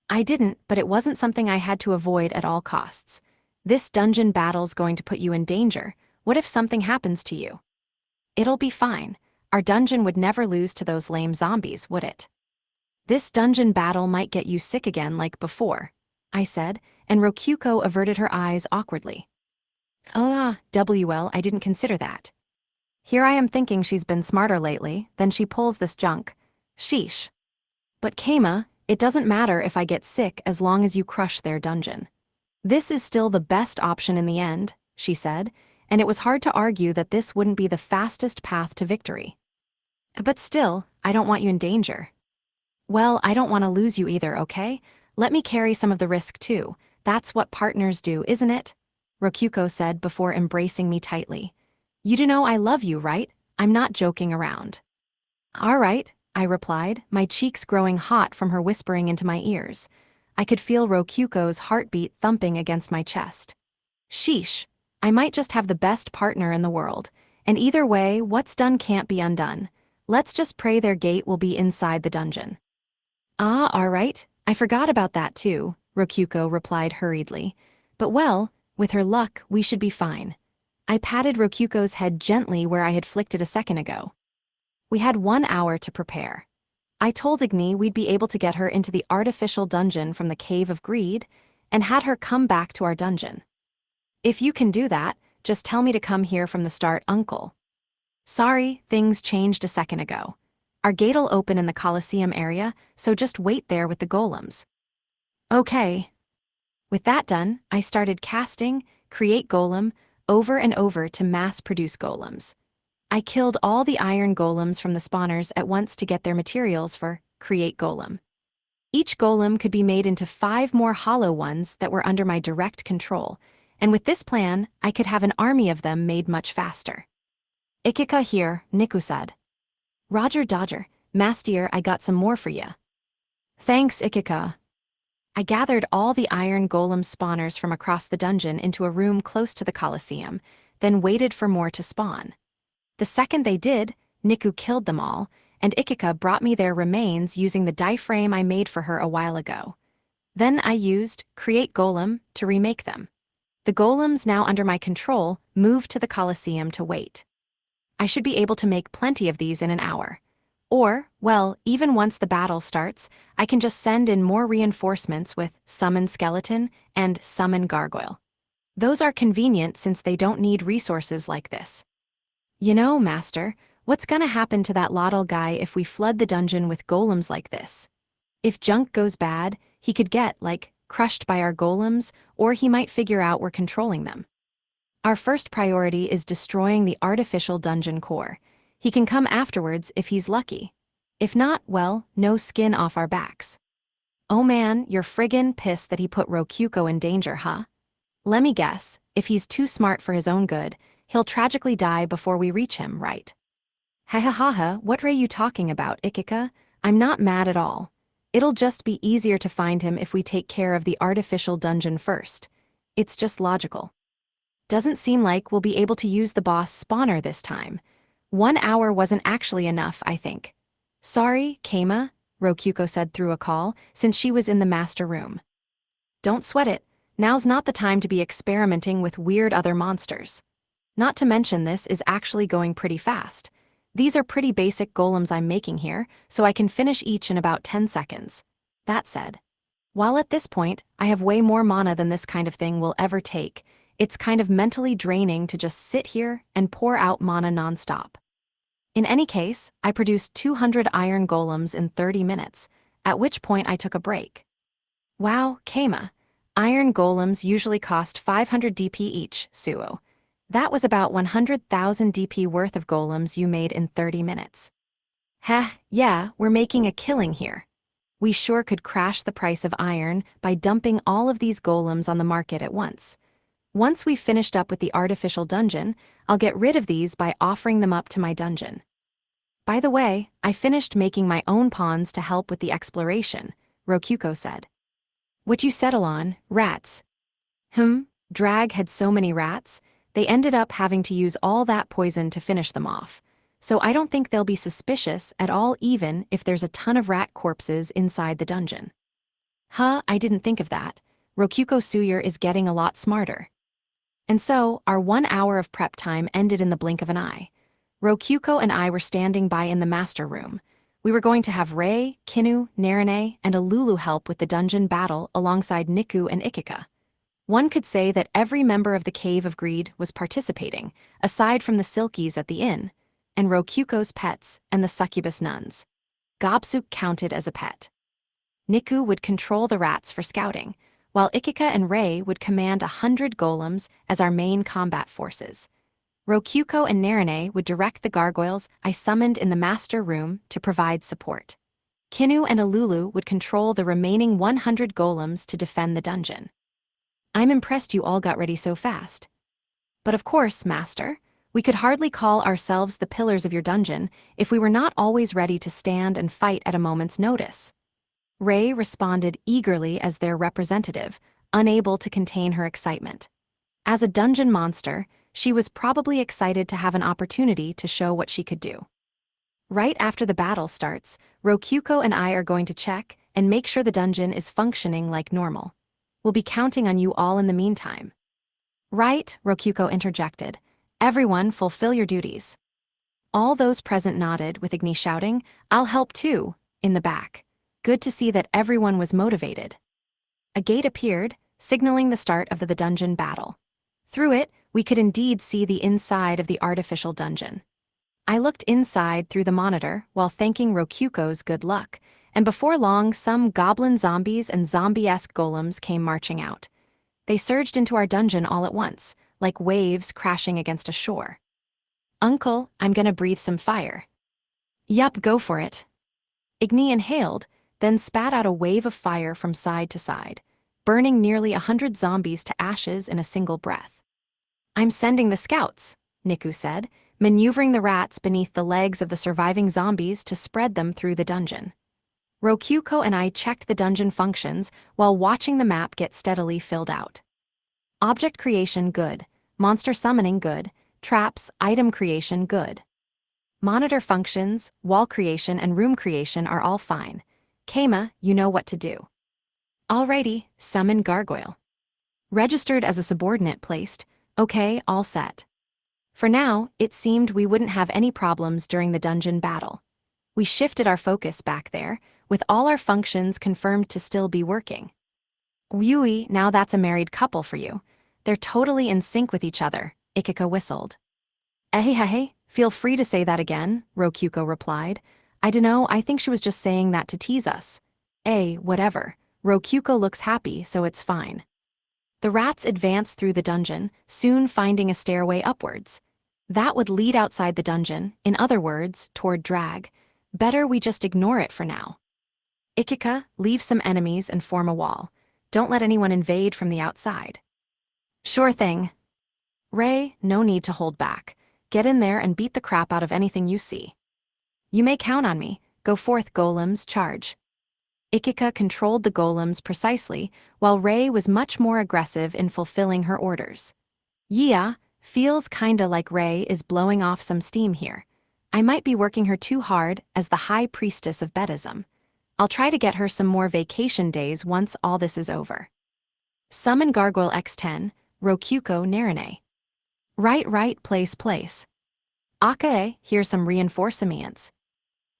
I didn't, but it wasn't something I had to avoid at all costs. This dungeon battle's going to put you in danger. What if something happens to you? It'll be fine. Our dungeon would never lose to those lame zombies, would it? This dungeon battle might get you sick again like before, I said, and Rokyuko averted her eyes awkwardly. I didn't consider that. Here I am thinking she's been smarter lately, then she pulls this junk. Sheesh. But Keima, it doesn't matter if I get sick as long as you crush their dungeon. This is still the best option in the end, she said, and it was hard to argue that this wouldn't be the fastest path to victory. But still, I don't want you in danger. Well, I don't want to lose you either, okay? Let me carry some of the risk too. That's what partners do, isn't it? Rokyuko said before embracing me tightly. You do know I love you, right? I'm not joking around. All right, I replied, my cheeks growing hot from her whispering into my ears. I could feel Rokyuko's heartbeat thumping against my chest. Sheesh, I might just have the best partner in the world, and either way, what's done can't be undone. Let's just pray their gate will be inside the dungeon. Ah, all right, I forgot about that too, Rokyuko replied hurriedly. But well, with her luck, we should be fine. I patted Rokyuko's head gently where I had flicked it a second ago. We had 1 hour to prepare. I told Igni we'd be able to get her into the artificial dungeon from the Cave of Greed, and had her come back to our dungeon. If you can do that, just tell me to come here from the start, uncle. Sorry, things changed a second ago. Our gate'll open in the Colosseum area, so just wait there with the golems. Okay. With that done, I started casting, create golem, over and over to mass-produce golems. I killed all the iron golems from the spawners at once to get their materials for create golem. Each golem could be made into 5 more hollow ones that were under my direct control, and with this plan, I could have an army of them made much faster. Ikika here, Niku said. Roger Dodger, Mastier, I got some more for ya. Thanks, Ikika. I gathered all the iron golem spawners from across the dungeon into a room close to the Colosseum, then waited for more to spawn. The second they did, Niku killed them all, and Ikika brought me their remains using the diaphragm I made for her a while ago. Then I used Create Golem to remake them. The golems now under my control moved to the Colosseum to wait. I should be able to make plenty of these in an hour. Or, well, even once the battle starts, I can just send in more reinforcements with Summon Skeleton and Summon Gargoyle. Those are convenient since they don't need resources like this. You know, Master, what's gonna happen to that Lotl guy if we flood the dungeon with golems like this? If junk goes bad, he could get, like, crushed by our golems, or he might figure out we're controlling them. Our first priority is destroying the artificial dungeon core. He can come afterwards if he's lucky. If not, well, no skin off our backs. Oh man, you're friggin' pissed that he put Rokyuko in danger, huh? Let me guess, if he's too smart for his own good, he'll tragically die before we reach him, right? Ha ha ha ha, what are you talking about, Ikika? I'm not mad at all. It'll just be easier to find him if we take care of the artificial dungeon first. It's just logical. Doesn't seem like we'll be able to use the boss spawner this time. 1 hour wasn't actually enough, I think. Sorry, Keima, Rokyuko said through a call, since she was in the master room. Don't sweat it. Now's not the time to be experimenting with weird other monsters. Not to mention this is actually going pretty fast. These are pretty basic golems I'm making here, so I can finish each in about 10 seconds. That said, while at this point, I have way more mana than this kind of thing will ever take, it's kind of mentally draining to just sit here and pour out mana nonstop. In any case, I produced 200 iron golems in 30 minutes, at which point I took a break. Wow, Keima. Iron golems usually cost 500 DP each, Suo. That was about 100,000 DP worth of golems you made in 30 minutes. Heh, yeah, we're making a killing here. We sure could crash the price of iron by dumping all of these golems on the market at once. Once we've finished up with the artificial dungeon, I'll get rid of these by offering them up to my dungeon. By the way, I finished making my own pawns to help with the exploration, Rokyuko said. What you settle on, rats? Drag had so many rats, they ended up having to use all that poison to finish them off. So I don't think they'll be suspicious at all even if there's a ton of rat corpses inside the dungeon. Huh, I didn't think of that. Rokyuko Suyer is getting a lot smarter. And so, our 1 hour of prep time ended in the blink of an eye. Rokyuko and I were standing by in the master room. We were going to have Rei, Kinu, Narine, and Alulu help with the dungeon battle alongside Niku and Ikika. One could say that every member of the Cave of Greed was participating, aside from the Silkies at the inn, and Rokyuko's pets and the succubus nuns. Gobsuk counted as a pet. Niku would control the rats for scouting, while Ikika and Rei would command 100 golems as our main combat forces. Rokyuko and Narine would direct the gargoyles I summoned in the master room to provide support. Kinu and Alulu would control the remaining 100 golems to defend the dungeon. I'm impressed you all got ready so fast. But of course, Master, we could hardly call ourselves the pillars of your dungeon if we were not always ready to stand and fight at a moment's notice. Rei responded eagerly as their representative, unable to contain her excitement. As a dungeon monster, she was probably excited to have an opportunity to show what she could do. Right after the battle starts, Rokyuko and I are going to check and make sure the dungeon is functioning like normal. We'll be counting on you all in the meantime. Right, Rokyuko interjected. Everyone fulfill your duties. All those present nodded, with Igni shouting, I'll help too, in the back. Good to see that everyone was motivated. A gate appeared, signaling the start of the dungeon battle. Through it, we could indeed see the inside of the artificial dungeon. I looked inside through the monitor while thanking Rokyuko's good luck, and before long some goblin zombies and zombie-esque golems came marching out. They surged into our dungeon all at once, like waves crashing against a shore. Uncle, I'm gonna breathe some fire. Yup, go for it. Igni inhaled, then spat out a wave of fire from side to side, burning nearly 100 zombies to ashes in a single breath. I'm sending the scouts, Niku said, maneuvering the rats beneath the legs of the surviving zombies to spread them through the dungeon. Rokyuko and I checked the dungeon functions while watching the map get steadily filled out. Object creation good, monster summoning good, traps, item creation good. Monitor functions, wall creation and room creation are all fine. Keima, you know what to do. Alrighty, summon gargoyle. Registered as a subordinate placed, okay, all set. For now, it seemed we wouldn't have any problems during the dungeon battle. We shifted our focus back there, with all our functions confirmed to still be working. Yui, now that's a married couple for you. They're totally in sync with each other, Ikika whistled. Ehehehe, feel free to say that again, Rokyuko replied. I dunno, I think she was just saying that to tease us. Whatever. Rokyuko looks happy, so it's fine. The rats advanced through the dungeon, soon finding a stairway upwards. That would lead outside the dungeon, in other words, toward Drag. Better we just ignore it for now. Ikika, leave some enemies and form a wall. Don't let anyone invade from the outside. Sure thing. Rei, no need to hold back. Get in there and beat the crap out of anything you see. You may count on me. Go forth, golems, charge. Ikika controlled the golems precisely, while Rei was much more aggressive in fulfilling her orders. Yeah, feels kinda like Rei is blowing off some steam here. I might be working her too hard as the high priestess of Bedism. I'll try to get her some more vacation days once all this is over. Summon Gargoyle X10, Rokyuko Narine. Right, place. Akae, here's some reinforcements.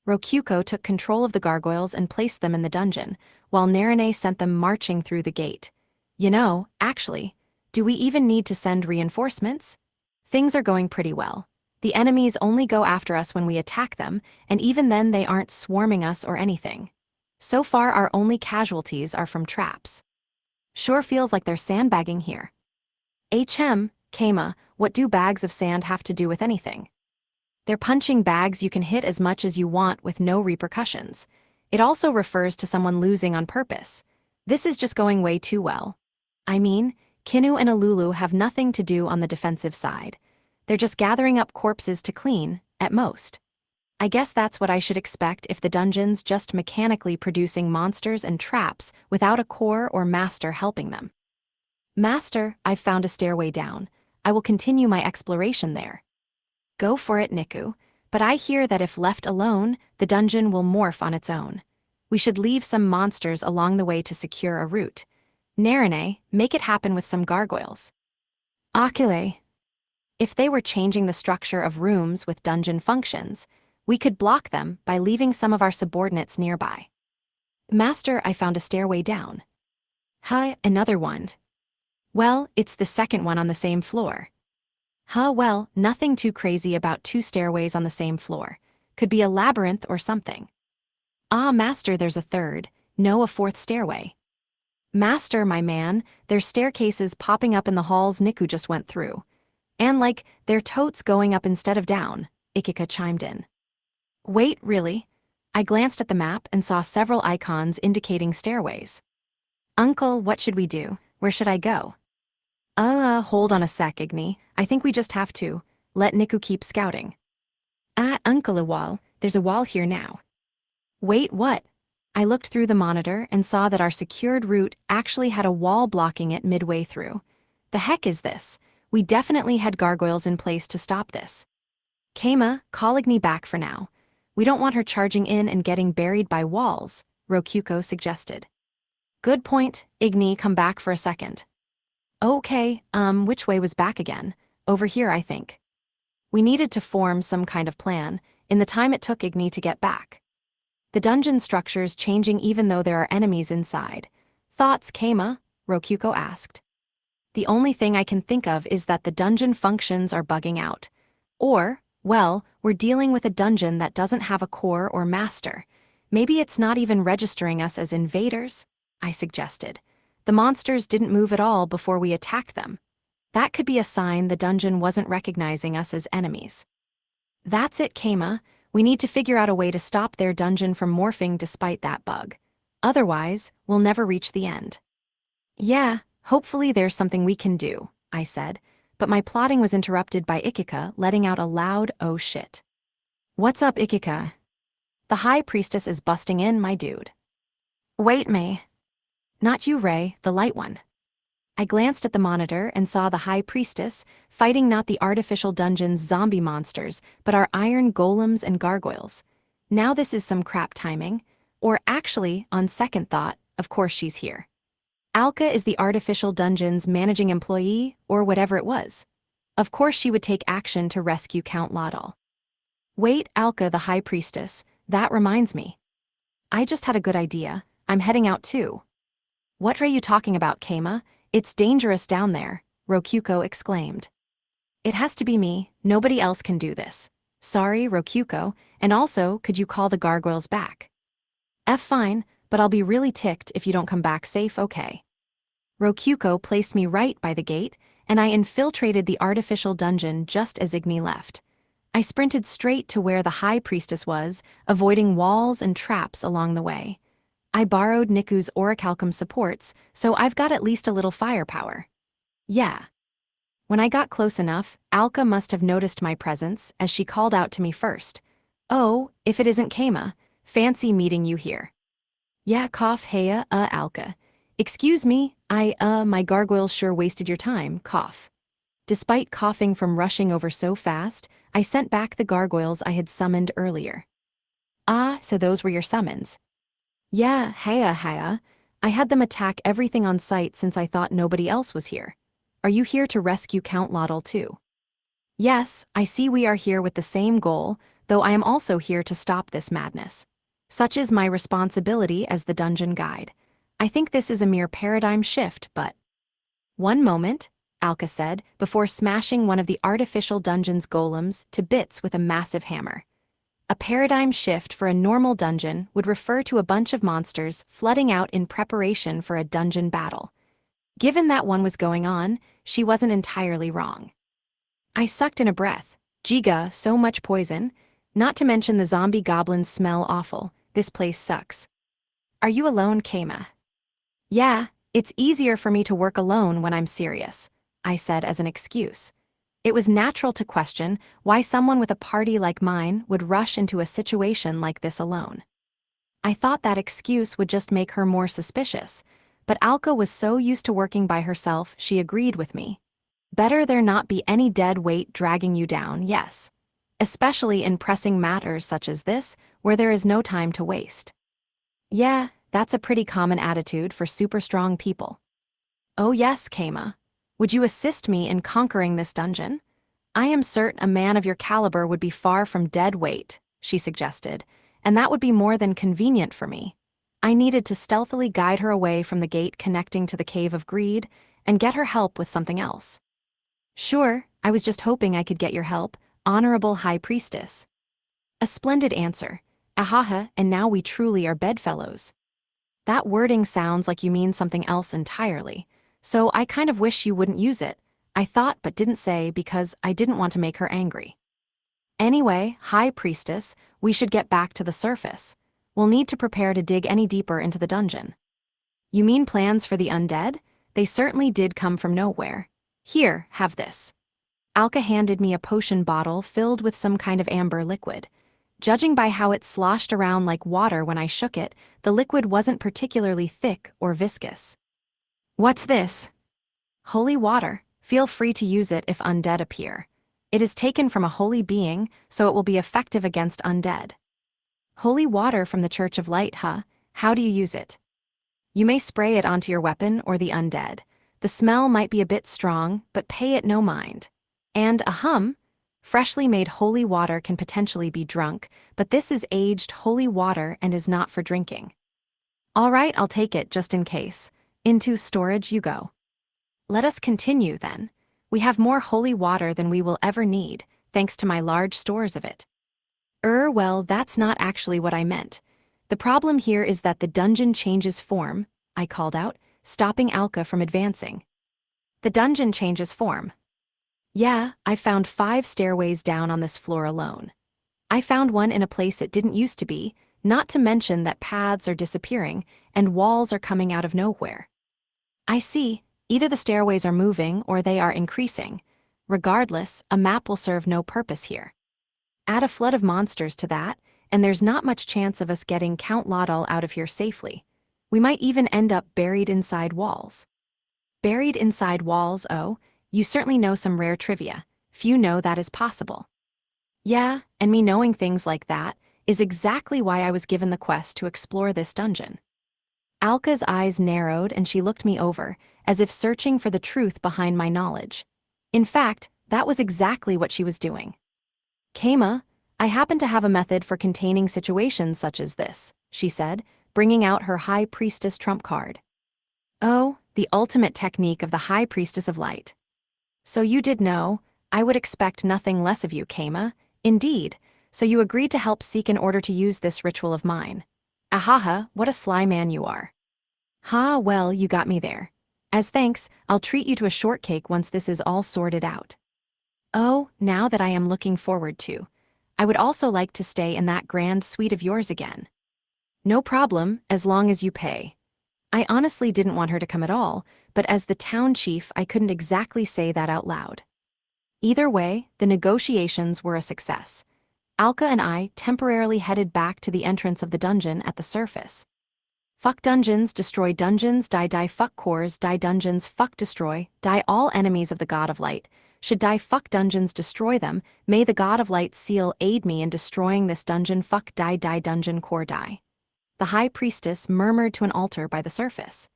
Rokyuko took control of the gargoyles and placed them in the dungeon, while Narine sent them marching through the gate. You know, actually, do we even need to send reinforcements? Things are going pretty well. The enemies only go after us when we attack them, and even then they aren't swarming us or anything. So far our only casualties are from traps. Sure feels like they're sandbagging here. Keima, what do bags of sand have to do with anything? They're punching bags you can hit as much as you want with no repercussions. It also refers to someone losing on purpose. This is just going way too well. I mean, Kinu and Alulu have nothing to do on the defensive side. They're just gathering up corpses to clean, at most. I guess that's what I should expect if the dungeon's just mechanically producing monsters and traps without a core or master helping them. Master, I've found a stairway down. I will continue my exploration there. Go for it, Niku, but I hear that if left alone, the dungeon will morph on its own. We should leave some monsters along the way to secure a route. Narine, make it happen with some gargoyles. Akile. If they were changing the structure of rooms with dungeon functions, we could block them by leaving some of our subordinates nearby. Master, I found a stairway down. Another one. Well, it's the second one on the same floor. Well, nothing too crazy about 2 stairways on the same floor. Could be a labyrinth or something. Master, there's a third, no, a 4th stairway. Master, my man, there's staircases popping up in the halls Niku just went through. And like, they're totes going up instead of down, Ikika chimed in. Wait, really? I glanced at the map and saw several icons indicating stairways. Uncle, what should we do? Where should I go? Hold on a sec, Igni. I think we just have to let Niku keep scouting. Uncle, a wall. There's a wall here now. Wait, what? I looked through the monitor and saw that our secured route actually had a wall blocking it midway through. The heck is this? We definitely had gargoyles in place to stop this. Keima, call Igni back for now. We don't want her charging in and getting buried by walls, Rokyuko suggested. Good point, Igni, come back for a second. Okay, which way was back again? Over here, I think. We needed to form some kind of plan, in the time it took Igni to get back. The dungeon structure's changing even though there are enemies inside. Thoughts, Keima? Rokyuko asked. The only thing I can think of is that the dungeon functions are bugging out. Or, well, we're dealing with a dungeon that doesn't have a core or master. Maybe it's not even registering us as invaders, I suggested. The monsters didn't move at all before we attacked them. That could be a sign the dungeon wasn't recognizing us as enemies. That's it, Keima. We need to figure out a way to stop their dungeon from morphing despite that bug. Otherwise, we'll never reach the end. Yeah, hopefully there's something we can do, I said, but my plotting was interrupted by Ikika letting out a loud oh shit. What's up, Ikika? The High Priestess is busting in, my dude. Wait, May. Not you, Ray, the light one. I glanced at the monitor and saw the High Priestess fighting not the artificial dungeon's zombie monsters, but our iron golems and gargoyles. Now this is some crap timing. Or actually, on second thought, of course she's here. Alka is the artificial dungeon's managing employee, or whatever it was. Of course she would take action to rescue Count Laudal. Wait, Alka, the High Priestess, that reminds me. I just had a good idea. I'm heading out too. What are you talking about, Keima? It's dangerous down there, Rokyuko exclaimed. It has to be me, nobody else can do this. Sorry, Rokyuko, and also, could you call the gargoyles back? Fine, but I'll be really ticked if you don't come back safe, okay? Rokyuko placed me right by the gate, and I infiltrated the artificial dungeon just as Igni left. I sprinted straight to where the High Priestess was, avoiding walls and traps along the way. I borrowed Niku's orichalcum supports, so I've got at least a little firepower. Yeah. When I got close enough, Alka must have noticed my presence, as she called out to me first. Oh, if it isn't Keima, fancy meeting you here. Yeah, cough, heya, Alka. Excuse me, my gargoyles sure wasted your time, cough. Despite coughing from rushing over so fast, I sent back the gargoyles I had summoned earlier. So those were your summons. Yeah, heya. I had them attack everything on sight since I thought nobody else was here. Are you here to rescue Count Laudal too? Yes, I see we are here with the same goal, though I am also here to stop this madness. Such is my responsibility as the dungeon guide. I think this is a mere paradigm shift, but... One moment, Alka said, before smashing one of the artificial dungeon's golems to bits with a massive hammer. A paradigm shift for a normal dungeon would refer to a bunch of monsters flooding out in preparation for a dungeon battle. Given that one was going on, she wasn't entirely wrong. I sucked in a breath. Giga, so much poison. Not to mention the zombie goblins smell awful. This place sucks. Are you alone, Keima? Yeah, it's easier for me to work alone when I'm serious, I said as an excuse. It was natural to question why someone with a party like mine would rush into a situation like this alone. I thought that excuse would just make her more suspicious, but Alka was so used to working by herself she agreed with me. Better there not be any dead weight dragging you down, yes. Especially in pressing matters such as this, where there is no time to waste. Yeah, that's a pretty common attitude for super strong people. Oh yes, Keima. Would you assist me in conquering this dungeon? I am certain a man of your caliber would be far from dead weight, she suggested, and that would be more than convenient for me. I needed to stealthily guide her away from the gate connecting to the Cave of Greed and get her help with something else. Sure, I was just hoping I could get your help, Honorable High Priestess. A splendid answer. Ahaha, and now we truly are bedfellows. That wording sounds like you mean something else entirely, so I kind of wish you wouldn't use it. I thought but didn't say because I didn't want to make her angry. Anyway, High Priestess, we should get back to the surface. We'll need to prepare to dig any deeper into the dungeon. You mean plans for the undead? They certainly did come from nowhere. Here, have this. Alka handed me a potion bottle filled with some kind of amber liquid. Judging by how it sloshed around like water when I shook it, the liquid wasn't particularly thick or viscous. What's this? Holy water. Feel free to use it if undead appear. It is taken from a holy being, so it will be effective against undead. Holy water from the Church of Light, huh? How do you use it? You may spray it onto your weapon or the undead. The smell might be a bit strong, but pay it no mind. And freshly made holy water can potentially be drunk, but this is aged holy water and is not for drinking. All right, I'll take it just in case. Into storage you go. Let us continue then. We have more holy water than we will ever need, thanks to my large stores of it. Well, that's not actually what I meant. The problem here is that the dungeon changes form, I called out, stopping Alka from advancing. The dungeon changes form. Yeah, I found 5 stairways down on this floor alone. I found one in a place it didn't used to be, not to mention that paths are disappearing and walls are coming out of nowhere. I see, either the stairways are moving or they are increasing. Regardless, a map will serve no purpose here. Add a flood of monsters to that, and there's not much chance of us getting Count Laudal out of here safely. We might even end up buried inside walls. Buried inside walls, oh, you certainly know some rare trivia. Few know that is possible. Yeah, and me knowing things like that is exactly why I was given the quest to explore this dungeon. Alka's eyes narrowed and she looked me over, as if searching for the truth behind my knowledge. In fact, that was exactly what she was doing. Kama, I happen to have a method for containing situations such as this, she said, bringing out her High Priestess trump card. Oh, the ultimate technique of the High Priestess of Light. So you did know. I would expect nothing less of you, Kama. Indeed, so you agreed to help seek in order to use this ritual of mine. Ahaha, what a sly man you are. Ha, well, you got me there. As thanks, I'll treat you to a shortcake once this is all sorted out. Oh, now that I am looking forward to. I would also like to stay in that grand suite of yours again. No problem, as long as you pay. I honestly didn't want her to come at all, but as the town chief I couldn't exactly say that out loud. Either way, the negotiations were a success. Alka and I temporarily headed back to the entrance of the dungeon at the surface. Fuck dungeons, destroy dungeons, die fuck cores, die dungeons, fuck destroy, die all enemies of the God of Light. Should die fuck dungeons, destroy them, may the God of Light seal aid me in destroying this dungeon, fuck die dungeon core die. The High Priestess murmured to an altar by the surface.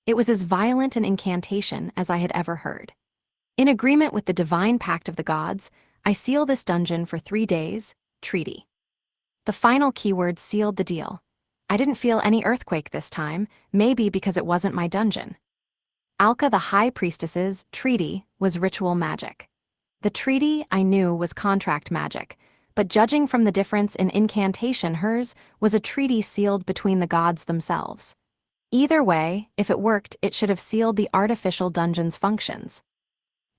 It was as violent an incantation as I had ever heard. In agreement with the divine pact of the gods, I seal this dungeon for 3 days, treaty. The final keyword sealed the deal. I didn't feel any earthquake this time, maybe because it wasn't my dungeon. Alka the High Priestess's treaty was ritual magic. The treaty, I knew, was contract magic, but judging from the difference in incantation, hers was a treaty sealed between the gods themselves. Either way, if it worked, it should have sealed the artificial dungeon's functions.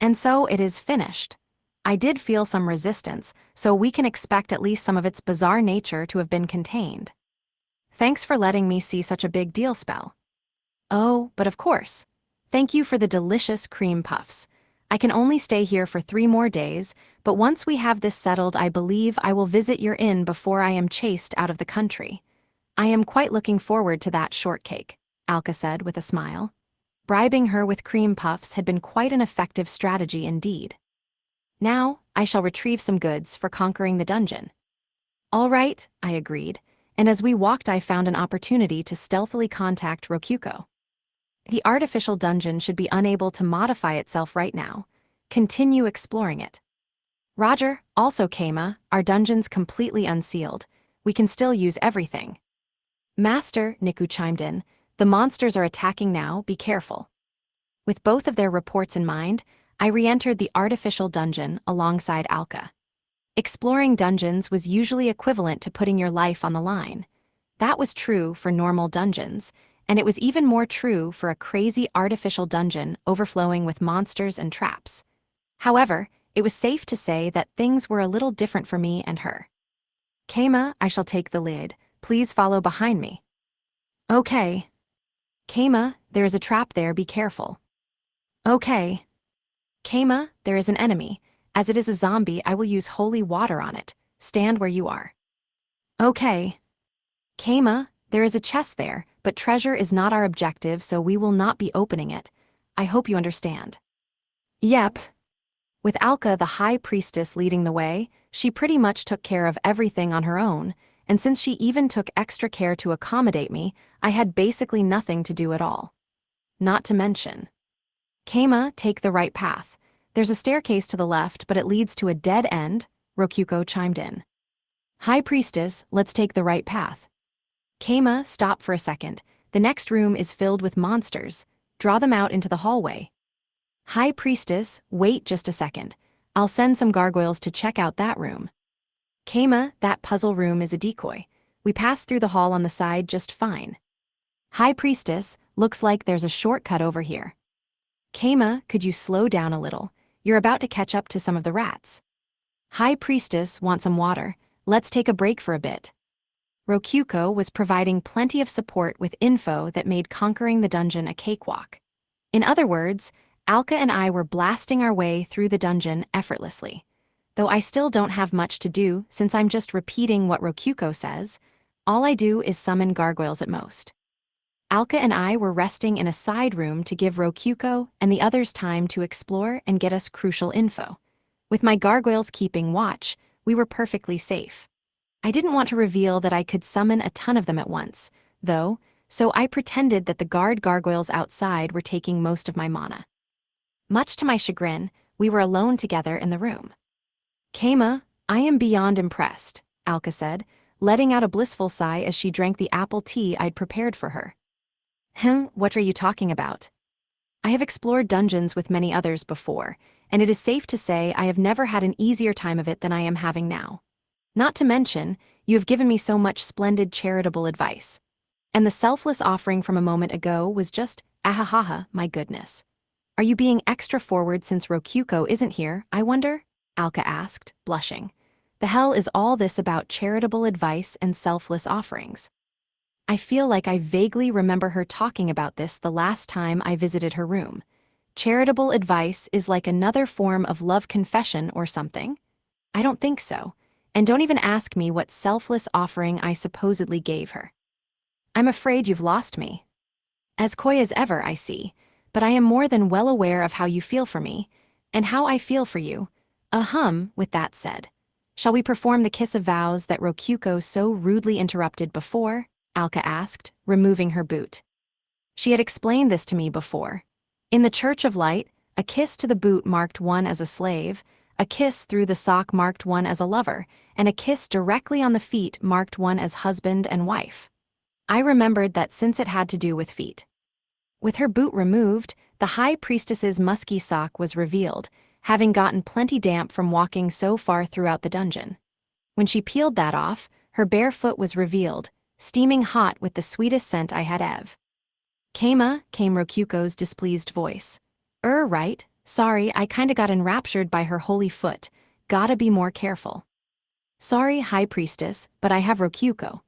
And so it is finished. I did feel some resistance, so we can expect at least some of its bizarre nature to have been contained. Thanks for letting me see such a big deal spell. Oh, but of course. Thank you for the delicious cream puffs. I can only stay here for 3 more days, but once we have this settled, I believe I will visit your inn before I am chased out of the country. I am quite looking forward to that shortcake, Alka said with a smile. Bribing her with cream puffs had been quite an effective strategy indeed. Now, I shall retrieve some goods for conquering the dungeon. All right, I agreed, and as we walked I found an opportunity to stealthily contact Rokuko. The artificial dungeon should be unable to modify itself right now. Continue exploring it. Roger, also Kama, our dungeon's completely unsealed. We can still use everything. Master, Niku chimed in, the monsters are attacking now, be careful. With both of their reports in mind, I re-entered the artificial dungeon alongside Alka. Exploring dungeons was usually equivalent to putting your life on the line. That was true for normal dungeons, and it was even more true for a crazy artificial dungeon overflowing with monsters and traps. However, it was safe to say that things were a little different for me and her. Keima, I shall take the lead. Please follow behind me. Okay. Keima, there is a trap there, be careful. Okay. Keima, there is an enemy. As it is a zombie, I will use holy water on it. Stand where you are. Okay. Keima, there is a chest there, but treasure is not our objective, so we will not be opening it. I hope you understand. Yep. With Alka, the high priestess, leading the way, she pretty much took care of everything on her own, and since she even took extra care to accommodate me, I had basically nothing to do at all. Not to mention. Keima, take the right path. There's a staircase to the left, but it leads to a dead end, Rokuko chimed in. High priestess, let's take the right path. Keima, stop for a second. The next room is filled with monsters. Draw them out into the hallway. High priestess, wait just a second. I'll send some gargoyles to check out that room. Keima, that puzzle room is a decoy. We passed through the hall on the side just fine. High priestess, looks like there's a shortcut over here. Keima, could you slow down a little? You're about to catch up to some of the rats. High priestess, want some water? Let's take a break for a bit. Rokuko was providing plenty of support with info that made conquering the dungeon a cakewalk. In other words, Alka and I were blasting our way through the dungeon effortlessly. Though I still don't have much to do since I'm just repeating what Rokuko says, all I do is summon gargoyles at most. Alka and I were resting in a side room to give Rokuko and the others time to explore and get us crucial info. With my gargoyles keeping watch, we were perfectly safe. I didn't want to reveal that I could summon a ton of them at once, though, so I pretended that the guard gargoyles outside were taking most of my mana. Much to my chagrin, we were alone together in the room. Keima, I am beyond impressed, Alka said, letting out a blissful sigh as she drank the apple tea I'd prepared for her. What are you talking about? I have explored dungeons with many others before, and it is safe to say I have never had an easier time of it than I am having now. Not to mention, you have given me so much splendid charitable advice. And the selfless offering from a moment ago was just, ahahaha, my goodness. Are you being extra forward since Rokuko isn't here, I wonder? Alka asked, blushing. The hell is all this about charitable advice and selfless offerings? I feel like I vaguely remember her talking about this the last time I visited her room. Charitable advice is like another form of love confession or something? I don't think so. And don't even ask me what selfless offering I supposedly gave her. I'm afraid you've lost me. As coy as ever, I see, but I am more than well aware of how you feel for me, and how I feel for you. With that said. Shall we perform the kiss of vows that Rokuko so rudely interrupted before? Alka asked, removing her boot. She had explained this to me before. In the Church of Light, a kiss to the boot marked one as a slave, a kiss through the sock marked one as a lover, and a kiss directly on the feet marked one as husband and wife. I remembered that since it had to do with feet. With her boot removed, the high priestess's musky sock was revealed, having gotten plenty damp from walking so far throughout the dungeon. When she peeled that off, her bare foot was revealed, steaming hot with the sweetest scent I had ever. Keima, came Rokuko's displeased voice. Right. Sorry, I kinda got enraptured by her holy foot. Gotta be more careful. Sorry, High Priestess, but I have Rokuko.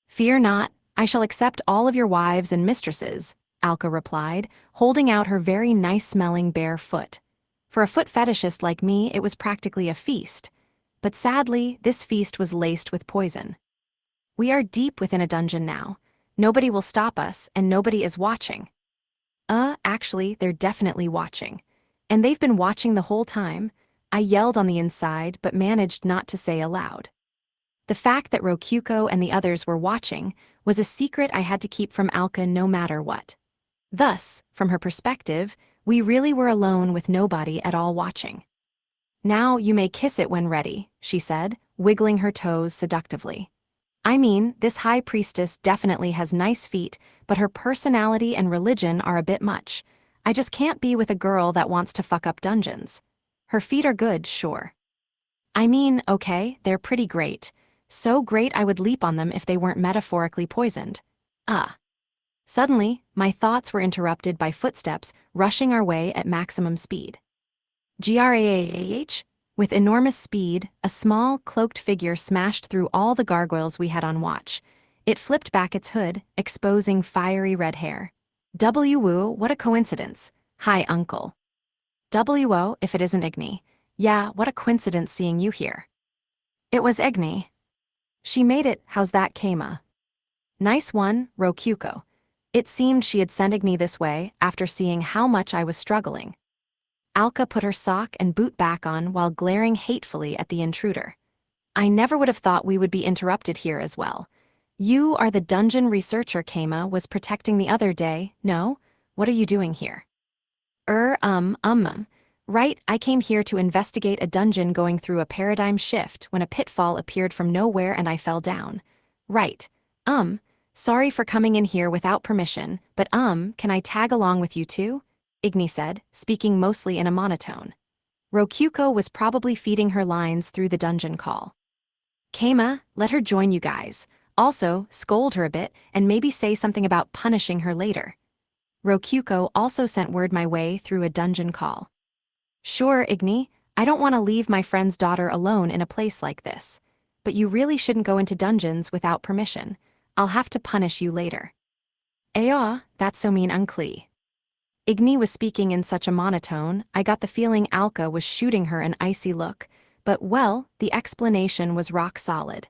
Fear not, I shall accept all of your wives and mistresses, Alka replied, holding out her very nice-smelling bare foot. For a foot fetishist like me, it was practically a feast. But sadly, this feast was laced with poison. We are deep within a dungeon now. Nobody will stop us, and nobody is watching. Actually, they're definitely watching. And they've been watching the whole time. I yelled on the inside, but managed not to say aloud. The fact that Rokuko and the others were watching was a secret I had to keep from Alka no matter what. Thus, from her perspective, we really were alone with nobody at all watching. Now you may kiss it when ready, she said, wiggling her toes seductively. I mean, this high priestess definitely has nice feet, but her personality and religion are a bit much. I just can't be with a girl that wants to fuck up dungeons. Her feet are good, sure. I mean, okay, they're pretty great. So great I would leap on them if they weren't metaphorically poisoned. Suddenly, my thoughts were interrupted by footsteps rushing our way at maximum speed. Graaah! With enormous speed, a small, cloaked figure smashed through all the gargoyles we had on watch. It flipped back its hood, exposing fiery red hair. Woo, what a coincidence. Hi, Uncle. Wo, if it isn't Igni. Yeah, what a coincidence seeing you here. It was Igni. She made it, how's that, Keima? Nice one, Rokyuko. It seemed she had sent Igni this way after seeing how much I was struggling. Alka put her sock and boot back on while glaring hatefully at the intruder. I never would have thought we would be interrupted here as well. You are the dungeon researcher Keima was protecting the other day, no? What are you doing here? Right, I came here to investigate a dungeon going through a paradigm shift when a pitfall appeared from nowhere and I fell down. Right, sorry for coming in here without permission, but can I tag along with you too? Igni said, speaking mostly in a monotone. Rokyuko was probably feeding her lines through the dungeon call. Keima, let her join you guys. Also, scold her a bit and maybe say something about punishing her later. Rokyuko also sent word my way through a dungeon call. Sure, Igni, I don't want to leave my friend's daughter alone in a place like this. But you really shouldn't go into dungeons without permission. I'll have to punish you later. Aw, that's so mean, Unclee. Igni was speaking in such a monotone, I got the feeling Alka was shooting her an icy look, but well, the explanation was rock solid.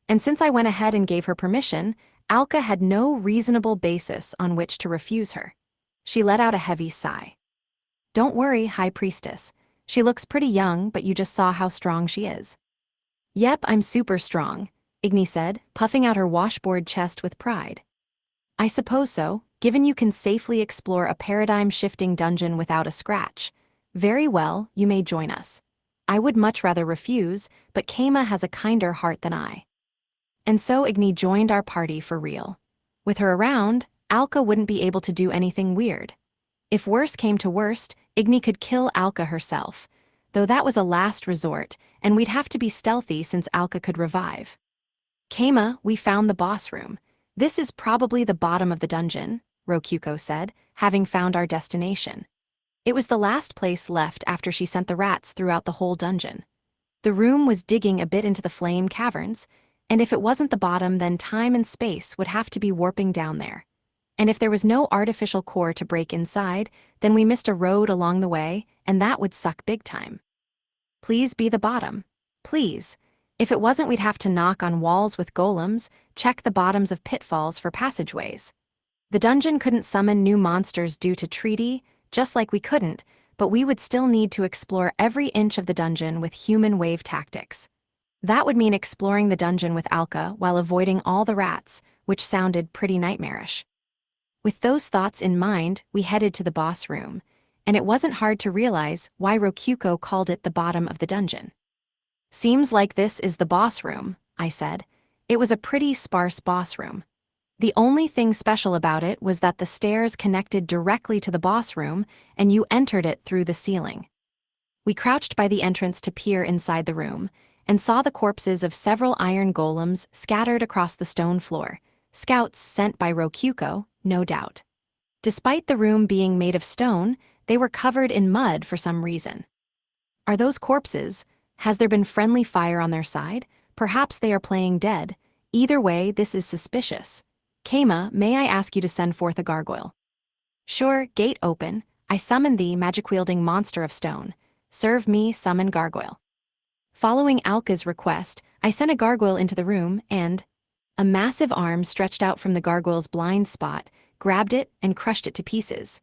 And since I went ahead and gave her permission, Alka had no reasonable basis on which to refuse her. She let out a heavy sigh. Don't worry, High Priestess. She looks pretty young, but you just saw how strong she is. Yep, I'm super strong, Igni said, puffing out her washboard chest with pride. I suppose so, given you can safely explore a paradigm-shifting dungeon without a scratch. Very well, you may join us. I would much rather refuse, but Keima has a kinder heart than I. And so Igni joined our party for real. With her around, Alka wouldn't be able to do anything weird. If worse came to worst, Igni could kill Alka herself, though that was a last resort, and we'd have to be stealthy since Alka could revive. Keima, we found the boss room. This is probably the bottom of the dungeon, Rokyuko said, having found our destination. It was the last place left after she sent the rats throughout the whole dungeon. The room was digging a bit into the flame caverns, and if it wasn't the bottom, then time and space would have to be warping down there. And if there was no artificial core to break inside, then we missed a road along the way, and that would suck big time. Please be the bottom. Please. If it wasn't, we'd have to knock on walls with golems, check the bottoms of pitfalls for passageways. The dungeon couldn't summon new monsters due to treaty, just like we couldn't, but we would still need to explore every inch of the dungeon with human wave tactics. That would mean exploring the dungeon with Alka while avoiding all the rats, which sounded pretty nightmarish. With those thoughts in mind, we headed to the boss room, and it wasn't hard to realize why Rokyuko called it the bottom of the dungeon. Seems like this is the boss room, I said. It was a pretty sparse boss room. The only thing special about it was that the stairs connected directly to the boss room, and you entered it through the ceiling. We crouched by the entrance to peer inside the room, and saw the corpses of several iron golems scattered across the stone floor, scouts sent by Rokyuko, no doubt. Despite the room being made of stone, they were covered in mud for some reason. Are those corpses? Has there been friendly fire on their side? Perhaps they are playing dead. Either way, this is suspicious. Keima, may I ask you to send forth a gargoyle? Sure, gate open. I summon thee, magic-wielding monster of stone. Serve me, summon gargoyle. Following Alka's request, I sent a gargoyle into the room and a massive arm stretched out from the gargoyle's blind spot, grabbed it and crushed it to pieces.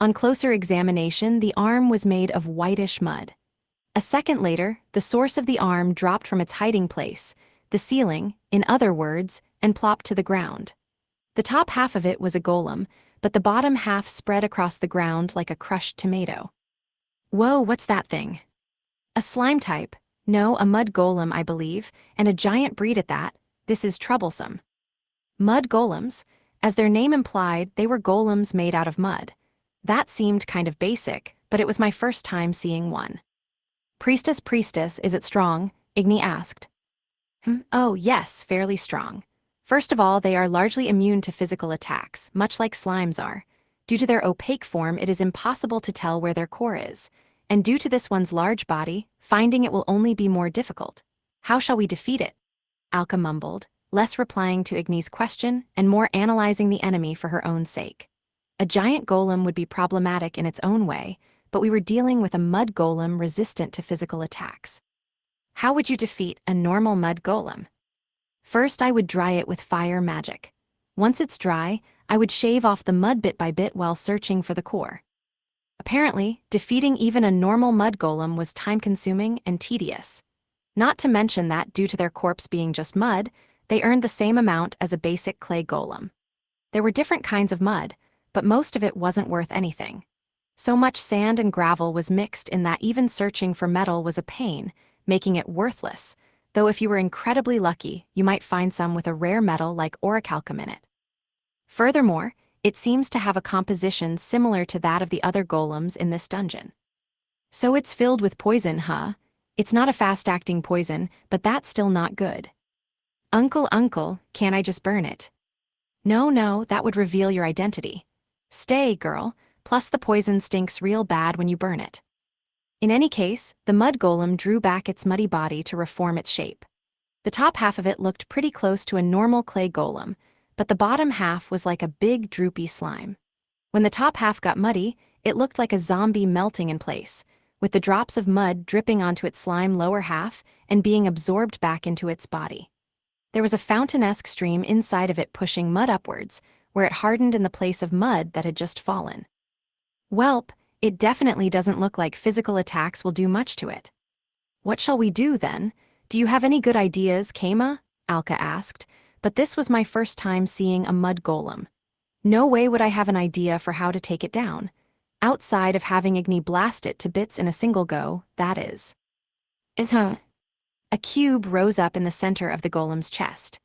On closer examination, the arm was made of whitish mud. A second later, the source of the arm dropped from its hiding place, the ceiling, in other words, and plopped to the ground. The top half of it was a golem, but the bottom half spread across the ground like a crushed tomato. Whoa, what's that thing? A slime type. No, a mud golem, I believe, and a giant breed at that. This is troublesome. Mud golems? As their name implied, they were golems made out of mud. That seemed kind of basic, but it was my first time seeing one. Priestess, is it strong? Igni asked. Oh, yes, fairly strong. First of all, they are largely immune to physical attacks, much like slimes are. Due to their opaque form, it is impossible to tell where their core is. And due to this one's large body, finding it will only be more difficult. How shall we defeat it? Alka mumbled, less replying to Igni's question and more analyzing the enemy for her own sake. A giant golem would be problematic in its own way, but we were dealing with a mud golem resistant to physical attacks. How would you defeat a normal mud golem? First, I would dry it with fire magic. Once it's dry, I would shave off the mud bit by bit while searching for the core. Apparently, defeating even a normal mud golem was time-consuming and tedious. Not to mention that, due to their corpse being just mud, they earned the same amount as a basic clay golem. There were different kinds of mud, but most of it wasn't worth anything. So much sand and gravel was mixed in that even searching for metal was a pain, making it worthless, though if you were incredibly lucky, you might find some with a rare metal like orichalcum in it. Furthermore, it seems to have a composition similar to that of the other golems in this dungeon. So it's filled with poison, huh? It's not a fast-acting poison, but that's still not good. Uncle, can't I just burn it? No, that would reveal your identity. Stay, girl, plus the poison stinks real bad when you burn it. In any case, the mud golem drew back its muddy body to reform its shape. The top half of it looked pretty close to a normal clay golem, but the bottom half was like a big droopy slime. When the top half got muddy, it looked like a zombie melting in place, with the drops of mud dripping onto its slime lower half and being absorbed back into its body. There was a fountain-esque stream inside of it pushing mud upwards, where it hardened in the place of mud that had just fallen. Welp, it definitely doesn't look like physical attacks will do much to it. What shall we do then? Do you have any good ideas, Kama? Alka asked, but this was my first time seeing a mud golem. No way would I have an idea for how to take it down. Outside of having Igni blast it to bits in a single go, that is. A cube rose up in the center of the golem's chest.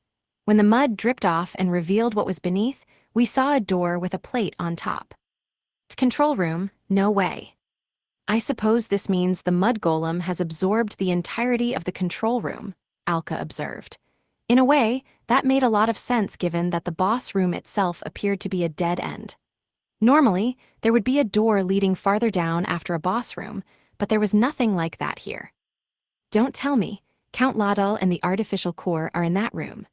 When the mud dripped off and revealed what was beneath, we saw a door with a plate on top. Control room, no way. I suppose this means the mud golem has absorbed the entirety of the control room, Alka observed. In a way, that made a lot of sense given that the boss room itself appeared to be a dead end. Normally, there would be a door leading farther down after a boss room, but there was nothing like that here. Don't tell me, Count Laudal and the artificial core are in that room.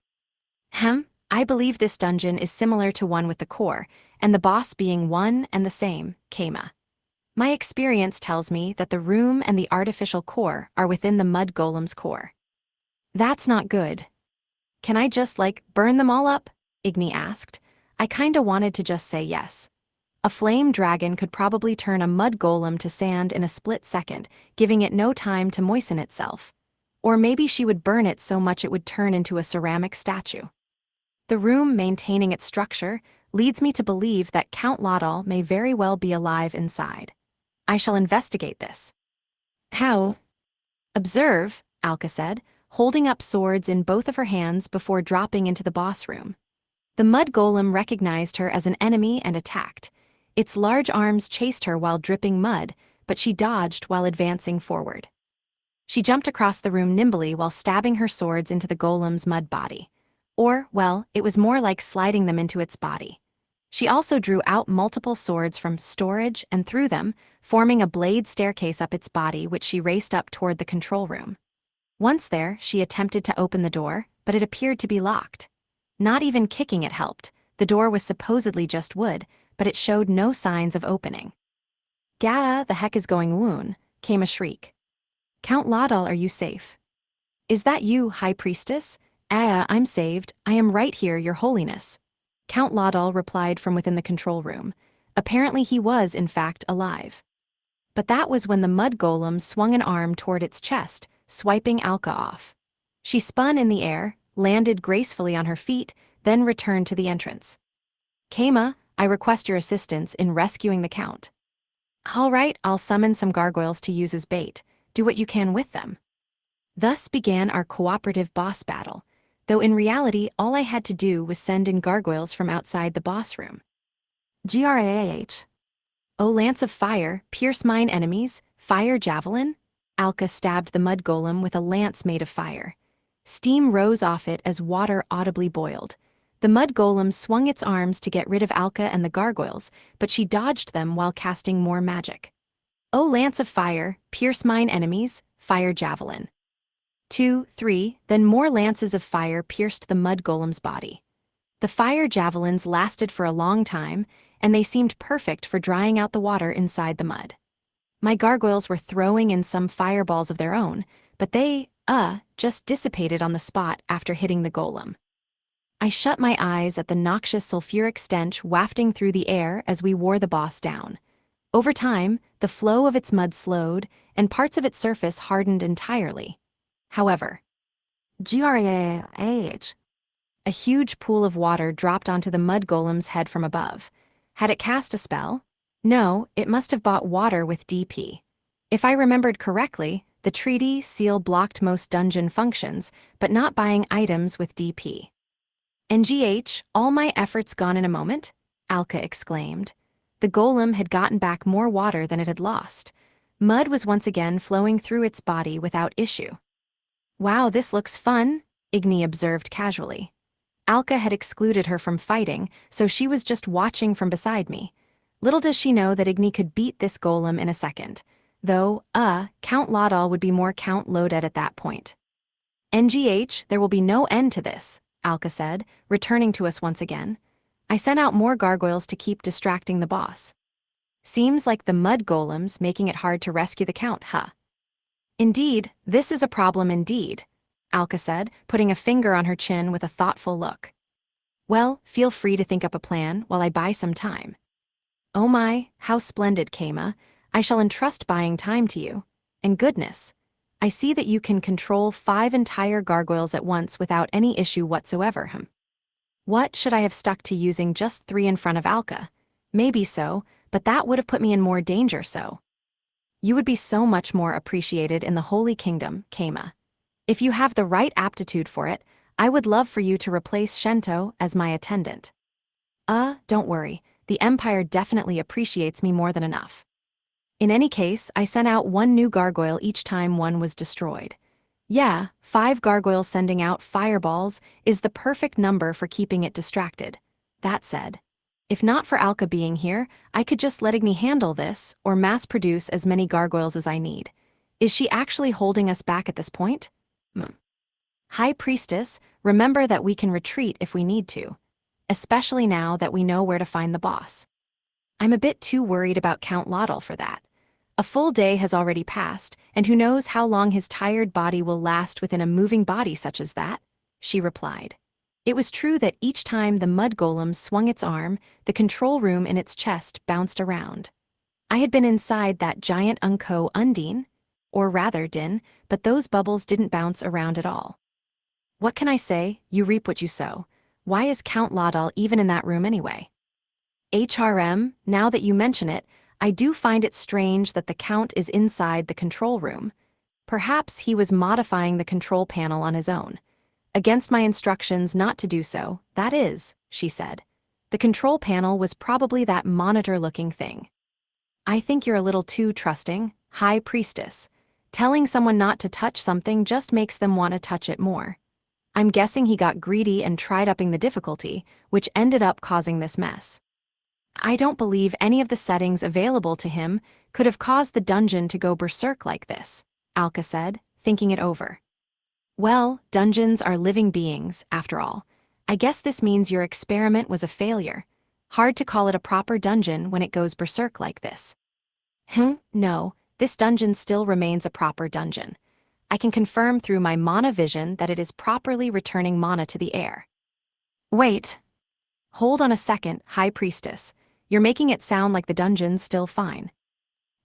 I believe this dungeon is similar to one with the core, and the boss being one and the same, Kama. My experience tells me that the room and the artificial core are within the mud golem's core. That's not good. Can I just, burn them all up? Igni asked. I kinda wanted to just say yes. A flame dragon could probably turn a mud golem to sand in a split second, giving it no time to moisten itself. Or maybe she would burn it so much it would turn into a ceramic statue. The room maintaining its structure leads me to believe that Count Laudal may very well be alive inside. I shall investigate this. How? Observe, Alka said, holding up swords in both of her hands before dropping into the boss room. The mud golem recognized her as an enemy and attacked. Its large arms chased her while dripping mud, but she dodged while advancing forward. She jumped across the room nimbly while stabbing her swords into the golem's mud body. Or, well, it was more like sliding them into its body. She also drew out multiple swords from storage and threw them, forming a blade staircase up its body which she raced up toward the control room. Once there, she attempted to open the door, but it appeared to be locked. Not even kicking it helped. The door was supposedly just wood, but it showed no signs of opening. Gah, the heck is going woon, came a shriek. Count Laudal, are you safe? Is that you, High Priestess? I'm saved. I am right here, Your Holiness. Count Laudal replied from within the control room. Apparently he was, in fact, alive. But that was when the mud golem swung an arm toward its chest, swiping Alka off. She spun in the air, landed gracefully on her feet, then returned to the entrance. Kama, I request your assistance in rescuing the Count. All right, I'll summon some gargoyles to use as bait. Do what you can with them. Thus began our cooperative boss battle, though in reality all I had to do was send in gargoyles from outside the boss room. Grah. O lance of fire, pierce mine enemies, fire javelin? Alka stabbed the mud golem with a lance made of fire. Steam rose off it as water audibly boiled. The mud golem swung its arms to get rid of Alka and the gargoyles, but she dodged them while casting more magic. "O lance of fire, pierce mine enemies, fire javelin." 2, 3, then more lances of fire pierced the mud golem's body. The fire javelins lasted for a long time, and they seemed perfect for drying out the water inside the mud. My gargoyles were throwing in some fireballs of their own, but they, just dissipated on the spot after hitting the golem. I shut my eyes at the noxious sulfuric stench wafting through the air as we wore the boss down. Over time, the flow of its mud slowed, and parts of its surface hardened entirely. However, a huge pool of water dropped onto the mud golem's head from above. Had it cast a spell? No, it must have bought water with DP. If I remembered correctly, the treaty seal blocked most dungeon functions, but not buying items with DP. "NGH, all my efforts gone in a moment?" Alka exclaimed. The golem had gotten back more water than it had lost. Mud was once again flowing through its body without issue. "Wow, this looks fun," Igni observed casually. Alka had excluded her from fighting, so she was just watching from beside me. Little does she know that Igni could beat this golem in a second. Though, Count Laudal would be more Count Loaded at that point. "NGH, there will be no end to this," Alka said, returning to us once again. "I sent out more gargoyles to keep distracting the boss. Seems like the mud golem's making it hard to rescue the Count, huh?" "Indeed, this is a problem indeed," Alka said, putting a finger on her chin with a thoughtful look. "Well, feel free to think up a plan while I buy some time." "Oh my, how splendid, Kama. I shall entrust buying time to you. And goodness, I see that you can control 5 entire gargoyles at once without any issue whatsoever, What should I have stuck to using just 3 in front of Alka? Maybe so, but that would have put me in more danger so. You would be so much more appreciated in the Holy Kingdom, Kama. If you have the right aptitude for it, I would love for you to replace Shento as my attendant." Don't worry, the Empire definitely appreciates me more than enough. In any case, I sent out 1 new gargoyle each time one was destroyed. Yeah, 5 gargoyles sending out fireballs is the perfect number for keeping it distracted. That said, if not for Alka being here, I could just let Igni handle this, or mass-produce as many gargoyles as I need. Is she actually holding us back at this point? High Priestess, remember that we can retreat if we need to. Especially now that we know where to find the boss. I'm a bit too worried about Count Laudal for that. A full day has already passed, and who knows how long his tired body will last within a moving body such as that, she replied. It was true that each time the mud golem swung its arm, the control room in its chest bounced around. I had been inside that giant Unko Undine, or rather Din, but those bubbles didn't bounce around at all. What can I say? You reap what you sow. Why is Count Laudal even in that room anyway? HRM, now that you mention it, I do find it strange that the Count is inside the control room. Perhaps he was modifying the control panel on his own. Against my instructions not to do so, that is, she said. The control panel was probably that monitor-looking thing. I think you're a little too trusting, High Priestess. Telling someone not to touch something just makes them want to touch it more. I'm guessing he got greedy and tried upping the difficulty, which ended up causing this mess. I don't believe any of the settings available to him could have caused the dungeon to go berserk like this, Alka said, thinking it over. Well, dungeons are living beings, after all. I guess this means your experiment was a failure. Hard to call it a proper dungeon when it goes berserk like this. No, this dungeon still remains a proper dungeon. I can confirm through my mana vision that it is properly returning mana to the air. Wait. Hold on a second, High Priestess. You're making it sound like the dungeon's still fine.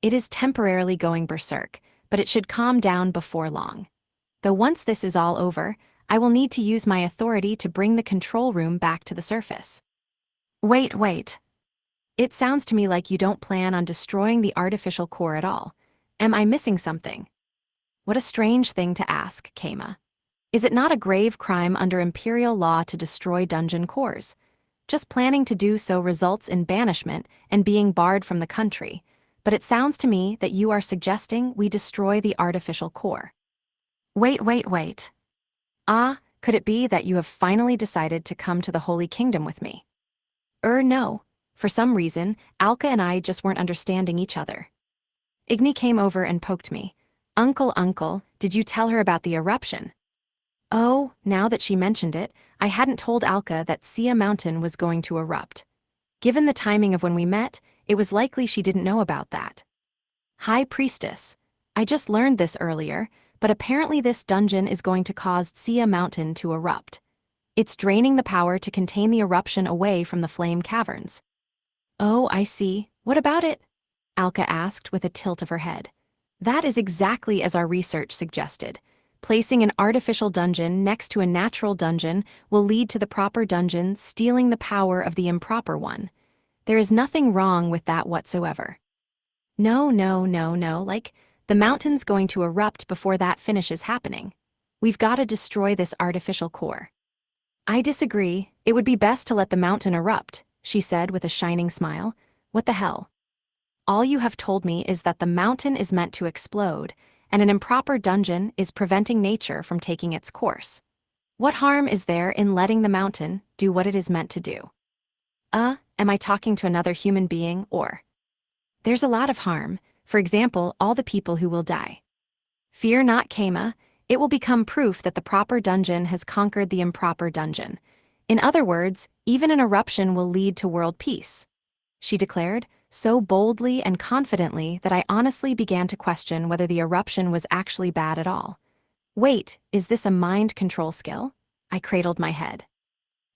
It is temporarily going berserk, but it should calm down before long. Though once this is all over, I will need to use my authority to bring the control room back to the surface. Wait. It sounds to me like you don't plan on destroying the artificial core at all. Am I missing something? What a strange thing to ask, Kama. Is it not a grave crime under Imperial law to destroy dungeon cores? Just planning to do so results in banishment and being barred from the country, but it sounds to me that you are suggesting we destroy the artificial core. Wait. Ah, could it be that you have finally decided to come to the Holy Kingdom with me? No. For some reason, Alka and I just weren't understanding each other. Igni came over and poked me. Uncle, did you tell her about the eruption? Oh, now that she mentioned it, I hadn't told Alka that Sia Mountain was going to erupt. Given the timing of when we met, it was likely she didn't know about that. High Priestess. I just learned this earlier, but apparently this dungeon is going to cause Sia Mountain to erupt. It's draining the power to contain the eruption away from the flame caverns. Oh, I see. What about it? Alka asked with a tilt of her head. That is exactly as our research suggested. Placing an artificial dungeon next to a natural dungeon will lead to the proper dungeon stealing the power of the improper one. There is nothing wrong with that whatsoever. No, like, the mountain's going to erupt before that finishes happening. We've got to destroy this artificial core. I disagree. It would be best to let the mountain erupt, she said with a shining smile. What the hell? All you have told me is that the mountain is meant to explode, and an improper dungeon is preventing nature from taking its course. What harm is there in letting the mountain do what it is meant to do? Am I talking to another human being, or? There's a lot of harm, for example, all the people who will die. Fear not, Kema, it will become proof that the proper dungeon has conquered the improper dungeon. In other words, even an eruption will lead to world peace, she declared, so boldly and confidently that I honestly began to question whether the eruption was actually bad at all. Wait, is this a mind control skill? I cradled my head.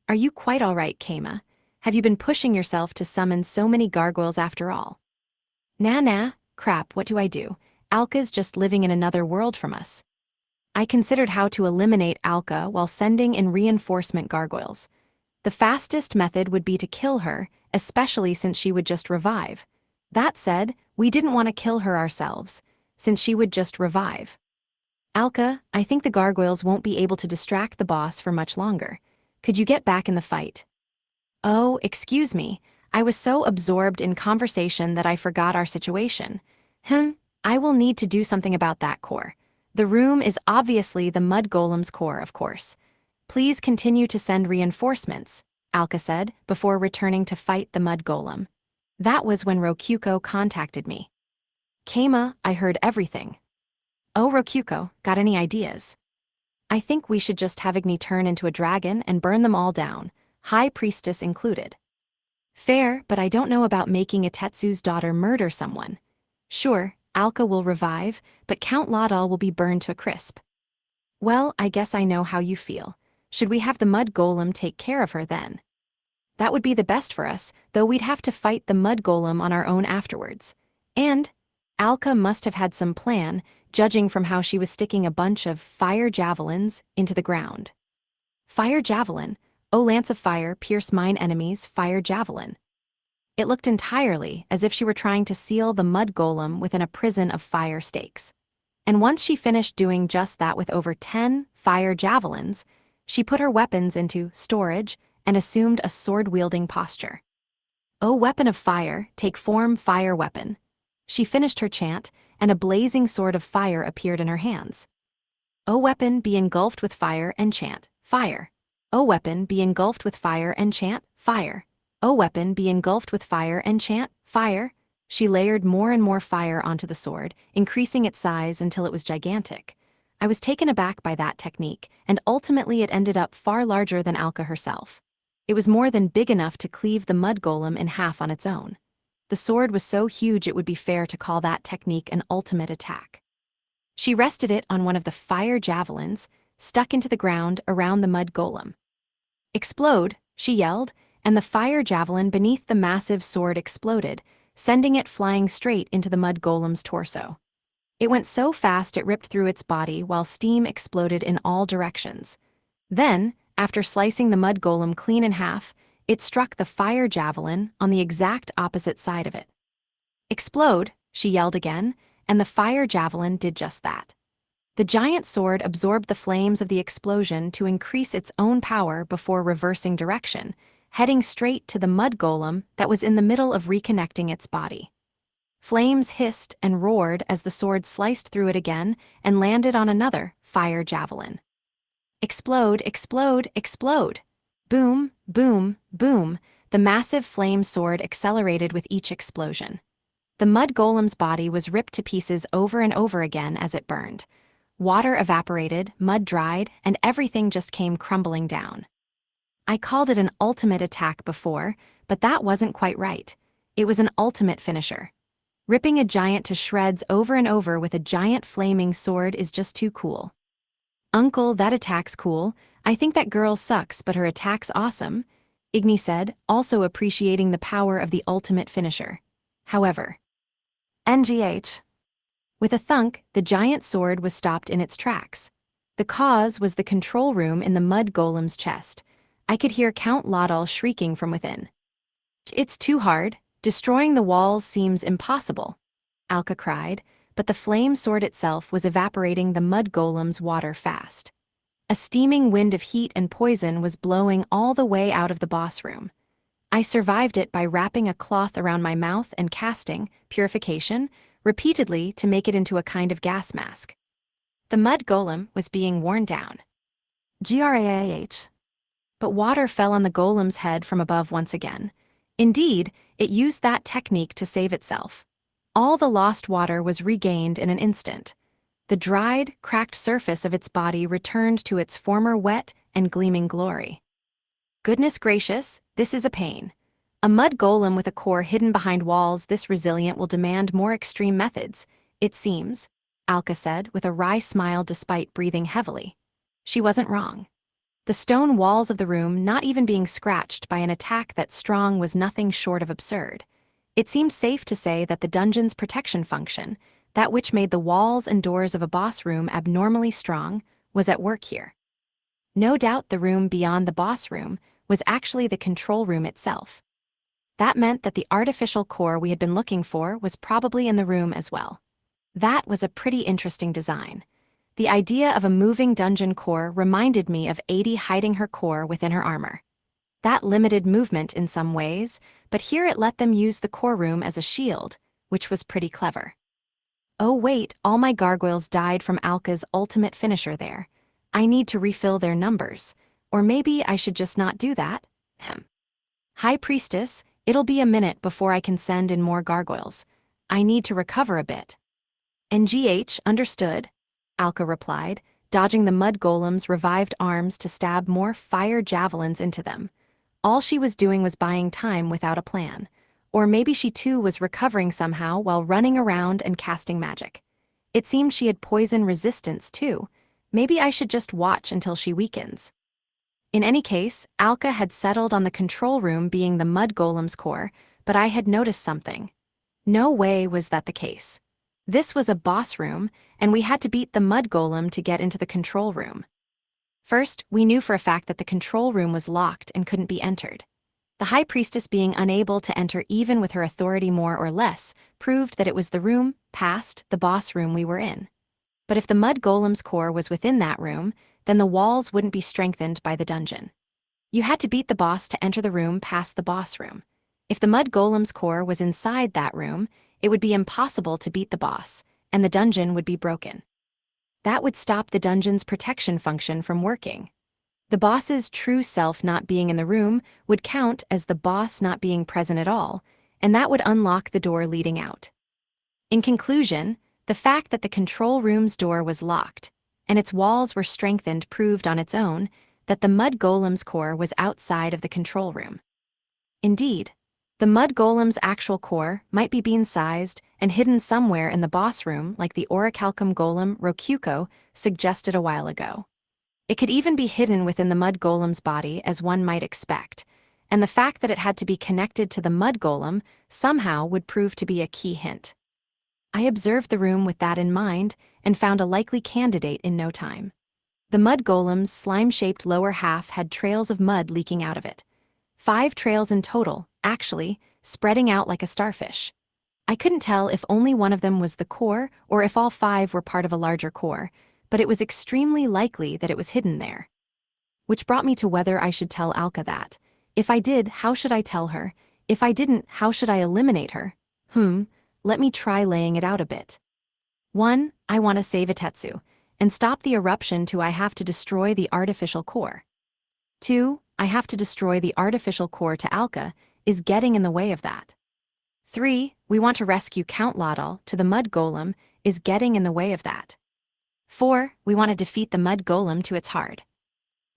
Are you quite all right, Kema? Have you been pushing yourself to summon so many gargoyles after all? Nah, crap, what do I do? Alka's just living in another world from us. I considered how to eliminate Alka while sending in reinforcement gargoyles. The fastest method would be to kill her, especially since she would just revive. That said, we didn't want to kill her ourselves, since she would just revive. Alka, I think the gargoyles won't be able to distract the boss for much longer. Could you get back in the fight? Oh, excuse me. I was so absorbed in conversation that I forgot our situation. I will need to do something about that core. The room is obviously the mud golem's core, of course. Please continue to send reinforcements, Alka said, before returning to fight the mud golem. That was when Rokuko contacted me. Kema, I heard everything. Oh, Rokuko, got any ideas? I think we should just have Igni turn into a dragon and burn them all down, High Priestess included. Fair, but I don't know about making Itetsu's daughter murder someone. Sure, Alka will revive, but Count Laudal will be burned to a crisp. Well, I guess I know how you feel. Should we have the mud golem take care of her then? That would be the best for us, though we'd have to fight the mud golem on our own afterwards. And Alka must have had some plan, judging from how she was sticking a bunch of fire javelins into the ground. Fire javelin? O lance of fire, pierce mine enemies, fire javelin. It looked entirely as if she were trying to seal the mud golem within a prison of fire stakes. And once she finished doing just that with over 10 fire javelins, she put her weapons into storage and assumed a sword-wielding posture. O weapon of fire, take form fire weapon. She finished her chant, and a blazing sword of fire appeared in her hands. O weapon, be engulfed with fire and chant, fire. O weapon, be engulfed with fire and chant, fire. O weapon, be engulfed with fire and chant, fire. She layered more and more fire onto the sword, increasing its size until it was gigantic. I was taken aback by that technique, and ultimately it ended up far larger than Alka herself. It was more than big enough to cleave the mud golem in half on its own. The sword was so huge it would be fair to call that technique an ultimate attack. She rested it on one of the fire javelins, stuck into the ground around the mud golem. Explode, she yelled, and the fire javelin beneath the massive sword exploded, sending it flying straight into the mud golem's torso. It went so fast it ripped through its body while steam exploded in all directions. Then, after slicing the mud golem clean in half, it struck the fire javelin on the exact opposite side of it. Explode, she yelled again, and the fire javelin did just that. The giant sword absorbed the flames of the explosion to increase its own power before reversing direction, heading straight to the mud golem that was in the middle of reconnecting its body. Flames hissed and roared as the sword sliced through it again and landed on another fire javelin. Explode, explode, explode. Boom, boom, boom. The massive flame sword accelerated with each explosion. The mud golem's body was ripped to pieces over and over again as it burned. Water evaporated, mud dried, and everything just came crumbling down. I called it an ultimate attack before, but that wasn't quite right. It was an ultimate finisher. Ripping a giant to shreds over and over with a giant flaming sword is just too cool. Uncle, that attack's cool. I think that girl sucks, but her attack's awesome, Igni said, also appreciating the power of the ultimate finisher. However, NGH. With a thunk, the giant sword was stopped in its tracks. The cause was the control room in the mud golem's chest. I could hear Count Laudal shrieking from within. It's too hard. Destroying the walls seems impossible, Alka cried, but the flame sword itself was evaporating the mud golem's water fast. A steaming wind of heat and poison was blowing all the way out of the boss room. I survived it by wrapping a cloth around my mouth and casting purification repeatedly to make it into a kind of gas mask. The mud golem was being worn down. Grah. But water fell on the golem's head from above once again. Indeed, it used that technique to save itself. All the lost water was regained in an instant. The dried, cracked surface of its body returned to its former wet and gleaming glory. Goodness gracious, this is a pain. A mud golem with a core hidden behind walls this resilient will demand more extreme methods, it seems, Alka said with a wry smile despite breathing heavily. She wasn't wrong. The stone walls of the room not even being scratched by an attack that strong was nothing short of absurd. It seemed safe to say that the dungeon's protection function, that which made the walls and doors of a boss room abnormally strong, was at work here. No doubt the room beyond the boss room was actually the control room itself. That meant that the artificial core we had been looking for was probably in the room as well. That was a pretty interesting design. The idea of a moving dungeon core reminded me of Adi hiding her core within her armor. That limited movement in some ways, but here it let them use the core room as a shield, which was pretty clever. Oh wait, all my gargoyles died from Alka's ultimate finisher there. I need to refill their numbers. Or maybe I should just not do that? High Priestess, it'll be a minute before I can send in more gargoyles. I need to recover a bit. NGH, understood, Alka replied, dodging the mud golem's revived arms to stab more fire javelins into them. All she was doing was buying time without a plan. Or maybe she too was recovering somehow while running around and casting magic. It seemed she had poison resistance too. Maybe I should just watch until she weakens. In any case, Alka had settled on the control room being the mud golem's core, but I had noticed something. No way was that the case. This was a boss room, and we had to beat the mud golem to get into the control room. First, we knew for a fact that the control room was locked and couldn't be entered. The High Priestess being unable to enter even with her authority more or less proved that it was the room past the boss room we were in. But if the mud golem's core was within that room, then the walls wouldn't be strengthened by the dungeon. You had to beat the boss to enter the room past the boss room. If the mud golem's core was inside that room, it would be impossible to beat the boss, and the dungeon would be broken. That would stop the dungeon's protection function from working. The boss's true self not being in the room would count as the boss not being present at all, and that would unlock the door leading out. In conclusion, the fact that the control room's door was locked, and its walls were strengthened proved on its own that the mud golem's core was outside of the control room. Indeed, the mud golem's actual core might be bean-sized and hidden somewhere in the boss room like the orichalcum golem Rokuko suggested a while ago. It could even be hidden within the mud golem's body as one might expect, and the fact that it had to be connected to the mud golem somehow would prove to be a key hint. I observed the room with that in mind and found a likely candidate in no time. The mud golem's slime-shaped lower half had trails of mud leaking out of it. 5 trails in total, actually, spreading out like a starfish. I couldn't tell if only one of them was the core or if all 5 were part of a larger core, but it was extremely likely that it was hidden there. Which brought me to whether I should tell Alka that. If I did, how should I tell her? If I didn't, how should I eliminate her? Let me try laying it out a bit. 1. I want to save Itetsu. and stop the eruption to I have to destroy the artificial core. 2. I have to destroy the artificial core to Alka is getting in the way of that. 3. We want to rescue Count Laudal to the mud golem is getting in the way of that. 4. We want to defeat the mud golem to its heart.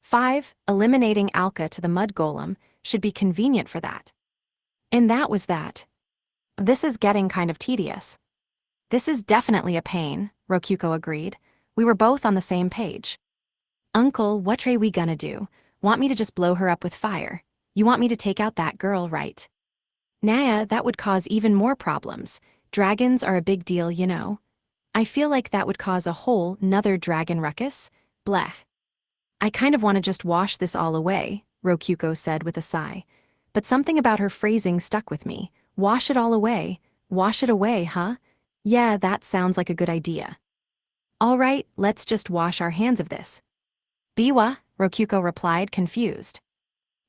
5. Eliminating Alka to the mud golem should be convenient for that. And that was that. This is getting kind of tedious. This is definitely a pain, Rokuko agreed. We were both on the same page. Uncle, what are we gonna do? Want me to just blow her up with fire? You want me to take out that girl, right? Nah, that would cause even more problems. Dragons are a big deal, you know. I feel like that would cause a whole nother dragon ruckus. Blech. I kind of want to just wash this all away, Rokuko said with a sigh. But something about her phrasing stuck with me. Wash it all away. Wash it away, huh? Yeah, that sounds like a good idea. All right, let's just wash our hands of this. Biwa, Rokuko replied, confused.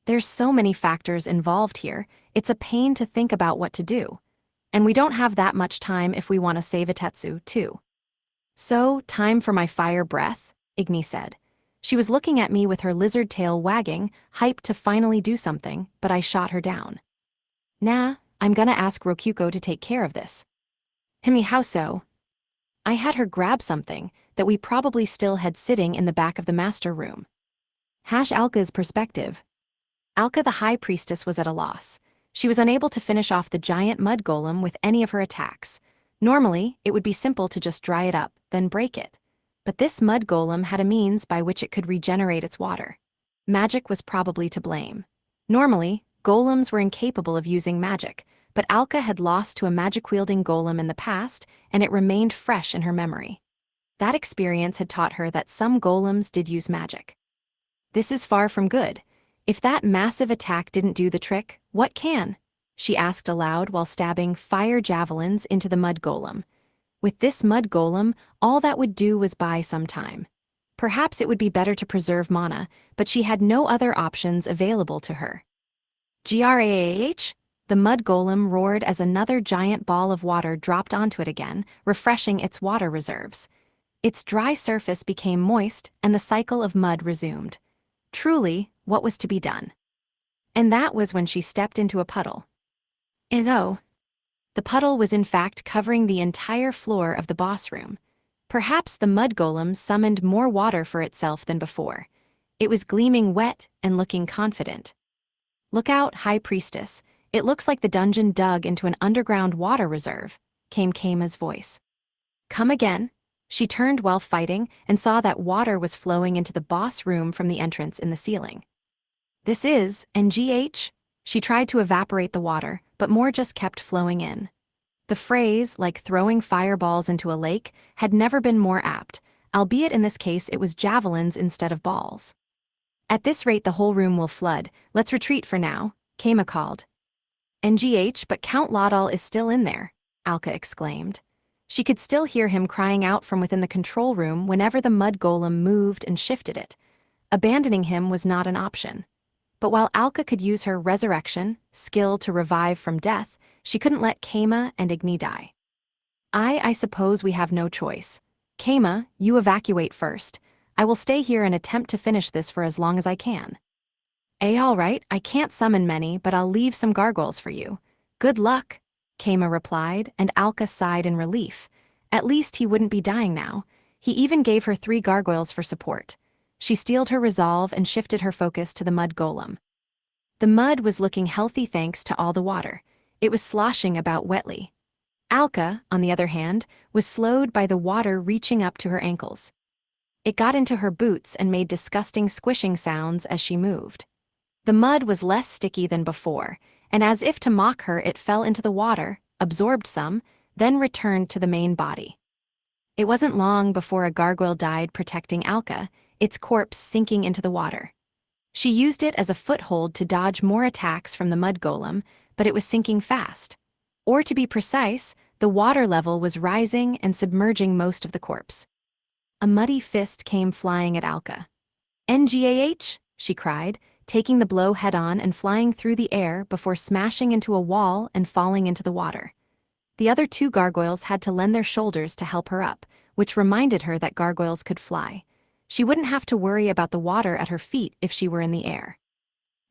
There's so many factors involved here, it's a pain to think about what to do. And we don't have that much time if we want to save Itetsu, too. So, time for my fire breath, Igni said. She was looking at me with her lizard tail wagging, hyped to finally do something, but I shot her down. Nah, I'm gonna ask Rokuko to take care of this. How so? I had her grab something that we probably still had sitting in the back of the master room. Alka's perspective. Alka the High Priestess was at a loss. She was unable to finish off the giant mud golem with any of her attacks. Normally, it would be simple to just dry it up, then break it. But this mud golem had a means by which it could regenerate its water. Magic was probably to blame. Normally, golems were incapable of using magic, but Alka had lost to a magic-wielding golem in the past, and it remained fresh in her memory. That experience had taught her that some golems did use magic. This is far from good. If that massive attack didn't do the trick, what can? She asked aloud while stabbing fire javelins into the mud golem. With this mud golem, all that would do was buy some time. Perhaps it would be better to preserve mana, but she had no other options available to her. Grah! The mud golem roared as another giant ball of water dropped onto it again, refreshing its water reserves. Its dry surface became moist, and the cycle of mud resumed. Truly, what was to be done? And that was when she stepped into a puddle. Izzo. The puddle was in fact covering the entire floor of the boss room. Perhaps the mud golem summoned more water for itself than before. It was gleaming wet and looking confident. Look out, High Priestess. It looks like the dungeon dug into an underground water reserve, came Keima's voice. Come again? She turned while fighting and saw that water was flowing into the boss room from the entrance in the ceiling. This is NGH? She tried to evaporate the water, but more just kept flowing in. The phrase, like throwing fireballs into a lake, had never been more apt, albeit in this case it was javelins instead of balls. At this rate the whole room will flood. Let's retreat for now, Keima called. NGH, but Count Laudal is still in there, Alka exclaimed. She could still hear him crying out from within the control room whenever the mud golem moved and shifted it. Abandoning him was not an option. But while Alka could use her resurrection, skill to revive from death, she couldn't let Keima and Igni die. I suppose we have no choice. Keima, you evacuate first. I will stay here and attempt to finish this for as long as I can. All right, I can't summon many, but I'll leave some gargoyles for you. Good luck, Keima replied, and Alka sighed in relief. At least he wouldn't be dying now. He even gave her 3 gargoyles for support. She steeled her resolve and shifted her focus to the mud golem. The mud was looking healthy thanks to all the water. It was sloshing about wetly. Alka, on the other hand, was slowed by the water reaching up to her ankles. It got into her boots and made disgusting squishing sounds as she moved. The mud was less sticky than before, and as if to mock her it fell into the water, absorbed some, then returned to the main body. It wasn't long before a gargoyle died protecting Alka, its corpse sinking into the water. She used it as a foothold to dodge more attacks from the mud golem, but it was sinking fast. Or to be precise, the water level was rising and submerging most of the corpse. A muddy fist came flying at Alka. NGAH, she cried, taking the blow head-on and flying through the air before smashing into a wall and falling into the water. The other 2 gargoyles had to lend their shoulders to help her up, which reminded her that gargoyles could fly. She wouldn't have to worry about the water at her feet if she were in the air.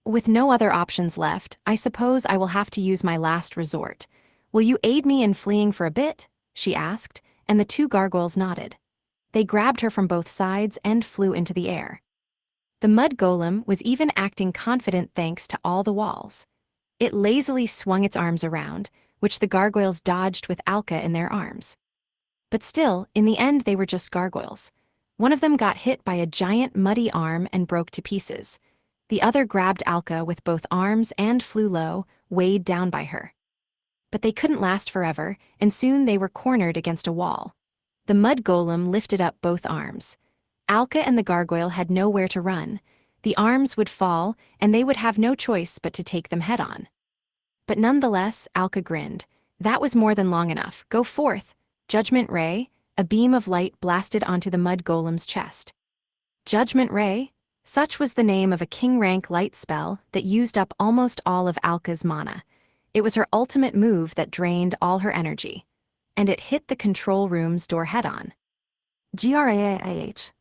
With no other options left, I suppose I will have to use my last resort. Will you aid me in fleeing for a bit? She asked, and the two gargoyles nodded. They grabbed her from both sides and flew into the air. The mud golem was even acting confident thanks to all the walls. It lazily swung its arms around, which the gargoyles dodged with Alka in their arms. But still, in the end they were just gargoyles. One of them got hit by a giant muddy arm and broke to pieces. The other grabbed Alka with both arms and flew low, weighed down by her. But they couldn't last forever, and soon they were cornered against a wall. The mud golem lifted up both arms. Alka and the gargoyle had nowhere to run. The arms would fall, and they would have no choice but to take them head-on. But nonetheless, Alka grinned. That was more than long enough. Go forth. Judgment Ray. A beam of light blasted onto the mud golem's chest. Judgment Ray? Such was the name of a king-rank light spell that used up almost all of Alka's mana. It was her ultimate move that drained all her energy. And it hit the control room's door head-on. GRAAH.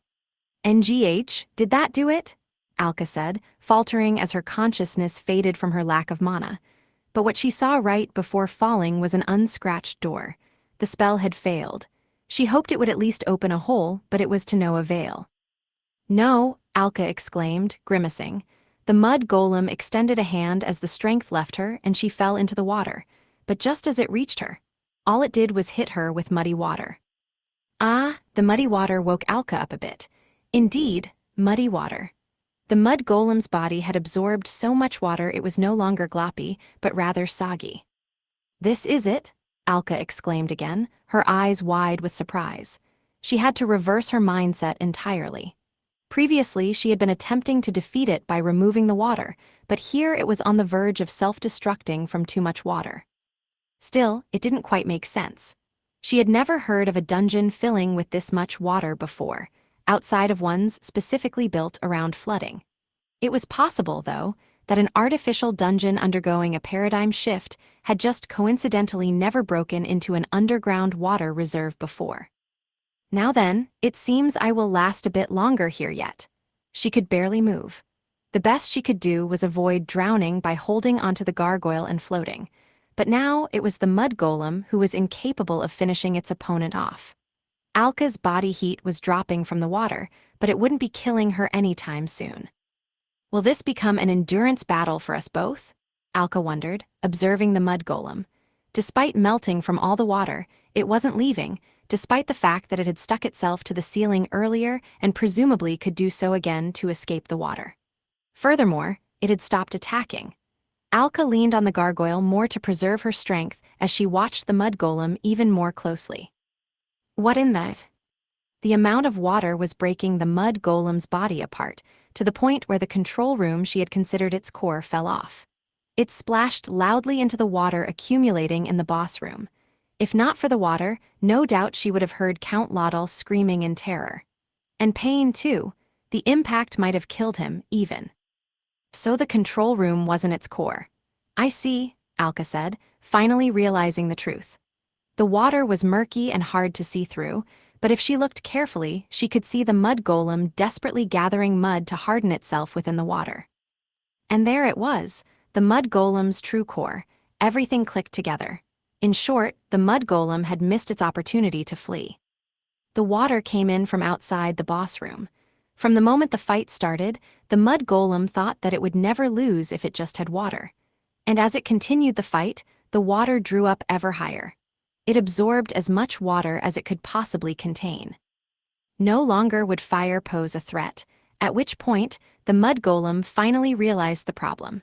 NGH, did that do it? Alka said, faltering as her consciousness faded from her lack of mana. But what she saw right before falling was an unscratched door. The spell had failed. She hoped it would at least open a hole, but it was to no avail. No, Alka exclaimed, grimacing. The mud golem extended a hand as the strength left her and she fell into the water. But just as it reached her, all it did was hit her with muddy water. Ah, the muddy water woke Alka up a bit. Indeed, muddy water. The mud golem's body had absorbed so much water it was no longer gloppy, but rather soggy. This is it? Alka exclaimed again, her eyes wide with surprise. She had to reverse her mindset entirely. Previously, she had been attempting to defeat it by removing the water, but here it was on the verge of self-destructing from too much water. Still, it didn't quite make sense. She had never heard of a dungeon filling with this much water before, outside of ones specifically built around flooding. It was possible, though, that an artificial dungeon undergoing a paradigm shift had just coincidentally never broken into an underground water reserve before. Now then, it seems I will last a bit longer here yet. She could barely move. The best she could do was avoid drowning by holding onto the gargoyle and floating. But now it was the mud golem who was incapable of finishing its opponent off. Alka's body heat was dropping from the water, but it wouldn't be killing her anytime soon. Will this become an endurance battle for us both? Alka wondered, observing the mud golem. Despite melting from all the water, it wasn't leaving, despite the fact that it had stuck itself to the ceiling earlier and presumably could do so again to escape the water. Furthermore, it had stopped attacking. Alka leaned on the gargoyle more to preserve her strength as she watched the mud golem even more closely. What in that? The amount of water was breaking the mud golem's body apart, to the point where the control room she had considered its core fell off. It splashed loudly into the water accumulating in the boss room. If not for the water, no doubt she would have heard Count Laudel screaming in terror. And pain, too. The impact might have killed him, even. So the control room wasn't its core. I see, Alka said, finally realizing the truth. The water was murky and hard to see through, but if she looked carefully, she could see the mud golem desperately gathering mud to harden itself within the water. And there it was, the mud golem's true core. Everything clicked together. In short, the mud golem had missed its opportunity to flee. The water came in from outside the boss room. From the moment the fight started, the mud golem thought that it would never lose if it just had water. And as it continued the fight, the water drew up ever higher. It absorbed as much water as it could possibly contain. No longer would fire pose a threat, at which point the mud golem finally realized the problem.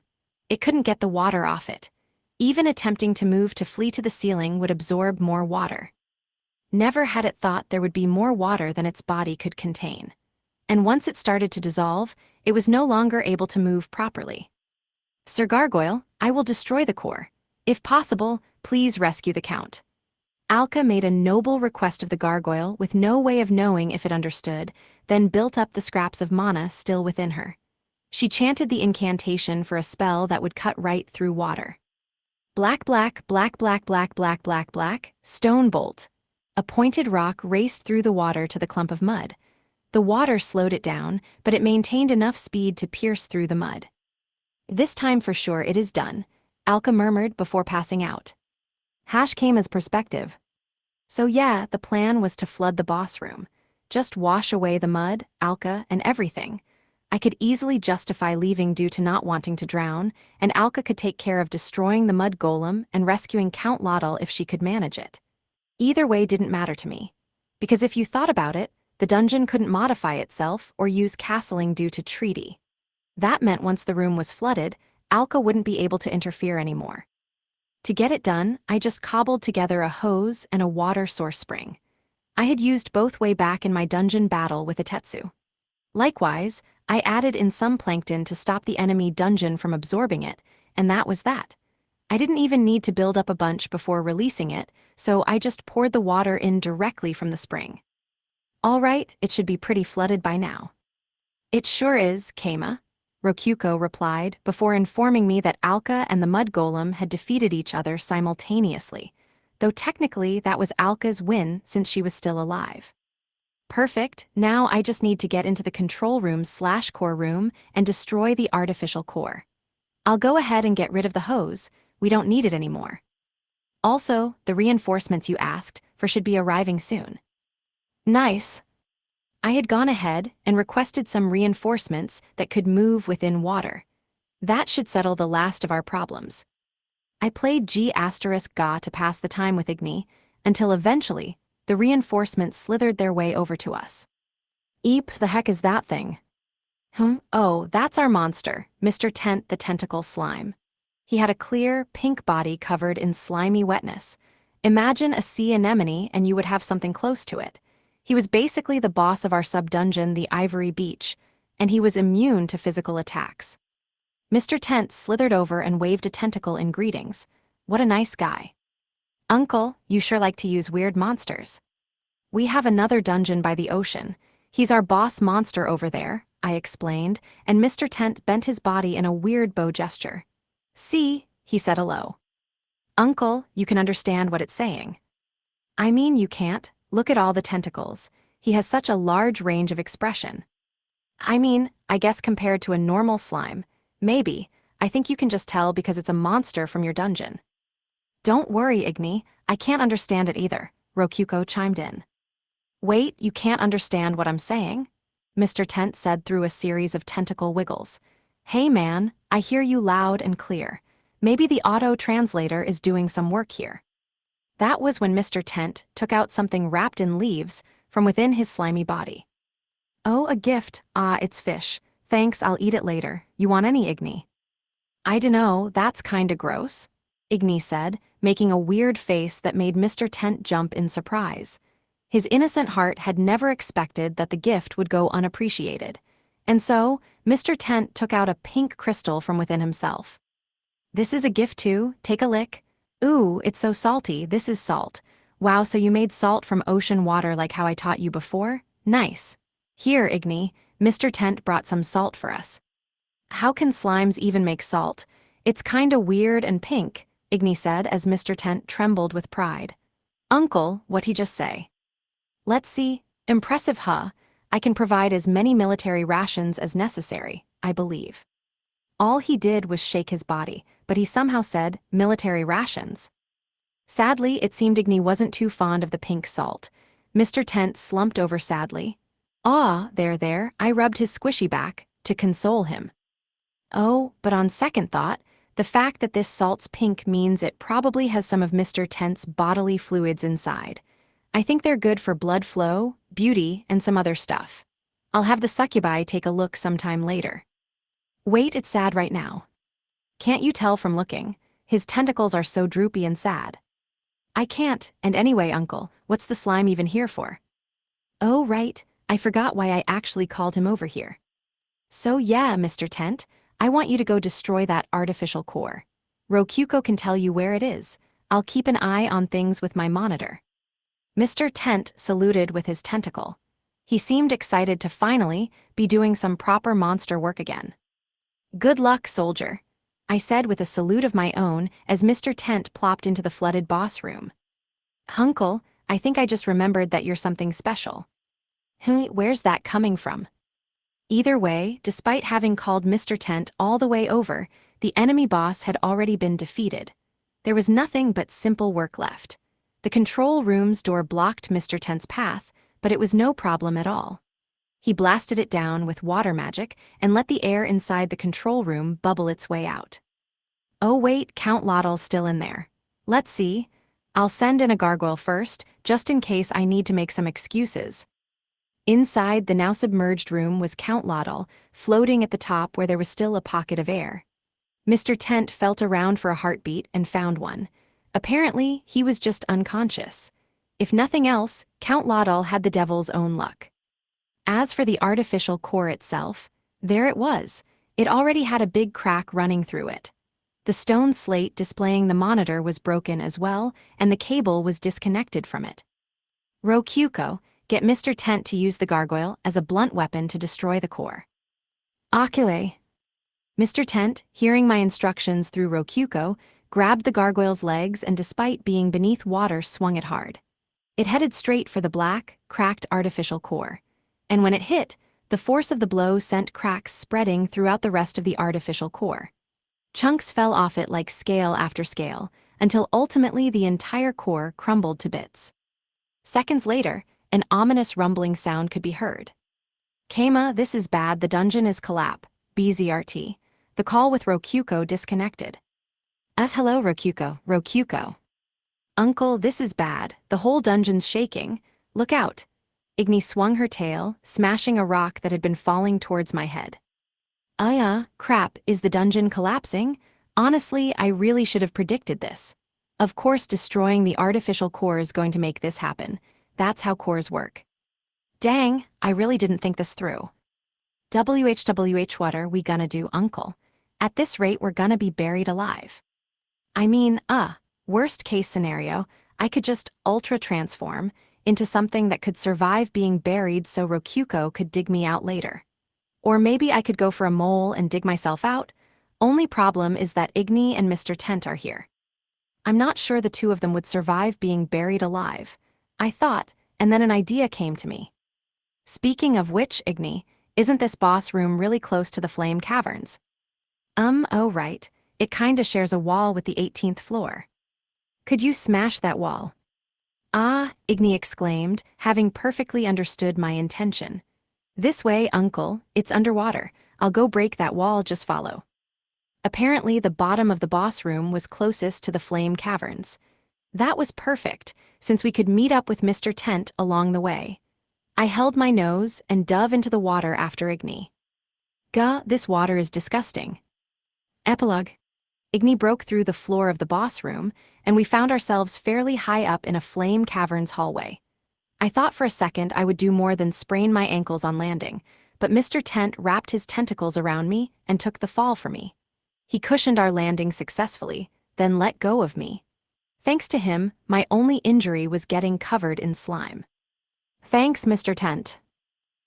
It couldn't get the water off it. Even attempting to move to flee to the ceiling would absorb more water. Never had it thought there would be more water than its body could contain. And once it started to dissolve, it was no longer able to move properly. Sir Gargoyle, I will destroy the core. If possible, please rescue the Count. Alka made a noble request of the gargoyle with no way of knowing if it understood, then built up the scraps of mana still within her. She chanted the incantation for a spell that would cut right through water. Black, black, black, black, black, black, black, black, stone bolt. A pointed rock raced through the water to the clump of mud. The water slowed it down, but it maintained enough speed to pierce through the mud. "This time for sure it is done," Alka murmured before passing out. Hash came as perspective. So yeah, the plan was to flood the boss room. Just wash away the mud, Alka, and everything. I could easily justify leaving due to not wanting to drown, and Alka could take care of destroying the mud golem and rescuing Count Lotl if she could manage it. Either way didn't matter to me. Because if you thought about it, the dungeon couldn't modify itself or use castling due to treaty. That meant once the room was flooded, Alka wouldn't be able to interfere anymore. To get it done, I just cobbled together a hose and a water source spring. I had used both way back in my dungeon battle with Itetsu. Likewise, I added in some plankton to stop the enemy dungeon from absorbing it, and that was that. I didn't even need to build up a bunch before releasing it, so I just poured the water in directly from the spring. All right, it should be pretty flooded by now. "It sure is, Keima," Rokyuko replied before informing me that Alka and the mud golem had defeated each other simultaneously, though technically that was Alka's win since she was still alive. Perfect, now I just need to get into the control room/core room and destroy the artificial core. I'll go ahead and get rid of the hose, we don't need it anymore. Also, the reinforcements you asked for should be arriving soon. Nice. I had gone ahead and requested some reinforcements that could move within water. That should settle the last of our problems. I played G*Ga to pass the time with Igni, until eventually, the reinforcements slithered their way over to us. "Eep, the heck is that thing?" Oh, that's our monster, Mr. Tent the Tentacle Slime. He had a clear, pink body covered in slimy wetness. Imagine a sea anemone and you would have something close to it. He was basically the boss of our sub-dungeon, the Ivory Beach, and he was immune to physical attacks. Mr. Tent slithered over and waved a tentacle in greetings. What a nice guy. "Uncle, you sure like to use weird monsters. We have another dungeon by the ocean. He's our boss monster over there," I explained, and Mr. Tent bent his body in a weird bow gesture. "See," he said alow. "Uncle, you can understand what it's saying." "I mean you can't. Look at all the tentacles. He has such a large range of expression." "I mean, I guess compared to a normal slime, maybe. I think you can just tell because it's a monster from your dungeon." "Don't worry, Igni, I can't understand it either," Rokyuko chimed in. "Wait, you can't understand what I'm saying?" Mr. Tent said through a series of tentacle wiggles. "Hey man, I hear you loud and clear. Maybe the auto-translator is doing some work here." That was when Mr. Tent took out something wrapped in leaves from within his slimy body. "Oh, a gift. Ah, it's fish. Thanks, I'll eat it later. You want any, Igni?" "I dunno, that's kinda gross," Igni said, making a weird face that made Mr. Tent jump in surprise. His innocent heart had never expected that the gift would go unappreciated. And so, Mr. Tent took out a pink crystal from within himself. "This is a gift too, take a lick. Ooh, it's so salty, this is salt. Wow, so you made salt from ocean water like how I taught you before? Nice. Here, Igni, Mr. Tent brought some salt for us." "How can slimes even make salt? It's kinda weird and pink," Igni said as Mr. Tent trembled with pride. "Uncle, what'd he just say?" "Let's see. Impressive, huh? I can provide as many military rations as necessary, I believe." All he did was shake his body, but he somehow said, "military rations." Sadly, it seemed Igni wasn't too fond of the pink salt. Mr. Tent slumped over sadly. "Aw, there, I rubbed his squishy back, to console him." "Oh, but on second thought, the fact that this salt's pink means it probably has some of Mr. Tent's bodily fluids inside. I think they're good for blood flow, beauty, and some other stuff. I'll have the succubi take a look sometime later." "Wait, it's sad right now." "Can't you tell from looking? His tentacles are so droopy and sad." "I can't, and anyway, Uncle, what's the slime even here for?" "Oh right, I forgot why I actually called him over here. So yeah, Mr. Tent, I want you to go destroy that artificial core. Rokyuko can tell you where it is. I'll keep an eye on things with my monitor." Mr. Tent saluted with his tentacle. He seemed excited to finally be doing some proper monster work again. "Good luck, soldier," I said with a salute of my own as Mr. Tent plopped into the flooded boss room. "Uncle, I think I just remembered that you're something special. Where's that coming from? Either way, despite having called Mr. Tent all the way over, the enemy boss had already been defeated. There was nothing but simple work left. The control room's door blocked Mr. Tent's path, but it was no problem at all. He blasted it down with water magic and let the air inside the control room bubble its way out. Oh wait, Count Lottle's still in there. Let's see. I'll send in a gargoyle first, just in case I need to make some excuses. Inside the now submerged room was Count Lottle, floating at the top where there was still a pocket of air. Mr. Tent felt around for a heartbeat and found one. Apparently, he was just unconscious. If nothing else, Count Lottle had the devil's own luck. As for the artificial core itself, there it was. It already had a big crack running through it. The stone slate displaying the monitor was broken as well, and the cable was disconnected from it. Rokyuko, get Mr. Tent to use the gargoyle as a blunt weapon to destroy the core. Akile. Mr. Tent, hearing my instructions through Rokyuko, grabbed the gargoyle's legs and despite being beneath water swung it hard. It headed straight for the black, cracked artificial core. And when it hit, the force of the blow sent cracks spreading throughout the rest of the artificial core. Chunks fell off it like scale after scale, until ultimately the entire core crumbled to bits. Seconds later, an ominous rumbling sound could be heard. Keima, this is bad, the dungeon is collapsed. BZRT. The call with Rokyuko disconnected. Hello Rokyuko. Uncle, this is bad, the whole dungeon's shaking. Look out. Igni swung her tail, smashing a rock that had been falling towards my head. Crap, is the dungeon collapsing? Honestly, I really should have predicted this. Of course, destroying the artificial core is going to make this happen. That's how cores work. Dang, I really didn't think this through. What are we gonna do, Uncle? At this rate, we're gonna be buried alive. I mean, worst case scenario, I could just ultra transform into something that could survive being buried so Rokyuko could dig me out later. Or maybe I could go for a mole and dig myself out. Only problem is that Igni and Mr. Tent are here. I'm not sure the two of them would survive being buried alive. I thought, and then an idea came to me. Speaking of which, Igni, isn't this boss room really close to the flame caverns? Oh right, it kinda shares a wall with the 18th floor. Could you smash that wall? Igni exclaimed, having perfectly understood my intention. This way, Uncle, it's underwater. I'll go break that wall, just follow. Apparently, the bottom of the boss room was closest to the flame caverns. That was perfect, since we could meet up with Mr. Tent along the way. I held my nose and dove into the water after Igni. This water is disgusting. Epilogue. Igni broke through the floor of the boss room, and we found ourselves fairly high up in a flame caverns hallway. I thought for a second I would do more than sprain my ankles on landing, but Mr. Tent wrapped his tentacles around me and took the fall for me. He cushioned our landing successfully, then let go of me. Thanks to him, my only injury was getting covered in slime. Thanks, Mr. Tent.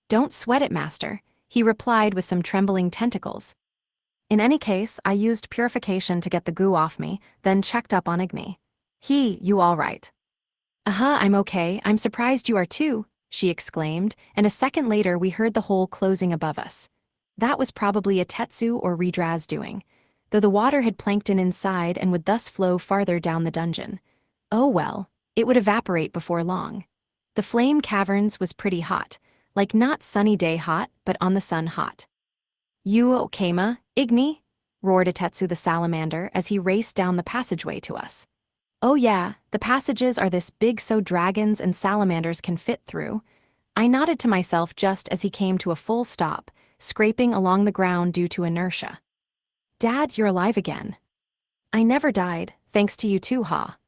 Don't sweat it, Master, he replied with some trembling tentacles. In any case, I used purification to get the goo off me, then checked up on Igni. You all right? I'm okay, I'm surprised you are too, she exclaimed, and a second later we heard the hole closing above us. That was probably a Tetsu or Redraz doing, though the water had plankton inside and would thus flow farther down the dungeon. Oh well, it would evaporate before long. The flame caverns was pretty hot, like not sunny day hot, but on the sun hot. Keima, Igni, roared Tetsu the salamander as he raced down the passageway to us. Oh yeah, the passages are this big so dragons and salamanders can fit through. I nodded to myself just as he came to a full stop, scraping along the ground due to inertia. Dad, you're alive again. I never died, thanks to you too, ha.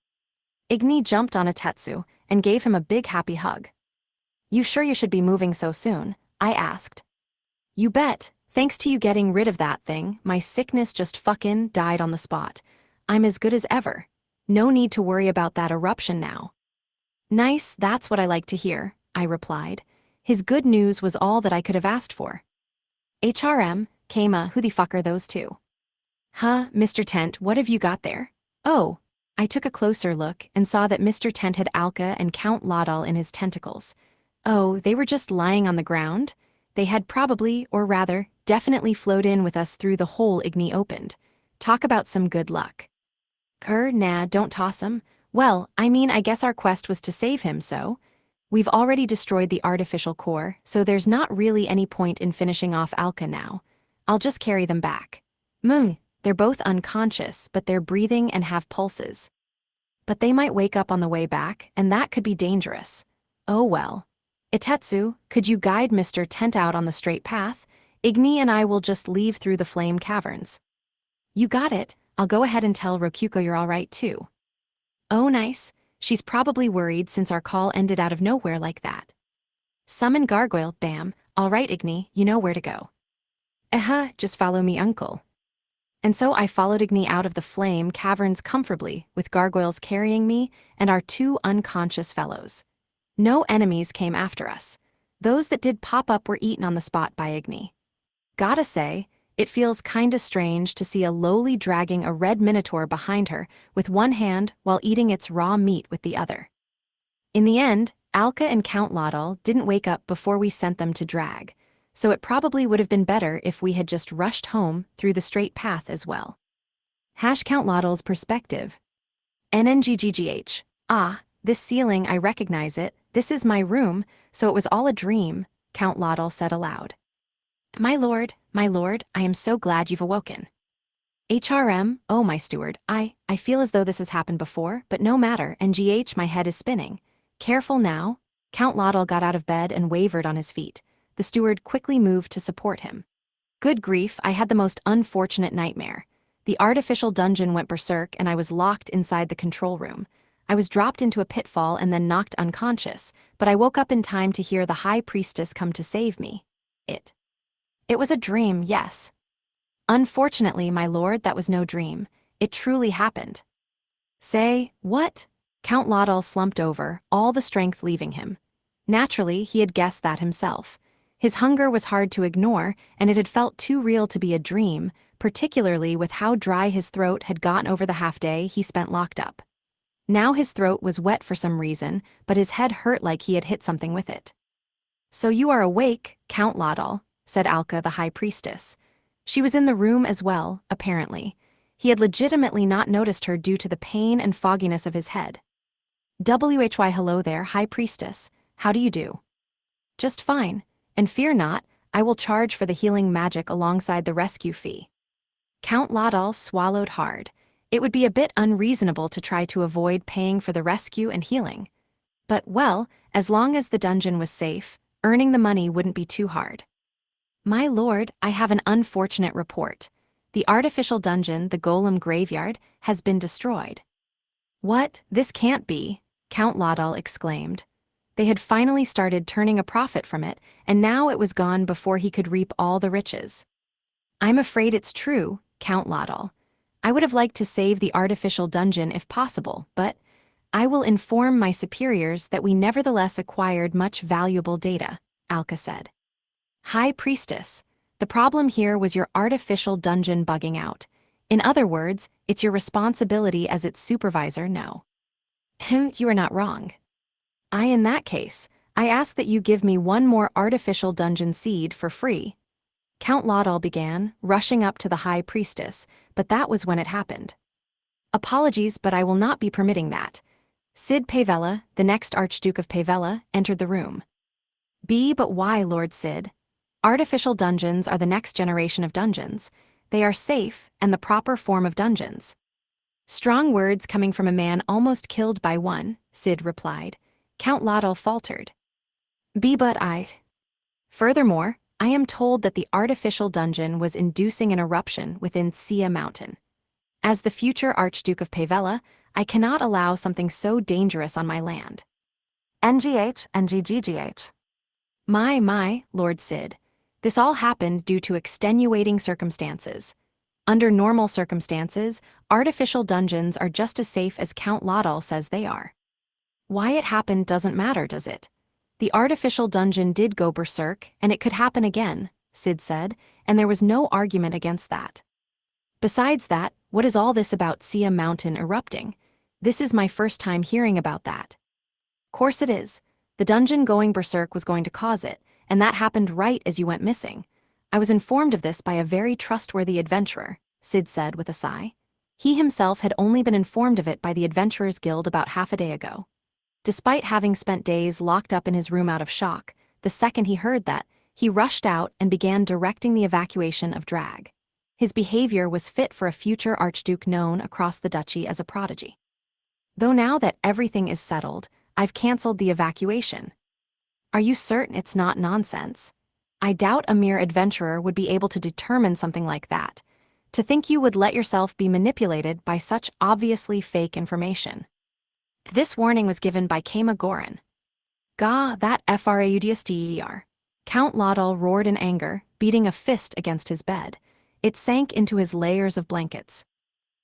Igni jumped on Tetsu and gave him a big happy hug. You sure you should be moving so soon? I asked. You bet, thanks to you getting rid of that thing, my sickness just fucking died on the spot. I'm as good as ever. No need to worry about that eruption now. Nice, that's what I like to hear, I replied. His good news was all that I could have asked for. Keima, who the fuck are those two? Mr. Tent, what have you got there? Oh, I took a closer look and saw that Mr. Tent had Alka and Count Lodal in his tentacles. Oh, they were just lying on the ground? They had probably, or rather, definitely flowed in with us through the hole Igni opened. Talk about some good luck. Nah, don't toss him. Well, I mean, I guess our quest was to save him, so. We've already destroyed the artificial core, so there's not really any point in finishing off Alka now. I'll just carry them back. They're both unconscious, but they're breathing and have pulses. But they might wake up on the way back, and that could be dangerous. Oh well. Itetsu, could you guide Mr. Tent out on the straight path? Igni and I will just leave through the flame caverns. You got it. I'll go ahead and tell Rokuko you're alright too. Oh nice. She's probably worried since our call ended out of nowhere like that. Summon Gargoyle, bam. Alright Igni, you know where to go. Just follow me uncle. And so I followed Igni out of the flame caverns comfortably, with gargoyles carrying me and our two unconscious fellows. No enemies came after us. Those that did pop up were eaten on the spot by Igni. Gotta say, it feels kinda strange to see a lowly dragging a red minotaur behind her with one hand while eating its raw meat with the other. In the end, Alka and Count Lodal didn't wake up before we sent them to drag, so it probably would have been better if we had just rushed home through the straight path as well. Count Lodal's perspective. NNGGGH. This ceiling, I recognize it. This is my room, so it was all a dream, Count Lodal said aloud. My lord, I am so glad you've awoken. HRM, oh my steward, I feel as though this has happened before, but no matter, NGH, my head is spinning. Careful now. Count Lodal got out of bed and wavered on his feet. The steward quickly moved to support him. Good grief, I had the most unfortunate nightmare. The artificial dungeon went berserk and I was locked inside the control room. I was dropped into a pitfall and then knocked unconscious, but I woke up in time to hear the High Priestess come to save me. It was a dream, yes. Unfortunately, my lord, that was no dream. It truly happened. Say, what? Count Lodal slumped over, all the strength leaving him. Naturally, he had guessed that himself. His hunger was hard to ignore, and it had felt too real to be a dream, particularly with how dry his throat had gotten over the half-day he spent locked up. Now his throat was wet for some reason, but his head hurt like he had hit something with it. So you are awake, Count Lodal, said Alka, the High Priestess. She was in the room as well, apparently. He had legitimately not noticed her due to the pain and fogginess of his head. WHY hello there, High Priestess. How do you do? Just fine, and fear not, I will charge for the healing magic alongside the rescue fee. Count Lodal swallowed hard. It would be a bit unreasonable to try to avoid paying for the rescue and healing. But, well, as long as the dungeon was safe, earning the money wouldn't be too hard. My lord, I have an unfortunate report. The artificial dungeon, the Golem Graveyard, has been destroyed. What? This can't be, Count Lodal exclaimed. They had finally started turning a profit from it, and now it was gone before he could reap all the riches. I'm afraid it's true, Count Lodal. I would have liked to save the artificial dungeon if possible, but I will inform my superiors that we nevertheless acquired much valuable data, Alka said. High Priestess, the problem here was your artificial dungeon bugging out. In other words, it's your responsibility as its supervisor, no. You are not wrong. In that case, I ask that you give me one more artificial dungeon seed for free. Count Lodal began, rushing up to the High Priestess, but that was when it happened. Apologies, but I will not be permitting that. Cid Pavella, the next Archduke of Pavella, entered the room. But why, Lord Cid? Artificial dungeons are the next generation of dungeons. They are safe and the proper form of dungeons. Strong words coming from a man almost killed by one, Cid replied. Count Lodal faltered. But I. Furthermore, I am told that the artificial dungeon was inducing an eruption within Sia Mountain. As the future Archduke of Pavella, I cannot allow something so dangerous on my land. NGGGH. My, Lord Cid. This all happened due to extenuating circumstances. Under normal circumstances, artificial dungeons are just as safe as Count Lodal says they are. Why it happened doesn't matter, does it? The artificial dungeon did go berserk, and it could happen again, Cid said, and there was no argument against that. Besides that, what is all this about Sia Mountain erupting? This is my first time hearing about that. Course it is. The dungeon going berserk was going to cause it, and that happened right as you went missing. I was informed of this by a very trustworthy adventurer, Sid said with a sigh. He himself had only been informed of it by the Adventurers Guild about half a day ago. Despite having spent days locked up in his room out of shock, the second he heard that, he rushed out and began directing the evacuation of Drag. His behavior was fit for a future archduke known across the duchy as a prodigy. Though now that everything is settled, I've cancelled the evacuation. Are you certain it's not nonsense? I doubt a mere adventurer would be able to determine something like that. To think you would let yourself be manipulated by such obviously fake information. This warning was given by Kama Goran. Gah, that Fraudster. Count Laudal roared in anger, beating a fist against his bed. It sank into his layers of blankets.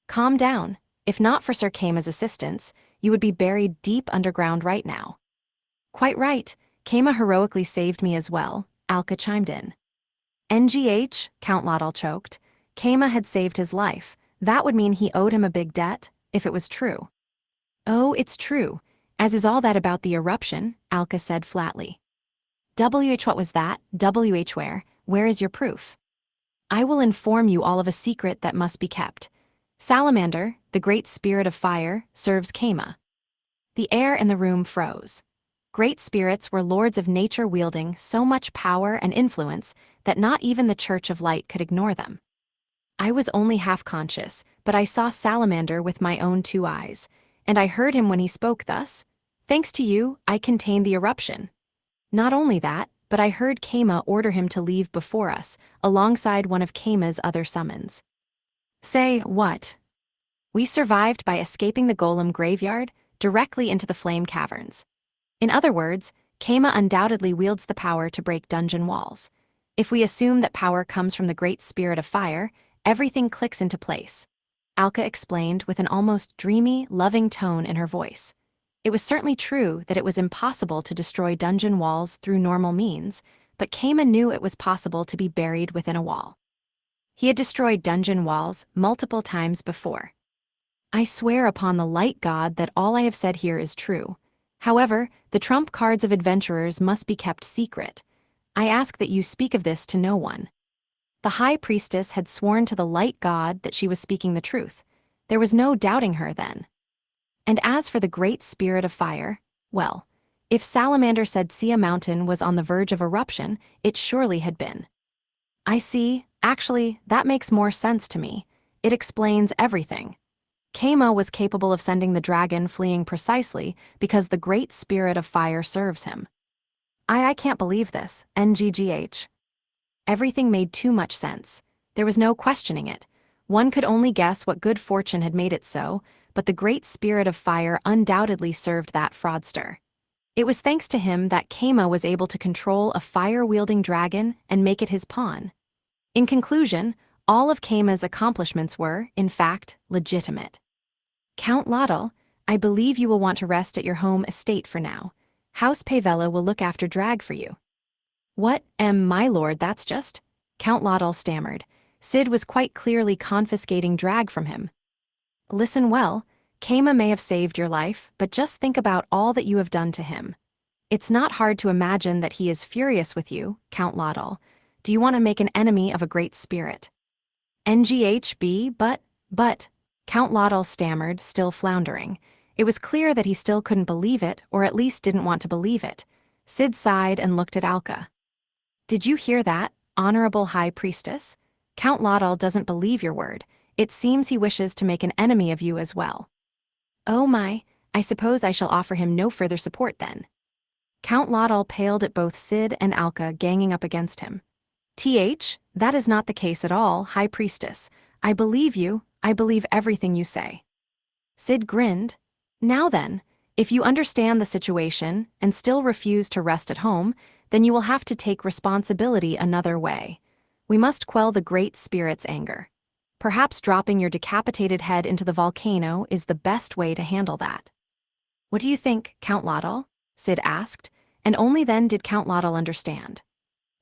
Calm down. If not for Sir Kama's assistance, you would be buried deep underground right now. Quite right. Kama heroically saved me as well, Alka chimed in. NGH, Count Laudal choked. Kama had saved his life. That would mean he owed him a big debt, if it was true. Oh, it's true, as is all that about the eruption, Alka said flatly. What was that? Where is your proof? I will inform you all of a secret that must be kept. Salamander, the great spirit of fire, serves Kama. The air in the room froze. Great spirits were lords of nature wielding so much power and influence that not even the Church of Light could ignore them. I was only half conscious, but I saw Salamander with my own 2 eyes, and I heard him when he spoke thus. Thanks to you, I contained the eruption. Not only that, but I heard Kama order him to leave before us, alongside one of Kama's other summons. Say what? We survived by escaping the golem graveyard, directly into the flame caverns. In other words, Kama undoubtedly wields the power to break dungeon walls. If we assume that power comes from the great spirit of fire, everything clicks into place. Alka explained with an almost dreamy, loving tone in her voice. It was certainly true that it was impossible to destroy dungeon walls through normal means, but Kama knew it was possible to be buried within a wall. He had destroyed dungeon walls multiple times before. I swear upon the light god that all I have said here is true. However, the trump cards of adventurers must be kept secret. I ask that you speak of this to no one. The high priestess had sworn to the light god that she was speaking the truth. There was no doubting her then. And as for the great spirit of fire, well, if Salamander said Sia Mountain was on the verge of eruption, it surely had been. I see, actually, that makes more sense to me. It explains everything. Kama was capable of sending the dragon fleeing precisely because the great spirit of fire serves him. I can't believe this, NGGH. Everything made too much sense. There was no questioning it. One could only guess what good fortune had made it so, but the great spirit of fire undoubtedly served that fraudster. It was thanks to him that Kama was able to control a fire-wielding dragon and make it his pawn. In conclusion, all of Kama's accomplishments were, in fact, legitimate. Count Laudal, I believe you will want to rest at your home estate for now. House Pavella will look after Drag for you. What, my lord, that's just? Count Laudal stammered. Sid was quite clearly confiscating Drag from him. Listen well, Kama may have saved your life, but just think about all that you have done to him. It's not hard to imagine that he is furious with you, Count Laudal. Do you want to make an enemy of a great spirit? NGHB, but, Count Laudal stammered, still floundering. It was clear that he still couldn't believe it, or at least didn't want to believe it. Sid sighed and looked at Alka. Did you hear that, Honorable High Priestess? Count Laudal doesn't believe your word. It seems he wishes to make an enemy of you as well. Oh my, I suppose I shall offer him no further support then. Count Laudal paled at both Sid and Alka ganging up against him. That is not the case at all, High Priestess. I believe you, I believe everything you say. Sid grinned. Now then, if you understand the situation and still refuse to rest at home, then you will have to take responsibility another way. We must quell the great spirit's anger. Perhaps dropping your decapitated head into the volcano is the best way to handle that. What do you think, Count Laudal? Sid asked, and only then did Count Laudal understand.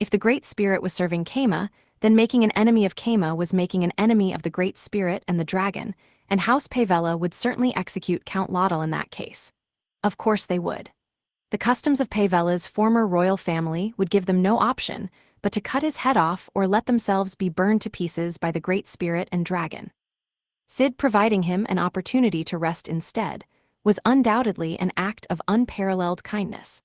If the great spirit was serving Kama, then making an enemy of Kama was making an enemy of the Great Spirit and the Dragon, and House Pavella would certainly execute Count Laudel in that case. Of course they would. The customs of Pavella's former royal family would give them no option but to cut his head off or let themselves be burned to pieces by the Great Spirit and Dragon. Sid providing him an opportunity to rest instead was undoubtedly an act of unparalleled kindness.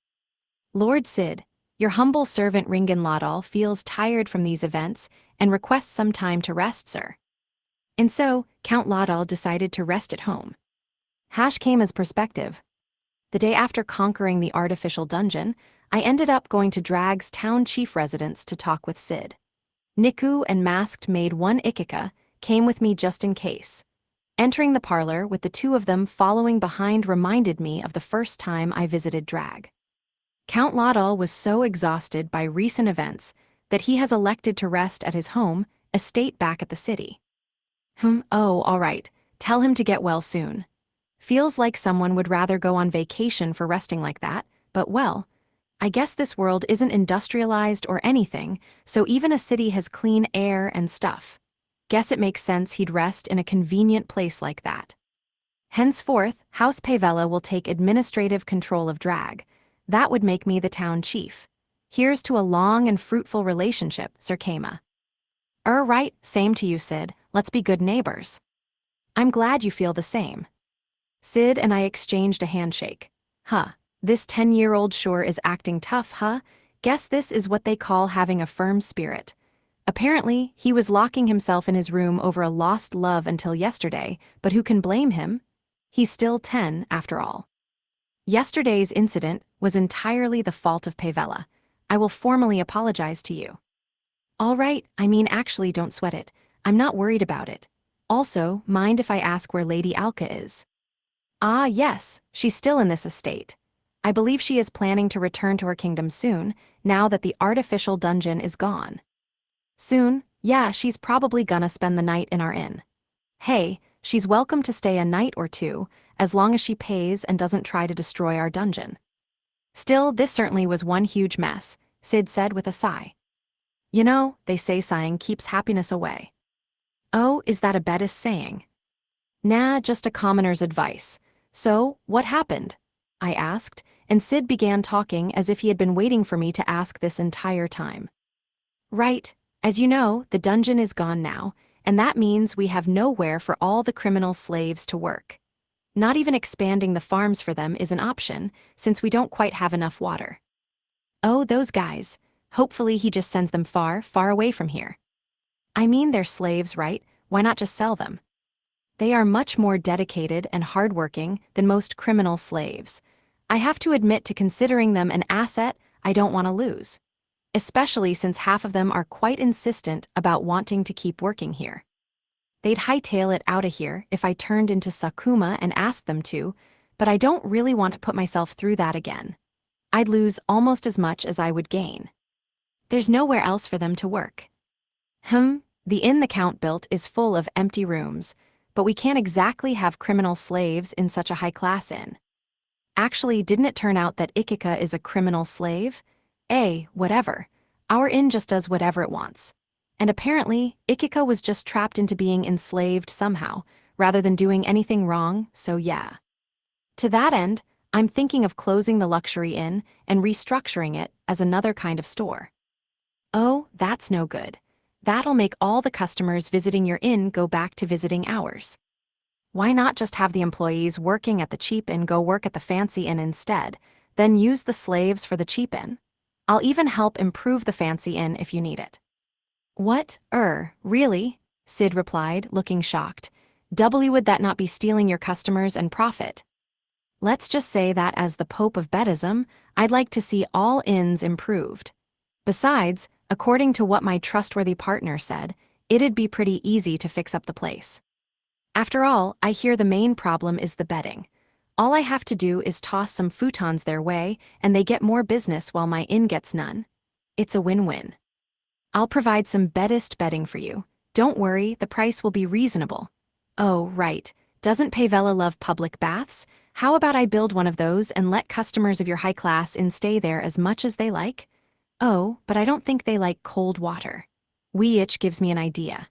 Lord Sid, your humble servant Ringan Laudal feels tired from these events and requests some time to rest, sir. And so, Count Laudal decided to rest at home. Kama's perspective. The day after conquering the artificial dungeon, I ended up going to Drag's town chief residence to talk with Sid. Niku and masked maid one Ikika came with me just in case. Entering the parlor with the two of them following behind reminded me of the first time I visited Drag. Count Laudal was so exhausted by recent events that he has elected to rest at his home, estate back at the city. Oh, all right. Tell him to get well soon. Feels like someone would rather go on vacation for resting like that, but well, I guess this world isn't industrialized or anything, so even a city has clean air and stuff. Guess it makes sense he'd rest in a convenient place like that. Henceforth, House Pavella will take administrative control of Drag. That would make me the town chief. Here's to a long and fruitful relationship, Sir Kama. Right, same to you, Sid. Let's be good neighbors. I'm glad you feel the same. Sid and I exchanged a handshake. This 10-year-old sure is acting tough, huh? Guess this is what they call having a firm spirit. Apparently, he was locking himself in his room over a lost love until yesterday, but who can blame him? He's still 10, after all. Yesterday's incident was entirely the fault of Pavella. I will formally apologize to you. All right, actually don't sweat it. I'm not worried about it. Also, mind if I ask where Lady Alka is? Yes, she's still in this estate. I believe she is planning to return to her kingdom soon, now that the artificial dungeon is gone. Soon? Yeah, she's probably gonna spend the night in our inn. Hey, she's welcome to stay a night or two, as long as she pays and doesn't try to destroy our dungeon. Still, this certainly was one huge mess, Sid said with a sigh. You know, they say sighing keeps happiness away. Oh, is that a Buddhist saying? Nah, just a commoner's advice. So, what happened? I asked, and Sid began talking as if he had been waiting for me to ask this entire time. Right, as you know, the dungeon is gone now, and that means we have nowhere for all the criminal slaves to work. Not even expanding the farms for them is an option, since we don't quite have enough water. Oh, those guys. Hopefully he just sends them far, far away from here. They're slaves, right? Why not just sell them? They are much more dedicated and hardworking than most criminal slaves. I have to admit to considering them an asset I don't want to lose. Especially since half of them are quite insistent about wanting to keep working here. They'd hightail it out of here if I turned into Sakuma and asked them to, but I don't really want to put myself through that again. I'd lose almost as much as I would gain. There's nowhere else for them to work. The inn the Count built is full of empty rooms, but we can't exactly have criminal slaves in such a high-class inn. Actually, didn't it turn out that Ikika is a criminal slave? Whatever. Our inn just does whatever it wants. And apparently, Ikika was just trapped into being enslaved somehow, rather than doing anything wrong, so yeah. To that end, I'm thinking of closing the luxury inn and restructuring it as another kind of store. Oh, that's no good. That'll make all the customers visiting your inn go back to visiting ours. Why not just have the employees working at the cheap inn go work at the fancy inn instead, then use the slaves for the cheap inn? I'll even help improve the fancy inn if you need it. What? Really? Sid replied, looking shocked. Would that not be stealing your customers and profit? Let's just say that as the Pope of Buddhism, I'd like to see all inns improved. Besides, according to what my trustworthy partner said, it'd be pretty easy to fix up the place. After all, I hear the main problem is the bedding. All I have to do is toss some futons their way, and they get more business while my inn gets none. It's a win-win. I'll provide some Buddhist bedding for you. Don't worry, the price will be reasonable. Oh, right. Doesn't Pavella love public baths? How about I build one of those and let customers of your high-class inn stay there as much as they like? Oh, but I don't think they like cold water. Which gives me an idea.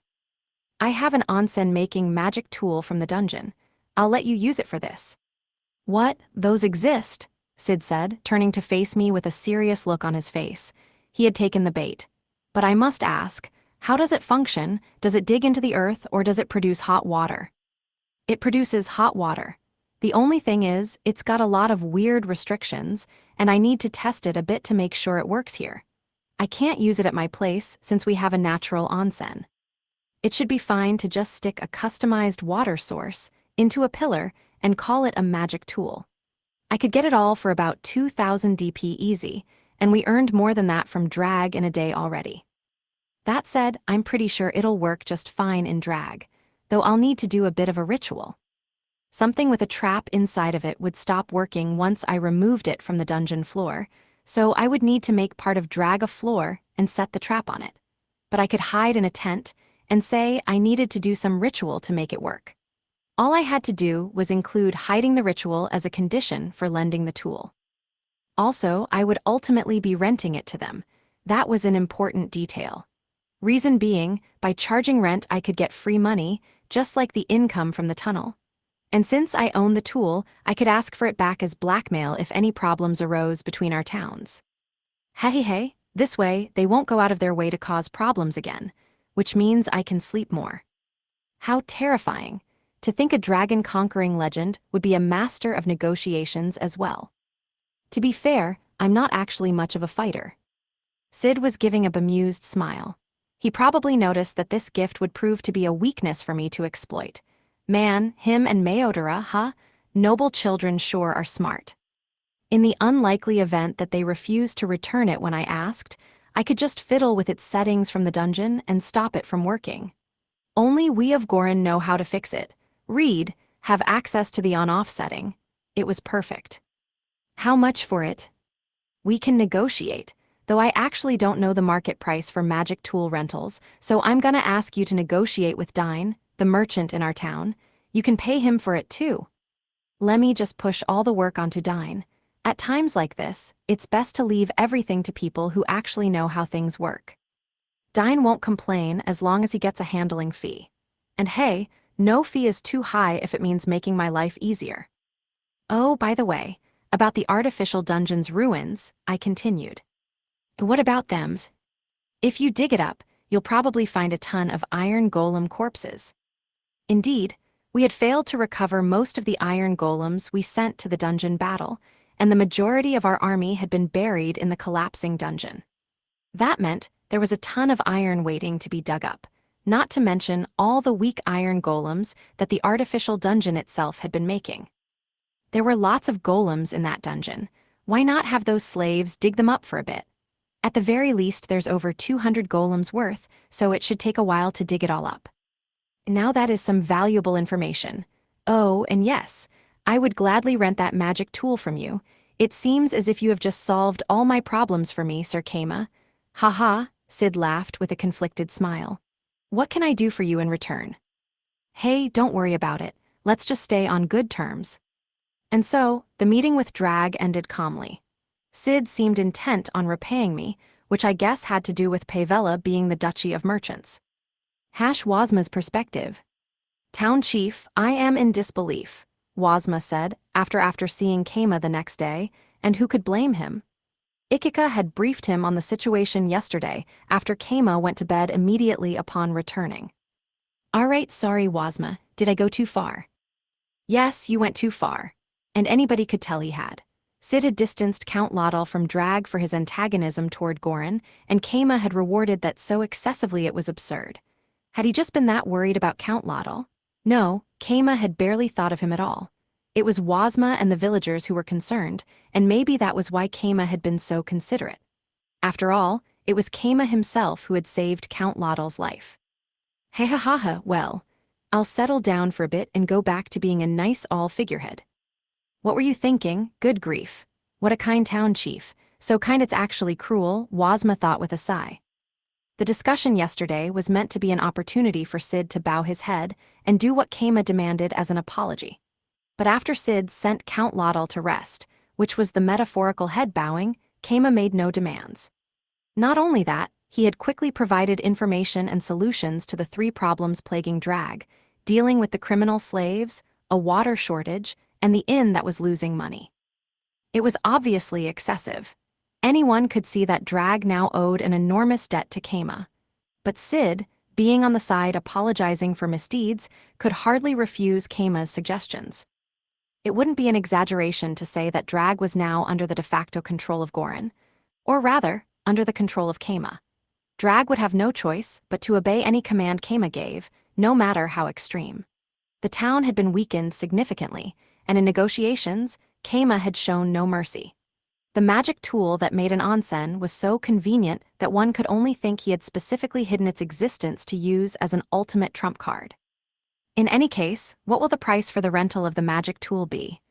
I have an onsen-making magic tool from the dungeon. I'll let you use it for this. What? Those exist? Sid said, turning to face me with a serious look on his face. He had taken the bait. But I must ask, how does it function? Does it dig into the earth or does it produce hot water? It produces hot water. The only thing is, it's got a lot of weird restrictions, and I need to test it a bit to make sure it works here. I can't use it at my place since we have a natural onsen. It should be fine to just stick a customized water source into a pillar and call it a magic tool. I could get it all for about 2,000 DP easy, and we earned more than that from drag in a day already. That said, I'm pretty sure it'll work just fine in drag, though I'll need to do a bit of a ritual. Something with a trap inside of it would stop working once I removed it from the dungeon floor, so I would need to make part of drag a floor and set the trap on it. But I could hide in a tent and say I needed to do some ritual to make it work. All I had to do was include hiding the ritual as a condition for lending the tool. Also, I would ultimately be renting it to them. That was an important detail. Reason being, by charging rent I could get free money, just like the income from the tunnel. And since I own the tool, I could ask for it back as blackmail if any problems arose between our towns. Hey, this way they won't go out of their way to cause problems again, which means I can sleep more. How terrifying. To think a dragon-conquering legend would be a master of negotiations as well. To be fair, I'm not actually much of a fighter. Sid was giving a bemused smile. He probably noticed that this gift would prove to be a weakness for me to exploit. Man, him and Mayodara, huh? Noble children sure are smart. In the unlikely event that they refused to return it when I asked, I could just fiddle with its settings from the dungeon and stop it from working. Only we of Goron know how to fix it. Read, have access to the on-off setting. It was perfect. How much for it? We can negotiate, though I actually don't know the market price for magic tool rentals, so I'm gonna ask you to negotiate with Damin, the merchant in our town. You can pay him for it too. Let me just push all the work onto Damin. At times like this, it's best to leave everything to people who actually know how things work. Damin won't complain as long as he gets a handling fee. And hey, no fee is too high if it means making my life easier. Oh, by the way, about the artificial dungeon's ruins, I continued. What about them? If you dig it up, you'll probably find a ton of iron golem corpses. Indeed, we had failed to recover most of the iron golems we sent to the dungeon battle, and the majority of our army had been buried in the collapsing dungeon. That meant there was a ton of iron waiting to be dug up, not to mention all the weak iron golems that the artificial dungeon itself had been making. There were lots of golems in that dungeon. Why not have those slaves dig them up for a bit? At the very least, there's over 200 golems worth, so it should take a while to dig it all up. Now that is some valuable information. Oh, and yes, I would gladly rent that magic tool from you. It seems as if you have just solved all my problems for me, Sir Kama. Haha, Sid laughed with a conflicted smile. What can I do for you in return? Hey, don't worry about it. Let's just stay on good terms. And so, the meeting with Drag ended calmly. Sid seemed intent on repaying me, which I guess had to do with Pavella being the Duchy of Merchants. Wazma's perspective. Town Chief, I am in disbelief, Wazma said, after seeing Kama the next day, and who could blame him? Ikika had briefed him on the situation yesterday after Kama went to bed immediately upon returning. Alright, sorry Wazma, did I go too far? Yes, you went too far. And anybody could tell he had. Sid had distanced Count Lotl from Drag for his antagonism toward Goron, and Kama had rewarded that so excessively it was absurd. Had he just been that worried about Count Lotl? No, Kama had barely thought of him at all. It was Wazma and the villagers who were concerned, and maybe that was why Kama had been so considerate. After all, it was Kama himself who had saved Count Lotl's life. Hey ha ha ha, well, I'll settle down for a bit and go back to being a nice all-figurehead. What were you thinking? Good grief. What a kind town chief. So kind it's actually cruel, Wazma thought with a sigh. The discussion yesterday was meant to be an opportunity for Sid to bow his head and do what Kama demanded as an apology. But after Sid sent Count Lotl to rest, which was the metaphorical head bowing, Kama made no demands. Not only that, he had quickly provided information and solutions to the three problems plaguing drag, dealing with the criminal slaves, a water shortage, and the inn that was losing money. It was obviously excessive. Anyone could see that drag now owed an enormous debt to Kama. But Sid, being on the side apologizing for misdeeds, could hardly refuse Kama's suggestions. It wouldn't be an exaggeration to say that drag was now under the de facto control of Gorin, or rather, under the control of Kama. Drag would have no choice but to obey any command Kama gave, no matter how extreme. The town had been weakened significantly, and in negotiations, Kama had shown no mercy. The magic tool that made an onsen was so convenient that one could only think he had specifically hidden its existence to use as an ultimate trump card. In any case, what will the price for the rental of the magic tool be?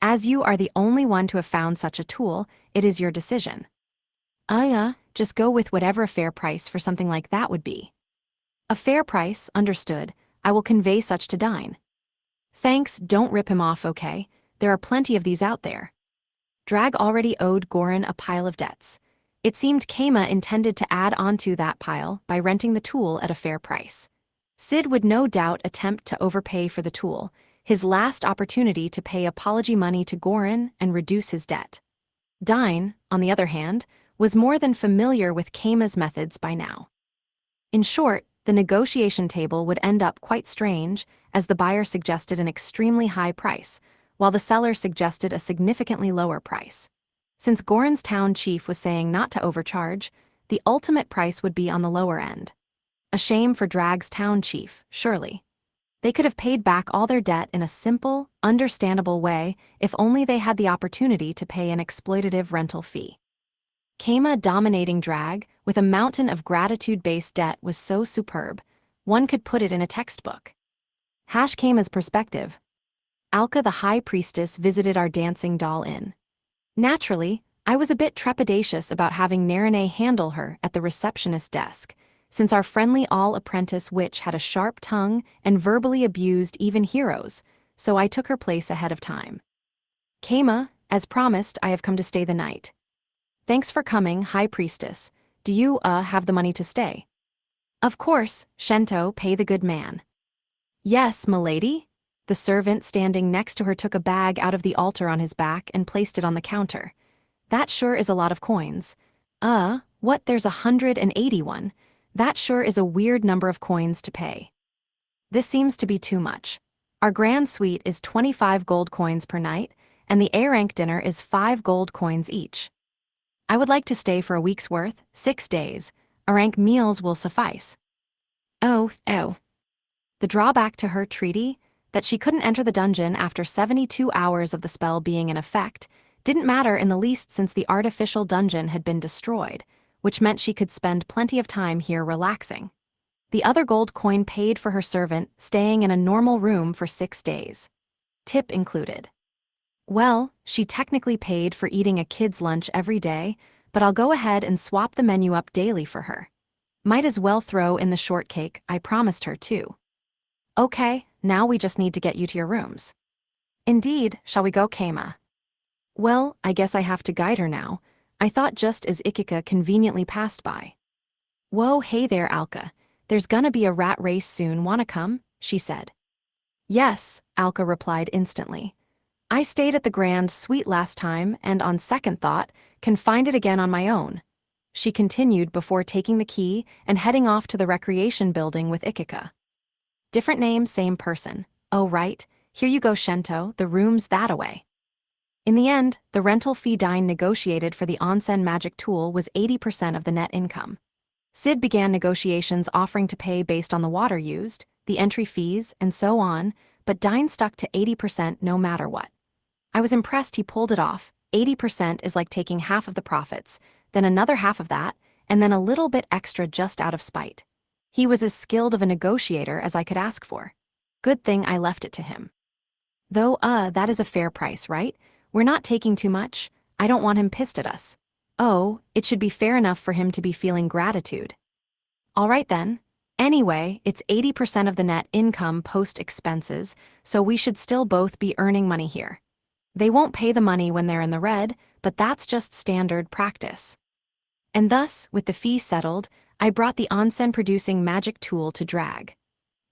As you are the only one to have found such a tool, it is your decision. Just go with whatever a fair price for something like that would be. A fair price, understood. I will convey such to Dine. Thanks, don't rip him off, okay? There are plenty of these out there. Drag already owed Gorin a pile of debts. It seemed Kama intended to add onto that pile by renting the tool at a fair price. Sid would no doubt attempt to overpay for the tool, his last opportunity to pay apology money to Gorin and reduce his debt. Dine, on the other hand, was more than familiar with Kama's methods by now. In short, the negotiation table would end up quite strange, as the buyer suggested an extremely high price, while the seller suggested a significantly lower price. Since Gorin's town chief was saying not to overcharge, the ultimate price would be on the lower end. A shame for Drag's town chief, surely. They could have paid back all their debt in a simple, understandable way if only they had the opportunity to pay an exploitative rental fee. Kama dominating Drag with a mountain of gratitude-based debt was so superb, one could put it in a textbook. Kama's perspective. Alka the High Priestess visited our dancing doll inn. Naturally, I was a bit trepidatious about having Narine handle her at the receptionist desk, since our friendly all-apprentice witch had a sharp tongue and verbally abused even heroes, so I took her place ahead of time. Kama, as promised, I have come to stay the night. Thanks for coming, High Priestess. Do you, have the money to stay? Of course, Shento, pay the good man. Yes, milady. The servant standing next to her took a bag out of the altar on his back and placed it on the counter. That sure is a lot of coins. What, there's 181. That sure is a weird number of coins to pay. This seems to be too much. Our grand suite is 25 gold coins per night, and the A-rank dinner is 5 gold coins each. I would like to stay for a week's worth, 6 days. A-rank meals will suffice. Oh. The drawback to her treaty, that she couldn't enter the dungeon after 72 hours of the spell being in effect, didn't matter in the least since the artificial dungeon had been destroyed, which meant she could spend plenty of time here relaxing. The other gold coin paid for her servant staying in a normal room for 6 days. Tip included. Well, she technically paid for eating a kid's lunch every day, but I'll go ahead and swap the menu up daily for her. Might as well throw in the shortcake I promised her too. Okay, now we just need to get you to your rooms. Indeed, shall we go, Kama? Well, I guess I have to guide her now. I thought just as Ikika conveniently passed by. Whoa, hey there, Alka. There's gonna be a rat race soon, wanna come? She said. Yes, Alka replied instantly. I stayed at the Grand Suite last time and on second thought, can find it again on my own. She continued before taking the key and heading off to the recreation building with Ikika. Different name, same person. Oh right, here you go Shento, the room's that-a-way. In the end, the rental fee Dine negotiated for the onsen magic tool was 80% of the net income. Sid began negotiations offering to pay based on the water used, the entry fees, and so on, but Dine stuck to 80% no matter what. I was impressed he pulled it off. 80% is like taking half of the profits, then another half of that, and then a little bit extra just out of spite. He was as skilled of a negotiator as I could ask for. Good thing I left it to him. Though, that is a fair price, right? We're not taking too much. I don't want him pissed at us. Oh, it should be fair enough for him to be feeling gratitude. All right then. Anyway, it's 80% of the net income post-expenses, so we should still both be earning money here. They won't pay the money when they're in the red, but that's just standard practice. And thus, with the fee settled, I brought the onsen-producing magic tool to drag.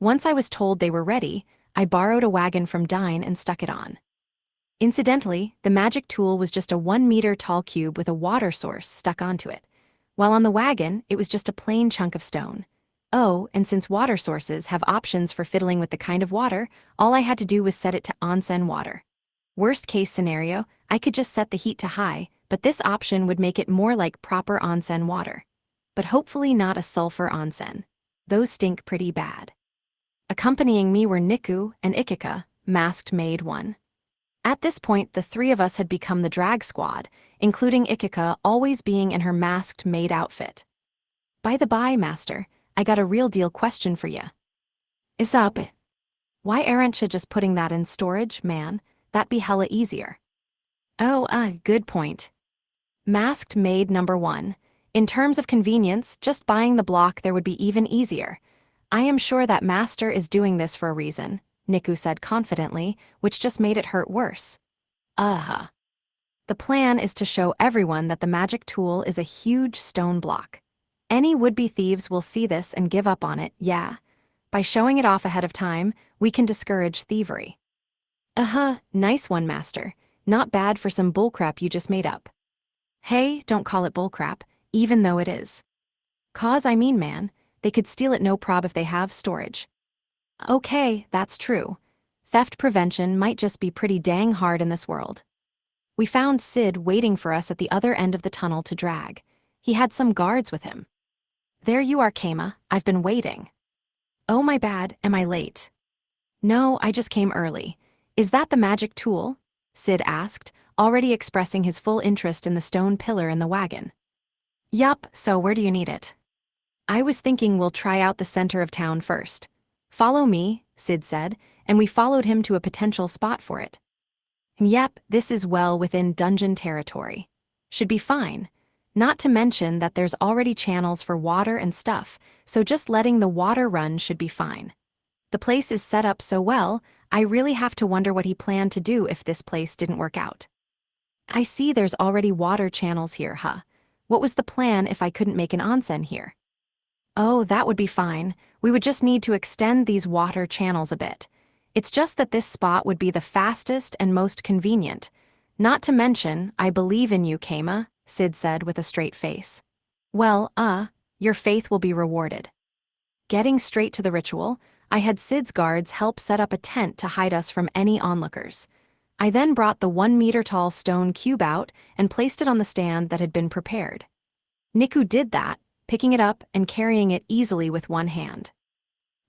Once I was told they were ready, I borrowed a wagon from Damin and stuck it on. Incidentally, the magic tool was just a 1-meter-tall cube with a water source stuck onto it, while on the wagon, it was just a plain chunk of stone. Oh, and since water sources have options for fiddling with the kind of water, all I had to do was set it to onsen water. Worst case scenario, I could just set the heat to high, but this option would make it more like proper onsen water. But hopefully not a sulfur onsen. Those stink pretty bad. Accompanying me were Niku and Ikika, masked maid 1. At this point, the 3 of us had become the drag squad, including Ikika always being in her masked maid outfit. By the by, master, I got a real deal question for ya. Is up? Why aren't ya just putting that in storage, man? That'd be hella easier. Oh, good point. Masked maid number 1. In terms of convenience, just buying the block there would be even easier. I am sure that master is doing this for a reason, Niku said confidently, which just made it hurt worse. The plan is to show everyone that the magic tool is a huge stone block. Any would-be thieves will see this and give up on it, yeah. By showing it off ahead of time, we can discourage thievery. Nice one, master. Not bad for some bullcrap you just made up. Hey, don't call it bullcrap, even though it is. 'Cause I mean, man, they could steal it no prob if they have storage. Okay, that's true. Theft prevention might just be pretty dang hard in this world. We found Sid waiting for us at the other end of the tunnel to drag. He had some guards with him. There you are, Kama. I've been waiting. Oh, my bad, am I late? No, I just came early. Is that the magic tool? Sid asked, already expressing his full interest in the stone pillar in the wagon. Yup, so where do you need it? I was thinking we'll try out the center of town first. Follow me, Sid said, and we followed him to a potential spot for it. Yep, this is well within dungeon territory. Should be fine. Not to mention that there's already channels for water and stuff, so just letting the water run should be fine. The place is set up so well, I really have to wonder what he planned to do if this place didn't work out. I see there's already water channels here, huh? What was the plan if I couldn't make an onsen here? Oh, that would be fine. We would just need to extend these water channels a bit. It's just that this spot would be the fastest and most convenient. Not to mention, I believe in you, Kama, Sid said with a straight face. Well, your faith will be rewarded. Getting straight to the ritual, I had Sid's guards help set up a tent to hide us from any onlookers. I then brought the 1-meter-tall stone cube out and placed it on the stand that had been prepared. Niku did that, picking it up and carrying it easily with one hand.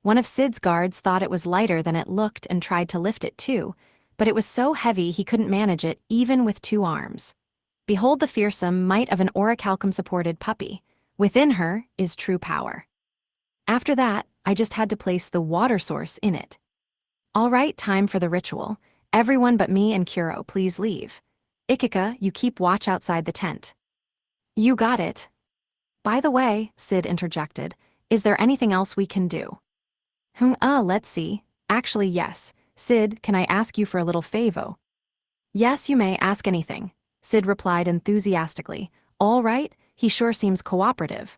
One of Sid's guards thought it was lighter than it looked and tried to lift it too, but it was so heavy he couldn't manage it even with 2 arms. Behold the fearsome might of an orichalcum-supported puppy. Within her is true power. After that, I just had to place the water source in it. All right, time for the ritual. Everyone but me and Kuro, please leave. Ikika, you keep watch outside the tent. You got it. By the way, Sid interjected, is there anything else we can do? Let's see. Actually, yes. Sid, can I ask you for a little favo? Yes, you may ask anything, Sid replied enthusiastically. All right, he sure seems cooperative.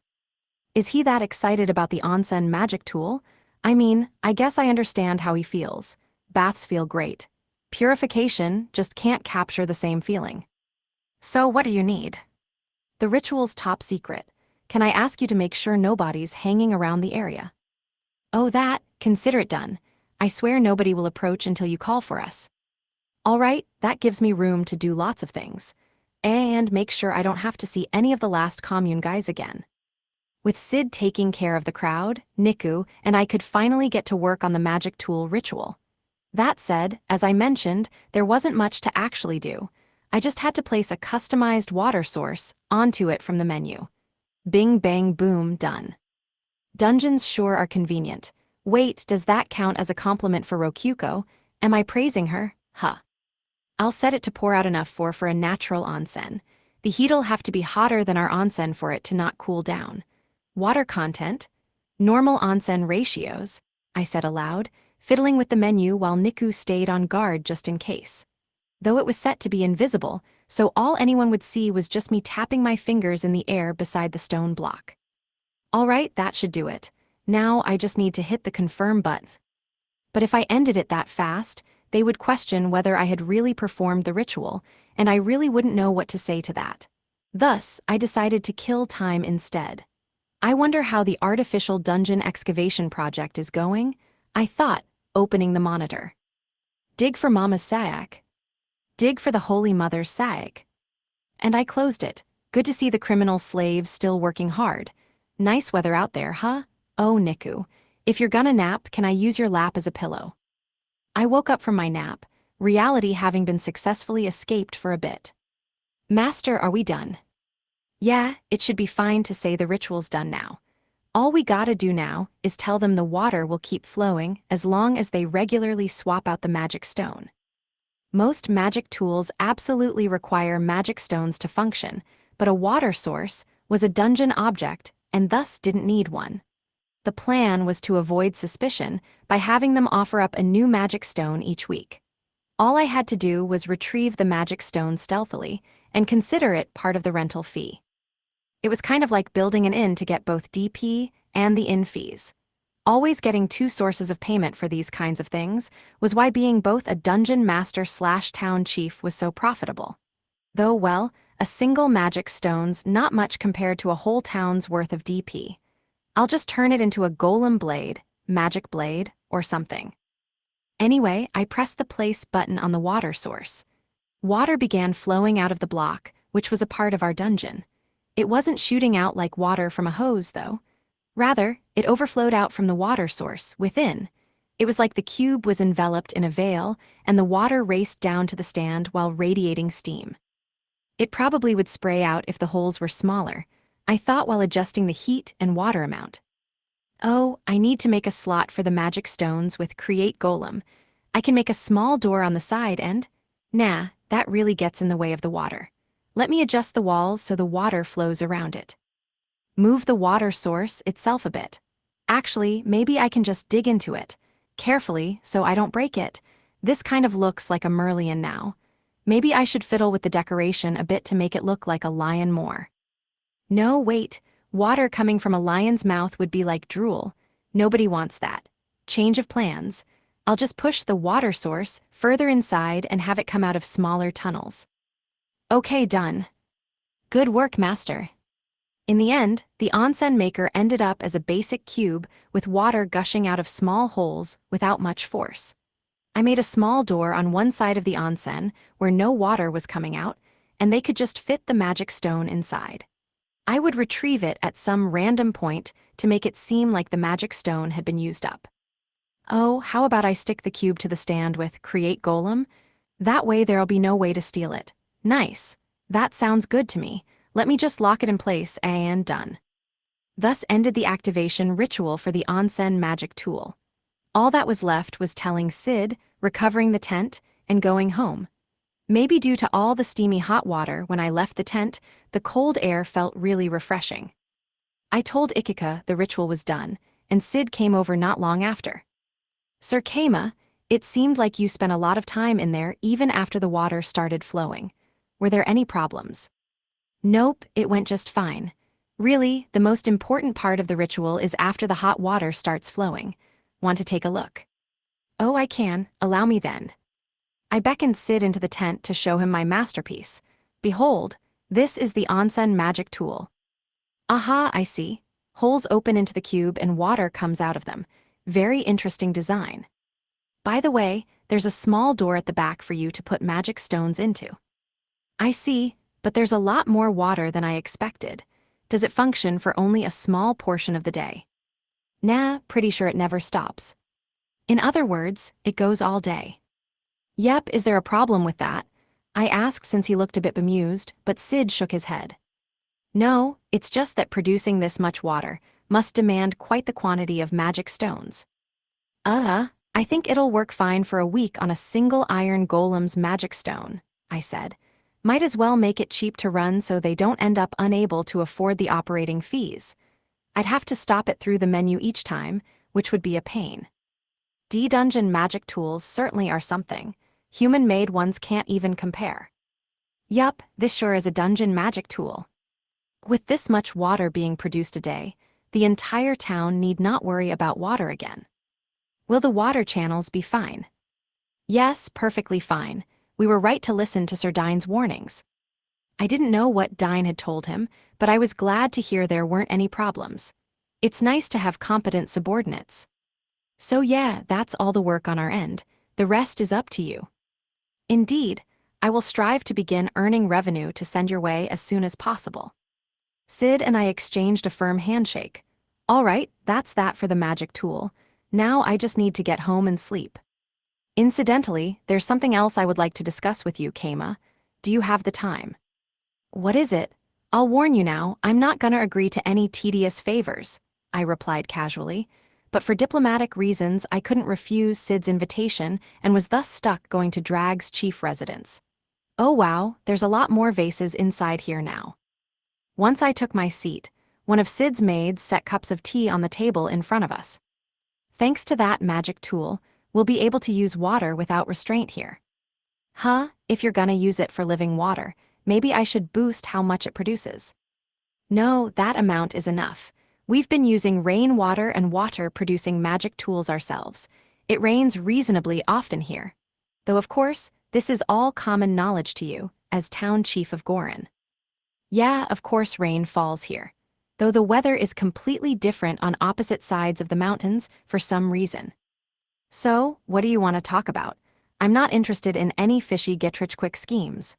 Is he that excited about the onsen magic tool? I mean, I guess I understand how he feels. Baths feel great. Purification just can't capture the same feeling. So what do you need? The ritual's top secret. Can I ask you to make sure nobody's hanging around the area? Oh, that, consider it done. I swear nobody will approach until you call for us. All right, that gives me room to do lots of things. And make sure I don't have to see any of the last commune guys again. With Sid taking care of the crowd, Niku, and I could finally get to work on the magic tool ritual. That said, as I mentioned, there wasn't much to actually do. I just had to place a customized water source onto it from the menu. Bing bang boom, done. Dungeons sure are convenient. Wait, does that count as a compliment for Rokyuko? Am I praising her? I'll set it to pour out enough for a natural onsen. The heat'll have to be hotter than our onsen for it to not cool down. Water content? Normal onsen ratios, I said aloud, fiddling with the menu while Niku stayed on guard just in case. Though it was set to be invisible, so all anyone would see was just me tapping my fingers in the air beside the stone block. Alright, that should do it. Now I just need to hit the confirm button. But if I ended it that fast, they would question whether I had really performed the ritual, and I really wouldn't know what to say to that. Thus, I decided to kill time instead. I wonder how the artificial dungeon excavation project is going, I thought, opening the monitor. Dig for Mama's Sayak. Dig for the Holy Mother's Sayak. And I closed it. Good to see the criminal slaves still working hard. Nice weather out there, huh? Oh, Niku. If you're gonna nap, can I use your lap as a pillow? I woke up from my nap, reality having been successfully escaped for a bit. Master, are we done? Yeah, it should be fine to say the ritual's done now. All we gotta do now is tell them the water will keep flowing as long as they regularly swap out the magic stone. Most magic tools absolutely require magic stones to function, but a water source was a dungeon object and thus didn't need one. The plan was to avoid suspicion by having them offer up a new magic stone each week. All I had to do was retrieve the magic stone stealthily and consider it part of the rental fee. It was kind of like building an inn to get both DP and the inn fees. Always getting two sources of payment for these kinds of things was why being both a dungeon master/town chief was so profitable. Though, well, a single magic stone's not much compared to a whole town's worth of DP. I'll just turn it into a golem blade, magic blade, or something. Anyway, I pressed the place button on the water source. Water began flowing out of the block, which was a part of our dungeon. It wasn't shooting out like water from a hose, though. Rather, it overflowed out from the water source, within. It was like the cube was enveloped in a veil, and the water raced down to the stand while radiating steam. It probably would spray out if the holes were smaller, I thought while adjusting the heat and water amount. Oh, I need to make a slot for the magic stones with Create Golem. I can make a small door on the side and... Nah, that really gets in the way of the water. Let me adjust the walls so the water flows around it. Move the water source itself a bit. Actually, maybe I can just dig into it, carefully so I don't break it. This kind of looks like a Merlion now. Maybe I should fiddle with the decoration a bit to make it look like a lion more. No, wait, water coming from a lion's mouth would be like drool. Nobody wants that. Change of plans. I'll just push the water source further inside and have it come out of smaller tunnels. Okay, done. Good work, master. In the end, the onsen maker ended up as a basic cube with water gushing out of small holes without much force. I made a small door on one side of the onsen where no water was coming out, and they could just fit the magic stone inside. I would retrieve it at some random point to make it seem like the magic stone had been used up. Oh, how about I stick the cube to the stand with Create Golem? That way there'll be no way to steal it. Nice. That sounds good to me. Let me just lock it in place and done. Thus ended the activation ritual for the onsen magic tool. All that was left was telling Sid, recovering the tent, and going home. Maybe due to all the steamy hot water when I left the tent, the cold air felt really refreshing. I told Ikika the ritual was done, and Sid came over not long after. Sir Kama, it seemed like you spent a lot of time in there even after the water started flowing. Were there any problems? Nope, it went just fine. Really, the most important part of the ritual is after the hot water starts flowing. Want to take a look? Oh, I can. Allow me then. I beckoned Sid into the tent to show him my masterpiece. Behold, this is the onsen magic tool. Aha, I see. Holes open into the cube and water comes out of them. Very interesting design. By the way, there's a small door at the back for you to put magic stones into. I see, but there's a lot more water than I expected. Does it function for only a small portion of the day? Nah, pretty sure it never stops. In other words, it goes all day. Yep, is there a problem with that? I asked since he looked a bit bemused, but Sid shook his head. No, it's just that producing this much water must demand quite the quantity of magic stones. I think it'll work fine for a week on a single iron golem's magic stone, I said. Might as well make it cheap to run so they don't end up unable to afford the operating fees. I'd have to stop it through the menu each time, which would be a pain. D-Dungeon magic tools certainly are something. Human-made ones can't even compare. Yup, this sure is a dungeon magic tool. With this much water being produced a day, the entire town need not worry about water again. Will the water channels be fine? Yes, perfectly fine. We were right to listen to Sir Dine's warnings. I didn't know what Dine had told him, but I was glad to hear there weren't any problems. It's nice to have competent subordinates. So yeah, that's all the work on our end. The rest is up to you. Indeed, I will strive to begin earning revenue to send your way as soon as possible. Sid and I exchanged a firm handshake. All right, that's that for the magic tool. Now I just need to get home and sleep. Incidentally, there's something else I would like to discuss with you, Keima. Do you have the time? What is it? I'll warn you now, I'm not gonna agree to any tedious favors, I replied casually. But for diplomatic reasons, I couldn't refuse Sid's invitation and was thus stuck going to Drag's chief residence. Oh wow, there's a lot more vases inside here now. Once I took my seat, one of Sid's maids set cups of tea on the table in front of us. Thanks to that magic tool, we'll be able to use water without restraint here. Huh, if you're gonna use it for living water, maybe I should boost how much it produces. No, that amount is enough. We've been using rainwater and water producing magic tools ourselves. It rains reasonably often here. Though of course, this is all common knowledge to you, as town chief of Gorin. Yeah, of course rain falls here. Though the weather is completely different on opposite sides of the mountains for some reason. So, what do you want to talk about? I'm not interested in any fishy get-rich-quick schemes.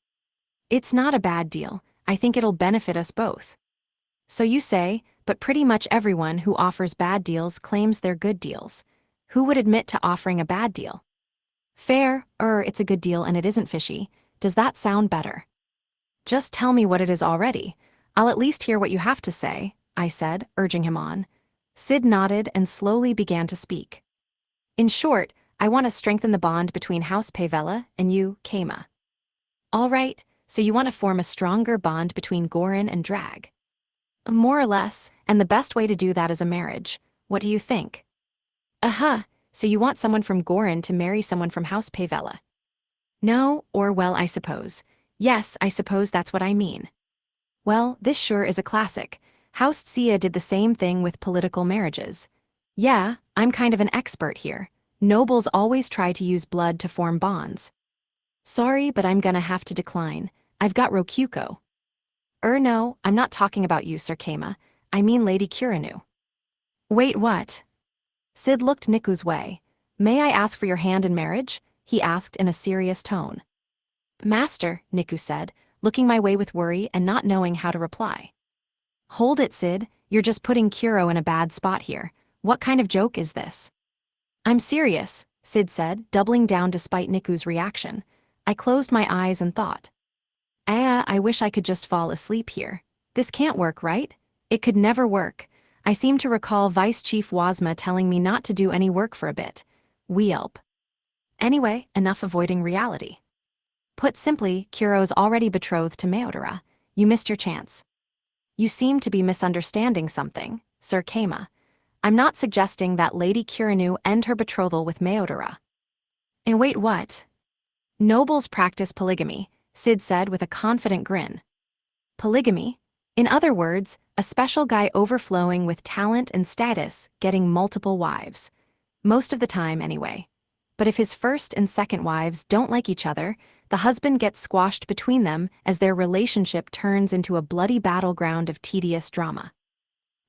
It's not a bad deal. I think it'll benefit us both. So you say, but pretty much everyone who offers bad deals claims they're good deals. Who would admit to offering a bad deal? Fair, it's a good deal and it isn't fishy. Does that sound better? Just tell me what it is already. I'll at least hear what you have to say, I said, urging him on. Sid nodded and slowly began to speak. In short, I want to strengthen the bond between House Pavella and you, Keima. All right, so you want to form a stronger bond between Gorin and Drag. More or less, and the best way to do that is a marriage. What do you think? So you want someone from Gorin to marry someone from House Pavella? No, or well, I suppose. Yes, I suppose that's what I mean. Well, this sure is a classic. House Tsia did the same thing with political marriages. Yeah, I'm kind of an expert here. Nobles always try to use blood to form bonds. Sorry, but I'm gonna have to decline. I've got Rokuko. No, I'm not talking about you, Sir Keima. I mean Lady Kurinu. Wait, what? Sid looked Niku's way. May I ask for your hand in marriage? He asked in a serious tone. Master, Niku said, looking my way with worry and not knowing how to reply. Hold it, Sid. You're just putting Kuro in a bad spot here. What kind of joke is this? I'm serious, Sid said, doubling down despite Niku's reaction. I closed my eyes and thought. I wish I could just fall asleep here. This can't work, right? It could never work. I seem to recall Vice Chief Wazma telling me not to do any work for a bit. Weelp. Anyway, enough avoiding reality. Put simply, Kuro's already betrothed to Meodora. You missed your chance. You seem to be misunderstanding something, Sir Keima. I'm not suggesting that Lady Kurinu end her betrothal with Meodora. And wait, what? Nobles practice polygamy, Sid said with a confident grin. Polygamy? In other words, a special guy overflowing with talent and status, getting multiple wives. Most of the time, anyway. But if his first and second wives don't like each other, the husband gets squashed between them as their relationship turns into a bloody battleground of tedious drama.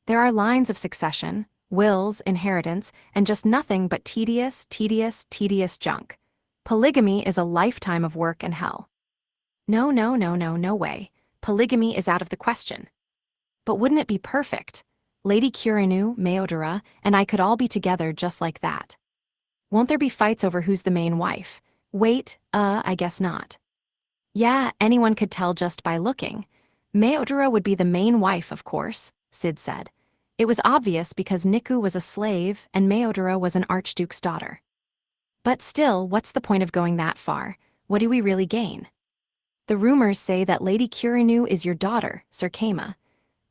There are lines of succession, wills, inheritance, and just nothing but tedious junk. Polygamy is a lifetime of work and hell. No way. Polygamy is out of the question. But wouldn't it be perfect? Lady Kurinu, Meodora, and I could all be together just like that. Won't there be fights over who's the main wife? Wait, I guess not. Yeah, anyone could tell just by looking. Meodora would be the main wife, of course, Sid said. It was obvious because Niku was a slave and Meodora was an archduke's daughter. But still, what's the point of going that far? What do we really gain? The rumors say that Lady Kurinu is your daughter, Sir Keima.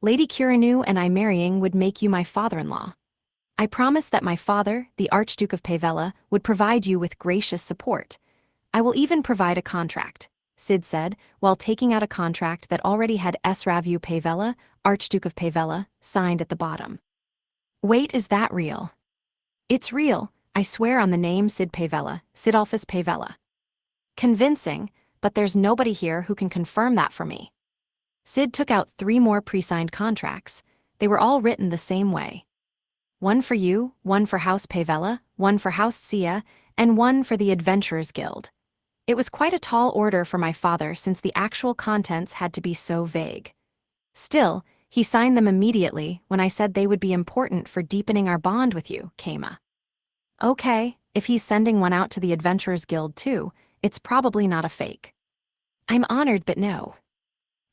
Lady Kurinu and I marrying would make you my father-in-law. I promised that my father, the Archduke of Pavella, would provide you with gracious support. I will even provide a contract, Sid said, while taking out a contract that already had Sravu Pavella, Archduke of Pavella, signed at the bottom. Wait, is that real? It's real, I swear on the name Sid Pavella, Sidolphus Pavella. Convincing, but there's nobody here who can confirm that for me. Sid took out 3 more pre-signed contracts. They were all written the same way. One for you, one for House Pavella, one for House Sia, and one for the Adventurers Guild. It was quite a tall order for my father since the actual contents had to be so vague. Still, he signed them immediately when I said they would be important for deepening our bond with you, Kama. Okay, if he's sending one out to the Adventurers Guild too, it's probably not a fake. I'm honored, but no.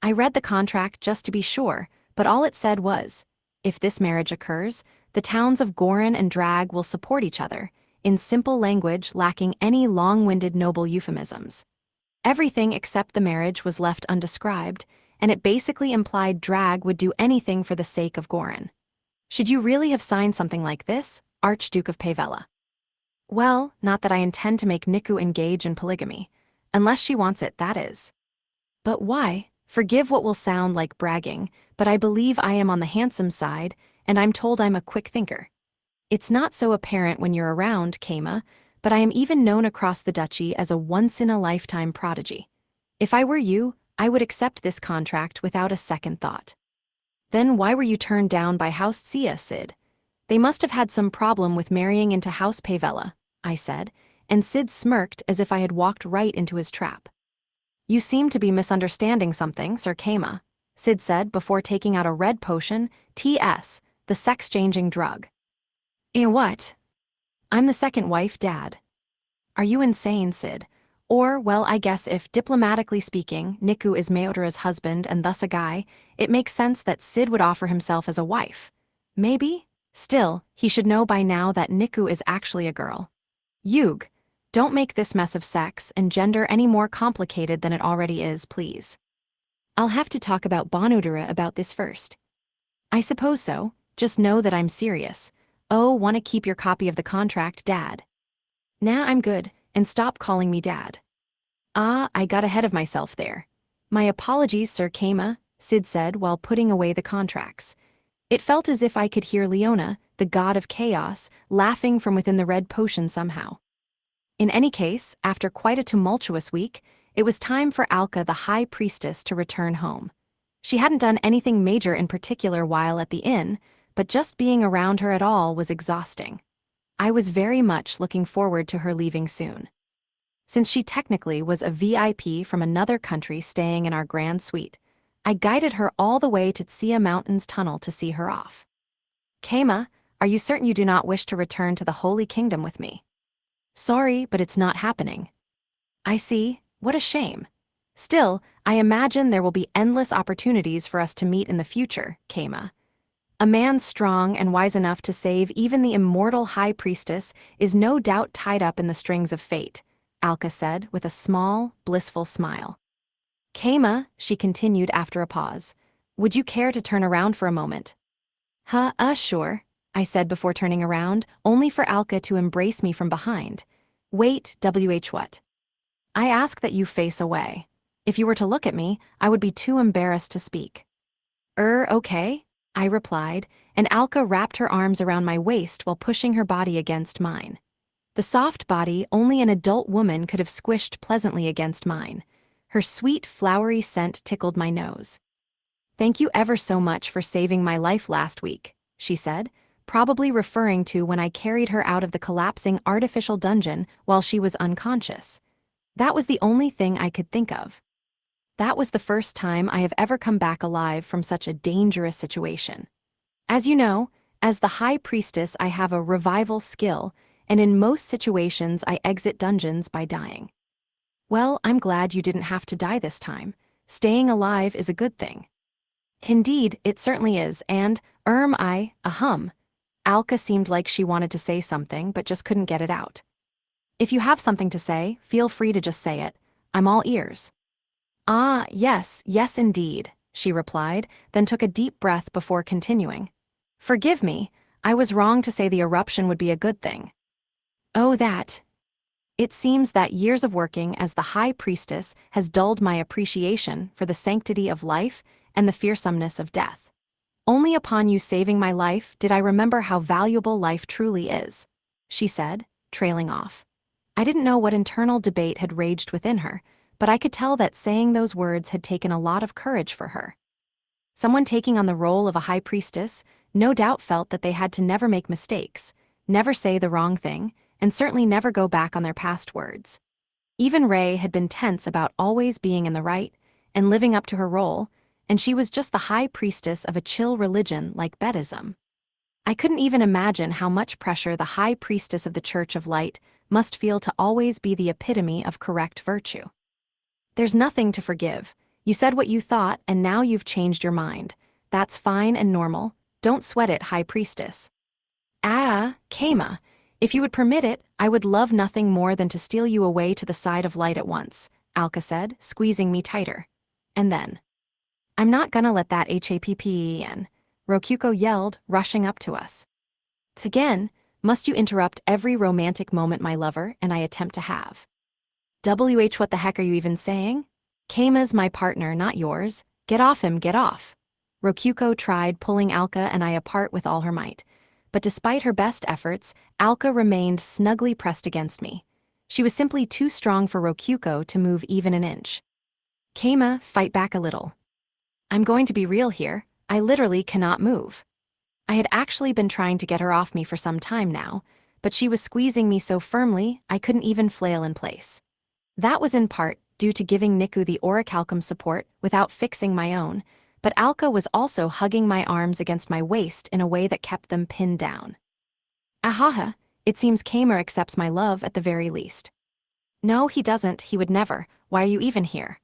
I read the contract just to be sure, but all it said was, if this marriage occurs, the towns of Gorin and Drag will support each other, in simple language lacking any long-winded noble euphemisms. Everything except the marriage was left undescribed, and it basically implied Drag would do anything for the sake of Gorin. Should you really have signed something like this, Archduke of Pavella? Well, not that I intend to make Niku engage in polygamy. Unless she wants it, that is. But why? Forgive what will sound like bragging, but I believe I am on the handsome side, and I'm told I'm a quick thinker. It's not so apparent when you're around, Kama, but I am even known across the duchy as a once-in-a-lifetime prodigy. If I were you, I would accept this contract without a second thought. Then why were you turned down by House Sia, Sid? They must have had some problem with marrying into House Pavella, I said, and Sid smirked as if I had walked right into his trap. You seem to be misunderstanding something, Sir Kama, Sid said before taking out a red potion, TS, the sex-changing drug. What? I'm the second wife, Dad. Are you insane, Sid? Or, well, I guess if, diplomatically speaking, Niku is Meotora's husband and thus a guy, it makes sense that Sid would offer himself as a wife. Maybe? Still, he should know by now that Niku is actually a girl. Yug, don't make this mess of sex and gender any more complicated than it already is, please. I'll have to talk about Bonudera about this first. I suppose so, just know that I'm serious. Oh, want to keep your copy of the contract, Dad? Nah, I'm good, and stop calling me Dad. Ah, I got ahead of myself there. My apologies, Sir Kama, Sid said while putting away the contracts. It felt as if I could hear Leona, the god of chaos, laughing from within the red potion somehow. In any case, after quite a tumultuous week, it was time for Alka the High Priestess to return home. She hadn't done anything major in particular while at the inn, but just being around her at all was exhausting. I was very much looking forward to her leaving soon. Since she technically was a VIP from another country staying in our grand suite, I guided her all the way to Tsia Mountains Tunnel to see her off. Kama, are you certain you do not wish to return to the Holy Kingdom with me? Sorry, but it's not happening. I see, what a shame. Still, I imagine there will be endless opportunities for us to meet in the future, Kama. A man strong and wise enough to save even the immortal High Priestess is no doubt tied up in the strings of fate, Alka said with a small, blissful smile. Kama, she continued after a pause, would you care to turn around for a moment? Sure, I said before turning around, only for Alka to embrace me from behind. Wait, what? I ask that you face away. If you were to look at me, I would be too embarrassed to speak. Okay, I replied, and Alka wrapped her arms around my waist while pushing her body against mine. The soft body only an adult woman could have squished pleasantly against mine. Her sweet, flowery scent tickled my nose. Thank you ever so much for saving my life last week, she said, probably referring to when I carried her out of the collapsing artificial dungeon while she was unconscious. That was the only thing I could think of. That was the first time I have ever come back alive from such a dangerous situation. As you know, as the High Priestess I have a revival skill, and in most situations I exit dungeons by dying. Well, I'm glad you didn't have to die this time. Staying alive is a good thing. Indeed, it certainly is, and, Alka seemed like she wanted to say something but just couldn't get it out. If you have something to say, feel free to just say it. I'm all ears. Yes indeed, she replied, then took a deep breath before continuing. Forgive me, I was wrong to say the eruption would be a good thing. Oh, that. It seems that years of working as the High Priestess has dulled my appreciation for the sanctity of life and the fearsomeness of death. Only upon you saving my life did I remember how valuable life truly is, she said, trailing off. I didn't know what internal debate had raged within her, but I could tell that saying those words had taken a lot of courage for her. Someone taking on the role of a high priestess no doubt felt that they had to never make mistakes, never say the wrong thing, and certainly never go back on their past words. Even Rei had been tense about always being in the right and living up to her role, and she was just the high priestess of a chill religion like Buddhism. I couldn't even imagine how much pressure the high priestess of the Church of Light must feel to always be the epitome of correct virtue. There's nothing to forgive. You said what you thought, and now you've changed your mind. That's fine and normal. Don't sweat it, High Priestess. Kama, if you would permit it, I would love nothing more than to steal you away to the side of light at once, Alka said, squeezing me tighter. And then, I'm not gonna let that happen, Rokuko yelled, rushing up to us. Again, must you interrupt every romantic moment my lover and I attempt to have? What the heck are you even saying? Kama's my partner, not yours. Get off him, get off. Rokuko tried pulling Alka and I apart with all her might. But despite her best efforts, Alka remained snugly pressed against me. She was simply too strong for Rokuko to move even an inch. Kama, fight back a little. I'm going to be real here, I literally cannot move. I had actually been trying to get her off me for some time now, but she was squeezing me so firmly I couldn't even flail in place. That was in part due to giving Niku the orichalcum support without fixing my own, but Alka was also hugging my arms against my waist in a way that kept them pinned down. Ahaha, it seems Kamer accepts my love at the very least. No, he doesn't, he would never. Why are you even here?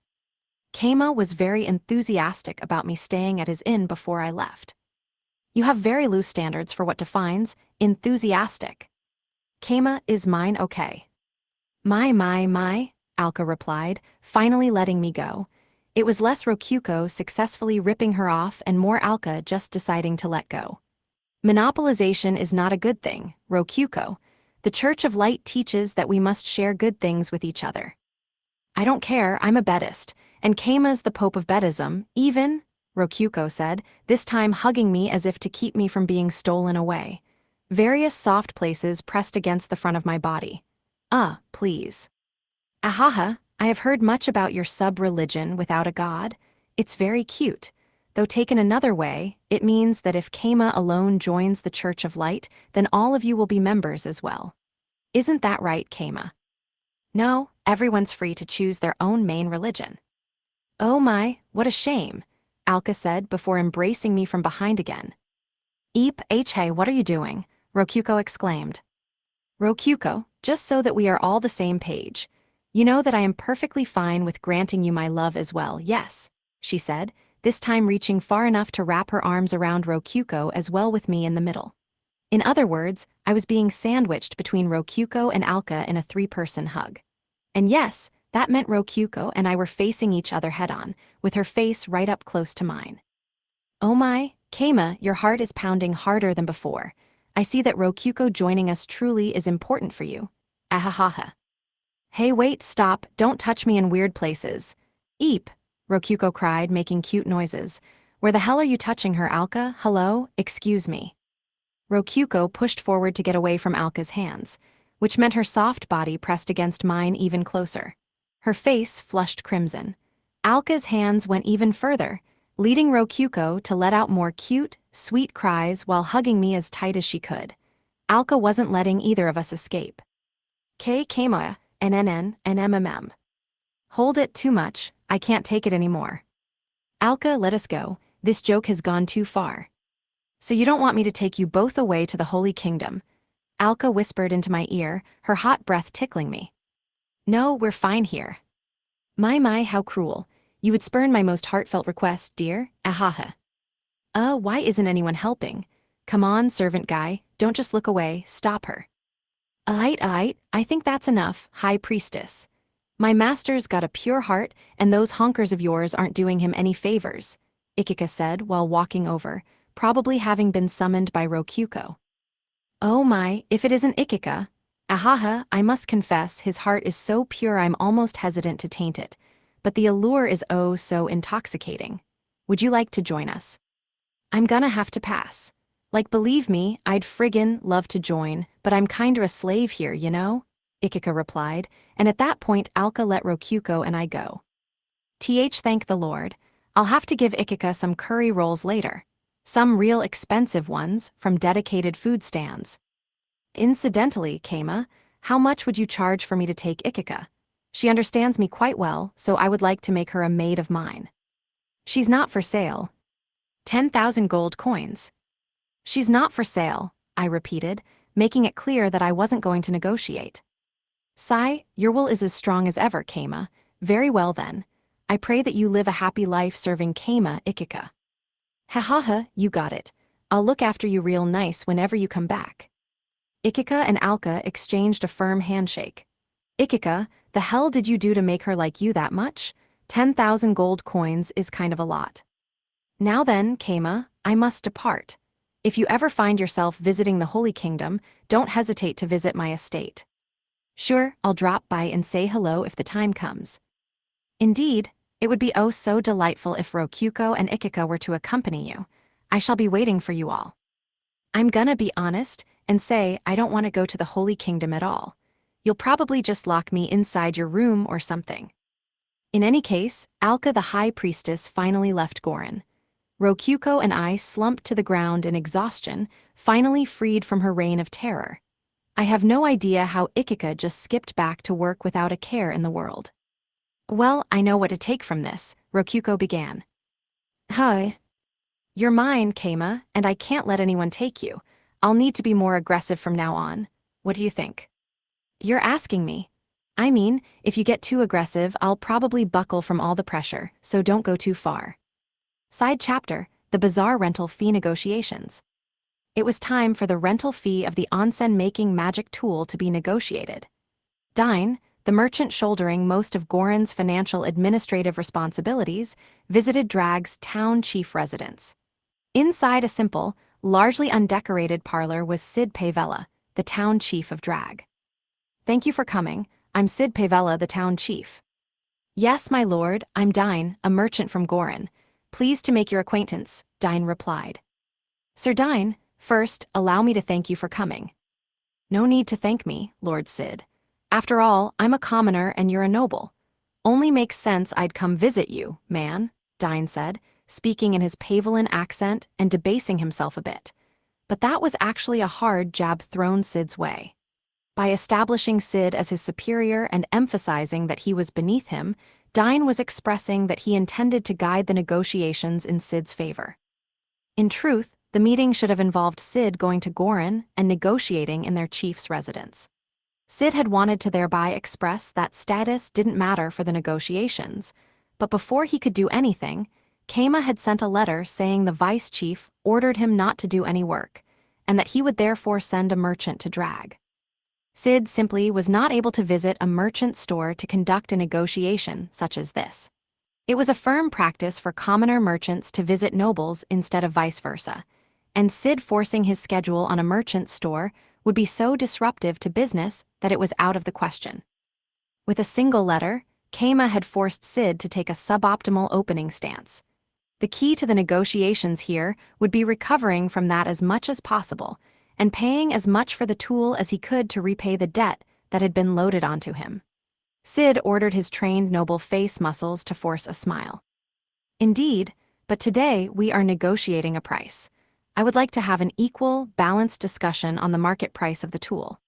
Kama was very enthusiastic about me staying at his inn before I left. You have very loose standards for what defines enthusiastic. Kama is mine, okay. My, Alka replied, finally letting me go. It was less Rokuko successfully ripping her off and more Alka just deciding to let go. Monopolization is not a good thing, Rokuko. The Church of Light teaches that we must share good things with each other. I don't care, I'm a Buddhist, and Kama's the Pope of Buddhism, even, Rokuko said, this time hugging me as if to keep me from being stolen away. Various soft places pressed against the front of my body. Please. Ahaha, I have heard much about your sub-religion without a god. It's very cute. Though taken another way, it means that if Kama alone joins the Church of Light, then all of you will be members as well. Isn't that right, Kama? No, everyone's free to choose their own main religion. Oh my, what a shame, Alka said before embracing me from behind again. Hey, what are you doing? Rokuko exclaimed. Rokuko, just so that we are all the same page. You know that I am perfectly fine with granting you my love as well, yes, she said, this time reaching far enough to wrap her arms around Rokuko as well with me in the middle. In other words, I was being sandwiched between Rokuko and Alka in a three-person hug. And yes, that meant Rokuko and I were facing each other head-on, with her face right up close to mine. Oh my, Kama, your heart is pounding harder than before. I see that Rokuko joining us truly is important for you. Ahahaha. Hey wait, stop, don't touch me in weird places. Eep, Rokuko cried, making cute noises. Where the hell are you touching her, Alka? Hello, excuse me. Rokuko pushed forward to get away from Alka's hands, which meant her soft body pressed against mine even closer. Her face flushed crimson. Alka's hands went even further, leading Rokuko to let out more cute, sweet cries while hugging me as tight as she could. Alka wasn't letting either of us escape. Kama, NNN. Hold it too much, I can't take it anymore. Alka, let us go, this joke has gone too far. So you don't want me to take you both away to the Holy Kingdom? Alka whispered into my ear, her hot breath tickling me. No, we're fine here. My, how cruel. You would spurn my most heartfelt request, dear, ahaha. Why isn't anyone helping? Come on, servant guy, don't just look away, stop her. I think that's enough, High Priestess. My master's got a pure heart, and those honkers of yours aren't doing him any favors, Ikika said while walking over, probably having been summoned by Rokuko. Oh my, if it isn't Ikika. Ahaha, I must confess his heart is so pure I'm almost hesitant to taint it, but the allure is oh so intoxicating. Would you like to join us? I'm gonna have to pass. Like, believe me, I'd friggin' love to join, but I'm kinda a slave here, you know? Ikika replied, and at that point Alka let Rokyuko and I go. Thank the Lord. I'll have to give Ikika some curry rolls later. Some real expensive ones from dedicated food stands. Incidentally, Keima, how much would you charge for me to take Ikika? She understands me quite well, so I would like to make her a maid of mine. She's not for sale. 10,000 gold coins. She's not for sale, I repeated, making it clear that I wasn't going to negotiate. Sigh, your will is as strong as ever, Keima. Very well then. I pray that you live a happy life serving Keima Ikika. Ha ha ha, you got it. I'll look after you real nice whenever you come back. Ikika and Alka exchanged a firm handshake. Ikika, the hell did you do to make her like you that much? 10,000 gold coins is kind of a lot. Now then, Keima, I must depart. If you ever find yourself visiting the Holy Kingdom, don't hesitate to visit my estate. Sure, I'll drop by and say hello if the time comes. Indeed, it would be oh so delightful if Rokyuko and Ikika were to accompany you. I shall be waiting for you all. I'm gonna be honest and say I don't want to go to the Holy Kingdom at all. You'll probably just lock me inside your room or something. In any case, Alka the High Priestess finally left Gorin. Rokyuko and I slumped to the ground in exhaustion, finally freed from her reign of terror. I have no idea how Ikika just skipped back to work without a care in the world. Well, I know what to take from this, Rokyuko began. Hi. You're mine, Keima, and I can't let anyone take you. I'll need to be more aggressive from now on. What do you think? You're asking me. I mean, if you get too aggressive, I'll probably buckle from all the pressure, so don't go too far. Side chapter, the bizarre rental fee negotiations. It was time for the rental fee of the onsen-making magic tool to be negotiated. Dain, the merchant shouldering most of Gorin's financial administrative responsibilities, visited Drag's town chief residence. Inside a simple, largely undecorated parlor was Sid Pavella, the town chief of Drag. Thank you for coming. I'm Sid Pavella, the town chief. Yes, my lord, I'm Dain, a merchant from Gorin. Pleased to make your acquaintance, Dain replied. Sir Dain, first, allow me to thank you for coming. No need to thank me, Lord Sid. After all, I'm a commoner and you're a noble. Only makes sense I'd come visit you, man, Dain said, speaking in his Pavelin accent and debasing himself a bit. But that was actually a hard jab thrown Sid's way. By establishing Sid as his superior and emphasizing that he was beneath him, Dain was expressing that he intended to guide the negotiations in Sid's favor. In truth, the meeting should have involved Sid going to Gorin and negotiating in their chief's residence. Sid had wanted to thereby express that status didn't matter for the negotiations, but before he could do anything, Keima had sent a letter saying the vice chief ordered him not to do any work, and that he would therefore send a merchant to Drag. Sid simply was not able to visit a merchant store to conduct a negotiation such as this. It was a firm practice for commoner merchants to visit nobles instead of vice versa, and Sid forcing his schedule on a merchant store would be so disruptive to business that it was out of the question. With a single letter, Keima had forced Sid to take a suboptimal opening stance. The key to the negotiations here would be recovering from that as much as possible, and paying as much for the tool as he could to repay the debt that had been loaded onto him. Sid ordered his trained noble face muscles to force a smile. Indeed, but today we are negotiating a price. I would like to have an equal, balanced discussion on the market price of the tool.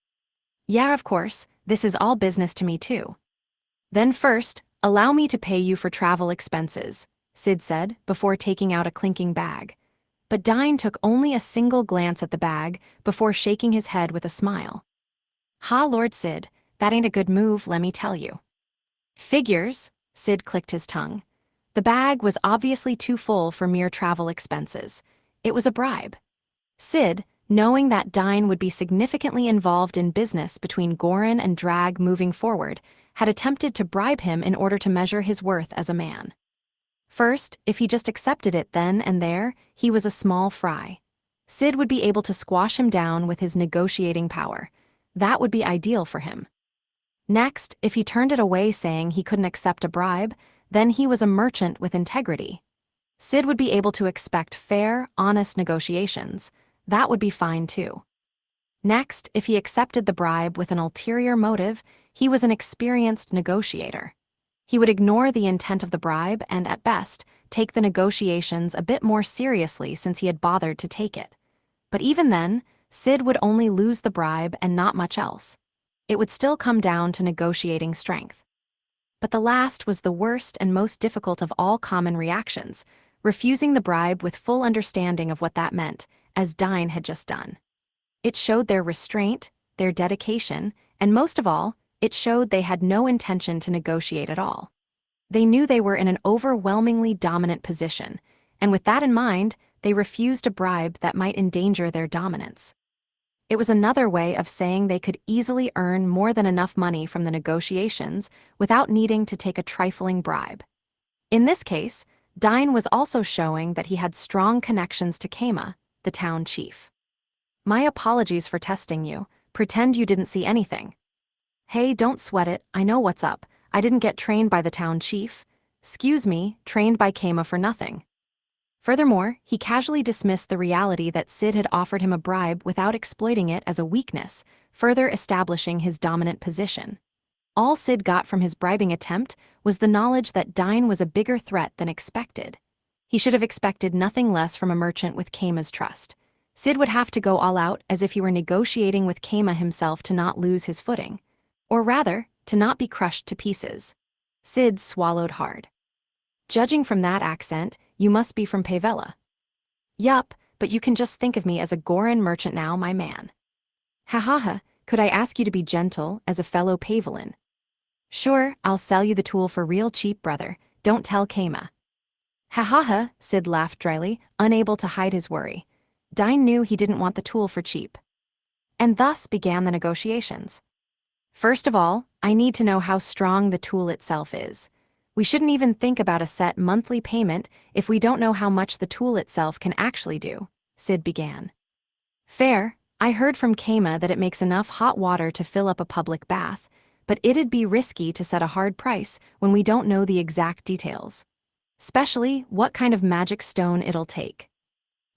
Yeah, of course, this is all business to me too. Then first, allow me to pay you for travel expenses, Sid said, before taking out a clinking bag. But Dain took only a single glance at the bag before shaking his head with a smile. Ha, Lord Sid, that ain't a good move, let me tell you. Figures, Sid clicked his tongue. The bag was obviously too full for mere travel expenses. It was a bribe. Sid, knowing that Dain would be significantly involved in business between Gorin and Drag moving forward, had attempted to bribe him in order to measure his worth as a man. First, if he just accepted it then and there, he was a small fry. Sid would be able to squash him down with his negotiating power. That would be ideal for him. Next, if he turned it away saying he couldn't accept a bribe, then he was a merchant with integrity. Sid would be able to expect fair, honest negotiations. That would be fine too. Next, if he accepted the bribe with an ulterior motive, he was an experienced negotiator. He would ignore the intent of the bribe and, at best, take the negotiations a bit more seriously since he had bothered to take it. But even then, Sid would only lose the bribe and not much else. It would still come down to negotiating strength. But the last was the worst and most difficult of all common reactions, refusing the bribe with full understanding of what that meant, as Dain had just done. It showed their restraint, their dedication, and most of all, it showed they had no intention to negotiate at all. They knew they were in an overwhelmingly dominant position, and with that in mind, they refused a bribe that might endanger their dominance. It was another way of saying they could easily earn more than enough money from the negotiations without needing to take a trifling bribe. In this case, Dain was also showing that he had strong connections to Keima, the town chief. My apologies for testing you. Pretend you didn't see anything. Hey, don't sweat it, I know what's up. I didn't get trained by the town chief. Excuse me, trained by Keima for nothing. Furthermore, he casually dismissed the reality that Sid had offered him a bribe without exploiting it as a weakness, further establishing his dominant position. All Sid got from his bribing attempt was the knowledge that Dain was a bigger threat than expected. He should have expected nothing less from a merchant with Keima's trust. Sid would have to go all out as if he were negotiating with Keima himself to not lose his footing. Or rather, to not be crushed to pieces. Sid swallowed hard. Judging from that accent, you must be from Pavella. Yup, but you can just think of me as a Goran merchant now, my man. Ha ha ha, could I ask you to be gentle as a fellow Pavelin? Sure, I'll sell you the tool for real cheap, brother. Don't tell Keima. Ha ha ha, Sid laughed dryly, unable to hide his worry. Dain knew he didn't want the tool for cheap. And thus began the negotiations. First of all, I need to know how strong the tool itself is. We shouldn't even think about a set monthly payment if we don't know how much the tool itself can actually do, Sid began. Fair, I heard from Keima that it makes enough hot water to fill up a public bath, but it'd be risky to set a hard price when we don't know the exact details. Especially what kind of magic stone it'll take.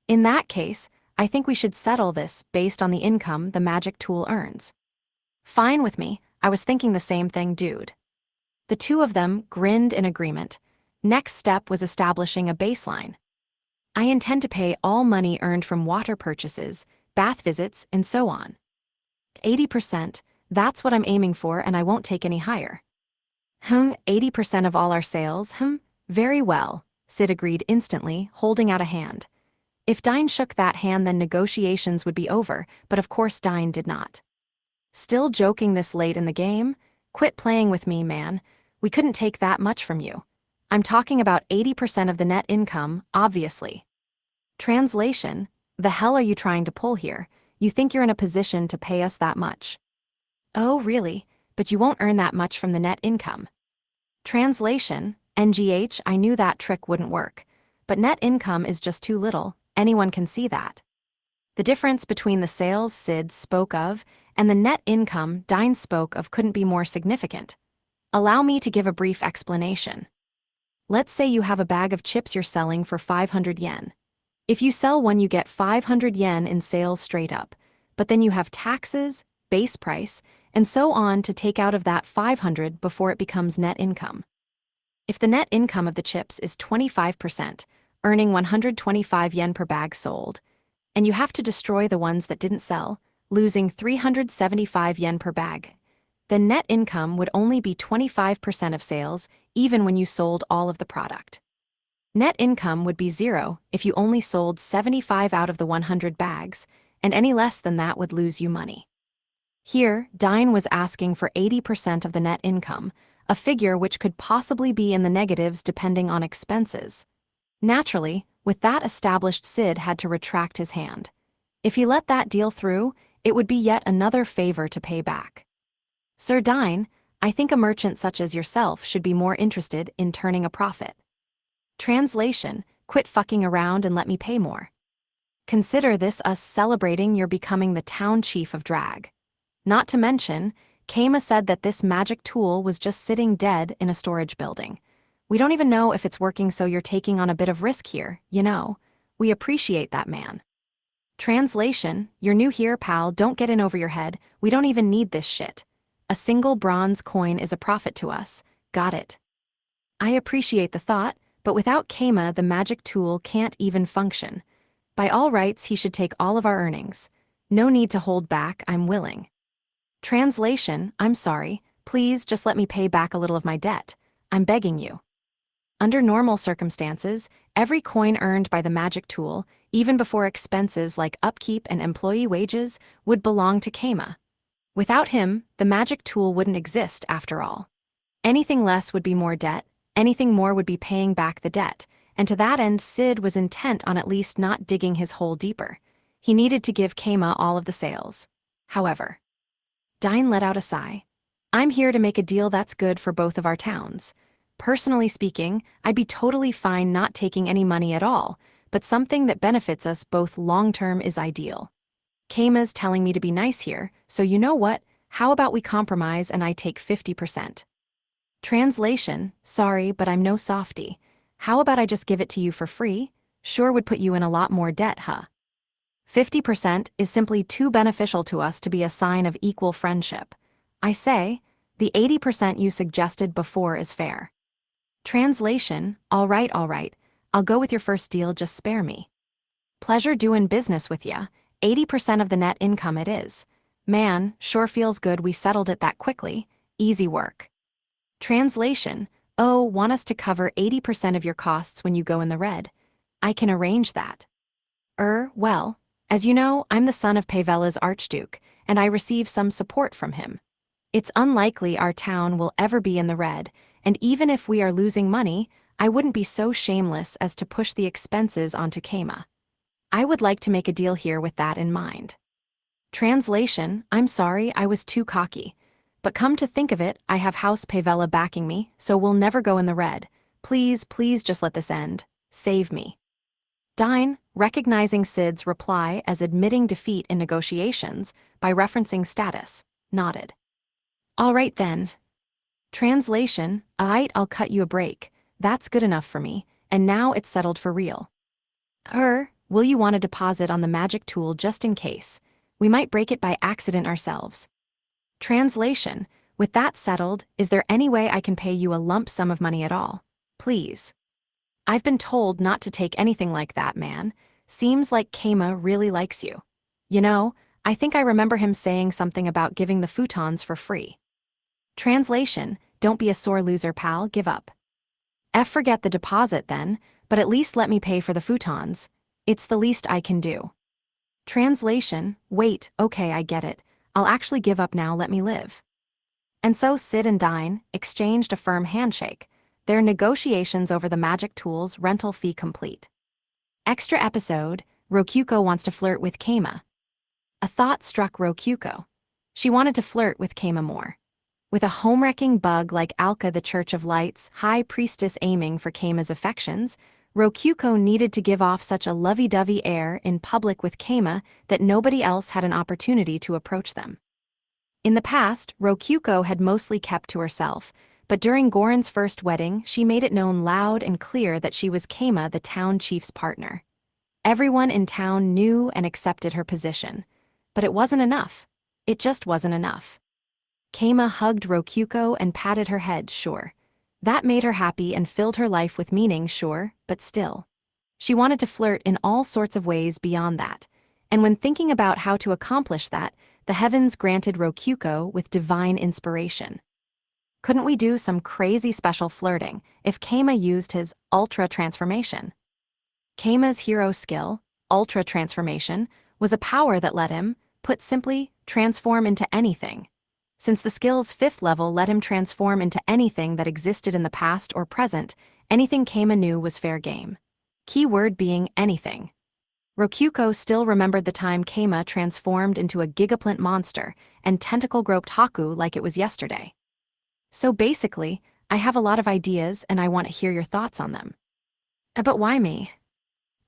In that case, I think we should settle this based on the income the magic tool earns. Fine with me, I was thinking the same thing, dude. The two of them grinned in agreement. Next step was establishing a baseline. I intend to pay all money earned from water purchases, bath visits, and so on. 80%, that's what I'm aiming for, and I won't take any higher. 80% of all our sales, very well, Sid agreed instantly, holding out a hand. If Dain shook that hand, then negotiations would be over, but of course Dain did not. Still joking this late in the game? Quit playing with me, man. We couldn't take that much from you. I'm talking about 80% of the net income, obviously. Translation, the hell are you trying to pull here? You think you're in a position to pay us that much? Oh, really? But you won't earn that much from the net income. Translation, NGH, I knew that trick wouldn't work. But net income is just too little, anyone can see that. The difference between the sales Sid spoke of and the net income Dain spoke of couldn't be more significant. Allow me to give a brief explanation. Let's say you have a bag of chips you're selling for 500 yen. If you sell one, you get 500 yen in sales straight up, but then you have taxes, base price, and so on to take out of that 500 before it becomes net income. If the net income of the chips is 25%, earning 125 yen per bag sold, and you have to destroy the ones that didn't sell, losing 375 yen per bag, then net income would only be 25% of sales, even when you sold all of the product. Net income would be 0 if you only sold 75 out of the 100 bags, and any less than that would lose you money. Here, Dain was asking for 80% of the net income, a figure which could possibly be in the negatives depending on expenses. Naturally, with that established, Sid had to retract his hand. If he let that deal through, it would be yet another favor to pay back. Sir Dain, I think a merchant such as yourself should be more interested in turning a profit. Translation, quit fucking around and let me pay more. Consider this us celebrating your becoming the town chief of Drag. Not to mention, Keima said that this magic tool was just sitting dead in a storage building. We don't even know if it's working, so you're taking on a bit of risk here, you know. We appreciate that, man. Translation: You're new here, pal, don't get in over your head, we don't even need this shit. A single bronze coin is a profit to us, got it? I appreciate the thought, but without Keima the magic tool can't even function. By all rights he should take all of our earnings. No need to hold back, I'm willing. Translation: I'm sorry, please just let me pay back a little of my debt. I'm begging you. Under normal circumstances, every coin earned by the magic tool, even before expenses like upkeep and employee wages, would belong to Keima. Without him, the magic tool wouldn't exist after all. Anything less would be more debt, anything more would be paying back the debt, and to that end Sid was intent on at least not digging his hole deeper. He needed to give Keima all of the sales. However, Dain let out a sigh. I'm here to make a deal that's good for both of our towns. Personally speaking, I'd be totally fine not taking any money at all, but something that benefits us both long-term is ideal. Keima's telling me to be nice here, so you know what, how about we compromise and I take 50%? Translation: Sorry, but I'm no softie. How about I just give it to you for free? Sure would put you in a lot more debt, huh? 50% is simply too beneficial to us to be a sign of equal friendship. I say, the 80% you suggested before is fair. Translation: All right, I'll go with your first deal, just spare me. Pleasure doing business with ya, 80% of the net income it is. Man, sure feels good we settled it that quickly, easy work. Translation: Oh, want us to cover 80% of your costs when you go in the red? I can arrange that. Well, as you know, I'm the son of Pavella's Archduke, and I receive some support from him. It's unlikely our town will ever be in the red, and even if we are losing money, I wouldn't be so shameless as to push the expenses onto Keima. I would like to make a deal here with that in mind. Translation: I'm sorry, I was too cocky. But come to think of it, I have House Pavella backing me, so we'll never go in the red. Please just let this end. Save me. Dain, recognizing Sid's reply as admitting defeat in negotiations by referencing status, nodded. All right then. Translation: Aight, I'll cut you a break. That's good enough for me, and now it's settled for real. Will you want a deposit on the magic tool just in case? We might break it by accident ourselves. Translation: With that settled, is there any way I can pay you a lump sum of money at all? Please. I've been told not to take anything like that, man. Seems like Keima really likes you. You know, I think I remember him saying something about giving the futons for free. Translation: Don't be a sore loser, pal, give up. Forget the deposit then, but at least let me pay for the futons. It's the least I can do. Translation: Wait, okay, I get it. I'll actually give up now, let me live. And so Sid and Dain exchanged a firm handshake, their negotiations over the magic tool's rental fee complete. Extra episode: Rokyuko wants to flirt with Keima. A thought struck Rokyuko. She wanted to flirt with Keima more. With a home-wrecking bug like Alka the Church of Light's high priestess aiming for Keima's affections, Rokyuko needed to give off such a lovey-dovey air in public with Keima that nobody else had an opportunity to approach them. In the past, Rokyuko had mostly kept to herself, but during Goran's first wedding she made it known loud and clear that she was Keima the town chief's partner. Everyone in town knew and accepted her position. But it wasn't enough. It just wasn't enough. Keima hugged Rokyuko and patted her head, sure. That made her happy and filled her life with meaning, sure, but still. She wanted to flirt in all sorts of ways beyond that, and when thinking about how to accomplish that, the heavens granted Rokyuko with divine inspiration. Couldn't we do some crazy special flirting if Keima used his ultra transformation? Keima's hero skill, ultra transformation, was a power that let him, put simply, transform into anything. Since the skill's 5th level let him transform into anything that existed in the past or present, anything Keima knew was fair game. Key word being anything. Rokyuko still remembered the time Keima transformed into a gigaplint monster and tentacle-groped Haku like it was yesterday. So basically, I have a lot of ideas and I want to hear your thoughts on them. But why me?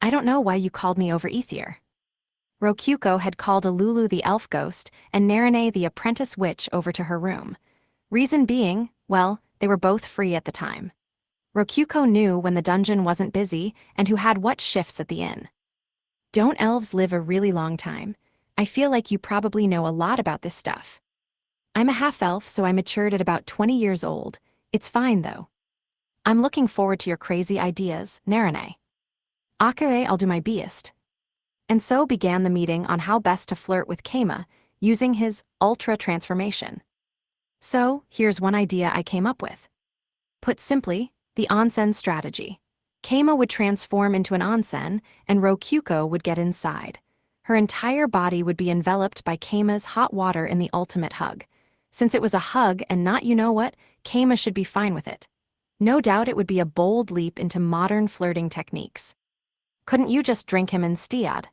I don't know why you called me over Ether. Rokyuko had called Alulu the elf ghost and Narine the apprentice witch over to her room. Reason being, well, they were both free at the time. Rokyuko knew when the dungeon wasn't busy and who had what shifts at the inn. Don't elves live a really long time? I feel like you probably know a lot about this stuff. I'm a half-elf, so I matured at about 20 years old. It's fine, though. I'm looking forward to your crazy ideas, Narane. Akare, I'll do my best. And so began the meeting on how best to flirt with Keima, using his ultra transformation. So, here's one idea I came up with. Put simply, the onsen strategy. Keima would transform into an onsen, and Rokyuko would get inside. Her entire body would be enveloped by Keima's hot water in the ultimate hug. Since it was a hug and not you-know-what, Keima should be fine with it. No doubt it would be a bold leap into modern flirting techniques. Couldn't you just drink him instead?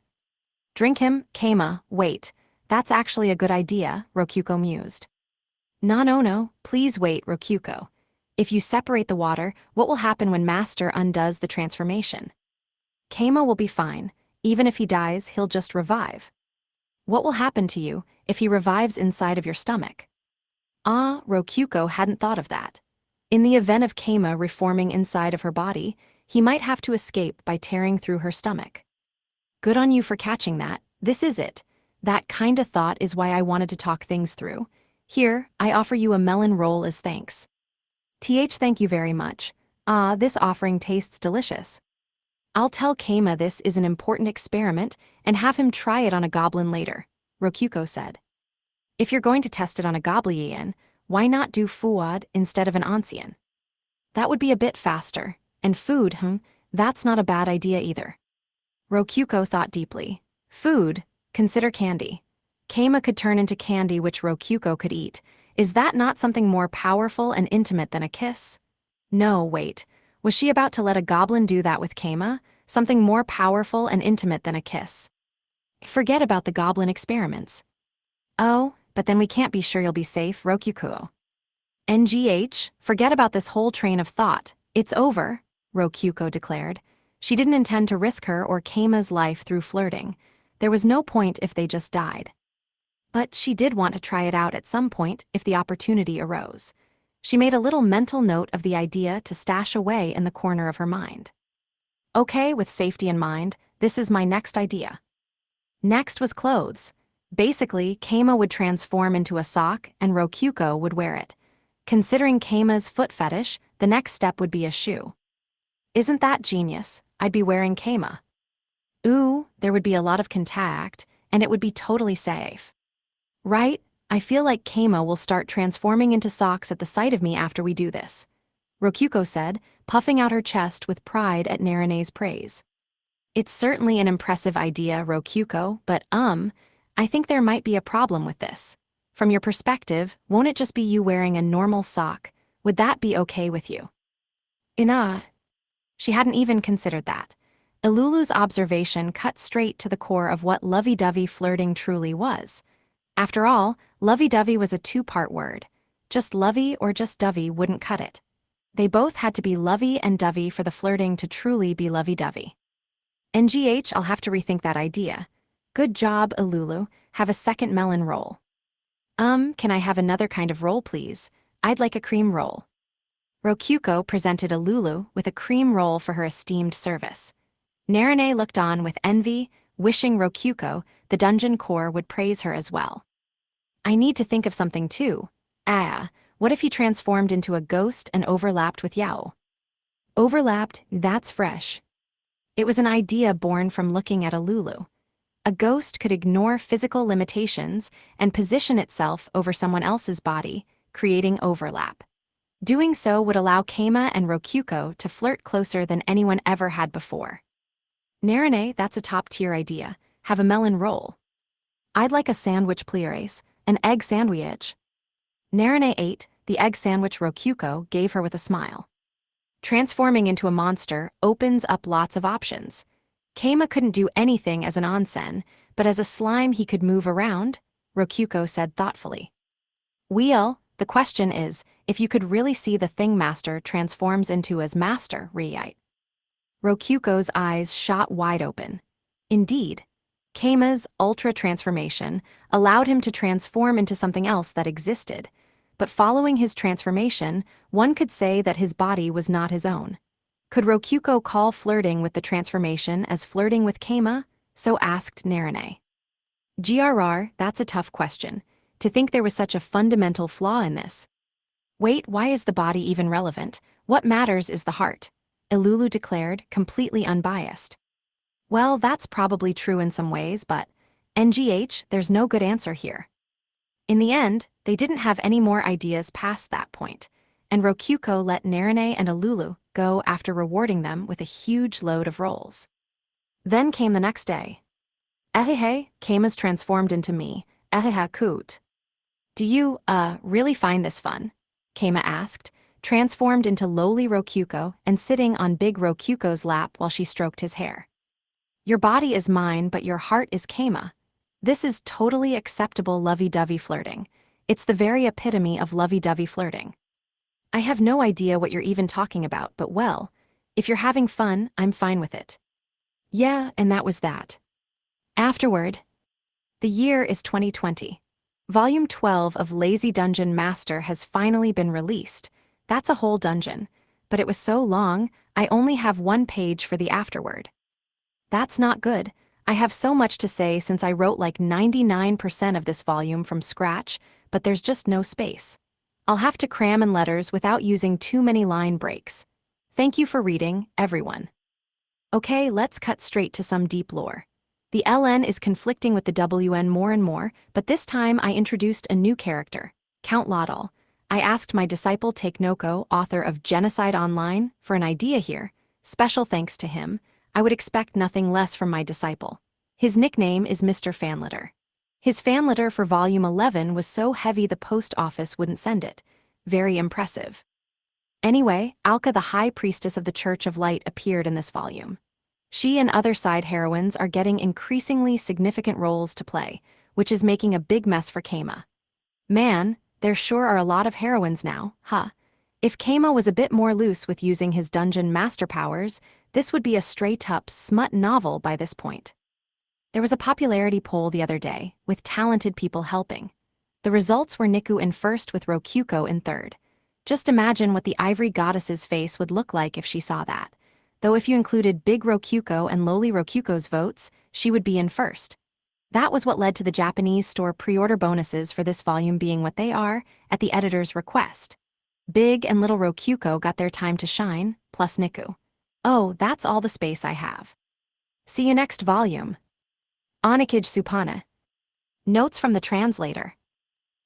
Drink him, Keima, wait. That's actually a good idea, Rokyuko mused. No, please wait, Rokyuko. If you separate the water, what will happen when Master undoes the transformation? Keima will be fine. Even if he dies, he'll just revive. What will happen to you if he revives inside of your stomach? Rokyuko hadn't thought of that. In the event of Keima reforming inside of her body, he might have to escape by tearing through her stomach. Good on you for catching that. This is it. That kinda thought is why I wanted to talk things through. Here, I offer you a melon roll as thanks. Thank you very much. This offering tastes delicious. I'll tell Keima this is an important experiment and have him try it on a goblin later, Rokyuko said. If you're going to test it on a goblin, why not do fuad instead of an onsen? That would be a bit faster, and food, that's not a bad idea either. Rokyuko thought deeply. Food? Consider candy. Keima could turn into candy which Rokyuko could eat. Is that not something more powerful and intimate than a kiss? No, wait. Was she about to let a goblin do that with Keima? Something more powerful and intimate than a kiss. Forget about the goblin experiments. Oh, but then we can't be sure you'll be safe, Rokyuko. Forget about this whole train of thought. It's over, Rokyuko declared. She didn't intend to risk her or Keima's life through flirting. There was no point if they just died. But she did want to try it out at some point if the opportunity arose. She made a little mental note of the idea to stash away in the corner of her mind. Okay, with safety in mind, this is my next idea. Next was clothes. Basically, Keima would transform into a sock and Rokyuko would wear it. Considering Keima's foot fetish, the next step would be a shoe. Isn't that genius? I'd be wearing Keima. Ooh, there would be a lot of contact, and it would be totally safe. Right? I feel like Keima will start transforming into socks at the sight of me after we do this, Rokyuko said, puffing out her chest with pride at Narane's praise. It's certainly an impressive idea, Rokyuko, but I think there might be a problem with this. From your perspective, won't it just be you wearing a normal sock? Would that be okay with you? She hadn't even considered that. Ilulu's observation cut straight to the core of what lovey-dovey flirting truly was. After all, lovey-dovey was a two-part word. Just lovey or just dovey wouldn't cut it. They both had to be lovey and dovey for the flirting to truly be lovey-dovey. I'll have to rethink that idea. Good job, Ilulu. Have a second melon roll. Can I have another kind of roll, please? I'd like a cream roll. Rokyuko presented Ilulu with a cream roll for her esteemed service. Narane looked on with envy, wishing Rokyuko, the dungeon core, would praise her as well. I need to think of something too. What if he transformed into a ghost and overlapped with Yao? Overlapped? That's fresh. It was an idea born from looking at Ilulu. A ghost could ignore physical limitations and position itself over someone else's body, creating overlap. Doing so would allow Keima and Rokyuko to flirt closer than anyone ever had before. Narane, that's a top-tier idea. Have a melon roll. I'd like a sandwich, please. An egg sandwich. Narane ate the egg sandwich Rokyuko gave her with a smile. Transforming into a monster opens up lots of options. Keima couldn't do anything as an onsen, but as a slime he could move around, Rokyuko said thoughtfully. The question is, if you could really see the thing Master transforms into as Master, Riite. Rokyuko's eyes shot wide open. Indeed, Keima's ultra transformation allowed him to transform into something else that existed, but following his transformation, one could say that his body was not his own. Could Rokyuko call flirting with the transformation as flirting with Keima? So asked Narine. GRR, that's a tough question. To think there was such a fundamental flaw in this. Wait, why is the body even relevant? What matters is the heart. Ilulu declared, completely unbiased. Well, that's probably true in some ways, but NGH, there's no good answer here. In the end, they didn't have any more ideas past that point, and Rokyuko let Narine and Ilulu go after rewarding them with a huge load of rolls. Then came the next day. Ehehe, Keima's transformed into me, ehehe koot. Do you, really find this fun? Keima asked, transformed into lowly Rokyuko and sitting on big Rokyuko's lap while she stroked his hair. Your body is mine, but your heart is Keima. This is totally acceptable lovey-dovey flirting. It's the very epitome of lovey-dovey flirting. I have no idea what you're even talking about, but well, if you're having fun, I'm fine with it. Yeah, and that was that. Afterward, the year is 2020. Volume 12 of Lazy Dungeon Master has finally been released. That's a whole dungeon, but it was so long, I only have one page for the afterword. That's not good. I have so much to say since I wrote like 99% of this volume from scratch, but there's just no space. I'll have to cram in letters without using too many line breaks. Thank you for reading, everyone. Okay, let's cut straight to some deep lore. The LN is conflicting with the WN more and more, but this time I introduced a new character, Count Laudal. I asked my disciple Takenoko, author of Genocide Online, for an idea here. Special thanks to him. I would expect nothing less from my disciple. His nickname is Mr. Fanletter. His fanletter for Volume 11 was so heavy the post office wouldn't send it. Very impressive. Anyway, Alka, the High Priestess of the Church of Light, appeared in this volume. She and other side heroines are getting increasingly significant roles to play, which is making a big mess for Keima. Man, there sure are a lot of heroines now, huh? If Keima was a bit more loose with using his dungeon master powers, this would be a straight-up smut novel by this point. There was a popularity poll the other day, with talented people helping. The results were Niku in first with Rokyuko in third. Just imagine what the Ivory Goddess's face would look like if she saw that. Though if you included Big Rokyuko and Lowly Rokyuko's votes, she would be in first. That was what led to the Japanese store pre-order bonuses for this volume being what they are, at the editor's request. Big and Little Rokyuko got their time to shine, plus Niku. Oh, that's all the space I have. See you next volume. Onikage Supana. Notes from the translator.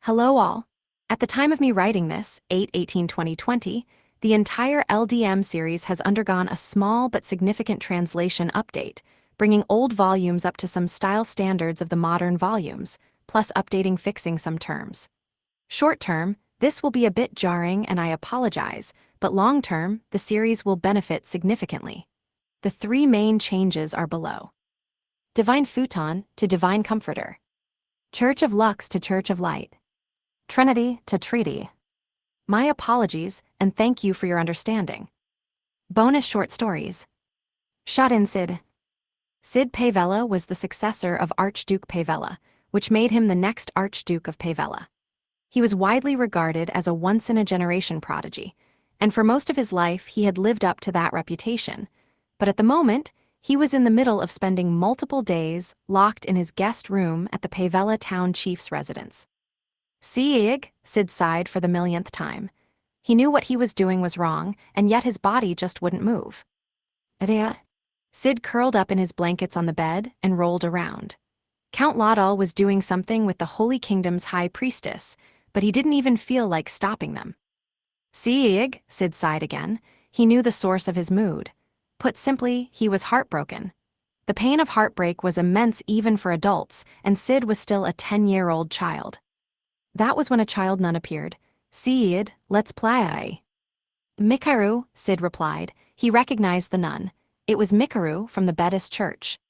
Hello all. At the time of me writing this, 8/18/2020, the entire LDM series has undergone a small but significant translation update, bringing old volumes up to some style standards of the modern volumes, plus fixing some terms. Short term, this will be a bit jarring and I apologize, but long term, the series will benefit significantly. The three main changes are below. Divine Futon to Divine Comforter. Church of Lux to Church of Light. Trinity to Treaty. My apologies, and thank you for your understanding. Bonus short stories. Shot in Sid. Sid Pavella was the successor of Archduke Pavella, which made him the next Archduke of Pavella. He was widely regarded as a once-in-a-generation prodigy, and for most of his life he had lived up to that reputation. But at the moment, he was in the middle of spending multiple days locked in his guest room at the Pavella town chief's residence. Sieg, Sid sighed for the millionth time. He knew what he was doing was wrong, and yet his body just wouldn't move. Sid curled up in his blankets on the bed and rolled around. Count Laudal was doing something with the Holy Kingdom's High Priestess, but he didn't even feel like stopping them. Sieg, Sid sighed again. He knew the source of his mood. Put simply, he was heartbroken. The pain of heartbreak was immense even for adults, and Sid was still a 10-year-old child. That was when a child nun appeared. Sid, let's play. Mikaru, Sid replied. He recognized the nun. It was Mikaru from the Buddhist church.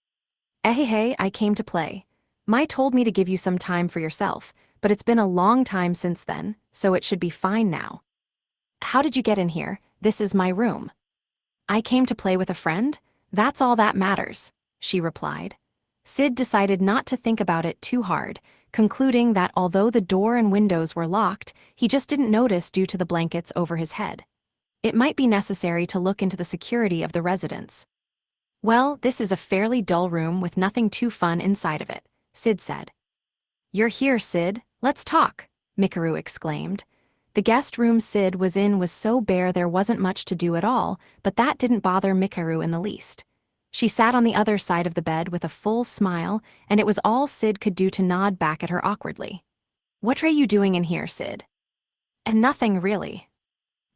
Ehehe, I came to play. Mai told me to give you some time for yourself, but it's been a long time since then, so it should be fine now. How did you get in here? This is my room. I came to play with a friend? That's all that matters, she replied. Sid decided not to think about it too hard, concluding that although the door and windows were locked, he just didn't notice due to the blankets over his head. It might be necessary to look into the security of the residence. Well, this is a fairly dull room with nothing too fun inside of it, Sid said. You're here, Sid. Let's talk, Mikaru exclaimed. The guest room Sid was in was so bare there wasn't much to do at all, but that didn't bother Mikaru in the least. She sat on the other side of the bed with a full smile, and it was all Sid could do to nod back at her awkwardly. What are you doing in here, Sid? And nothing, really.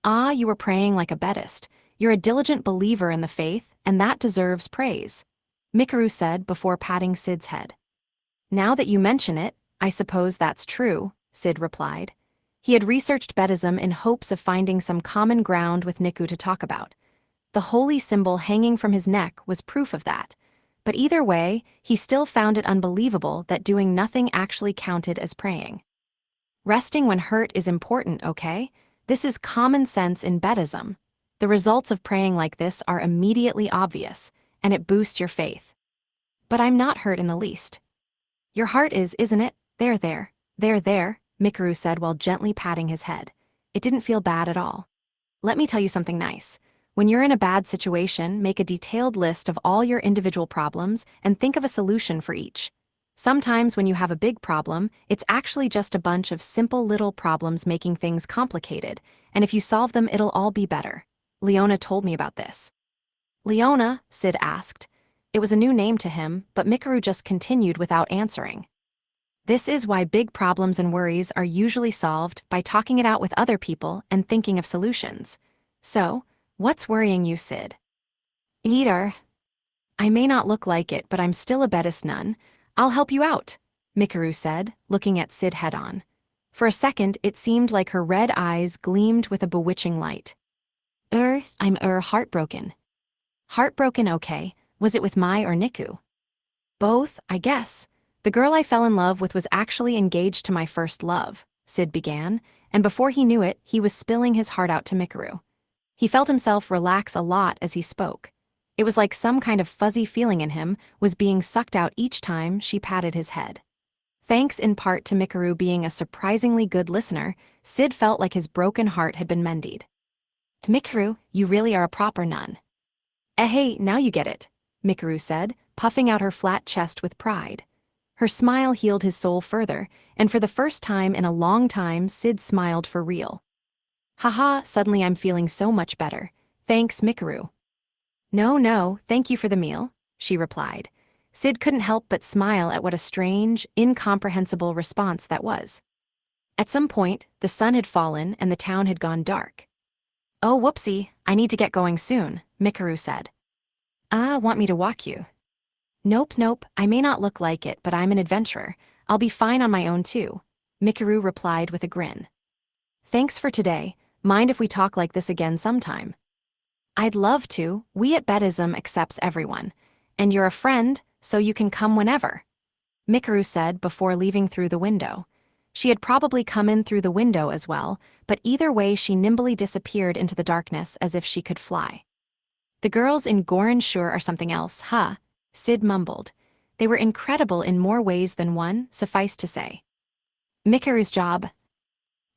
Ah, you were praying like a Buddhist. You're a diligent believer in the faith, and that deserves praise, Mikaru said before patting Sid's head. Now that you mention it, I suppose that's true, Sid replied. He had researched Buddhism in hopes of finding some common ground with Niku to talk about. The holy symbol hanging from his neck was proof of that. But either way, he still found it unbelievable that doing nothing actually counted as praying. Resting when hurt is important, okay? This is common sense in Buddhism. The results of praying like this are immediately obvious, and it boosts your faith. But I'm not hurt in the least. Your heart is, isn't it? There, Mikaru said while gently patting his head. It didn't feel bad at all. Let me tell you something nice. When you're in a bad situation, make a detailed list of all your individual problems and think of a solution for each. Sometimes when you have a big problem, it's actually just a bunch of simple little problems making things complicated, and if you solve them, it'll all be better. Leona told me about this. Leona? Sid asked. It was a new name to him, but Mikaru just continued without answering. This is why big problems and worries are usually solved by talking it out with other people and thinking of solutions. So, what's worrying you, Sid? Either. I may not look like it, but I'm still a Buddhist nun. I'll help you out, Mikaru said, looking at Sid head-on. For a second, it seemed like her red eyes gleamed with a bewitching light. I'm heartbroken. Heartbroken, okay. Was it with Mai or Niku? Both, I guess. The girl I fell in love with was actually engaged to my first love, Sid began, and before he knew it, he was spilling his heart out to Mikaru. He felt himself relax a lot as he spoke. It was like some kind of fuzzy feeling in him was being sucked out each time she patted his head. Thanks in part to Mikaru being a surprisingly good listener, Sid felt like his broken heart had been mended. Mikaru, you really are a proper nun. Hey, now you get it, Mikaru said, puffing out her flat chest with pride. Her smile healed his soul further, and for the first time in a long time, Sid smiled for real. Haha, suddenly I'm feeling so much better. Thanks, Mikaru. No, thank you for the meal, she replied. Sid couldn't help but smile at what a strange, incomprehensible response that was. At some point, the sun had fallen and the town had gone dark. Oh, whoopsie, I need to get going soon, Mikaru said. Want me to walk you? Nope, I may not look like it, but I'm an adventurer. I'll be fine on my own too, Mikaru replied with a grin. Thanks for today. Mind if we talk like this again sometime? I'd love to. We at Buddhism accepts everyone. And you're a friend, so you can come whenever, Mikaru said before leaving through the window. She had probably come in through the window as well, but either way she nimbly disappeared into the darkness as if she could fly. The girls in Gorin sure are something else, huh? Sid mumbled. They were incredible in more ways than one, suffice to say. Mikaru's job.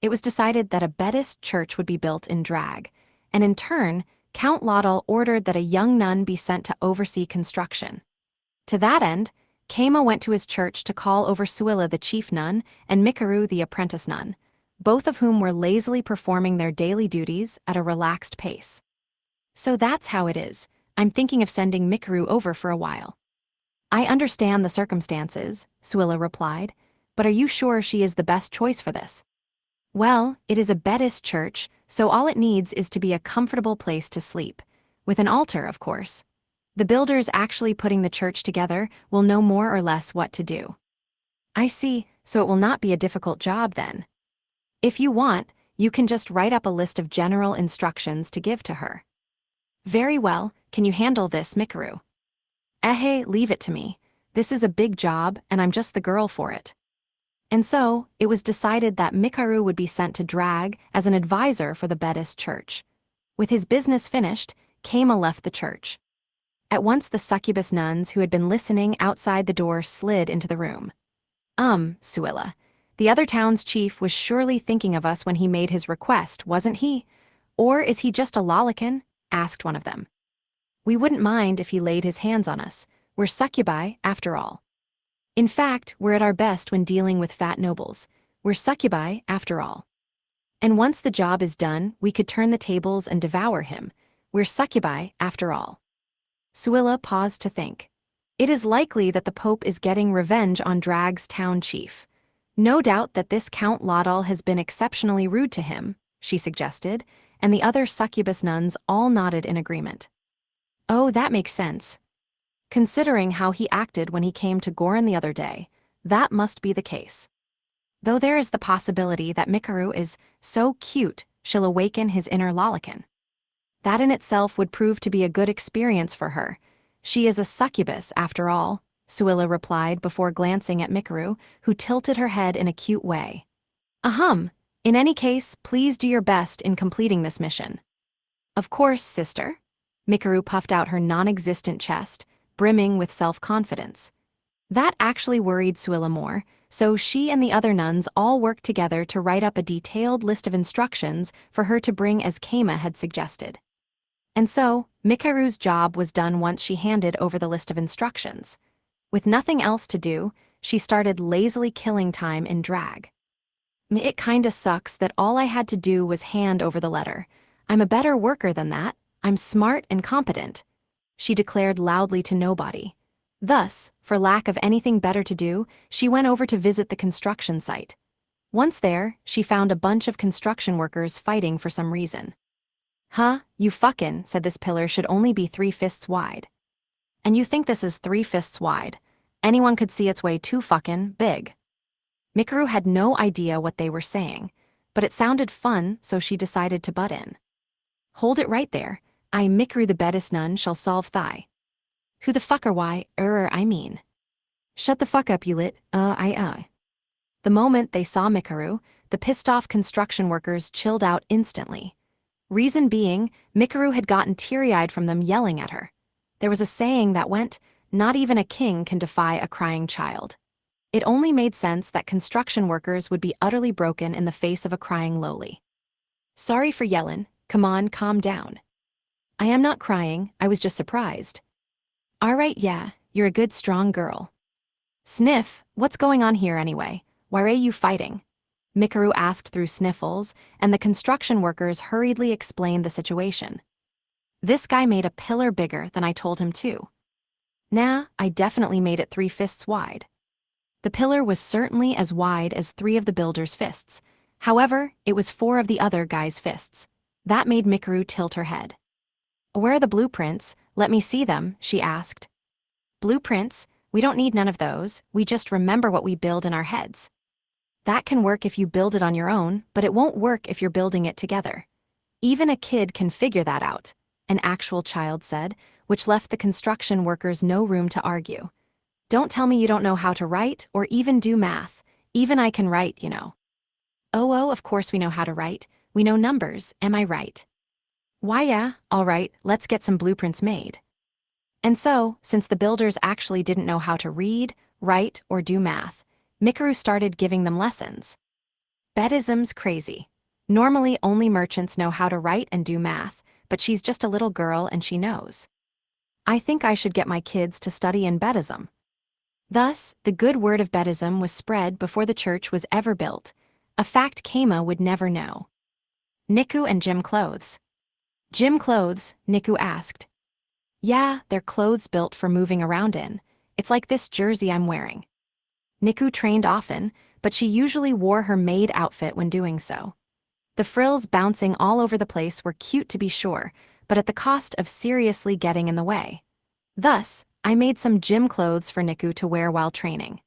It was decided that a Buddhist church would be built in Drag, and in turn, Count Laudel ordered that a young nun be sent to oversee construction. To that end, Keima went to his church to call over Suilla the chief nun and Mikaru the apprentice nun, both of whom were lazily performing their daily duties at a relaxed pace. So that's how it is. I'm thinking of sending Mikaru over for a while. I understand the circumstances, Suilla replied, but are you sure she is the best choice for this? Well, it is a Buddhist church, so all it needs is to be a comfortable place to sleep, with an altar, of course. The builders actually putting the church together will know more or less what to do. I see, so it will not be a difficult job then. If you want, you can just write up a list of general instructions to give to her. Very well, can you handle this, Mikaru? Leave it to me. This is a big job, and I'm just the girl for it. And so, it was decided that Mikaru would be sent to Drag as an advisor for the Buddhist church. With his business finished, Keima left the church. At once the succubus nuns who had been listening outside the door slid into the room. Suilla. The other town's chief was surely thinking of us when he made his request, wasn't he? Or is he just a lollican? Asked one of them. We wouldn't mind if he laid his hands on us. We're succubi, after all. In fact, we're at our best when dealing with fat nobles. We're succubi, after all. And once the job is done, we could turn the tables and devour him. We're succubi, after all. Suilla paused to think. It is likely that the Pope is getting revenge on Drag's town chief. No doubt that this Count Laudal has been exceptionally rude to him, she suggested, and the other succubus nuns all nodded in agreement. Oh, that makes sense. Considering how he acted when he came to Goron the other day, that must be the case. Though there is the possibility that Mikaru is so cute she'll awaken his inner lollican. That in itself would prove to be a good experience for her. She is a succubus, after all, Suilla replied before glancing at Mikaru, who tilted her head in a cute way. Ahem. In any case, please do your best in completing this mission. Of course, sister. Mikaru puffed out her non-existent chest, brimming with self-confidence. That actually worried Suilla more, so she and the other nuns all worked together to write up a detailed list of instructions for her to bring as Kama had suggested. And so, Mikaru's job was done once she handed over the list of instructions. With nothing else to do, she started lazily killing time in drag. It kinda sucks that all I had to do was hand over the letter. I'm a better worker than that. I'm smart and competent, she declared loudly to nobody. Thus, for lack of anything better to do, she went over to visit the construction site. Once there, she found a bunch of construction workers fighting for some reason. Huh, you fuckin', said this pillar should only be 3 fists wide. And you think this is 3 fists wide? Anyone could see its way too fucking big. Mikaru had no idea what they were saying, but it sounded fun, so she decided to butt in. Hold it right there. I, Mikaru the Bedis nun, shall solve thy. Who the fuck are why, I mean. Shut the fuck up, you lit, The moment they saw Mikaru, the pissed-off construction workers chilled out instantly. Reason being, Mikaru had gotten teary-eyed from them yelling at her. There was a saying that went, not even a king can defy a crying child. It only made sense that construction workers would be utterly broken in the face of a crying lowly. Sorry for yellin', come on, calm down. I am not crying, I was just surprised. Alright, yeah, you're a good strong girl. Sniff, what's going on here anyway? Why are you fighting? Mikaru asked through sniffles, and the construction workers hurriedly explained the situation. This guy made a pillar bigger than I told him to. Nah, I definitely made it 3 fists wide. The pillar was certainly as wide as 3 of the builder's fists. However, it was 4 of the other guy's fists. That made Mikaru tilt her head. Where are the blueprints? Let me see them, she asked. Blueprints? We don't need none of those, we just remember what we build in our heads. That can work if you build it on your own, but it won't work if you're building it together. Even a kid can figure that out, an actual child said, which left the construction workers no room to argue. Don't tell me you don't know how to write or even do math. Even I can write, you know. Oh, of course we know how to write. We know numbers, am I right? Why yeah, all right, let's get some blueprints made. And so, since the builders actually didn't know how to read, write, or do math, Mikaru started giving them lessons. Bedism's crazy. Normally only merchants know how to write and do math, but she's just a little girl and she knows. I think I should get my kids to study in Bedism. Thus, the good word of Bedism was spread before the church was ever built, a fact Kama would never know. Niku and gym clothes. Gym clothes, Niku asked. Yeah, they're clothes built for moving around in. It's like this jersey I'm wearing. Niku trained often, but she usually wore her maid outfit when doing so. The frills bouncing all over the place were cute to be sure, but at the cost of seriously getting in the way. Thus, I made some gym clothes for Niku to wear while training.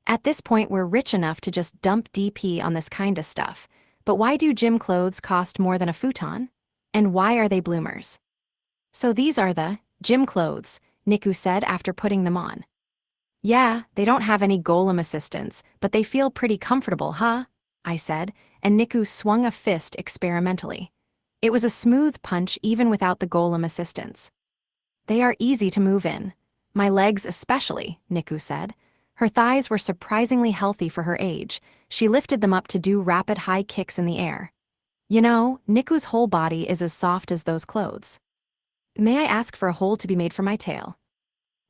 At this point we're rich enough to just dump DP on this kinda stuff, but why do gym clothes cost more than a futon? And why are they bloomers? So these are the gym clothes, Niku said after putting them on. Yeah, they don't have any golem assistance, but they feel pretty comfortable, huh? I said, and Niku swung a fist experimentally. It was a smooth punch even without the golem assistance. They are easy to move in. My legs especially, Niku said. Her thighs were surprisingly healthy for her age. She lifted them up to do rapid high kicks in the air. You know, Niku's whole body is as soft as those clothes. May I ask for a hole to be made for my tail?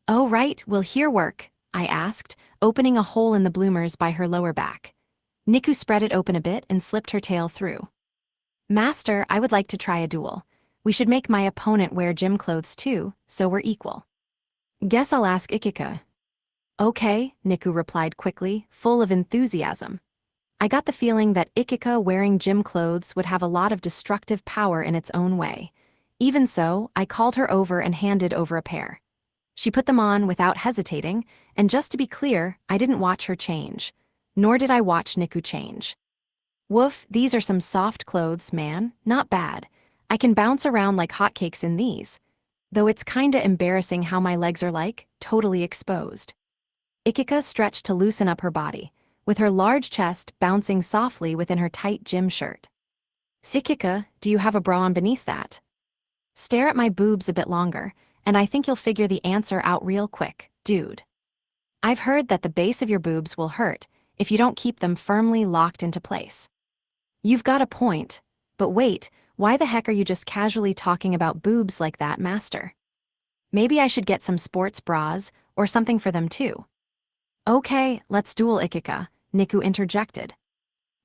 Oh right, will here work? I asked, opening a hole in the bloomers by her lower back. Niku spread it open a bit and slipped her tail through. Master, I would like to try a duel. We should make my opponent wear gym clothes too, so we're equal. Guess I'll ask Ikika. Okay, Niku replied quickly, full of enthusiasm. I got the feeling that Ikika wearing gym clothes would have a lot of destructive power in its own way. Even so, I called her over and handed over a pair. She put them on without hesitating, and just to be clear, I didn't watch her change. Nor did I watch Niku change. Woof, these are some soft clothes, man, not bad. I can bounce around like hotcakes in these. Though it's kinda embarrassing how my legs are like, totally exposed. Ikika stretched to loosen up her body, with her large chest bouncing softly within her tight gym shirt. Ikika, do you have a bra on beneath that? Stare at my boobs a bit longer, and I think you'll figure the answer out real quick, dude. I've heard that the base of your boobs will hurt if you don't keep them firmly locked into place. You've got a point, but wait, why the heck are you just casually talking about boobs like that, master? Maybe I should get some sports bras or something for them too. Okay, let's duel, Ikika, Niku interjected.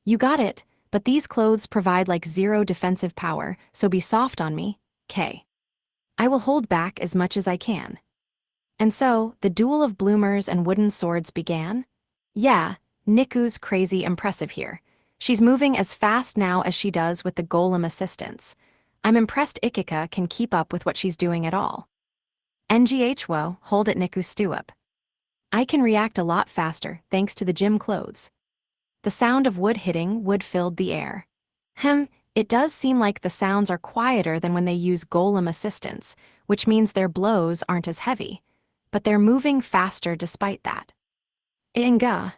You got it, but these clothes provide like zero defensive power, so be soft on me, K. I will hold back as much as I can. And so, the duel of bloomers and wooden swords began? Yeah, Niku's crazy impressive here. She's moving as fast now as she does with the golem assistance. I'm impressed Ikika can keep up with what she's doing at all. NGHWO, hold it Niku stew up. I can react a lot faster thanks to the gym clothes. The sound of wood hitting wood filled the air. It does seem like the sounds are quieter than when they use golem assistance, which means their blows aren't as heavy. But they're moving faster despite that. Inga.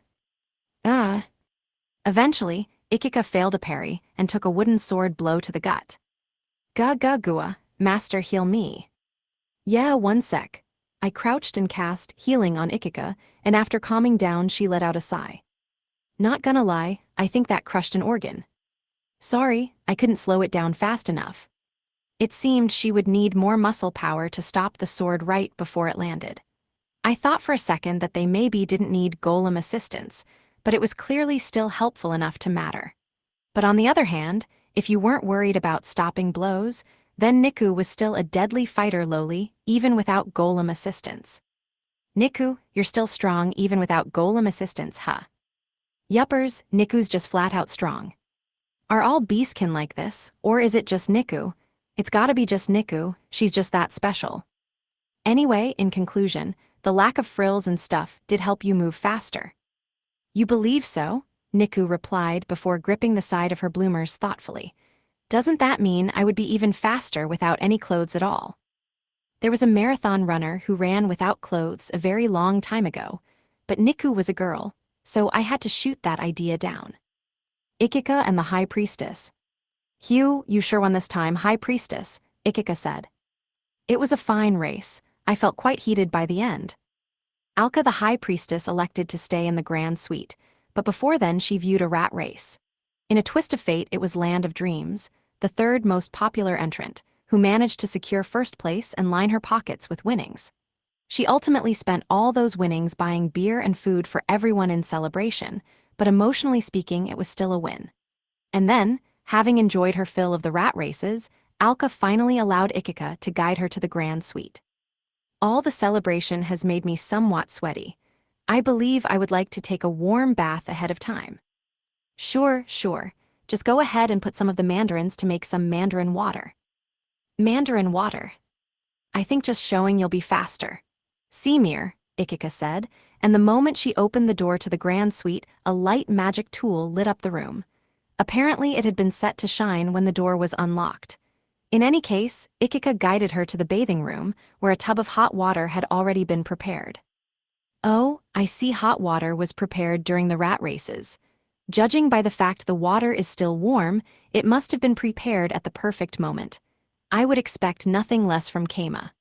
Eventually, Ikika failed a parry and took a wooden sword blow to the gut. Gua, master heal me. Yeah, one sec. I crouched and cast healing on Ikika, and after calming down she let out a sigh. Not gonna lie, I think that crushed an organ. Sorry, I couldn't slow it down fast enough. It seemed she would need more muscle power to stop the sword right before it landed. I thought for a second that they maybe didn't need golem assistance, but it was clearly still helpful enough to matter. But on the other hand, if you weren't worried about stopping blows, then Niku was still a deadly fighter lowly, even without golem assistance. Niku, you're still strong even without golem assistance, huh? Yuppers, Niku's just flat out strong. Are all beastkin like this, or is it just Niku? It's gotta be just Niku, she's just that special. Anyway, in conclusion, the lack of frills and stuff did help you move faster. You believe so? Niku replied before gripping the side of her bloomers thoughtfully. Doesn't that mean I would be even faster without any clothes at all? There was a marathon runner who ran without clothes a very long time ago, but Niku was a girl, so I had to shoot that idea down. Ikika and the High Priestess. Hugh, you sure won this time, High Priestess, Ikika said. It was a fine race. I felt quite heated by the end. Alka the High Priestess elected to stay in the Grand Suite, but before then she viewed a rat race. In a twist of fate it was Land of Dreams, the third most popular entrant, who managed to secure first place and line her pockets with winnings. She ultimately spent all those winnings buying beer and food for everyone in celebration, but emotionally speaking it was still a win. And then, having enjoyed her fill of the rat races, Alka finally allowed Ikika to guide her to the Grand Suite. All the celebration has made me somewhat sweaty. I believe I would like to take a warm bath ahead of time. Sure. Just go ahead and put some of the mandarins to make some mandarin water. Mandarin water. I think just showing you'll be faster. Simir, Ikika said, and the moment she opened the door to the Grand Suite, a light magic tool lit up the room. Apparently it had been set to shine when the door was unlocked. In any case, Ikika guided her to the bathing room, where a tub of hot water had already been prepared. Oh, I see hot water was prepared during the rat races. Judging by the fact the water is still warm, it must have been prepared at the perfect moment. I would expect nothing less from Kama.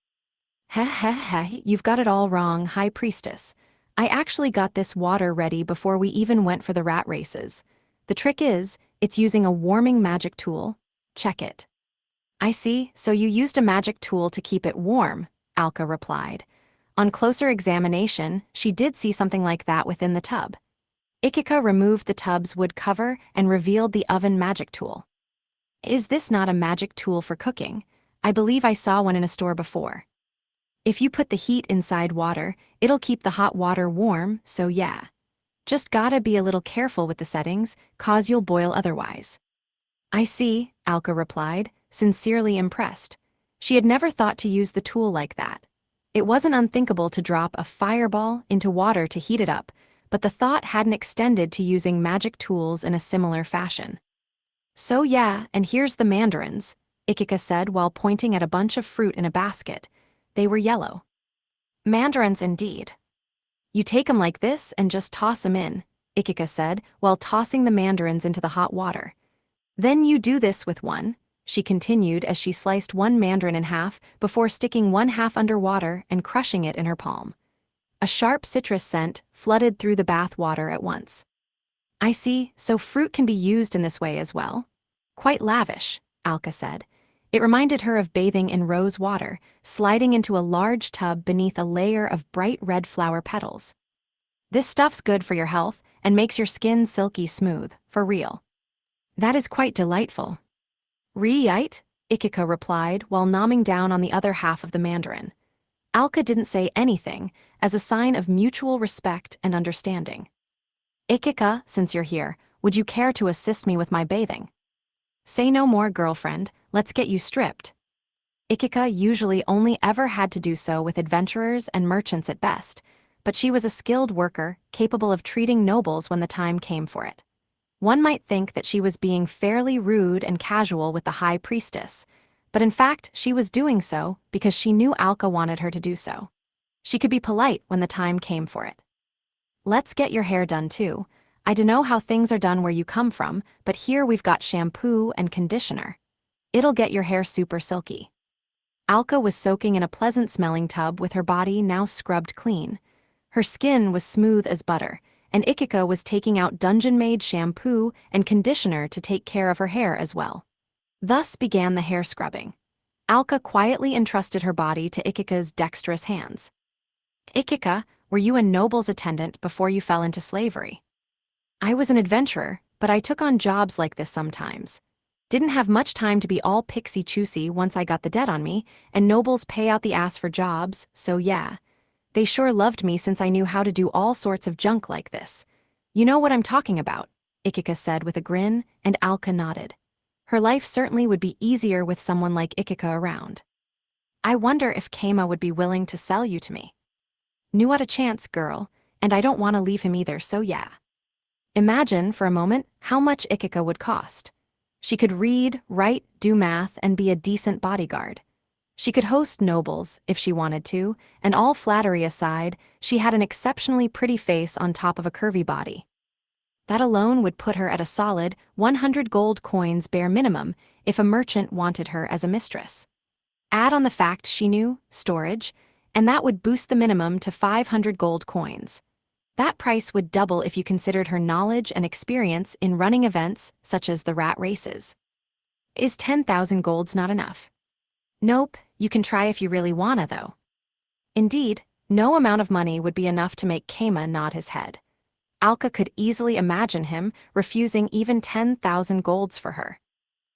You've got it all wrong, High Priestess. I actually got this water ready before we even went for the rat races. The trick is, it's using a warming magic tool. Check it. I see, so you used a magic tool to keep it warm, Alka replied. On closer examination, she did see something like that within the tub. Ikika removed the tub's wood cover and revealed the oven magic tool. Is this not a magic tool for cooking? I believe I saw one in a store before. If you put the heat inside water, it'll keep the hot water warm, so yeah. Just gotta be a little careful with the settings, cause you'll boil otherwise. I see, Alka replied, sincerely impressed. She had never thought to use the tool like that. It wasn't unthinkable to drop a fireball into water to heat it up, but the thought hadn't extended to using magic tools in a similar fashion. So yeah, and here's the mandarins, Ikika said while pointing at a bunch of fruit in a basket. They were yellow. Mandarins indeed. You take 'em like this and just toss 'em in, Ikika said while tossing the mandarins into the hot water. Then you do this with one, she continued as she sliced one mandarin in half before sticking one half under water and crushing it in her palm. A sharp citrus scent flooded through the bath water at once. I see, so fruit can be used in this way as well. Quite lavish, Alka said. It reminded her of bathing in rose water, sliding into a large tub beneath a layer of bright red flower petals. This stuff's good for your health and makes your skin silky smooth, for real. That is quite delightful. Right? Ikika replied while nomming down on the other half of the mandarin. Alka didn't say anything, as a sign of mutual respect and understanding. Ikika, since you're here, would you care to assist me with my bathing? Say no more, girlfriend, let's get you stripped. Ikika usually only ever had to do so with adventurers and merchants at best, but she was a skilled worker, capable of treating nobles when the time came for it. One might think that she was being fairly rude and casual with the high priestess, but in fact she was doing so because she knew Alka wanted her to do so. She could be polite when the time came for it. Let's get your hair done too. I dunno how things are done where you come from, but here we've got shampoo and conditioner. It'll get your hair super silky. Alka was soaking in a pleasant-smelling tub with her body now scrubbed clean. Her skin was smooth as butter, and Ikika was taking out dungeon-made shampoo and conditioner to take care of her hair as well. Thus began the hair scrubbing. Alka quietly entrusted her body to Ikika's dexterous hands. Ikika, were you a noble's attendant before you fell into slavery? I was an adventurer, but I took on jobs like this sometimes. Didn't have much time to be all pixie-choosy once I got the debt on me, and nobles pay out the ass for jobs, so yeah. They sure loved me since I knew how to do all sorts of junk like this. You know what I'm talking about, Ikika said with a grin, and Alka nodded. Her life certainly would be easier with someone like Ikika around. I wonder if Keima would be willing to sell you to me. Knew what a chance, girl, and I don't want to leave him either, so yeah. Imagine, for a moment, how much Ikika would cost. She could read, write, do math, and be a decent bodyguard. She could host nobles, if she wanted to, and all flattery aside, she had an exceptionally pretty face on top of a curvy body. That alone would put her at a solid 100 gold coins bare minimum if a merchant wanted her as a mistress. Add on the fact she knew storage, and that would boost the minimum to 500 gold coins. That price would double if you considered her knowledge and experience in running events such as the rat races. Is 10,000 golds not enough? Nope, you can try if you really wanna though. Indeed, no amount of money would be enough to make Keima nod his head. Alka could easily imagine him refusing even 10,000 golds for her.